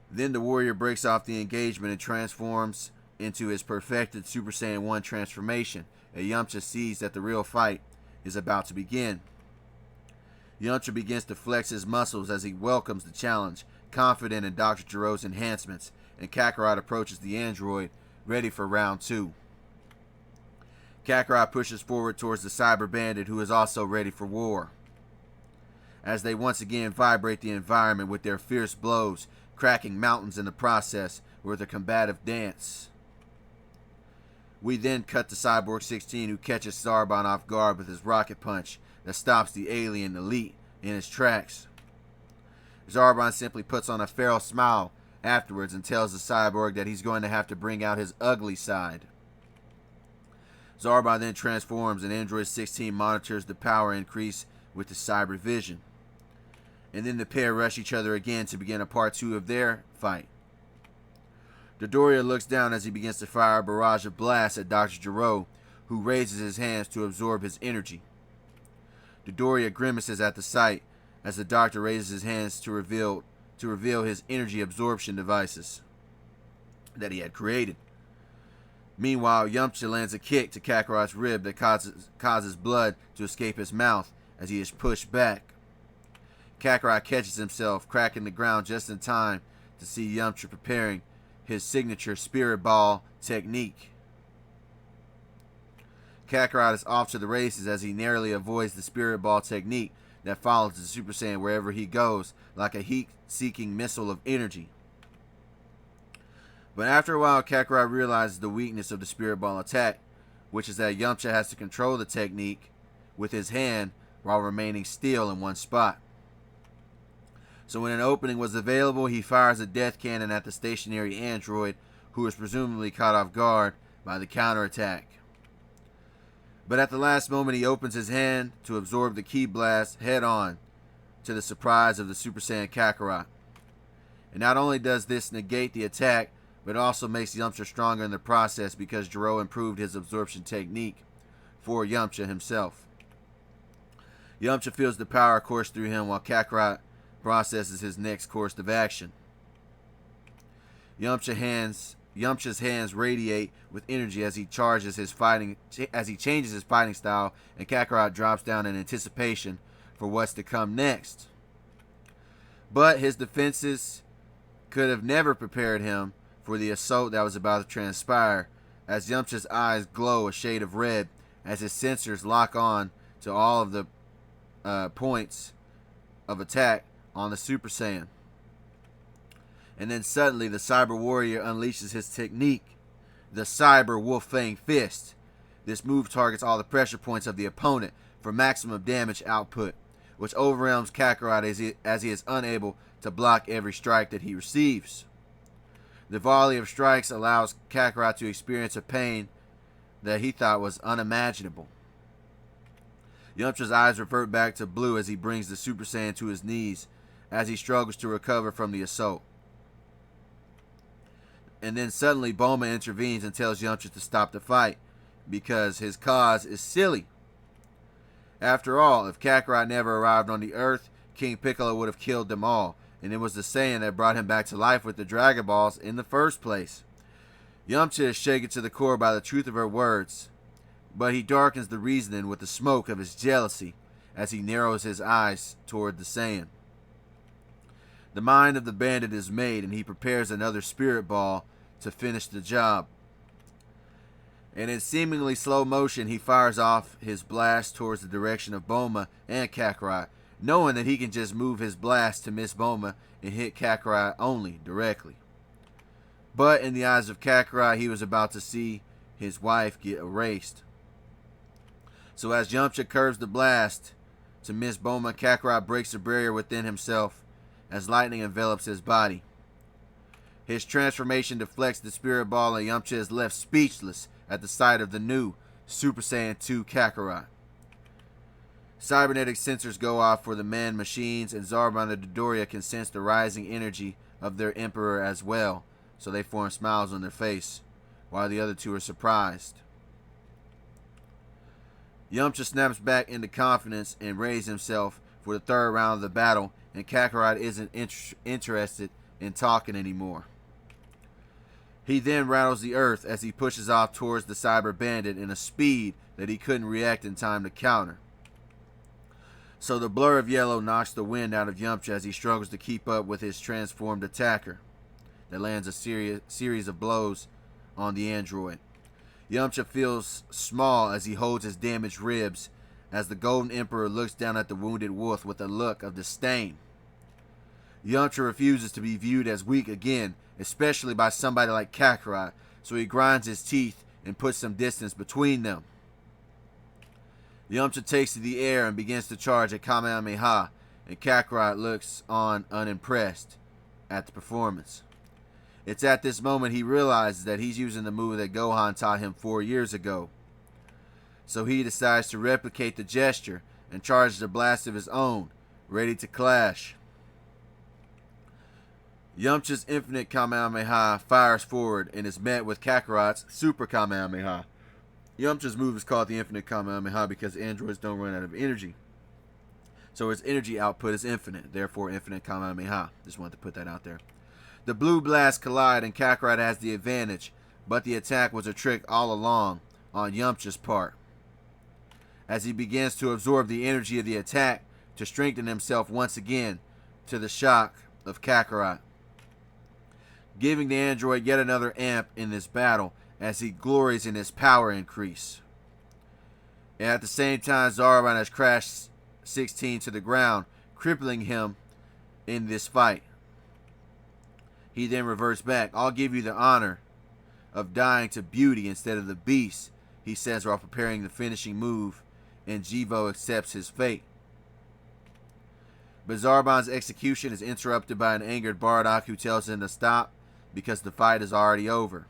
Then the warrior breaks off the engagement and transforms into his perfected Super Saiyan 1 transformation, and Yamcha sees that the real fight is about to begin. Yamcha begins to flex his muscles as he welcomes the challenge, confident in Dr. Gero's enhancements, and Kakarot approaches the android, ready for round 2. Kakarot pushes forward towards the Cyber Bandit, who is also ready for war, as they once again vibrate the environment with their fierce blows, cracking mountains in the process with a combative dance. We then cut to Cyborg 16, who catches Zarbon off guard with his rocket punch that stops the alien elite in his tracks. Zarbon simply puts on a feral smile afterwards and tells the cyborg that he's going to have to bring out his ugly side. Zarbon then transforms, and Android 16 monitors the power increase with the cyber vision. And then the pair rush each other again to begin a part 2 of their fight. Dodoria looks down as he begins to fire a barrage of blasts at Dr. Gero, who raises his hands to absorb his energy. Dodoria grimaces at the sight as the doctor raises his hands to reveal his energy absorption devices that he had created. Meanwhile, Yamcha lands a kick to Kakarot's rib that causes blood to escape his mouth as he is pushed back. Kakarot catches himself, cracking the ground just in time to see Yamcha preparing his signature Spirit Ball technique. Kakarot is off to the races as he narrowly avoids the Spirit Ball technique that follows the Super Saiyan wherever he goes, like a heat-seeking missile of energy. But after a while, Kakarot realizes the weakness of the Spirit Ball attack, which is that Yamcha has to control the technique with his hand while remaining still in one spot. So when an opening was available, he fires a death cannon at the stationary android, who is presumably caught off guard by the counterattack. But at the last moment, he opens his hand to absorb the ki blast head on, to the surprise of the Super Saiyan Kakarot. And not only does this negate the attack, but it also makes Yamcha stronger in the process because Gero improved his absorption technique for Yamcha himself. Yamcha feels the power course through him while Kakarot processes his next course of action. Yamcha's hands radiate with energy as he changes his fighting style, and Kakarot drops down in anticipation for what's to come next. But his defenses could have never prepared him for the assault that was about to transpire, as Yamcha's eyes glow a shade of red as his sensors lock on to all of the points of attack on the Super Saiyan. And then suddenly the Cyber Warrior unleashes his technique, the Cyber Wolf Fang Fist. This move targets all the pressure points of the opponent for maximum damage output, which overwhelms Kakarot as he is unable to block every strike that he receives. The volley of strikes allows Kakarot to experience a pain that he thought was unimaginable. Yamcha's eyes revert back to blue as he brings the Super Saiyan to his knees as he struggles to recover from the assault. And then suddenly Bulma intervenes and tells Yamcha to stop the fight because his cause is silly. After all, if Kakarot never arrived on the Earth, King Piccolo would have killed them all, and it was the Saiyan that brought him back to life with the Dragon Balls in the first place. Yamcha is shaken to the core by the truth of her words, but he darkens the reasoning with the smoke of his jealousy as he narrows his eyes toward the Saiyan. The mind of the bandit is made, and he prepares another spirit ball to finish the job. And in seemingly slow motion, he fires off his blast towards the direction of Bulma and Kakarot, knowing that he can just move his blast to miss Bulma and hit Kakarot only directly. But in the eyes of Kakarot, he was about to see his wife get erased. So as Yamcha curves the blast to miss Bulma, Kakarot breaks the barrier within himself as lightning envelops his body. His transformation deflects the spirit ball, and Yamcha is left speechless at the sight of the new Super Saiyan 2 Kakarot. Cybernetic sensors go off for the man machines, and Zarbon and Dodoria can sense the rising energy of their emperor as well, so they form smiles on their face, while the other two are surprised. Yamcha snaps back into confidence and raises himself for the third round of the battle, and Kakarot isn't interested in talking anymore. He then rattles the earth as he pushes off towards the cyber bandit in a speed that he couldn't react in time to counter. So the blur of yellow knocks the wind out of Yamcha as he struggles to keep up with his transformed attacker that lands a series of blows on the android. Yamcha feels small as he holds his damaged ribs as the Golden Emperor looks down at the wounded wolf with a look of disdain. Yamcha refuses to be viewed as weak again, especially by somebody like Kakarot, so he grinds his teeth and puts some distance between them. Yamcha takes to the air and begins to charge a Kamehameha, and Kakarot looks on unimpressed at the performance. It's at this moment he realizes that he's using the move that Gohan taught him 4 years ago. So he decides to replicate the gesture and charges a blast of his own, ready to clash. Yamcha's infinite Kamehameha fires forward and is met with Kakarot's Super Kamehameha. Yamcha's move is called the Infinite Kamehameha because androids don't run out of energy. So its energy output is infinite, therefore Infinite Kamehameha. Just wanted to put that out there. The blue blasts collide and Kakarot has the advantage, but the attack was a trick all along on Yamcha's part. As he begins to absorb the energy of the attack to strengthen himself once again to the shock of Kakarot, giving the android yet another amp in this battle as he glories in his power increase. And at the same time, Zarbon has crashed 16 to the ground, crippling him in this fight. He then reverts back. "I'll give you the honor of dying to beauty instead of the beast," he says while preparing the finishing move, and Jivo accepts his fate. But Zarbon's execution is interrupted by an angered Bardock who tells him to stop because the fight is already over.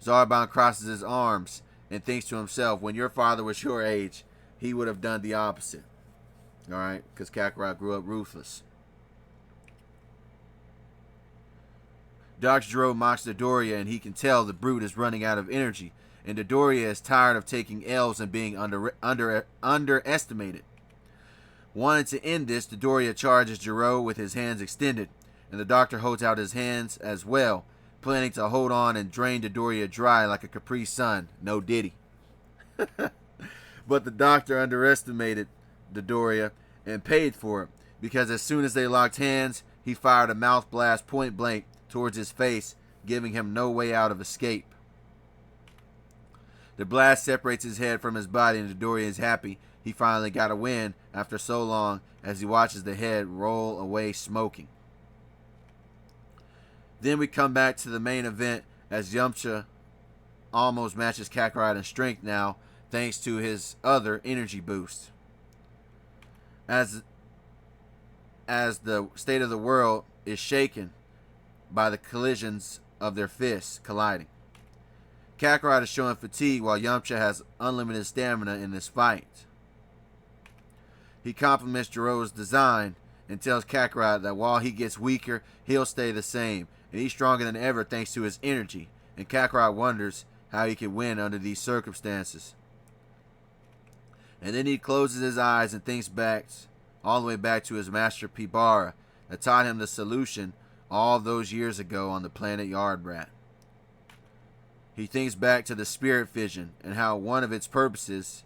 Zarbon crosses his arms and thinks to himself, when your father was your age, he would have done the opposite. Alright, because Kakarot grew up ruthless. Dr. Gero mocks Dodoria, and he can tell the brute is running out of energy, and Dodoria is tired of taking L's and being underestimated. Wanting to end this, Dodoria charges Gero with his hands extended, and the doctor holds out his hands as well, planning to hold on and drain Dodoria dry like a Capri Sun. No diddy. But the doctor underestimated Dodoria and paid for it, because as soon as they locked hands, he fired a mouth blast point blank towards his face, giving him no way out of escape. The blast separates his head from his body, and Dodoria is happy he finally got a win after so long as he watches the head roll away smoking. Then we come back to the main event as Yamcha almost matches Kakarot in strength now, thanks to his other energy boost. As the state of the world is shaken by the collisions of their fists colliding. Kakarot is showing fatigue while Yamcha has unlimited stamina in this fight. He compliments Jiro's design and tells Kakarot that while he gets weaker, he'll stay the same, and he's stronger than ever thanks to his energy, and Kakarot wonders how he can win under these circumstances. And then he closes his eyes and thinks back, all the way back to his master Pibara, that taught him the solution all those years ago on the planet Yardrat. He thinks back to the spirit fission and how one of its purposes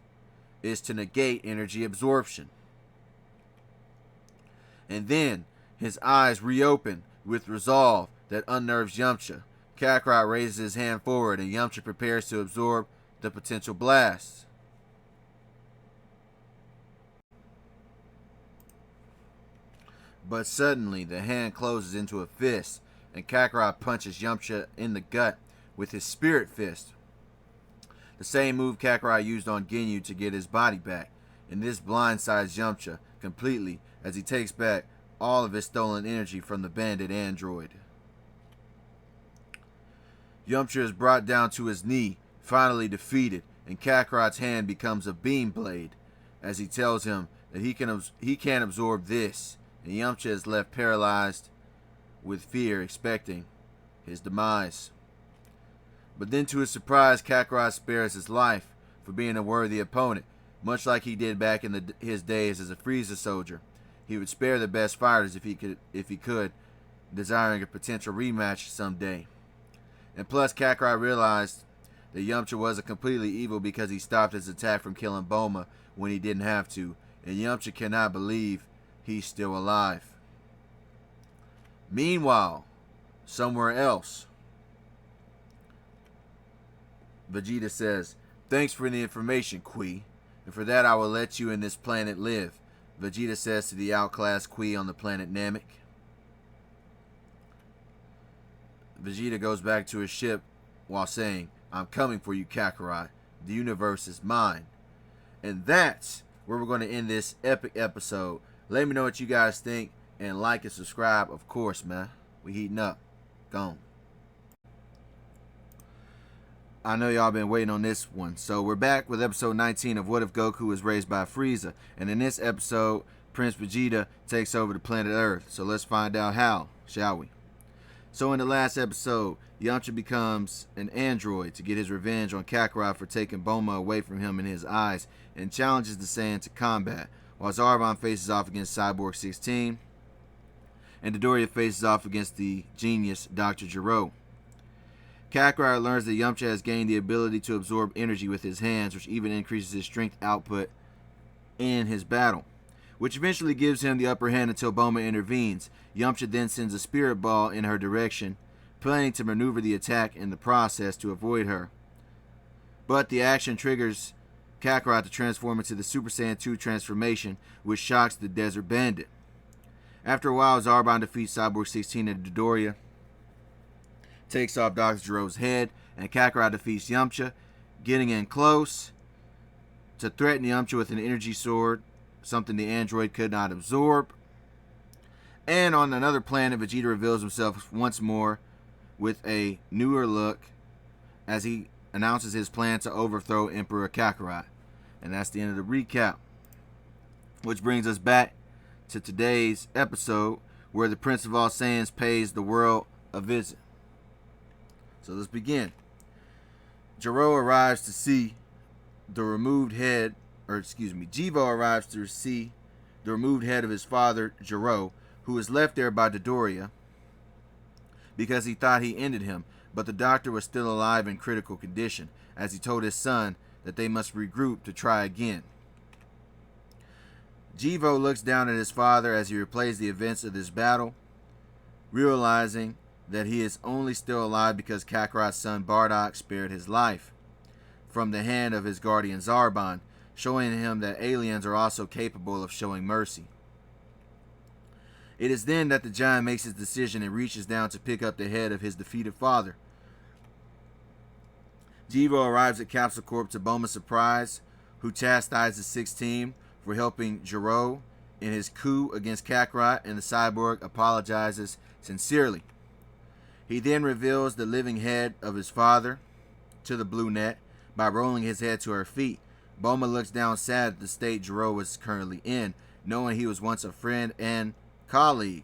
is to negate energy absorption. And then his eyes reopen with resolve that unnerves Yamcha. Kakarot raises his hand forward and Yamcha prepares to absorb the potential blast. But suddenly the hand closes into a fist and Kakarot punches Yamcha in the gut with his spirit fist. The same move Kakarot used on Ginyu to get his body back, and this blindsides Yamcha completely as he takes back all of his stolen energy from the bandit android. Yamcha is brought down to his knee, finally defeated, and Kakarot's hand becomes a beam blade as he tells him that he can't absorb this, and Yamcha is left paralyzed with fear, expecting his demise. But then to his surprise, Kakarot spares his life for being a worthy opponent, much like he did back in his days as a Frieza soldier. He would spare the best fighters if he could, desiring a potential rematch someday. And plus, Kakarot realized that Yamcha wasn't completely evil because he stopped his attack from killing Bulma when he didn't have to, and Yamcha cannot believe he's still alive. Meanwhile, somewhere else, Vegeta says, "Thanks for the information, Qui, and for that I will let you and this planet live," Vegeta says to the outclassed Qui on the planet Namek. Vegeta goes back to his ship while saying, "I'm coming for you, Kakarot. The universe is mine." And that's where we're going to end this epic episode. Let me know what you guys think, and like and subscribe, of course, man. We heating up. Gone. I know y'all been waiting on this one. So we're back with episode 19 of What If Goku Was Raised by Frieza. And in this episode, Prince Vegeta takes over the planet Earth. So let's find out how, shall we? So in the last episode, Yamcha becomes an android to get his revenge on Kakarot for taking Bulma away from him in his eyes and challenges the Saiyan to combat, while Zarbon faces off against Cyborg 16 and Dodoria faces off against the genius Dr. Gero. Kakarot learns that Yamcha has gained the ability to absorb energy with his hands, which even increases his strength output in his battle, which eventually gives him the upper hand until Bulma intervenes. Yamcha then sends a spirit ball in her direction, planning to maneuver the attack in the process to avoid her. But the action triggers Kakarot to transform into the Super Saiyan 2 transformation, which shocks the Desert Bandit. After a while, Zarbon defeats Cyborg 16 and Dodoria takes off Dr. Gero's head, and Kakarot defeats Yamcha, getting in close to threaten Yamcha with an energy sword, something the android could not absorb. And on another planet, Vegeta reveals himself once more with a newer look as he announces his plan to overthrow Emperor Kakarot. And that's the end of the recap. Which brings us back to today's episode, where the Prince of All Saiyans pays the world a visit. So let's begin. Gero arrives to see the removed head, Jivo arrives to see the removed head of his father, Gero, who was left there by Dodoria because he thought he ended him, but the doctor was still alive in critical condition, as he told his son that they must regroup to try again. Jivo looks down at his father as he replays the events of this battle, realizing that he is only still alive because Kakarot's son Bardock spared his life from the hand of his guardian Zarbon, showing him that aliens are also capable of showing mercy. It is then that the giant makes his decision and reaches down to pick up the head of his defeated father. Jivo arrives at Capsule Corp to Bulma's surprise, who chastises 16 for helping Gero in his coup against Kakarot, and the cyborg apologizes sincerely. He then reveals the living head of his father to the blue net by rolling his head to her feet. Bulma looks down sad at the state Gero was currently in, knowing he was once a friend and colleague.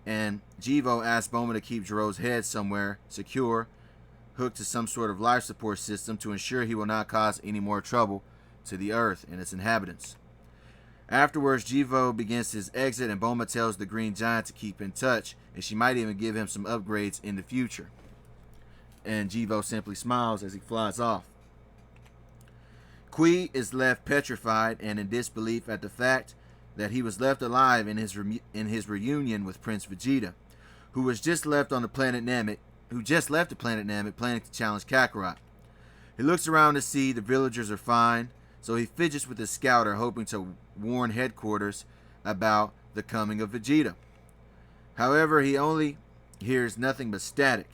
And Jivo asks Bulma to keep Gero's head somewhere secure, hooked to some sort of life support system to ensure he will not cause any more trouble to the Earth and its inhabitants. Afterwards, Jivo begins his exit, and Bulma tells the Green Giant to keep in touch, and she might even give him some upgrades in the future. And Jivo simply smiles as he flies off. Kui is left petrified and in disbelief at the fact that he was left alive in his reunion with Prince Vegeta, who just left the planet Namek, planning to challenge Kakarot. He looks around to see the villagers are fine, so he fidgets with his scouter, hoping to warn headquarters about the coming of Vegeta. However, he only hears nothing but static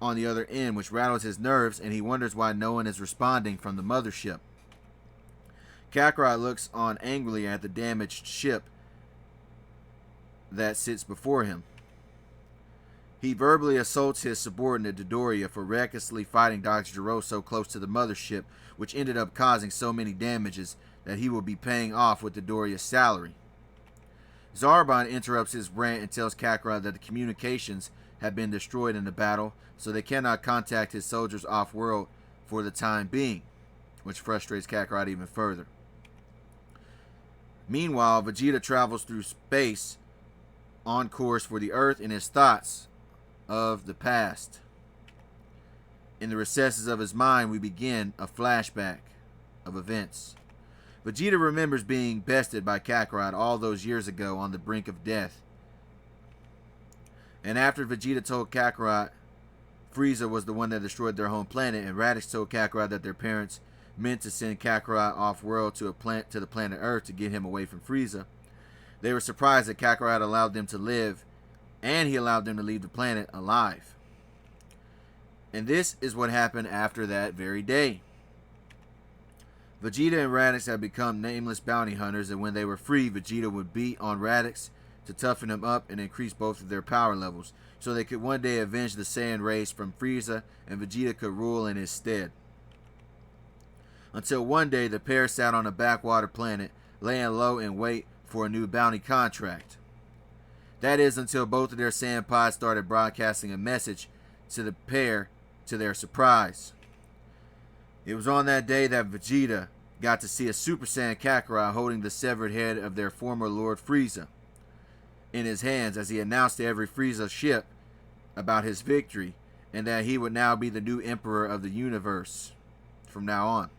on the other end, which rattles his nerves, and he wonders why no one is responding from the mothership. Kakarot looks on angrily at the damaged ship that sits before him. He verbally assaults his subordinate Dodoria for recklessly fighting Dr. Gero so close to the mothership, which ended up causing so many damages that he will be paying off with Dodoria's salary. Zarbon interrupts his rant and tells Kakarot that the communications have been destroyed in the battle, so they cannot contact his soldiers off-world for the time being, which frustrates Kakarot even further. Meanwhile, Vegeta travels through space on course for the Earth in his thoughts of the past. In the recesses of his mind, we begin a flashback of events. Vegeta remembers being bested by Kakarot all those years ago on the brink of death. And after Vegeta told Kakarot Frieza was the one that destroyed their home planet, and Raditz told Kakarot that their parents meant to send Kakarot off-world to the planet Earth to get him away from Frieza, they were surprised that Kakarot allowed them to live, and he allowed them to leave the planet alive. And this is what happened after that very day. Vegeta and Raditz had become nameless bounty hunters, and when they were free, Vegeta would beat on Raditz to toughen him up and increase both of their power levels, so they could one day avenge the Saiyan race from Frieza, and Vegeta could rule in his stead. Until one day, the pair sat on a backwater planet, laying low in wait for a new bounty contract. That is, until both of their Saiyan pods started broadcasting a message to the pair to their surprise. It was on that day that Vegeta got to see a Super Saiyan Kakarot holding the severed head of their former Lord Frieza in his hands, as he announced to every Frieza ship about his victory and that he would now be the new emperor of the universe from now on.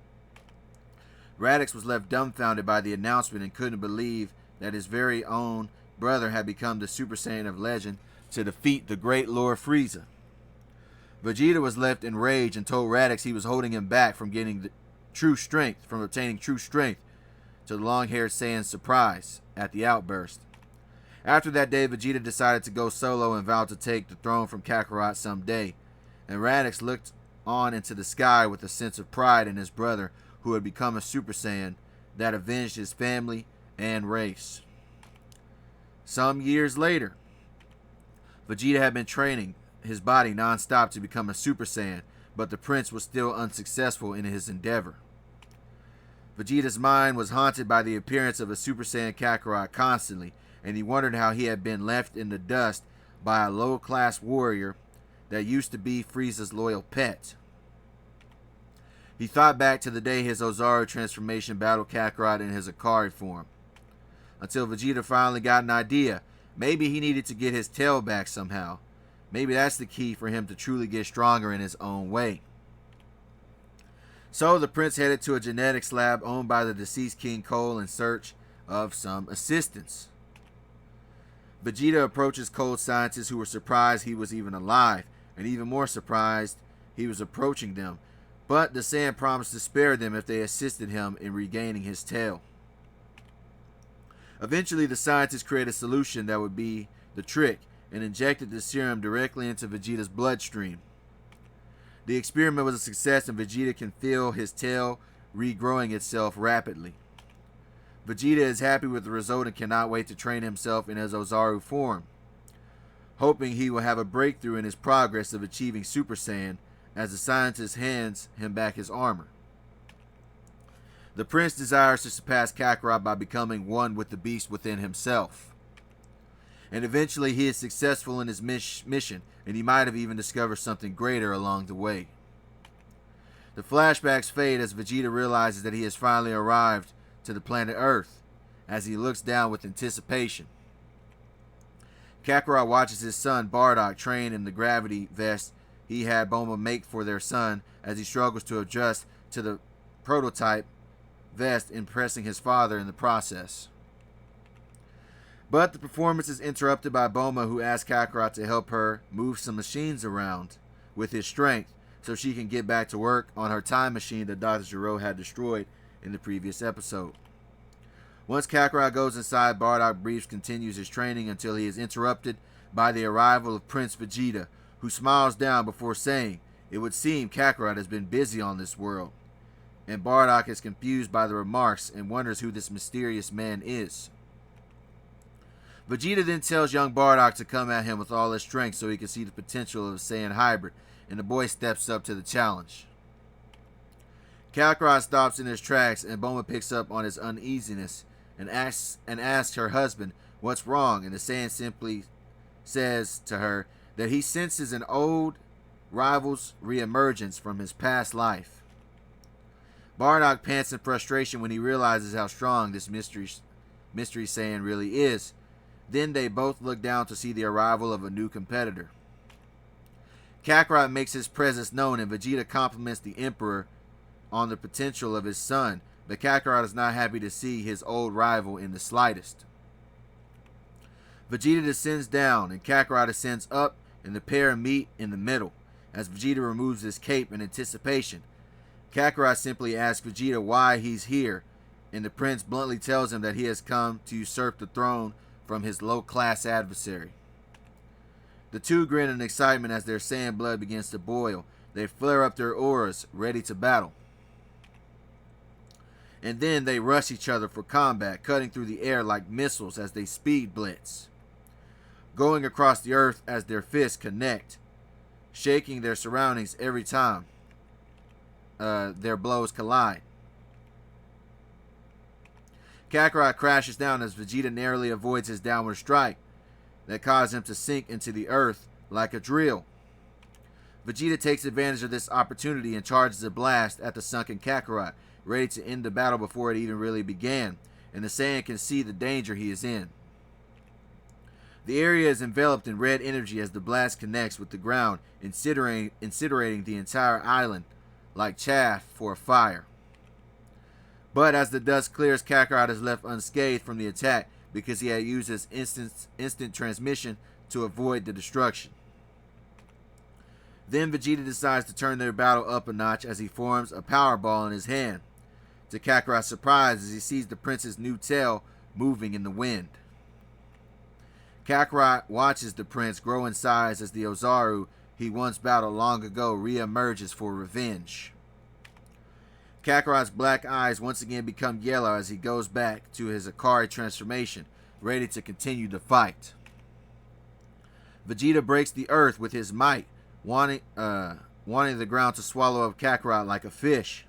Raditz was left dumbfounded by the announcement and couldn't believe that his very own brother had become the Super Saiyan of legend to defeat the great Lord Frieza. Vegeta was left enraged and told Raditz he was holding him back from obtaining true strength, to the long-haired Saiyan's surprise at the outburst. After that day, Vegeta decided to go solo and vowed to take the throne from Kakarot someday, and Raditz looked on into the sky with a sense of pride in his brother, who had become a Super Saiyan that avenged his family and race. Some years later, Vegeta had been training his body non-stop to become a Super Saiyan, but the prince was still unsuccessful in his endeavor. Vegeta's mind was haunted by the appearance of a Super Saiyan Kakarot constantly, and he wondered how he had been left in the dust by a low-class warrior that used to be Frieza's loyal pet. He thought back to the day his Ozaru transformation battled Kakarot in his Akari form, until Vegeta finally got an idea. Maybe he needed to get his tail back somehow. Maybe that's the key for him to truly get stronger in his own way. So the prince headed to a genetics lab owned by the deceased King Cole in search of some assistance. Vegeta approaches Cole's scientists, who were surprised he was even alive, and even more surprised he was approaching them. But the Saiyan promised to spare them if they assisted him in regaining his tail. Eventually, the scientists created a solution that would be the trick, and injected the serum directly into Vegeta's bloodstream. The experiment was a success, and Vegeta can feel his tail regrowing itself rapidly. Vegeta is happy with the result and cannot wait to train himself in his Ozaru form. hoping he will have a breakthrough in his progress of achieving Super Saiyan as the scientist hands him back his armor. The prince desires to surpass Kakarot by becoming one with the beast within himself. And eventually he is successful in his mission, and he might have even discovered something greater along the way. The flashbacks fade as Vegeta realizes that he has finally arrived to the planet Earth, as he looks down with anticipation. Kakarot watches his son Bardock train in the gravity vest he had Bulma make for their son as he struggles to adjust to the prototype vest, impressing his father in the process. But the performance is interrupted by Bulma, who asks Kakarot to help her move some machines around with his strength so she can get back to work on her time machine that Dr. Gero had destroyed in the previous episode. Once Kakarot goes inside, Bardock briefs continues his training until he is interrupted by the arrival of Prince Vegeta, who smiles down before saying, "It would seem Kakarot has been busy on this world." And Bardock is confused by the remarks and wonders who this mysterious man is. Vegeta then tells young Bardock to come at him with all his strength so he can see the potential of a Saiyan hybrid, and the boy steps up to the challenge. Kakarot stops in his tracks, and Bulma picks up on his uneasiness and asks her husband what's wrong, and the Saiyan simply says to her that he senses an old rival's reemergence from his past life. Bardock pants in frustration when he realizes how strong this mystery Saiyan really is. Then they both look down to see the arrival of a new competitor. Kakarot makes his presence known, and Vegeta compliments the Emperor on the potential of his son, but Kakarot is not happy to see his old rival in the slightest. Vegeta descends down, and Kakarot ascends up, and the pair meet in the middle, as Vegeta removes his cape in anticipation. Kakarot simply asks Vegeta why he's here, and the prince bluntly tells him that he has come to usurp the throne from his low-class adversary. The two grin in excitement as their Saiyan blood begins to boil. They flare up their auras, ready to battle. And then they rush each other for combat, cutting through the air like missiles as they speed blitz, going across the earth as their fists connect, shaking their surroundings every time their blows collide. Kakarot crashes down as Vegeta narrowly avoids his downward strike that caused him to sink into the earth like a drill. Vegeta takes advantage of this opportunity and charges a blast at the sunken Kakarot, ready to end the battle before it even really began, and the Saiyan can see the danger he is in. The area is enveloped in red energy as the blast connects with the ground, incinerating the entire island like chaff for a fire. But as the dust clears, Kakarot is left unscathed from the attack because he had used his instant transmission to avoid the destruction. Then Vegeta decides to turn their battle up a notch as he forms a power ball in his hand, to Kakarot's surprise as he sees the prince's new tail moving in the wind. Kakarot watches the prince grow in size as the Ozaru he once battled long ago re-emerges for revenge. Kakarot's black eyes once again become yellow as he goes back to his Akari transformation, ready to continue the fight. Vegeta breaks the earth with his might, wanting the ground to swallow up Kakarot like a fish,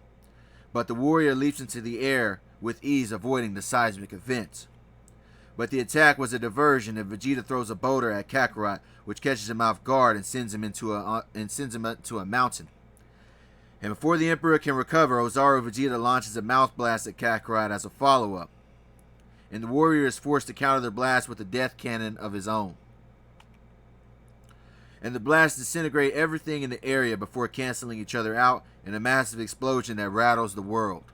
but the warrior leaps into the air with ease, avoiding the seismic event. But the attack was a diversion, and Vegeta throws a boulder at Kakarot, which catches him off guard and sends him into a mountain. And before the Emperor can recover, Ozaru Vegeta launches a mouth blast at Kakarot as a follow-up, and the warrior is forced to counter the blast with a death cannon of his own. And the blasts disintegrate everything in the area before canceling each other out in a massive explosion that rattles the world.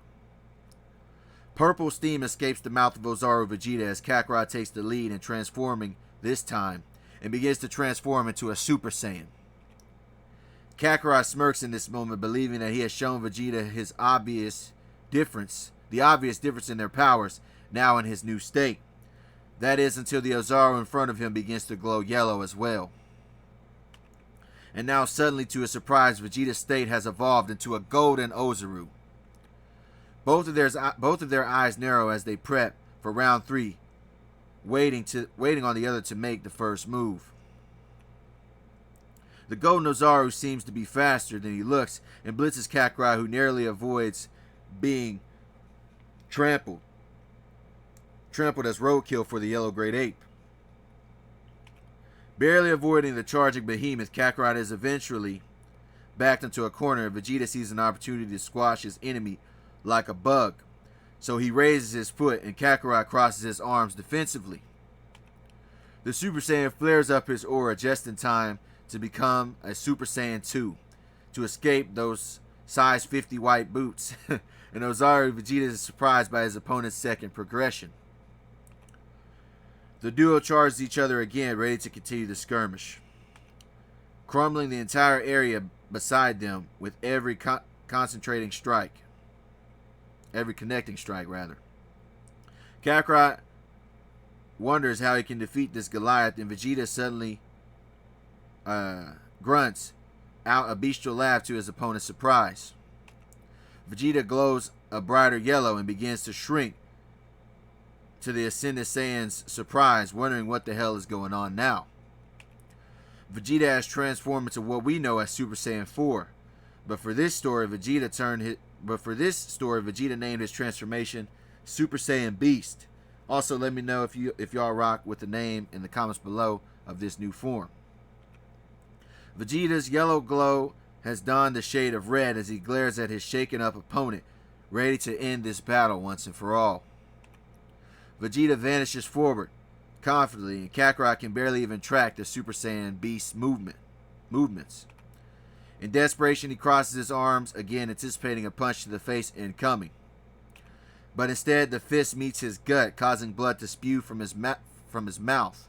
Purple steam escapes the mouth of Ozaru Vegeta as Kakarot takes the lead in transforming this time and begins to transform into a Super Saiyan. Kakarot smirks in this moment, believing that he has shown Vegeta the obvious difference in their powers now in his new state. That is, until the Ozaru in front of him begins to glow yellow as well. And now suddenly, to his surprise, Vegeta's state has evolved into a golden Ozaru. Both of their eyes narrow as they prep for round 3, waiting on the other to make the first move. The golden Ozaru seems to be faster than he looks and blitzes Kakarot, who narrowly avoids being trampled as roadkill for the yellow great ape. Barely avoiding the charging behemoth, Kakarot is eventually backed into a corner, and Vegeta sees an opportunity to squash his enemy like a bug. So he raises his foot, and Kakarot crosses his arms defensively. The Super Saiyan flares up his aura just in time to become a Super Saiyan 2 to escape those size 50 white boots. And Ozaru Vegeta is surprised by his opponent's second progression. The duo charges each other again, ready to continue the skirmish, crumbling the entire area beside them with every connecting strike. Kakarot wonders how he can defeat this Goliath, and Vegeta suddenly grunts out a bestial laugh to his opponent's surprise. Vegeta glows a brighter yellow and begins to shrink, to the Ascended Saiyan's surprise, wondering what the hell is going on now. Vegeta has transformed into what we know as Super Saiyan 4, but for this story, Vegeta named his transformation Super Saiyan Beast. Also, let me know if y'all rock with the name in the comments below of this new form. Vegeta's yellow glow has donned the shade of red as he glares at his shaken up opponent, ready to end this battle once and for all. Vegeta vanishes forward confidently, and Kakarot can barely even track the Super Saiyan Beast's movements. In desperation, he crosses his arms again, anticipating a punch to the face incoming. But instead, the fist meets his gut, causing blood to spew from his mouth.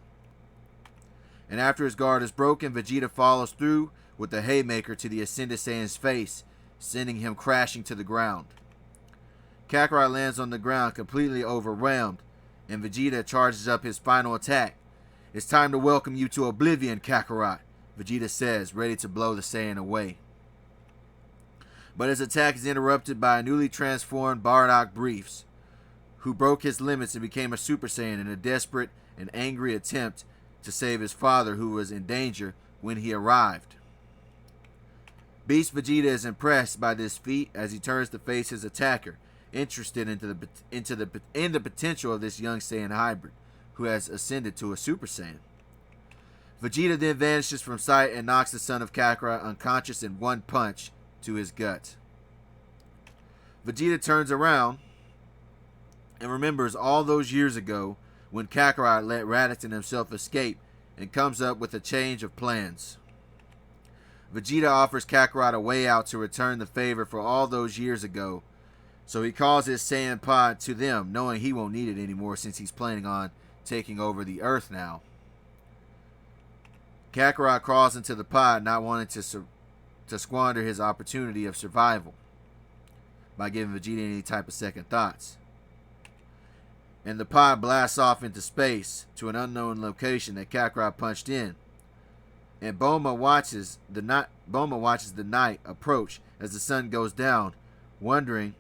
And after his guard is broken, Vegeta follows through with the haymaker to the Ascended Saiyan's face, sending him crashing to the ground. Kakarot lands on the ground, completely overwhelmed, and Vegeta charges up his final attack. "It's time to welcome you to oblivion, Kakarot," Vegeta says, ready to blow the Saiyan away. But his attack is interrupted by a newly transformed Bardock Briefs, who broke his limits and became a Super Saiyan in a desperate and angry attempt to save his father, who was in danger when he arrived. Beast Vegeta is impressed by this feat as he turns to face his attacker, interested in the potential of this young Saiyan hybrid, who has ascended to a Super Saiyan. Vegeta then vanishes from sight and knocks the son of Kakarot unconscious in one punch to his gut. Vegeta turns around and remembers all those years ago when Kakarot let Raditz and himself escape, and comes up with a change of plans. Vegeta offers Kakarot a way out to return the favor for all those years ago, so he calls his Saiyan pod to them, knowing he won't need it anymore since he's planning on taking over the Earth now. Kakarot crawls into the pod, not wanting to squander his opportunity of survival by giving Vegeta any type of second thoughts. And the pod blasts off into space to an unknown location that Kakarot punched in. And Bulma watches the night approach as the sun goes down, wondering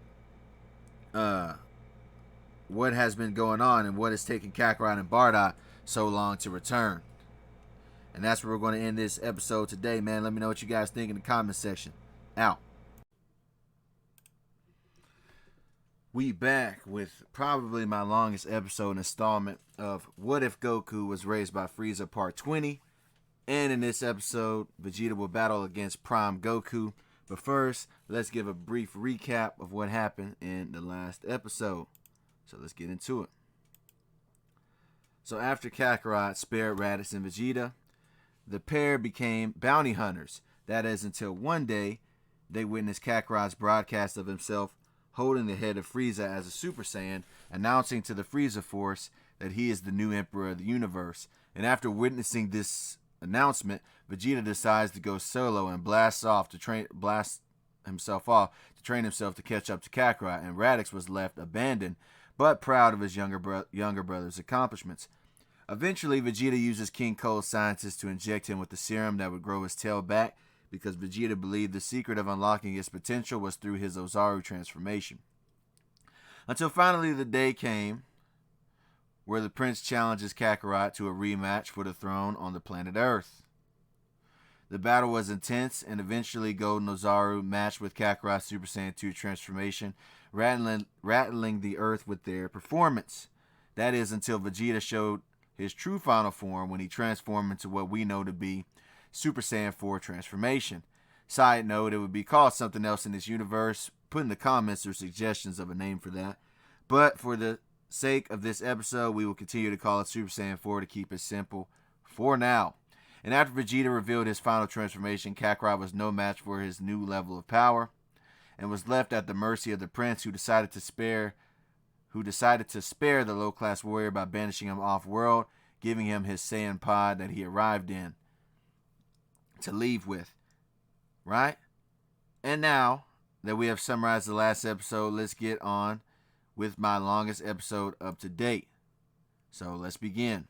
what has been going on and what has taken Kakarot and Bardock so long to return. And that's where we're going to end this episode today, man. Let me know what you guys think in the comment section. Out. We back with probably my longest episode installment of What If Goku Was Raised by Frieza Part 20. And in this episode, Vegeta will battle against Prime Goku. But first, let's give a brief recap of what happened in the last episode. So let's get into it. So after Kakarot spared Raditz and Vegeta, the pair became bounty hunters. That is, until one day, they witnessed Kakarot's broadcast of himself holding the head of Frieza as a Super Saiyan, announcing to the Frieza Force that he is the new Emperor of the universe. And after witnessing this announcement, Vegeta decides to go solo and blast himself off to train himself to catch up to Kakarot, and Raditz was left abandoned, but proud of his younger brother's accomplishments. Eventually, Vegeta uses King Cold's scientists to inject him with the serum that would grow his tail back, because Vegeta believed the secret of unlocking his potential was through his Ozaru transformation. Until finally the day came where the prince challenges Kakarot to a rematch for the throne on the planet Earth. The battle was intense, and eventually Golden Ozaru matched with Kakarot's Super Saiyan 2 transformation, rattling the earth with their performance. That is until Vegeta showed his true final form when he transformed into what we know to be Super Saiyan 4 transformation. Side note, it would be called something else in this universe. Put in the comments or suggestions of a name for that. But for the sake of this episode, we will continue to call it Super Saiyan 4 to keep it simple for now. And after Vegeta revealed his final transformation, Kakarot was no match for his new level of power and was left at the mercy of the prince, who decided to spare the low-class warrior by banishing him off-world, giving him his Saiyan pod that he arrived in to leave with. Right? And now that we have summarized the last episode, let's get on with my longest episode up to date. So let's begin.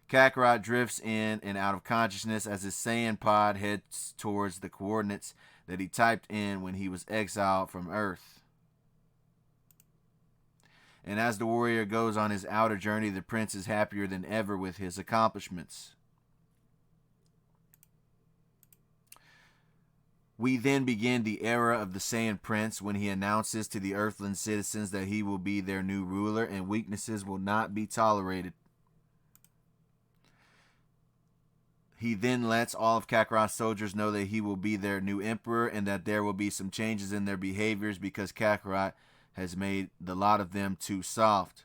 Kakarot drifts in and out of consciousness as his Saiyan pod heads towards the coordinates that he typed in when he was exiled from Earth. And as the warrior goes on his outer journey, the prince is happier than ever with his accomplishments. We then begin the era of the Saiyan Prince, when he announces to the Earthland citizens that he will be their new ruler and weaknesses will not be tolerated. He then lets all of Kakarot's soldiers know that he will be their new emperor and that there will be some changes in their behaviors because Kakarot has made the lot of them too soft.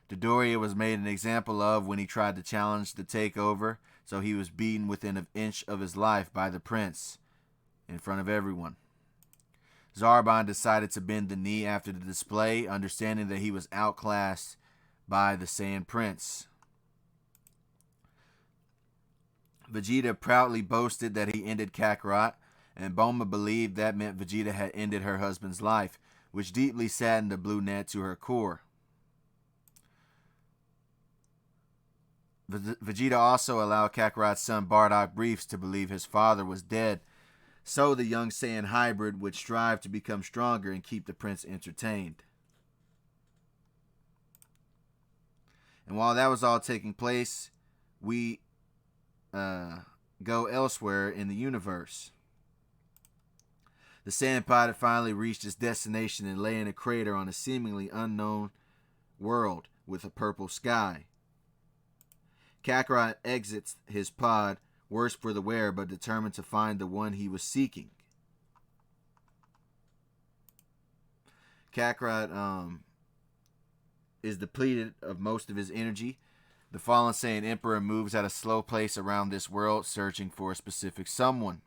Dodoria was made an example of when he tried to challenge the takeover, so he was beaten within an inch of his life by the prince in front of everyone. Zarbon decided to bend the knee after the display, understanding that he was outclassed by the Saiyan Prince. Vegeta proudly boasted that he ended Kakarot, and Bulma believed that meant Vegeta had ended her husband's life, which deeply saddened the Blue Net to her core. Vegeta also allowed Kakarot's son Bardock Briefs to believe his father was dead, so the young Saiyan hybrid would strive to become stronger and keep the prince entertained. And while that was all taking place, we go elsewhere in the universe. The Saiyan pod had finally reached its destination and lay in a crater on a seemingly unknown world with a purple sky. Kakarot exits his pod, worse for the wearer, but determined to find the one he was seeking. Kakarot is depleted of most of his energy. The fallen Saiyan Emperor moves at a slow pace around this world, searching for a specific someone,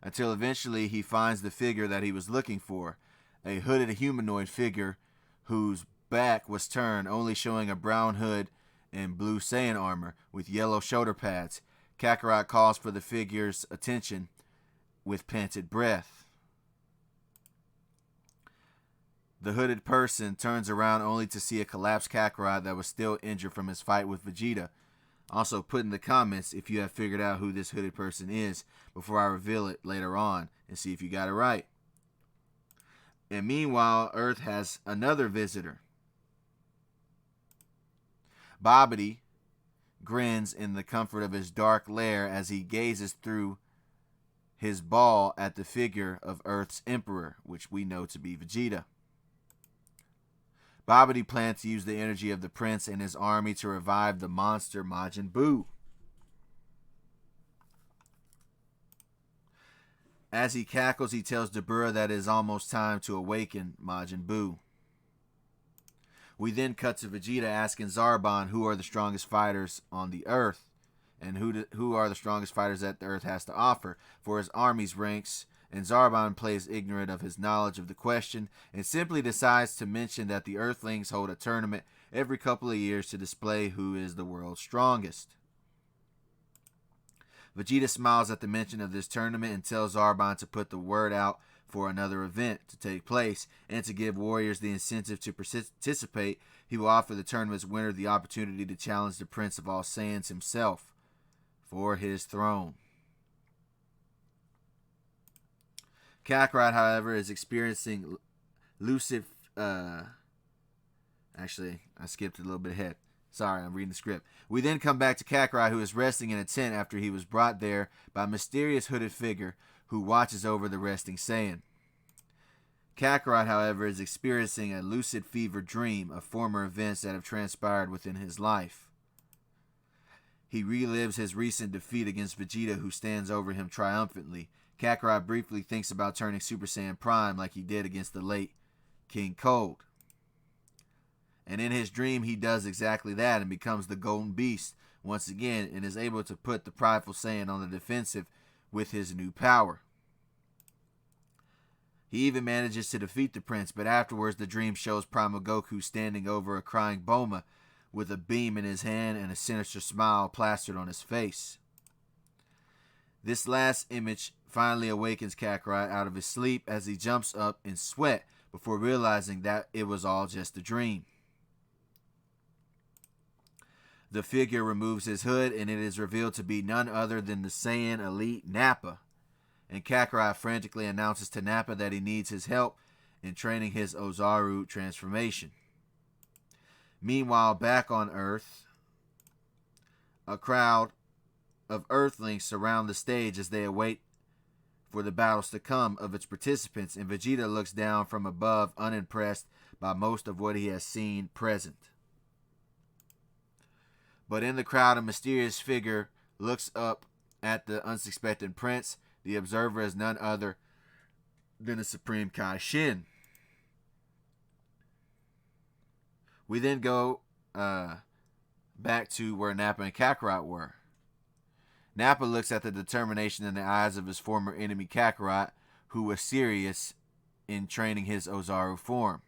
until eventually he finds the figure that he was looking for, a hooded humanoid figure whose back was turned, only showing a brown hood and blue Saiyan armor with yellow shoulder pads. Kakarot calls for the figure's attention with panted breath. The hooded person turns around only to see a collapsed Kakarot that was still injured from his fight with Vegeta. Also, put in the comments if you have figured out who this hooded person is before I reveal it later on, and see if you got it right. And meanwhile, Earth has another visitor. Bobbity grins in the comfort of his dark lair as he gazes through his ball at the figure of Earth's Emperor, which we know to be Vegeta. Bobbity plans to use the energy of the prince and his army to revive the monster Majin Buu. As he cackles, he tells Dabura that it is almost time to awaken Majin Buu. We then cut to Vegeta asking Zarbon who are the strongest fighters on the Earth, and who are the strongest fighters that the Earth has to offer for his army's ranks. And Zarbon plays ignorant of his knowledge of the question and simply decides to mention that the Earthlings hold a tournament every couple of years to display who is the world's strongest. Vegeta smiles at the mention of this tournament and tells Zarbon to put the word out for another event to take place, and to give warriors the incentive to participate, he will offer the tournament's winner the opportunity to challenge the Prince of all Saiyans himself for his throne. Kakarot, however, is experiencing lucid... actually, I skipped a little bit ahead. Sorry, I'm reading the script. We then come back to Kakarot, who is resting in a tent after he was brought there by a mysterious hooded figure who watches over the resting Saiyan. Kakarot, however, is experiencing a lucid fever dream of former events that have transpired within his life. He relives his recent defeat against Vegeta, who stands over him triumphantly. Kakarot briefly thinks about turning Super Saiyan Prime like he did against the late King Cold. And in his dream, he does exactly that and becomes the Golden Beast once again and is able to put the prideful Saiyan on the defensive with his new power. He even manages to defeat the prince, but afterwards the dream shows Primal Goku standing over a crying Bulma with a beam in his hand and a sinister smile plastered on his face. This last image finally awakens Kakarot out of his sleep as he jumps up in sweat before realizing that it was all just a dream. The figure removes his hood and it is revealed to be none other than the Saiyan elite Nappa. And Kakarot frantically announces to Nappa that he needs his help in training his Ozaru transformation. Meanwhile, back on Earth, a crowd of Earthlings surround the stage as they await for the battles to come of its participants, and Vegeta looks down from above, unimpressed by most of what he has seen present. But in the crowd, a mysterious figure looks up at the unsuspecting prince. The observer is none other than the Supreme Kai Shin. We then go back to where Nappa and Kakarot were. Nappa looks at the determination in the eyes of his former enemy Kakarot, who was serious in training his Ozaru form.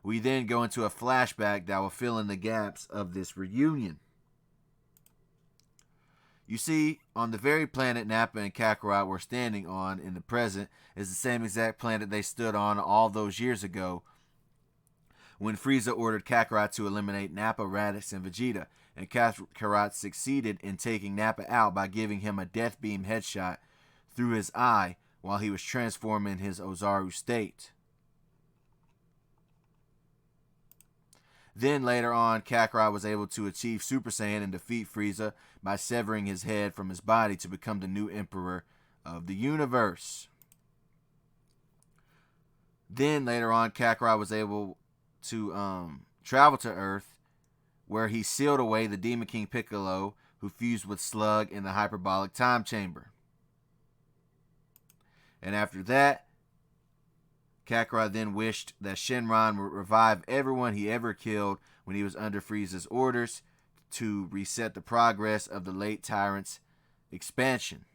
We then go into a flashback that will fill in the gaps of this reunion. You see, on the very planet Nappa and Kakarot were standing on in the present is the same exact planet they stood on all those years ago when Frieza ordered Kakarot to eliminate Nappa, Raditz, and Vegeta, and Kakarot succeeded in taking Nappa out by giving him a death beam headshot through his eye while he was transforming his Ozaru state. Then later on, Kakarot was able to achieve Super Saiyan and defeat Frieza by severing his head from his body to become the new Emperor of the universe. Then later on, Kakarot was able to travel to Earth, where he sealed away the Demon King Piccolo, who fused with Slug in the hyperbolic time chamber. And after that, Kakarot then wished that Shenron would revive everyone he ever killed when he was under Frieza's orders to reset the progress of the late tyrant's expansion.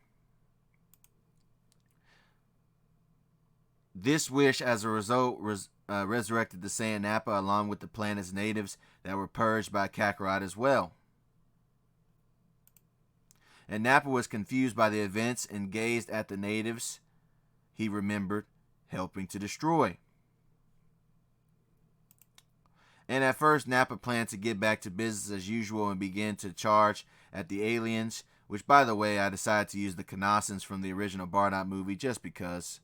This wish, as a result, resurrected the Saiyan Nappa along with the planet's natives that were purged by Kakarot as well. And Nappa was confused by the events and gazed at the natives he remembered helping to destroy. And at first, Nappa planned to get back to business as usual and begin to charge at the aliens, which, by the way, I decided to use the Kanassans from the original Bardock movie just because.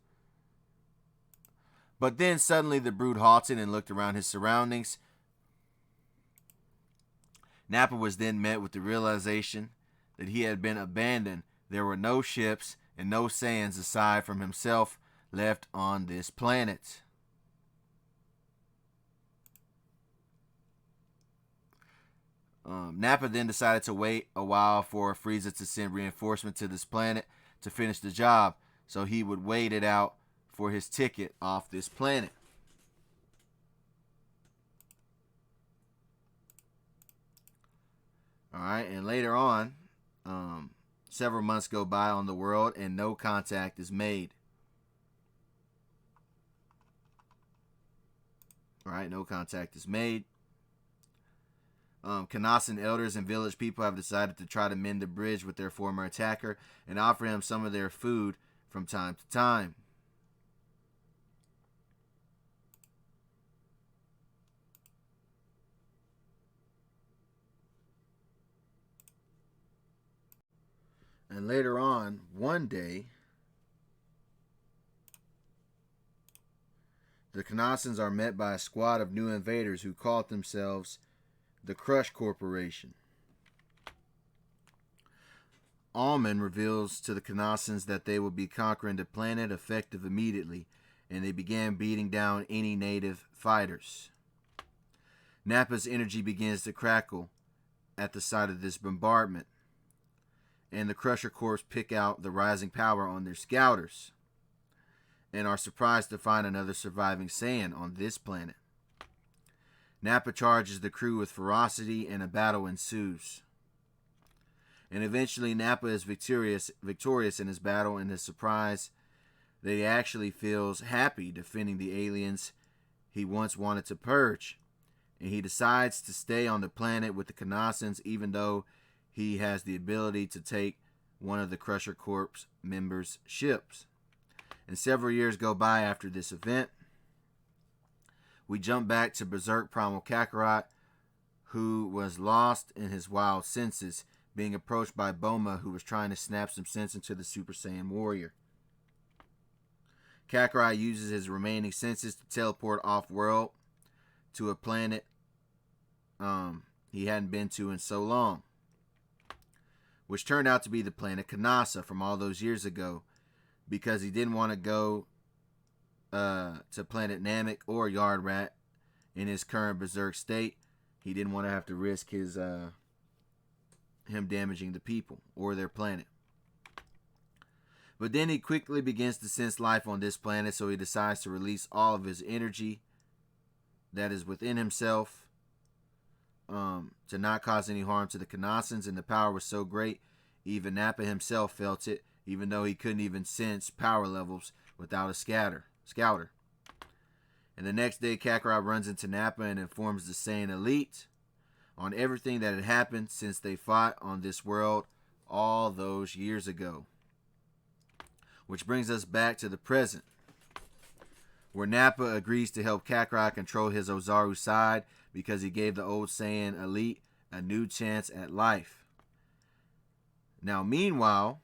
But then suddenly the brood halted and looked around his surroundings. Nappa was then met with the realization that he had been abandoned. There were no ships and no Saiyans aside from himself left on this planet. Nappa then decided to wait a while for Frieza to send reinforcement to this planet to finish the job, so he would wait it out for his ticket off this planet. Alright, and later on, several months go by on the world and no contact is made. Alright, no contact is made. Kanassan elders and village people have decided to try to mend the bridge with their former attacker and offer him some of their food from time to time. And later on, one day, the Kanassans are met by a squad of new invaders who called themselves the Crush Corporation. Almond reveals to the Kanassans that they will be conquering the planet effective immediately, and they began beating down any native fighters. Nappa's energy begins to crackle at the sight of this bombardment, and the Crusher Corps pick out the rising power on their scouters, and are surprised to find another surviving Saiyan on this planet. Nappa charges the crew with ferocity, and a battle ensues. And eventually Nappa is victorious in his battle, and is surprised that he actually feels happy defending the aliens he once wanted to purge. And he decides to stay on the planet with the Kanassans, even though he has the ability to take one of the Crusher Corps members' ships. And several years go by after this event. We jump back to Berserk Primal Kakarot, who was lost in his wild senses, being approached by Boma, who was trying to snap some sense into the Super Saiyan warrior. Kakarot uses his remaining senses to teleport off-world to a planet he hadn't been to in so long, which turned out to be the planet Kanassa from all those years ago, because he didn't want to go to planet Namek or Yardrat in his current berserk state. He didn't want to have to risk his him damaging the people or their planet. But then he quickly begins to sense life on this planet, so he decides to release all of his energy that is within himself to not cause any harm to the Kanassans, and the power was so great, even Nappa himself felt it, even though he couldn't even sense power levels without a scouter. And the next day, Kakarot runs into Nappa and informs the Saiyan elite on everything that had happened since they fought on this world all those years ago. Which brings us back to the present, where Nappa agrees to help Kakarot control his Ozaru side because he gave the old Saiyan elite a new chance at life. Now, meanwhile,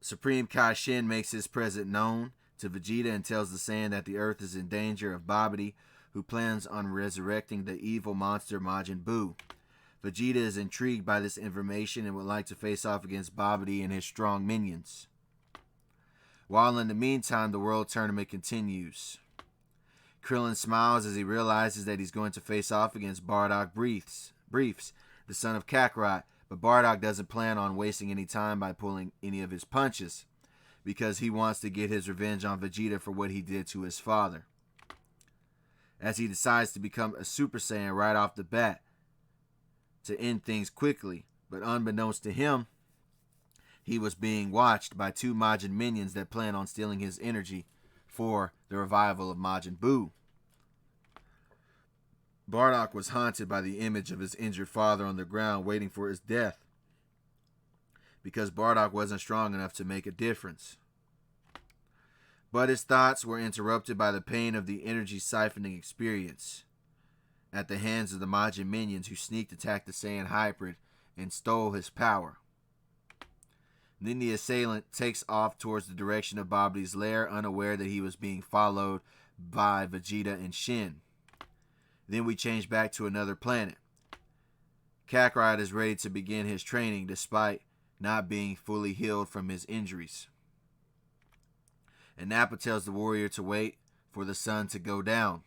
Supreme Kai-Shin makes his presence known to Vegeta and tells the Saiyan that the Earth is in danger of Babidi, who plans on resurrecting the evil monster Majin Buu. Vegeta is intrigued by this information and would like to face off against Babidi and his strong minions. While in the meantime, the world tournament continues. Krillin smiles as he realizes that he's going to face off against Bardock Briefs, the son of Kakarot, but Bardock doesn't plan on wasting any time by pulling any of his punches, because he wants to get his revenge on Vegeta for what he did to his father. As he decides to become a Super Saiyan right off the bat to end things quickly, but unbeknownst to him, he was being watched by two Majin minions that plan on stealing his energy for the revival of Majin Buu. Bardock was haunted by the image of his injured father on the ground waiting for his death, because Bardock wasn't strong enough to make a difference. But his thoughts were interrupted by the pain of the energy siphoning experience at the hands of the Majin minions, who sneaked attacked the Saiyan hybrid and stole his power. Then the assailant takes off towards the direction of Babidi's lair, unaware that he was being followed by Vegeta and Shin. Then we change back to another planet. Kakarot is ready to begin his training despite not being fully healed from his injuries. And Nappa tells the warrior to wait for the sun to go down.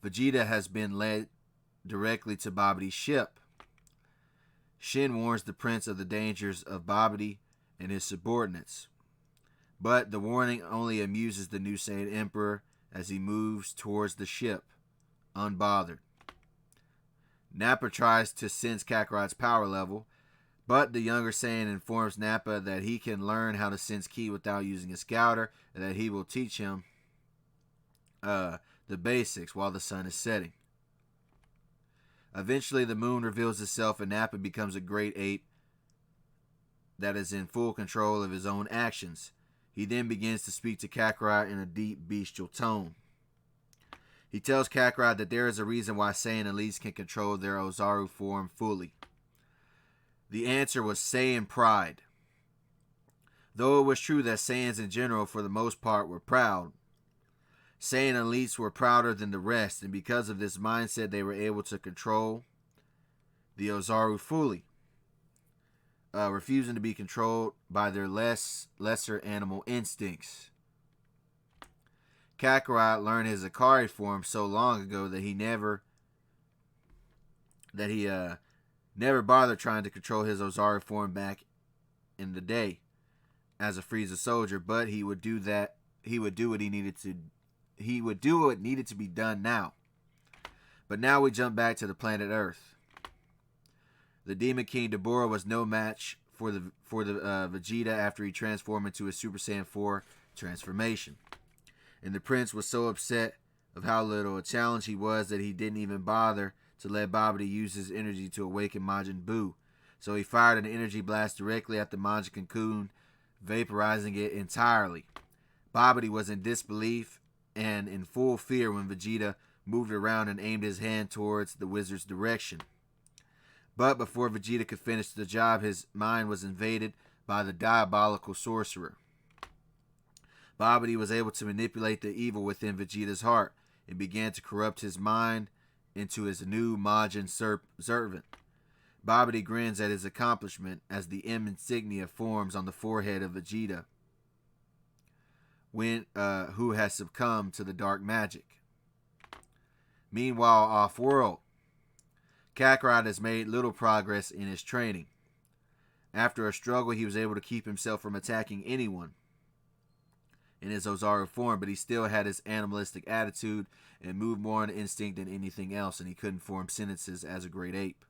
Vegeta has been led directly to Babidi's ship. Shin warns the prince of the dangers of Babidi and his subordinates, but the warning only amuses the new Saiyan Emperor as he moves towards the ship, unbothered. Nappa tries to sense Kakarot's power level, but the younger Saiyan informs Nappa that he can learn how to sense ki without using a scouter, and that he will teach him the basics while the sun is setting. Eventually, the moon reveals itself and Nappa becomes a great ape that is in full control of his own actions. He then begins to speak to Kakarot in a deep bestial tone. He tells Kakarot that there is a reason why Saiyan elites can control their Ozaru form fully. The answer was Saiyan pride. Though it was true that Saiyans in general, for the most part, were proud, Saiyan elites were prouder than the rest, and because of this mindset, they were able to control the Ozaru fully, refusing to be controlled by their lesser animal instincts. Kakarot learned his Akari form so long ago that he never bothered trying to control his Ozaru form back in the day as a Frieza soldier, but he would do what needed to be done now. But now we jump back to the planet Earth. The Demon King Deborah was no match for the Vegeta after he transformed into a Super Saiyan 4 transformation. And the prince was so upset of how little a challenge he was that he didn't even bother to let Babidi use his energy to awaken Majin Buu. So he fired an energy blast directly at the Majin cocoon, vaporizing it entirely. Babidi was in disbelief and in full fear when Vegeta moved around and aimed his hand towards the wizard's direction. But before Vegeta could finish the job, his mind was invaded by the diabolical sorcerer. Babidi was able to manipulate the evil within Vegeta's heart and began to corrupt his mind into his new Majin servant. Babidi grins at his accomplishment as the M insignia forms on the forehead of Vegeta, who has succumbed to the dark magic. Meanwhile, off-world, Kakarot has made little progress in his training. After a struggle, he was able to keep himself from attacking anyone in his Ozaru form, but he still had his animalistic attitude and moved more on instinct than anything else, and he couldn't form sentences as a great ape.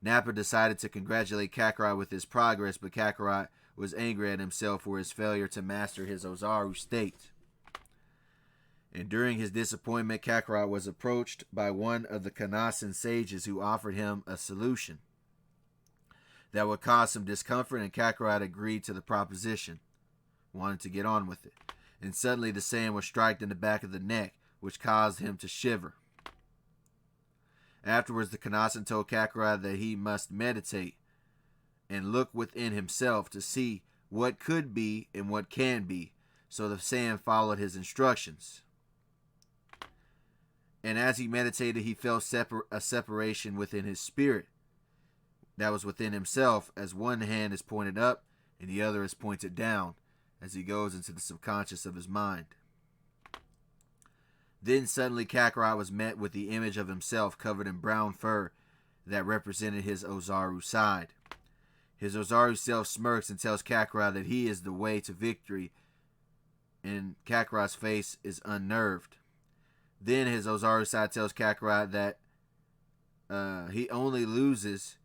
Nappa decided to congratulate Kakarot with his progress, but Kakarot was angry at himself for his failure to master his Ozaru state. And during his disappointment, Kakarot was approached by one of the Kanasan sages who offered him a solution that would cause some discomfort, and Kakarot agreed to the proposition, wanted to get on with it. And suddenly the Saiyan was struck in the back of the neck, which caused him to shiver. Afterwards, the Kanasan told Kakarot that he must meditate and look within himself to see what could be and what can be. So the Saiyan followed his instructions. And as he meditated, he felt a separation within his spirit that was within himself, as one hand is pointed up and the other is pointed down as he goes into the subconscious of his mind. Then suddenly Kakarot was met with the image of himself covered in brown fur that represented his Ozaru side. His Ozaru self smirks and tells Kakarot that he is the way to victory, and Kakarot's face is unnerved. Then his Ozaru side tells Kakarot that he only loses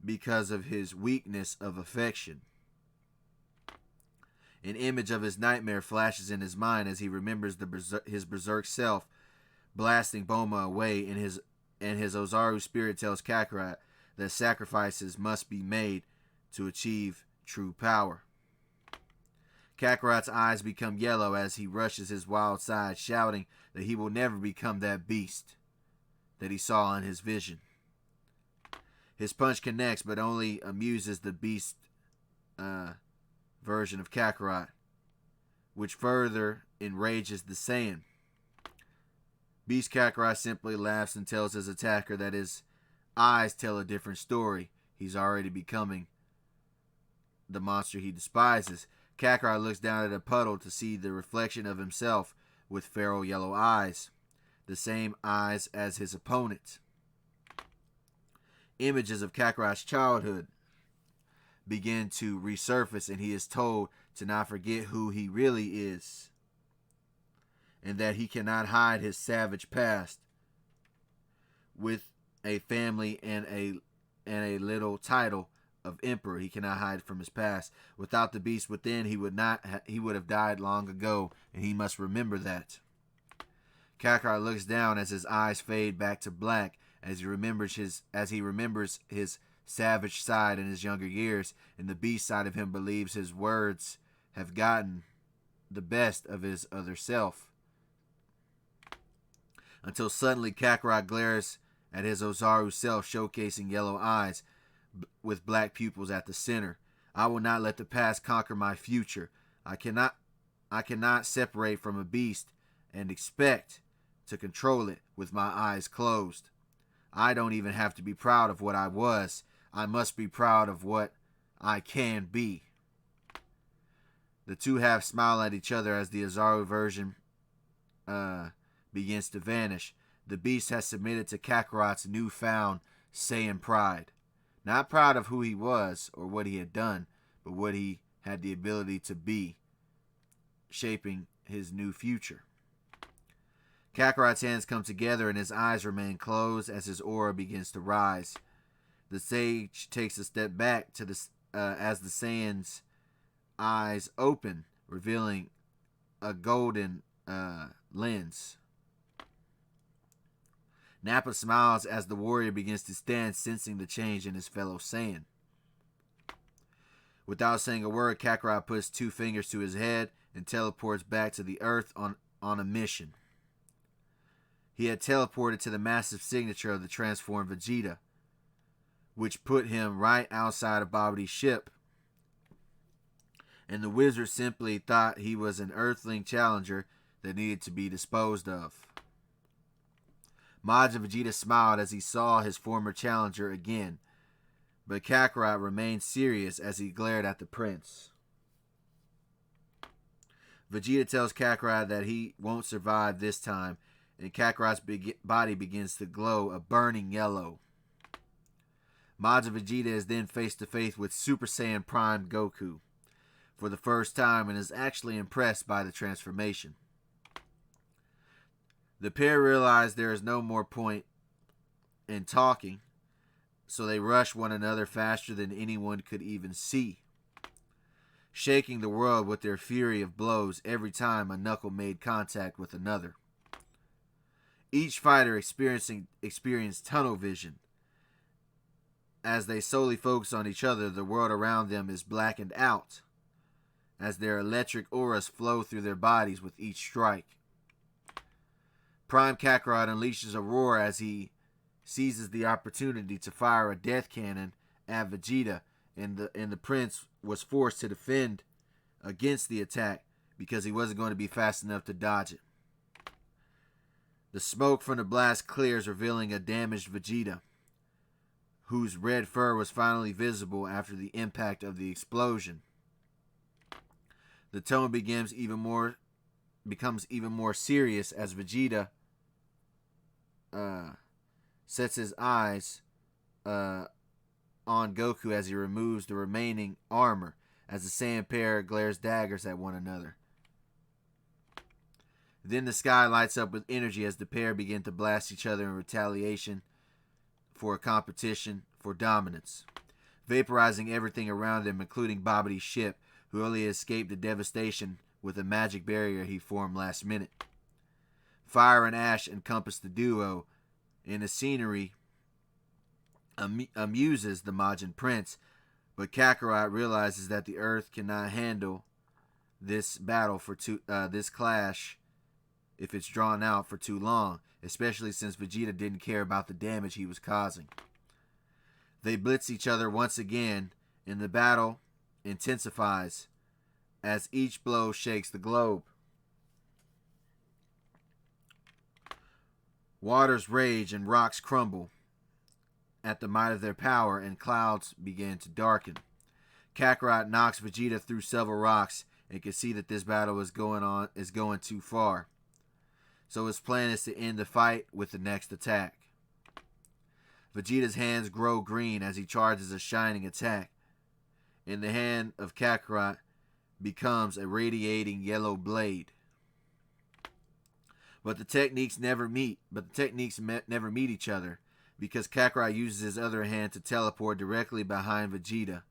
because of his weakness of affection. An image of his nightmare flashes in his mind as he remembers his berserk self blasting Bulma away, and his Ozaru spirit tells Kakarot that sacrifices must be made to achieve true power. Kakarot's eyes become yellow as he rushes his wild side, shouting that he will never become that beast that he saw in his vision. His punch connects, but only amuses the beast version of Kakarot, which further enrages the Saiyan. Beast Kakarot simply laughs and tells his attacker that his eyes tell a different story. He's already becoming the monster he despises. Kakarot looks down at a puddle to see the reflection of himself with feral yellow eyes, the same eyes as his opponent. Images of Kakarot's childhood begin to resurface, and he is told to not forget who he really is, and that he cannot hide his savage past with a family and a little title of emperor. He cannot hide from his past. Without the beast within, he would have died long ago, and he must remember that. Kakarot looks down as his eyes fade back to black as he remembers his savage side in his younger years, and the beast side of him believes his words have gotten the best of his other self. Until suddenly Kakarot glares at his Ozaru self, showcasing yellow eyes with black pupils at the center. I will not let the past conquer my future. I cannot separate from a beast and expect to control it with my eyes closed. I don't even have to be proud of what I was. I must be proud of what I can be. The two half smile at each other as the Ozaru version begins to vanish. The beast has submitted to Kakarot's newfound Saiyan pride. Not proud of who he was or what he had done, but what he had the ability to be, shaping his new future. Kakarot's hands come together and his eyes remain closed as his aura begins to rise. The sage takes a step back to as the Saiyan's eyes open, revealing a golden lens. Nappa smiles as the warrior begins to stand, sensing the change in his fellow Saiyan. Without saying a word, Kakarot puts 2 fingers to his head and teleports back to the Earth on a mission. He had teleported to the massive signature of the transformed Vegeta, which put him right outside of Babidi's ship. And the wizard simply thought he was an Earthling challenger that needed to be disposed of. Majin Vegeta smiled as he saw his former challenger again, but Kakarot remained serious as he glared at the prince. Vegeta tells Kakarot that he won't survive this time, and Kakarot's body begins to glow a burning yellow. Majin Vegeta is then face to face with Super Saiyan Prime Goku for the first time and is actually impressed by the transformation. The pair realize there is no more point in talking, so they rush one another faster than anyone could even see, shaking the world with their fury of blows every time a knuckle made contact with another. Each fighter experienced tunnel vision. As they solely focus on each other, the world around them is blackened out, as their electric auras flow through their bodies with each strike. Prime Kakarot unleashes a roar as he seizes the opportunity to fire a death cannon at Vegeta, and the prince was forced to defend against the attack because he wasn't going to be fast enough to dodge it. The smoke from the blast clears, revealing a damaged Vegeta, whose red fur was finally visible after the impact of the explosion. The tone becomes even more serious as Vegeta sets his eyes on Goku as he removes the remaining armor, as the Saiyan pair glares daggers at one another. Then the sky lights up with energy as the pair begin to blast each other in retaliation for a competition for dominance, vaporizing everything around them, including Babidi's ship, who only escaped the devastation with a magic barrier he formed last minute. Fire and ash encompass the duo, and the scenery amuses the Majin Prince, but Kakarot realizes that the Earth cannot handle this battle this clash if it's drawn out for too long, especially since Vegeta didn't care about the damage he was causing. They blitz each other once again, and the battle intensifies as each blow shakes the globe. Waters rage and rocks crumble at the might of their power, and clouds begin to darken. Kakarot knocks Vegeta through several rocks and can see that this battle is going too far. So his plan is to end the fight with the next attack. Vegeta's hands grow green as he charges a shining attack, and the hand of Kakarot becomes a radiating yellow blade. But the techniques never meet each other, because Kakarot uses his other hand to teleport directly behind Vegeta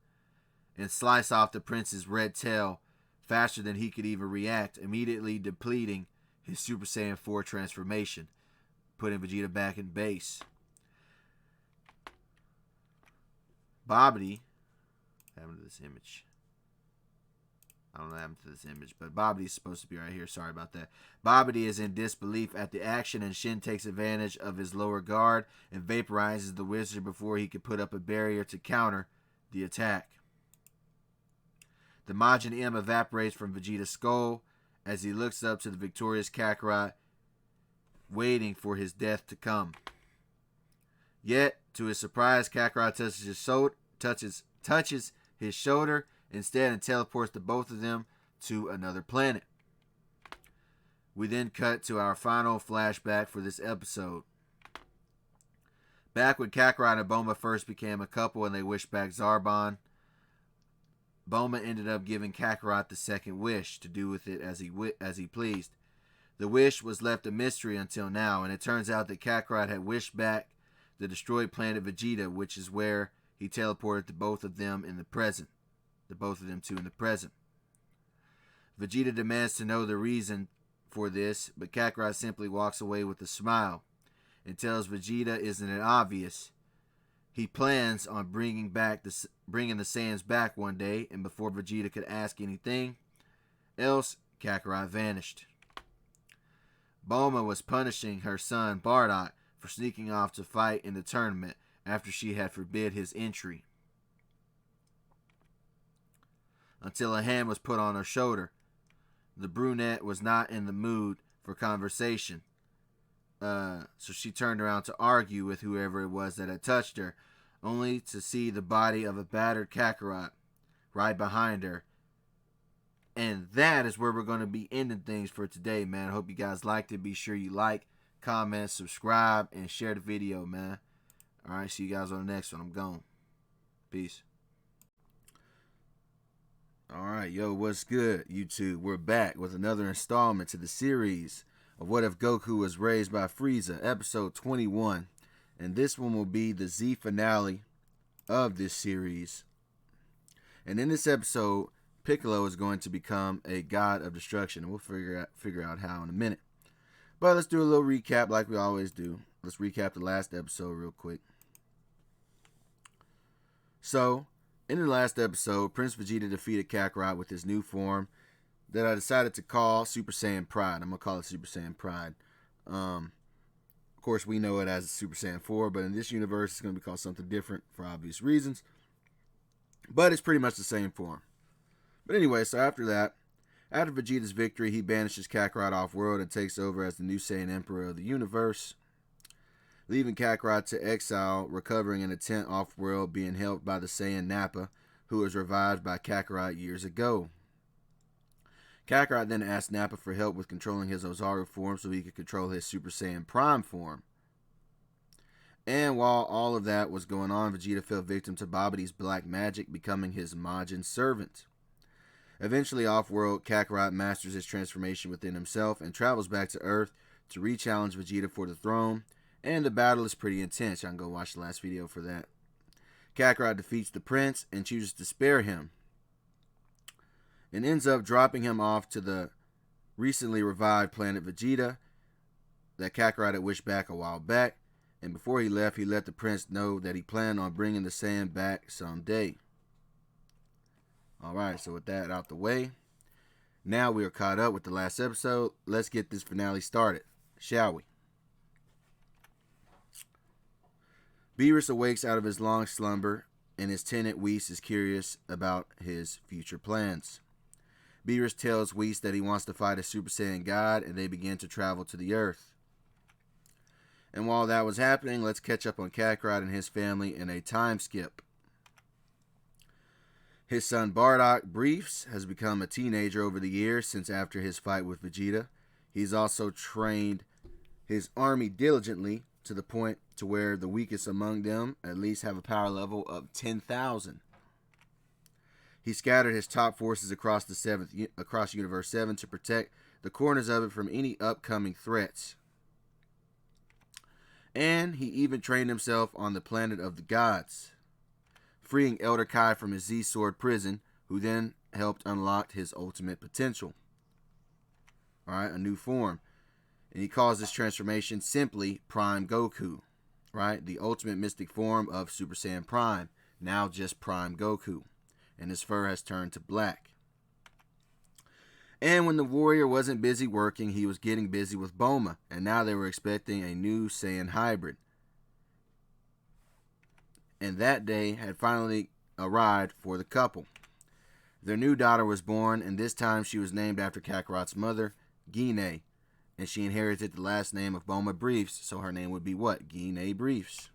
and slice off the prince's red tail faster than he could even react, immediately depleting his Super Saiyan 4 transformation, putting Vegeta back in base. Babidi, what happened to this image? I don't know what happened to this image, but Babidi is supposed to be right here. Sorry about that. Babidi is in disbelief at the action, and Shin takes advantage of his lower guard and vaporizes the wizard before he could put up a barrier to counter the attack. The Majin M evaporates from Vegeta's skull as he looks up to the victorious Kakarot, waiting for his death to come. Yet, to his surprise, Kakarot touches his shoulder instead and teleports the both of them to another planet. We then cut to our final flashback for this episode. Back when Kakarot and Bulma first became a couple and they wished back Zarbon, Bulma ended up giving Kakarot the second wish to do with it as he pleased. The wish was left a mystery until now, and it turns out that Kakarot had wished back the destroyed planet Vegeta, which is where he teleported the both of them in the present. Vegeta demands to know the reason for this, but Kakarot simply walks away with a smile and tells Vegeta, isn't it obvious? He plans on bringing the Saiyans back one day, and before Vegeta could ask anything else, Kakarot vanished. Bulma was punishing her son Bardock for sneaking off to fight in the tournament after she had forbid his entry, until a hand was put on her shoulder. The brunette was not in the mood for conversation, so she turned around to argue with whoever it was that had touched her, only to see the body of a battered Kakarot right behind her. And that is where we're going to be ending things for today, man. I hope you guys liked it. Be sure you like, comment, subscribe, and share the video, man. Alright, see you guys on the next one. I'm gone. Peace. Alright, yo, what's good, YouTube? We're back with another installment to the series of What If Goku Was Raised by Frieza, episode 21. And this one will be the Z finale of this series. And in this episode, Piccolo is going to become a god of destruction. And we'll figure out how in a minute. But let's do a little recap like we always do. Let's recap the last episode real quick. So, in the last episode, Prince Vegeta defeated Kakarot with his new form that I decided to call Super Saiyan Pride. I'm going to call it Super Saiyan Pride. Of course, we know it as Super Saiyan 4, but in this universe, it's going to be called something different for obvious reasons. But it's pretty much the same form. But anyway, so after Vegeta's victory, he banishes Kakarot off-world and takes over as the new Saiyan Emperor of the universe, leaving Kakarot to exile, recovering in a tent off-world, being helped by the Saiyan Nappa, who was revived by Kakarot years ago. Kakarot then asked Nappa for help with controlling his Ozaru form so he could control his Super Saiyan Prime form. And while all of that was going on, Vegeta fell victim to Babidi's black magic, becoming his Majin servant. Eventually, off-world, Kakarot masters his transformation within himself and travels back to Earth to re-challenge Vegeta for the throne, and the battle is pretty intense. Y'all can go watch the last video for that. Kakarot defeats the prince and chooses to spare him, and ends up dropping him off to the recently revived planet Vegeta that Kakarot had wished back a while back, and before he left, he let the prince know that he planned on bringing the Saiyan back someday. Alright, so with that out the way, now we are caught up with the last episode. Let's get this finale started, shall we? Beerus awakes out of his long slumber, and his tenant Whis is curious about his future plans. Beerus tells Whis that he wants to fight a Super Saiyan God, and they begin to travel to the Earth. And while that was happening, let's catch up on Kakarot and his family in a time skip. His son Bardock, Briefs, has become a teenager over the years since after his fight with Vegeta. He's also trained his army diligently to the point to where the weakest among them at least have a power level of 10,000. He scattered his top forces across Universe 7 to protect the corners of it from any upcoming threats. And he even trained himself on the planet of the gods, freeing Elder Kai from his Z-Sword prison, who then helped unlock his ultimate potential. Alright, a new form. And he calls this transformation simply Prime Goku. Right, the ultimate mystic form of Super Saiyan Prime, now just Prime Goku. And his fur has turned to black. And when the warrior wasn't busy working, he was getting busy with Bulma, and now they were expecting a new Saiyan hybrid. And that day had finally arrived for the couple. Their new daughter was born, and this time she was named after Kakarot's mother, Ginyu, and she inherited the last name of Bulma Briefs, so her name would be what? Ginyu Briefs.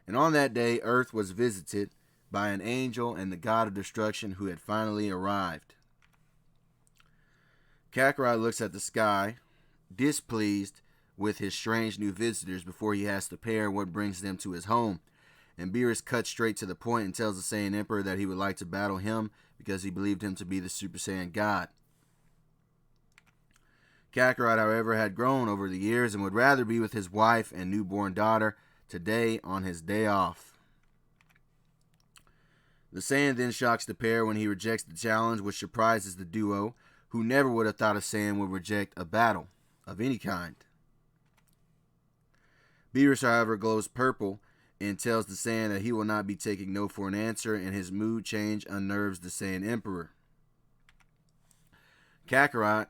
And on that day, Earth was visited by an angel and the god of destruction who had finally arrived. Kakarot looks at the sky, displeased with his strange new visitors before he has to pair what brings them to his home. And Beerus cuts straight to the point and tells the Saiyan Emperor that he would like to battle him because he believed him to be the Super Saiyan God. Kakarot, however, had grown over the years and would rather be with his wife and newborn daughter today on his day off. The Saiyan then shocks the pair when he rejects the challenge, which surprises the duo, who never would have thought a Saiyan would reject a battle of any kind. Beerus, however, glows purple and tells the Saiyan that he will not be taking no for an answer, and his mood change unnerves the Saiyan Emperor. Kakarot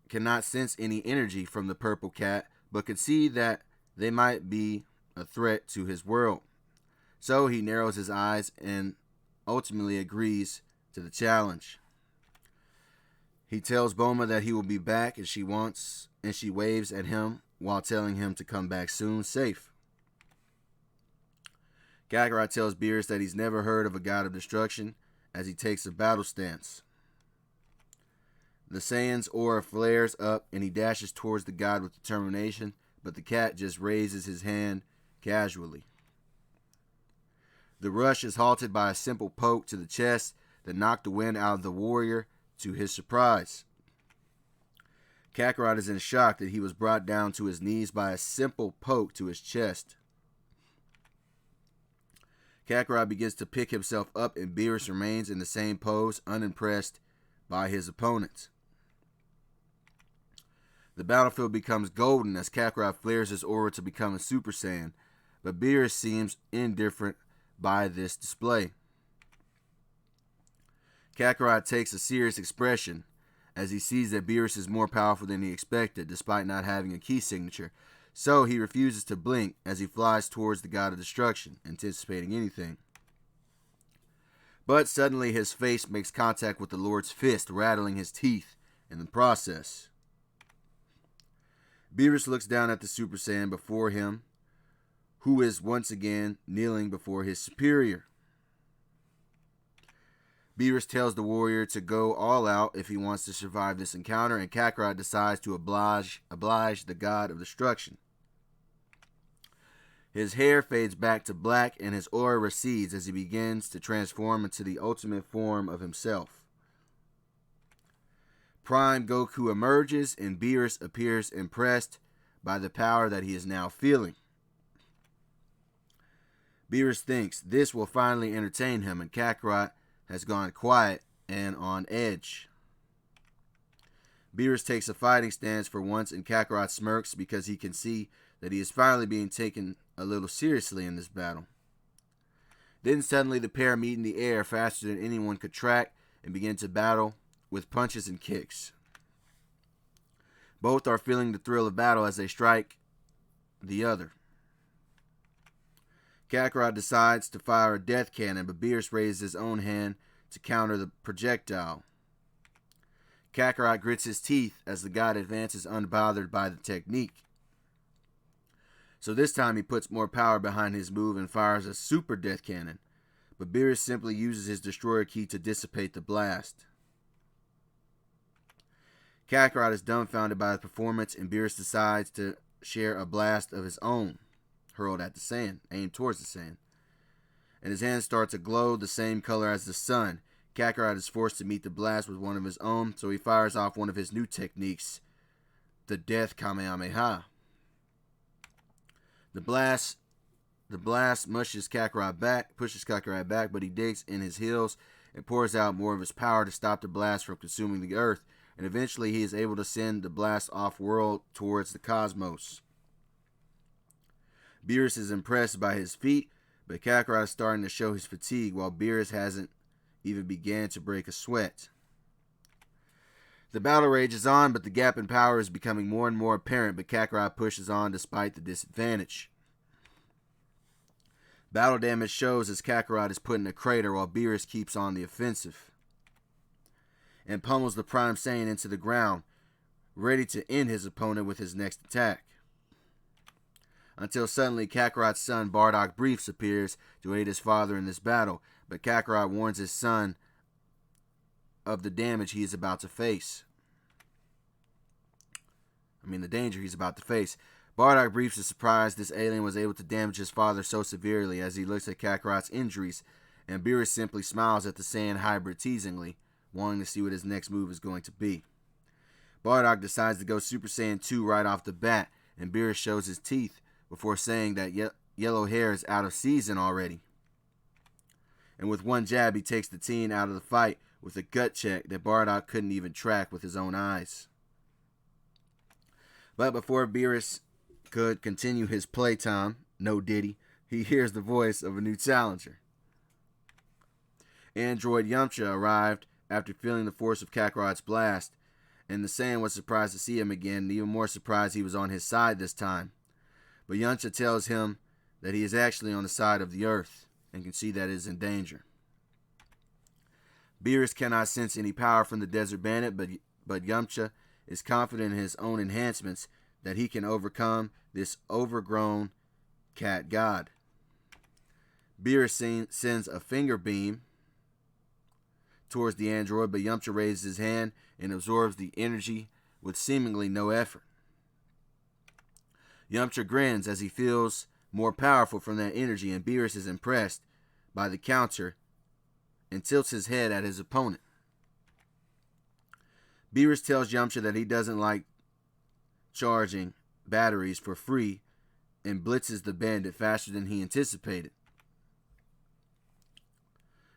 cannot sense any energy from the purple cat, but could see that they might be a threat to his world. So he narrows his eyes and ultimately agrees to the challenge. He tells Bulma that he will be back and she waves at him while telling him to come back soon, safe. Kakarot tells Beerus that he's never heard of a god of destruction as he takes a battle stance. The Saiyan's aura flares up and he dashes towards the god with determination, but the cat just raises his hand casually. The rush is halted by a simple poke to the chest that knocked the wind out of the warrior to his surprise. Kakarot is in shock that he was brought down to his knees by a simple poke to his chest. Kakarot begins to pick himself up and Beerus remains in the same pose, unimpressed by his opponent. The battlefield becomes golden as Kakarot flares his aura to become a Super Saiyan, but Beerus seems indifferent by this display. Kakarot takes a serious expression as he sees that Beerus is more powerful than he expected, despite not having a key signature, so he refuses to blink as he flies towards the god of destruction, anticipating anything. But suddenly his face makes contact with the Lord's fist, rattling his teeth in the process. Beerus looks down at the Super Saiyan before him, who is once again kneeling before his superior. Beerus tells the warrior to go all out if he wants to survive this encounter, and Kakarot decides to oblige the god of destruction. His hair fades back to black and his aura recedes as he begins to transform into the ultimate form of himself. Prime Goku emerges and Beerus appears impressed by the power that he is now feeling. Beerus thinks this will finally entertain him, and Kakarot has gone quiet and on edge. Beerus takes a fighting stance for once, and Kakarot smirks because he can see that he is finally being taken a little seriously in this battle. Then suddenly the pair meet in the air faster than anyone could track and begin to battle with punches and kicks. Both are feeling the thrill of battle as they strike the other. Kakarot decides to fire a death cannon, but Beerus raises his own hand to counter the projectile. Kakarot grits his teeth as the god advances unbothered by the technique. So this time he puts more power behind his move and fires a super death cannon, but Beerus simply uses his destroyer key to dissipate the blast. Kakarot is dumbfounded by the performance, and Beerus decides to share a blast of his own, hurled at the Saiyan, aimed towards the Saiyan. And his hand starts to glow the same color as the sun. Kakarot is forced to meet the blast with one of his own, so he fires off one of his new techniques, the Death Kamehameha. The blast pushes Kakarot back, but he digs in his heels and pours out more of his power to stop the blast from consuming the earth, and eventually he is able to send the blast off-world towards the cosmos. Beerus is impressed by his feat, but Kakarot is starting to show his fatigue while Beerus hasn't even began to break a sweat. The battle rages on, but the gap in power is becoming more and more apparent, but Kakarot pushes on despite the disadvantage. Battle damage shows as Kakarot is put in a crater while Beerus keeps on the offensive and pummels the Prime Saiyan into the ground, ready to end his opponent with his next attack. Until suddenly Kakarot's son Bardock Briefs appears to aid his father in this battle, but Kakarot warns his son of the damage he is about to face. The danger he's about to face. Bardock Briefs is surprised this alien was able to damage his father so severely as he looks at Kakarot's injuries, and Beerus simply smiles at the Saiyan hybrid teasingly, wanting to see what his next move is going to be. Bardock decides to go Super Saiyan 2 right off the bat, and Beerus shows his teeth before saying that yellow hair is out of season already. And with one jab, he takes the teen out of the fight with a gut check that Bardock couldn't even track with his own eyes. But before Beerus could continue his playtime, no diddy, he hears the voice of a new challenger. Android Yamcha arrived after feeling the force of Kakarot's blast, and the Saiyan was surprised to see him again, and even more surprised he was on his side this time. But Yamcha tells him that he is actually on the side of the Earth, and can see that it is in danger. Beerus cannot sense any power from the Desert Bandit, but Yamcha is confident in his own enhancements that he can overcome this overgrown cat god. Beerus sends a finger beam towards the android, but Yamcha raises his hand and absorbs the energy with seemingly no effort. Yamcha grins as he feels more powerful from that energy, and Beerus is impressed by the counter and tilts his head at his opponent. Beerus tells Yamcha that he doesn't like charging batteries for free and blitzes the bandit faster than he anticipated.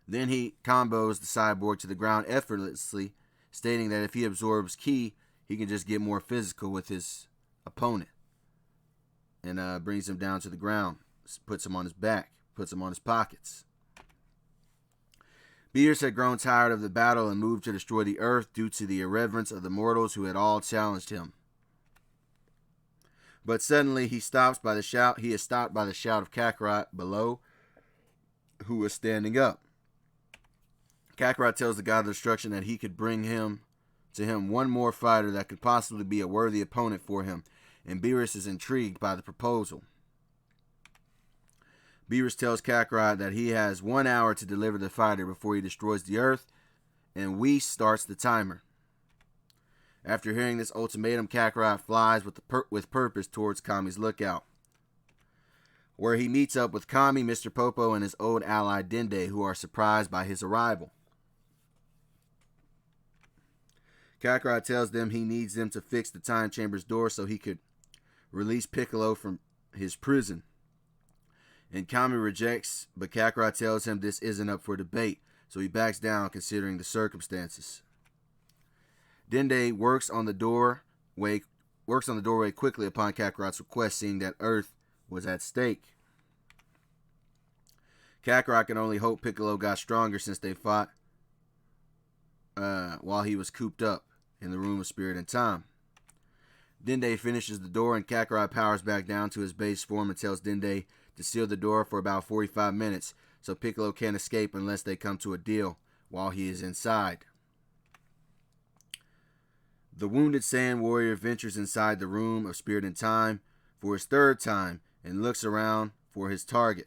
Then he combos the cyborg to the ground effortlessly, stating that if he absorbs ki, he can just get more physical with his opponent. And brings him down to the ground, puts him on his back, puts him on his pockets. Beerus had grown tired of the battle and moved to destroy the earth due to the irreverence of the mortals who had all challenged him. But suddenly he is stopped by the shout of Kakarot below, who was standing up. Kakarot tells the God of Destruction that he could bring to him one more fighter that could possibly be a worthy opponent for him, and Beerus is intrigued by the proposal. Beerus tells Kakarot that he has 1 hour to deliver the fighter before he destroys the earth, and Whis starts the timer. After hearing this ultimatum, Kakarot flies with purpose towards Kami's lookout, where he meets up with Kami, Mr. Popo, and his old ally Dende, who are surprised by his arrival. Kakarot tells them he needs them to fix the time chamber's door so he could release Piccolo from his prison. And Kami rejects, but Kakarot tells him this isn't up for debate, so he backs down considering the circumstances. Dende works on the doorway quickly upon Kakarot's request, seeing that Earth was at stake. Kakarot can only hope Piccolo got stronger since they fought while he was cooped up in the Room of Spirit and Time. Dende finishes the door, and Kakarot powers back down to his base form and tells Dende to seal the door for about 45 minutes so Piccolo can't escape unless they come to a deal while he is inside. The wounded Saiyan warrior ventures inside the Room of Spirit and Time for his third time and looks around for his target.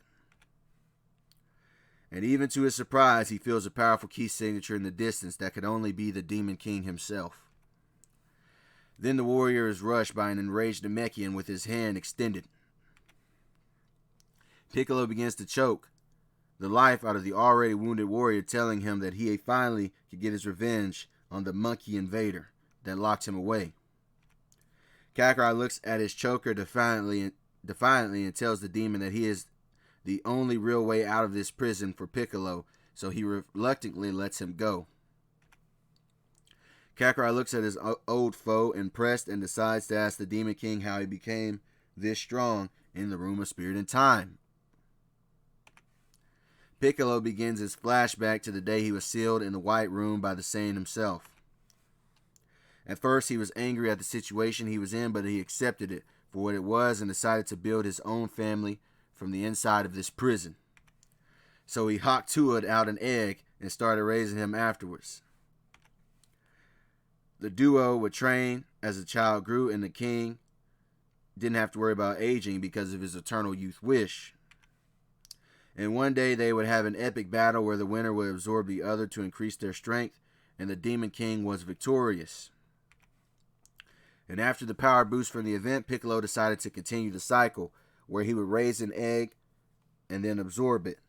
And even to his surprise, he feels a powerful key signature in the distance that could only be the Demon King himself. Then the warrior is rushed by an enraged Namekian with his hand extended. Piccolo begins to choke the life out of the already wounded warrior, telling him that he finally could get his revenge on the monkey invader that locked him away. Kakarot looks at his choker defiantly and tells the demon that he is the only real way out of this prison for Piccolo, so he reluctantly lets him go. Kakarot looks at his old foe, impressed, and decides to ask the Demon King how he became this strong in the Room of Spirit and Time. Piccolo begins his flashback to the day he was sealed in the White Room by the Saiyan himself. At first, he was angry at the situation he was in, but he accepted it for what it was and decided to build his own family from the inside of this prison. So he hawked Tuad out an egg and started raising him afterwards. The duo would train as the child grew, and the king didn't have to worry about aging because of his eternal youth wish. And one day they would have an epic battle where the winner would absorb the other to increase their strength, and the Demon King was victorious. And after the power boost from the event, Piccolo decided to continue the cycle, where he would raise an egg and then absorb it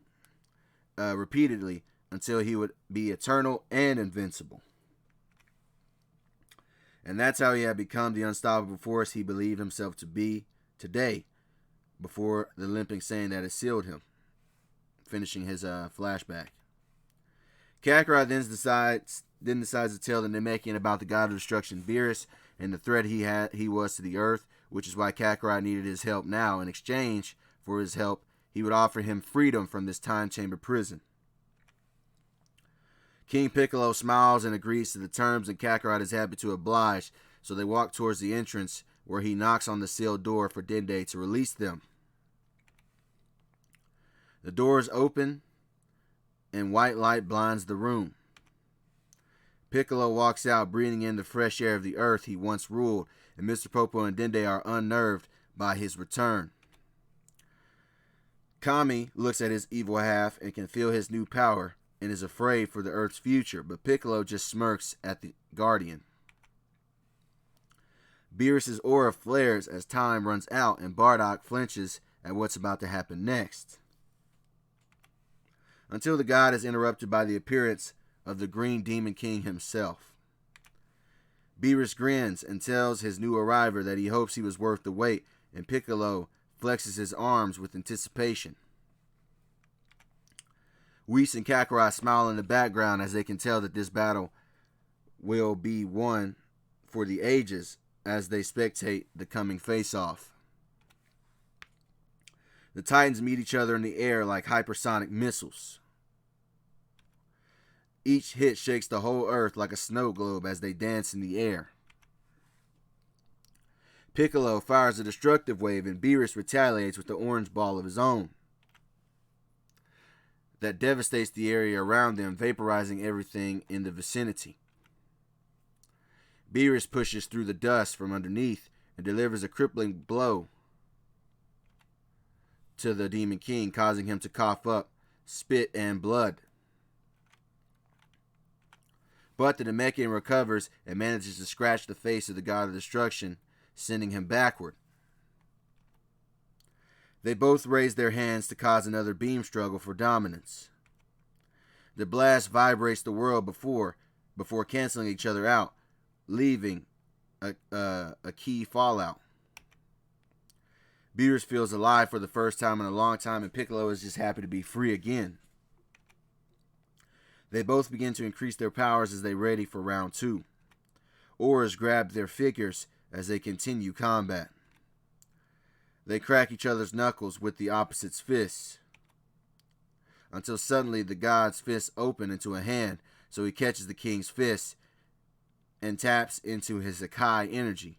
repeatedly until he would be eternal and invincible. And that's how he had become the unstoppable force he believed himself to be today, before the limping saying that it sealed him, finishing his flashback. Kakarot then decides to tell the Namekian about the god of destruction, Beerus, and the threat he was to the earth, which is why Kakarot needed his help now. In exchange for his help, he would offer him freedom from this time chamber prison. King Piccolo smiles and agrees to the terms, and Kakarot is happy to oblige, so they walk towards the entrance, where he knocks on the sealed door for Dende to release them. The doors open, and white light blinds the room. Piccolo walks out, breathing in the fresh air of the earth he once ruled, and Mr. Popo and Dende are unnerved by his return. Kami looks at his evil half and can feel his new power, and is afraid for the Earth's future, but Piccolo just smirks at the Guardian. Beerus' aura flares as time runs out, and Bardock flinches at what's about to happen next. Until the god is interrupted by the appearance of the Green Demon King himself. Beerus grins and tells his new arriver that he hopes he was worth the wait, and Piccolo flexes his arms with anticipation. Whis and Kakarot smile in the background as they can tell that this battle will be one for the ages as they spectate the coming face-off. The Titans meet each other in the air like hypersonic missiles. Each hit shakes the whole earth like a snow globe as they dance in the air. Piccolo fires a destructive wave, and Beerus retaliates with the orange ball of his own that devastates the area around them, vaporizing everything in the vicinity. Beerus pushes through the dust from underneath and delivers a crippling blow to the Demon King, causing him to cough up spit and blood. But the Namekian recovers and manages to scratch the face of the god of destruction, sending him backward. They both raise their hands to cause another beam struggle for dominance. The blast vibrates the world before canceling each other out, leaving a key fallout. Beerus feels alive for the first time in a long time, and Piccolo is just happy to be free again. They both begin to increase their powers as they ready for round 2. Auras grab their figures as they continue combat. They crack each other's knuckles with the opposite's fists, until suddenly the god's fists open into a hand, so he catches the king's fist and taps into his Akai energy.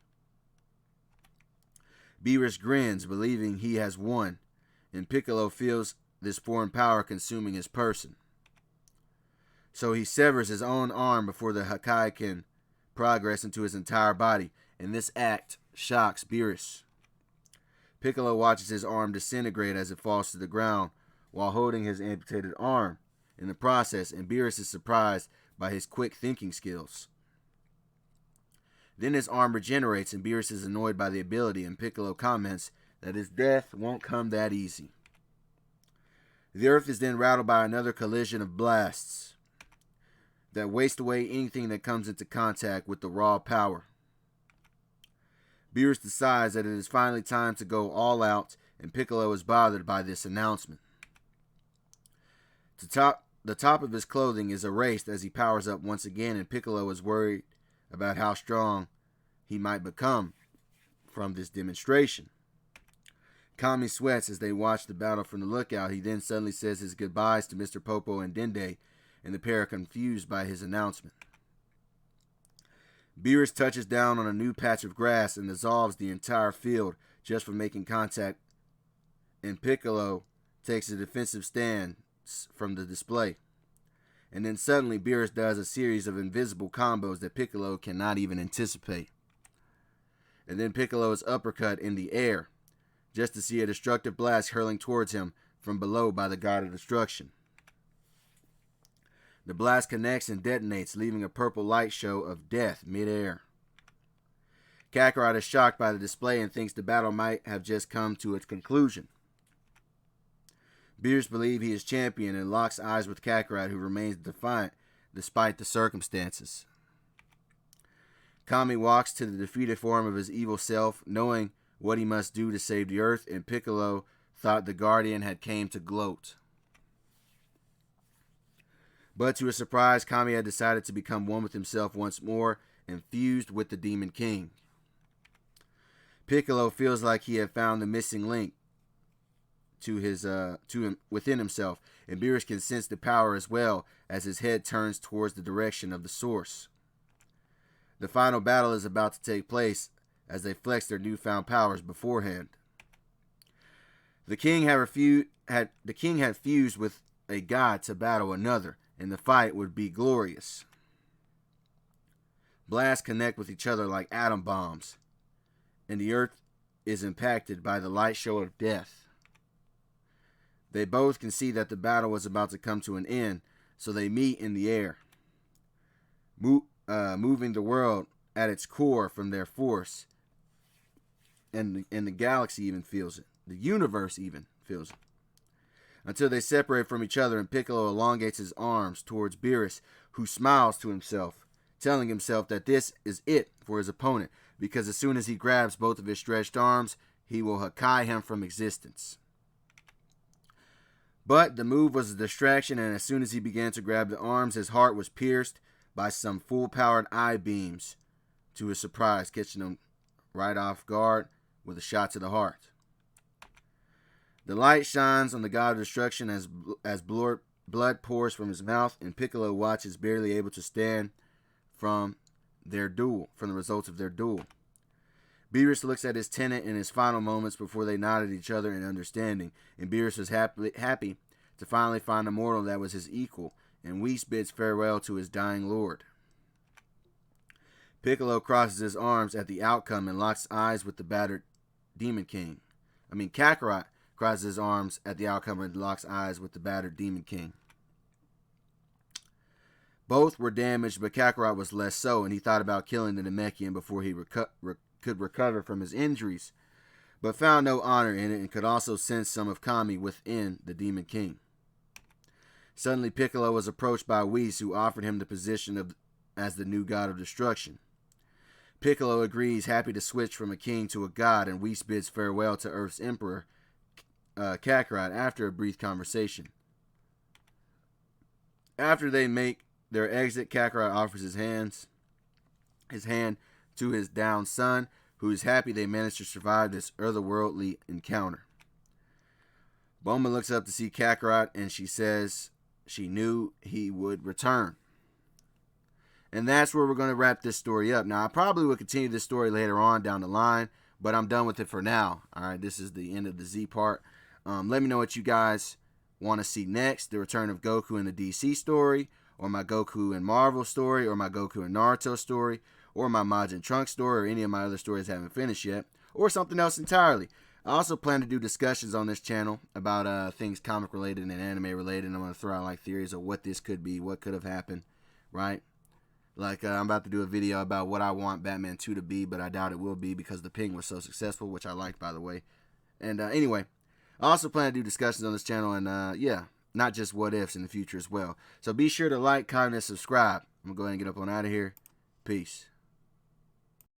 Beerus grins, believing he has won, and Piccolo feels this foreign power consuming his person. So he severs his own arm before the Akai can progress into his entire body, and this act shocks Beerus. Piccolo watches his arm disintegrate as it falls to the ground while holding his amputated arm in the process, and Beerus is surprised by his quick thinking skills. Then his arm regenerates, and Beerus is annoyed by the ability, and Piccolo comments that his death won't come that easy. The earth is then rattled by another collision of blasts that waste away anything that comes into contact with the raw power. Beerus decides that it is finally time to go all out, and Piccolo is bothered by this announcement. The top of his clothing is erased as he powers up once again, and Piccolo is worried about how strong he might become from this demonstration. Kami sweats as they watch the battle from the lookout. He then suddenly says his goodbyes to Mr. Popo and Dende, and the pair are confused by his announcement. Beerus touches down on a new patch of grass and dissolves the entire field just for making contact and Piccolo takes a defensive stance from the display. And then suddenly Beerus does a series of invisible combos that Piccolo cannot even anticipate. And then Piccolo is uppercut in the air, just to see a destructive blast hurling towards him from below by the God of Destruction. The blast connects and detonates, leaving a purple light show of death midair. Kakarot is shocked by the display and thinks the battle might have just come to its conclusion. Beerus believes he is champion and locks eyes with Kakarot, who remains defiant despite the circumstances. Kami walks to the defeated form of his evil self, knowing what he must do to save the Earth, and Piccolo thought the Guardian had came to gloat. But to his surprise, Kami had decided to become one with himself once more and fused with the Demon King. Piccolo feels like he had found the missing link to him within himself, and Beerus can sense the power as well as his head turns towards the direction of the source. The final battle is about to take place as they flex their newfound powers beforehand. The king had fused with a god to battle another, and the fight would be glorious. Blasts connect with each other like atom bombs, and the earth is impacted by the light show of death. They both can see that the battle was about to come to an end, so they meet in the air, moving the world at its core from their force, and the galaxy even feels it. The universe even feels it. Until they separate from each other and Piccolo elongates his arms towards Beerus, who smiles to himself, telling himself that this is it for his opponent, because as soon as he grabs both of his stretched arms, he will Hakai him from existence. But the move was a distraction, and as soon as he began to grab the arms, his heart was pierced by some full-powered eye beams, to his surprise, catching him right off guard with a shot to the heart. The light shines on the God of Destruction as blood pours from his mouth, and Piccolo watches, barely able to stand from the results of their duel. Beerus looks at his tenant in his final moments before they nod at each other in understanding, and Beerus was happy to finally find a mortal that was his equal, and Whis bids farewell to his dying lord. Piccolo crosses his arms at the outcome and locks eyes with the battered Demon King. Kakarot crosses his arms at the outcome and locks eyes with the battered Demon King. Both were damaged, but Kakarot was less so, and he thought about killing the Namekian before he could recover from his injuries, but found no honor in it and could also sense some of Kami within the Demon King. Suddenly, Piccolo was approached by Whis, who offered him the position as the new God of Destruction. Piccolo agrees, happy to switch from a king to a god, and Whis bids farewell to Earth's Emperor, Kakarot, after a brief conversation. After they make their exit, Kakarot offers his hand to his downed son, who is happy they managed to survive this otherworldly encounter. Bulma looks up to see Kakarot, and she says she knew he would return. And that's where we're going to wrap this story up. Now, I probably will continue this story later on down the line, but I'm done with it for now. All right, this is the end of the Z part. Let me know what you guys want to see next. The return of Goku in the DC story, or my Goku and Marvel story, or my Goku and Naruto story, or my Majin Trunks story, or any of my other stories I haven't finished yet, or something else entirely. I also plan to do discussions on this channel about things comic related and anime related, and I'm going to throw out like theories of what this could be, what could have happened, right? Like I'm about to do a video about what I want Batman 2 to be, but I doubt it will be because the Ping was so successful, which I liked, by the way. And anyway, I also plan to do discussions on this channel, and yeah, not just what ifs in the future as well. So be sure to like, comment, and subscribe. I'm going to go ahead and get up on out of here. Peace.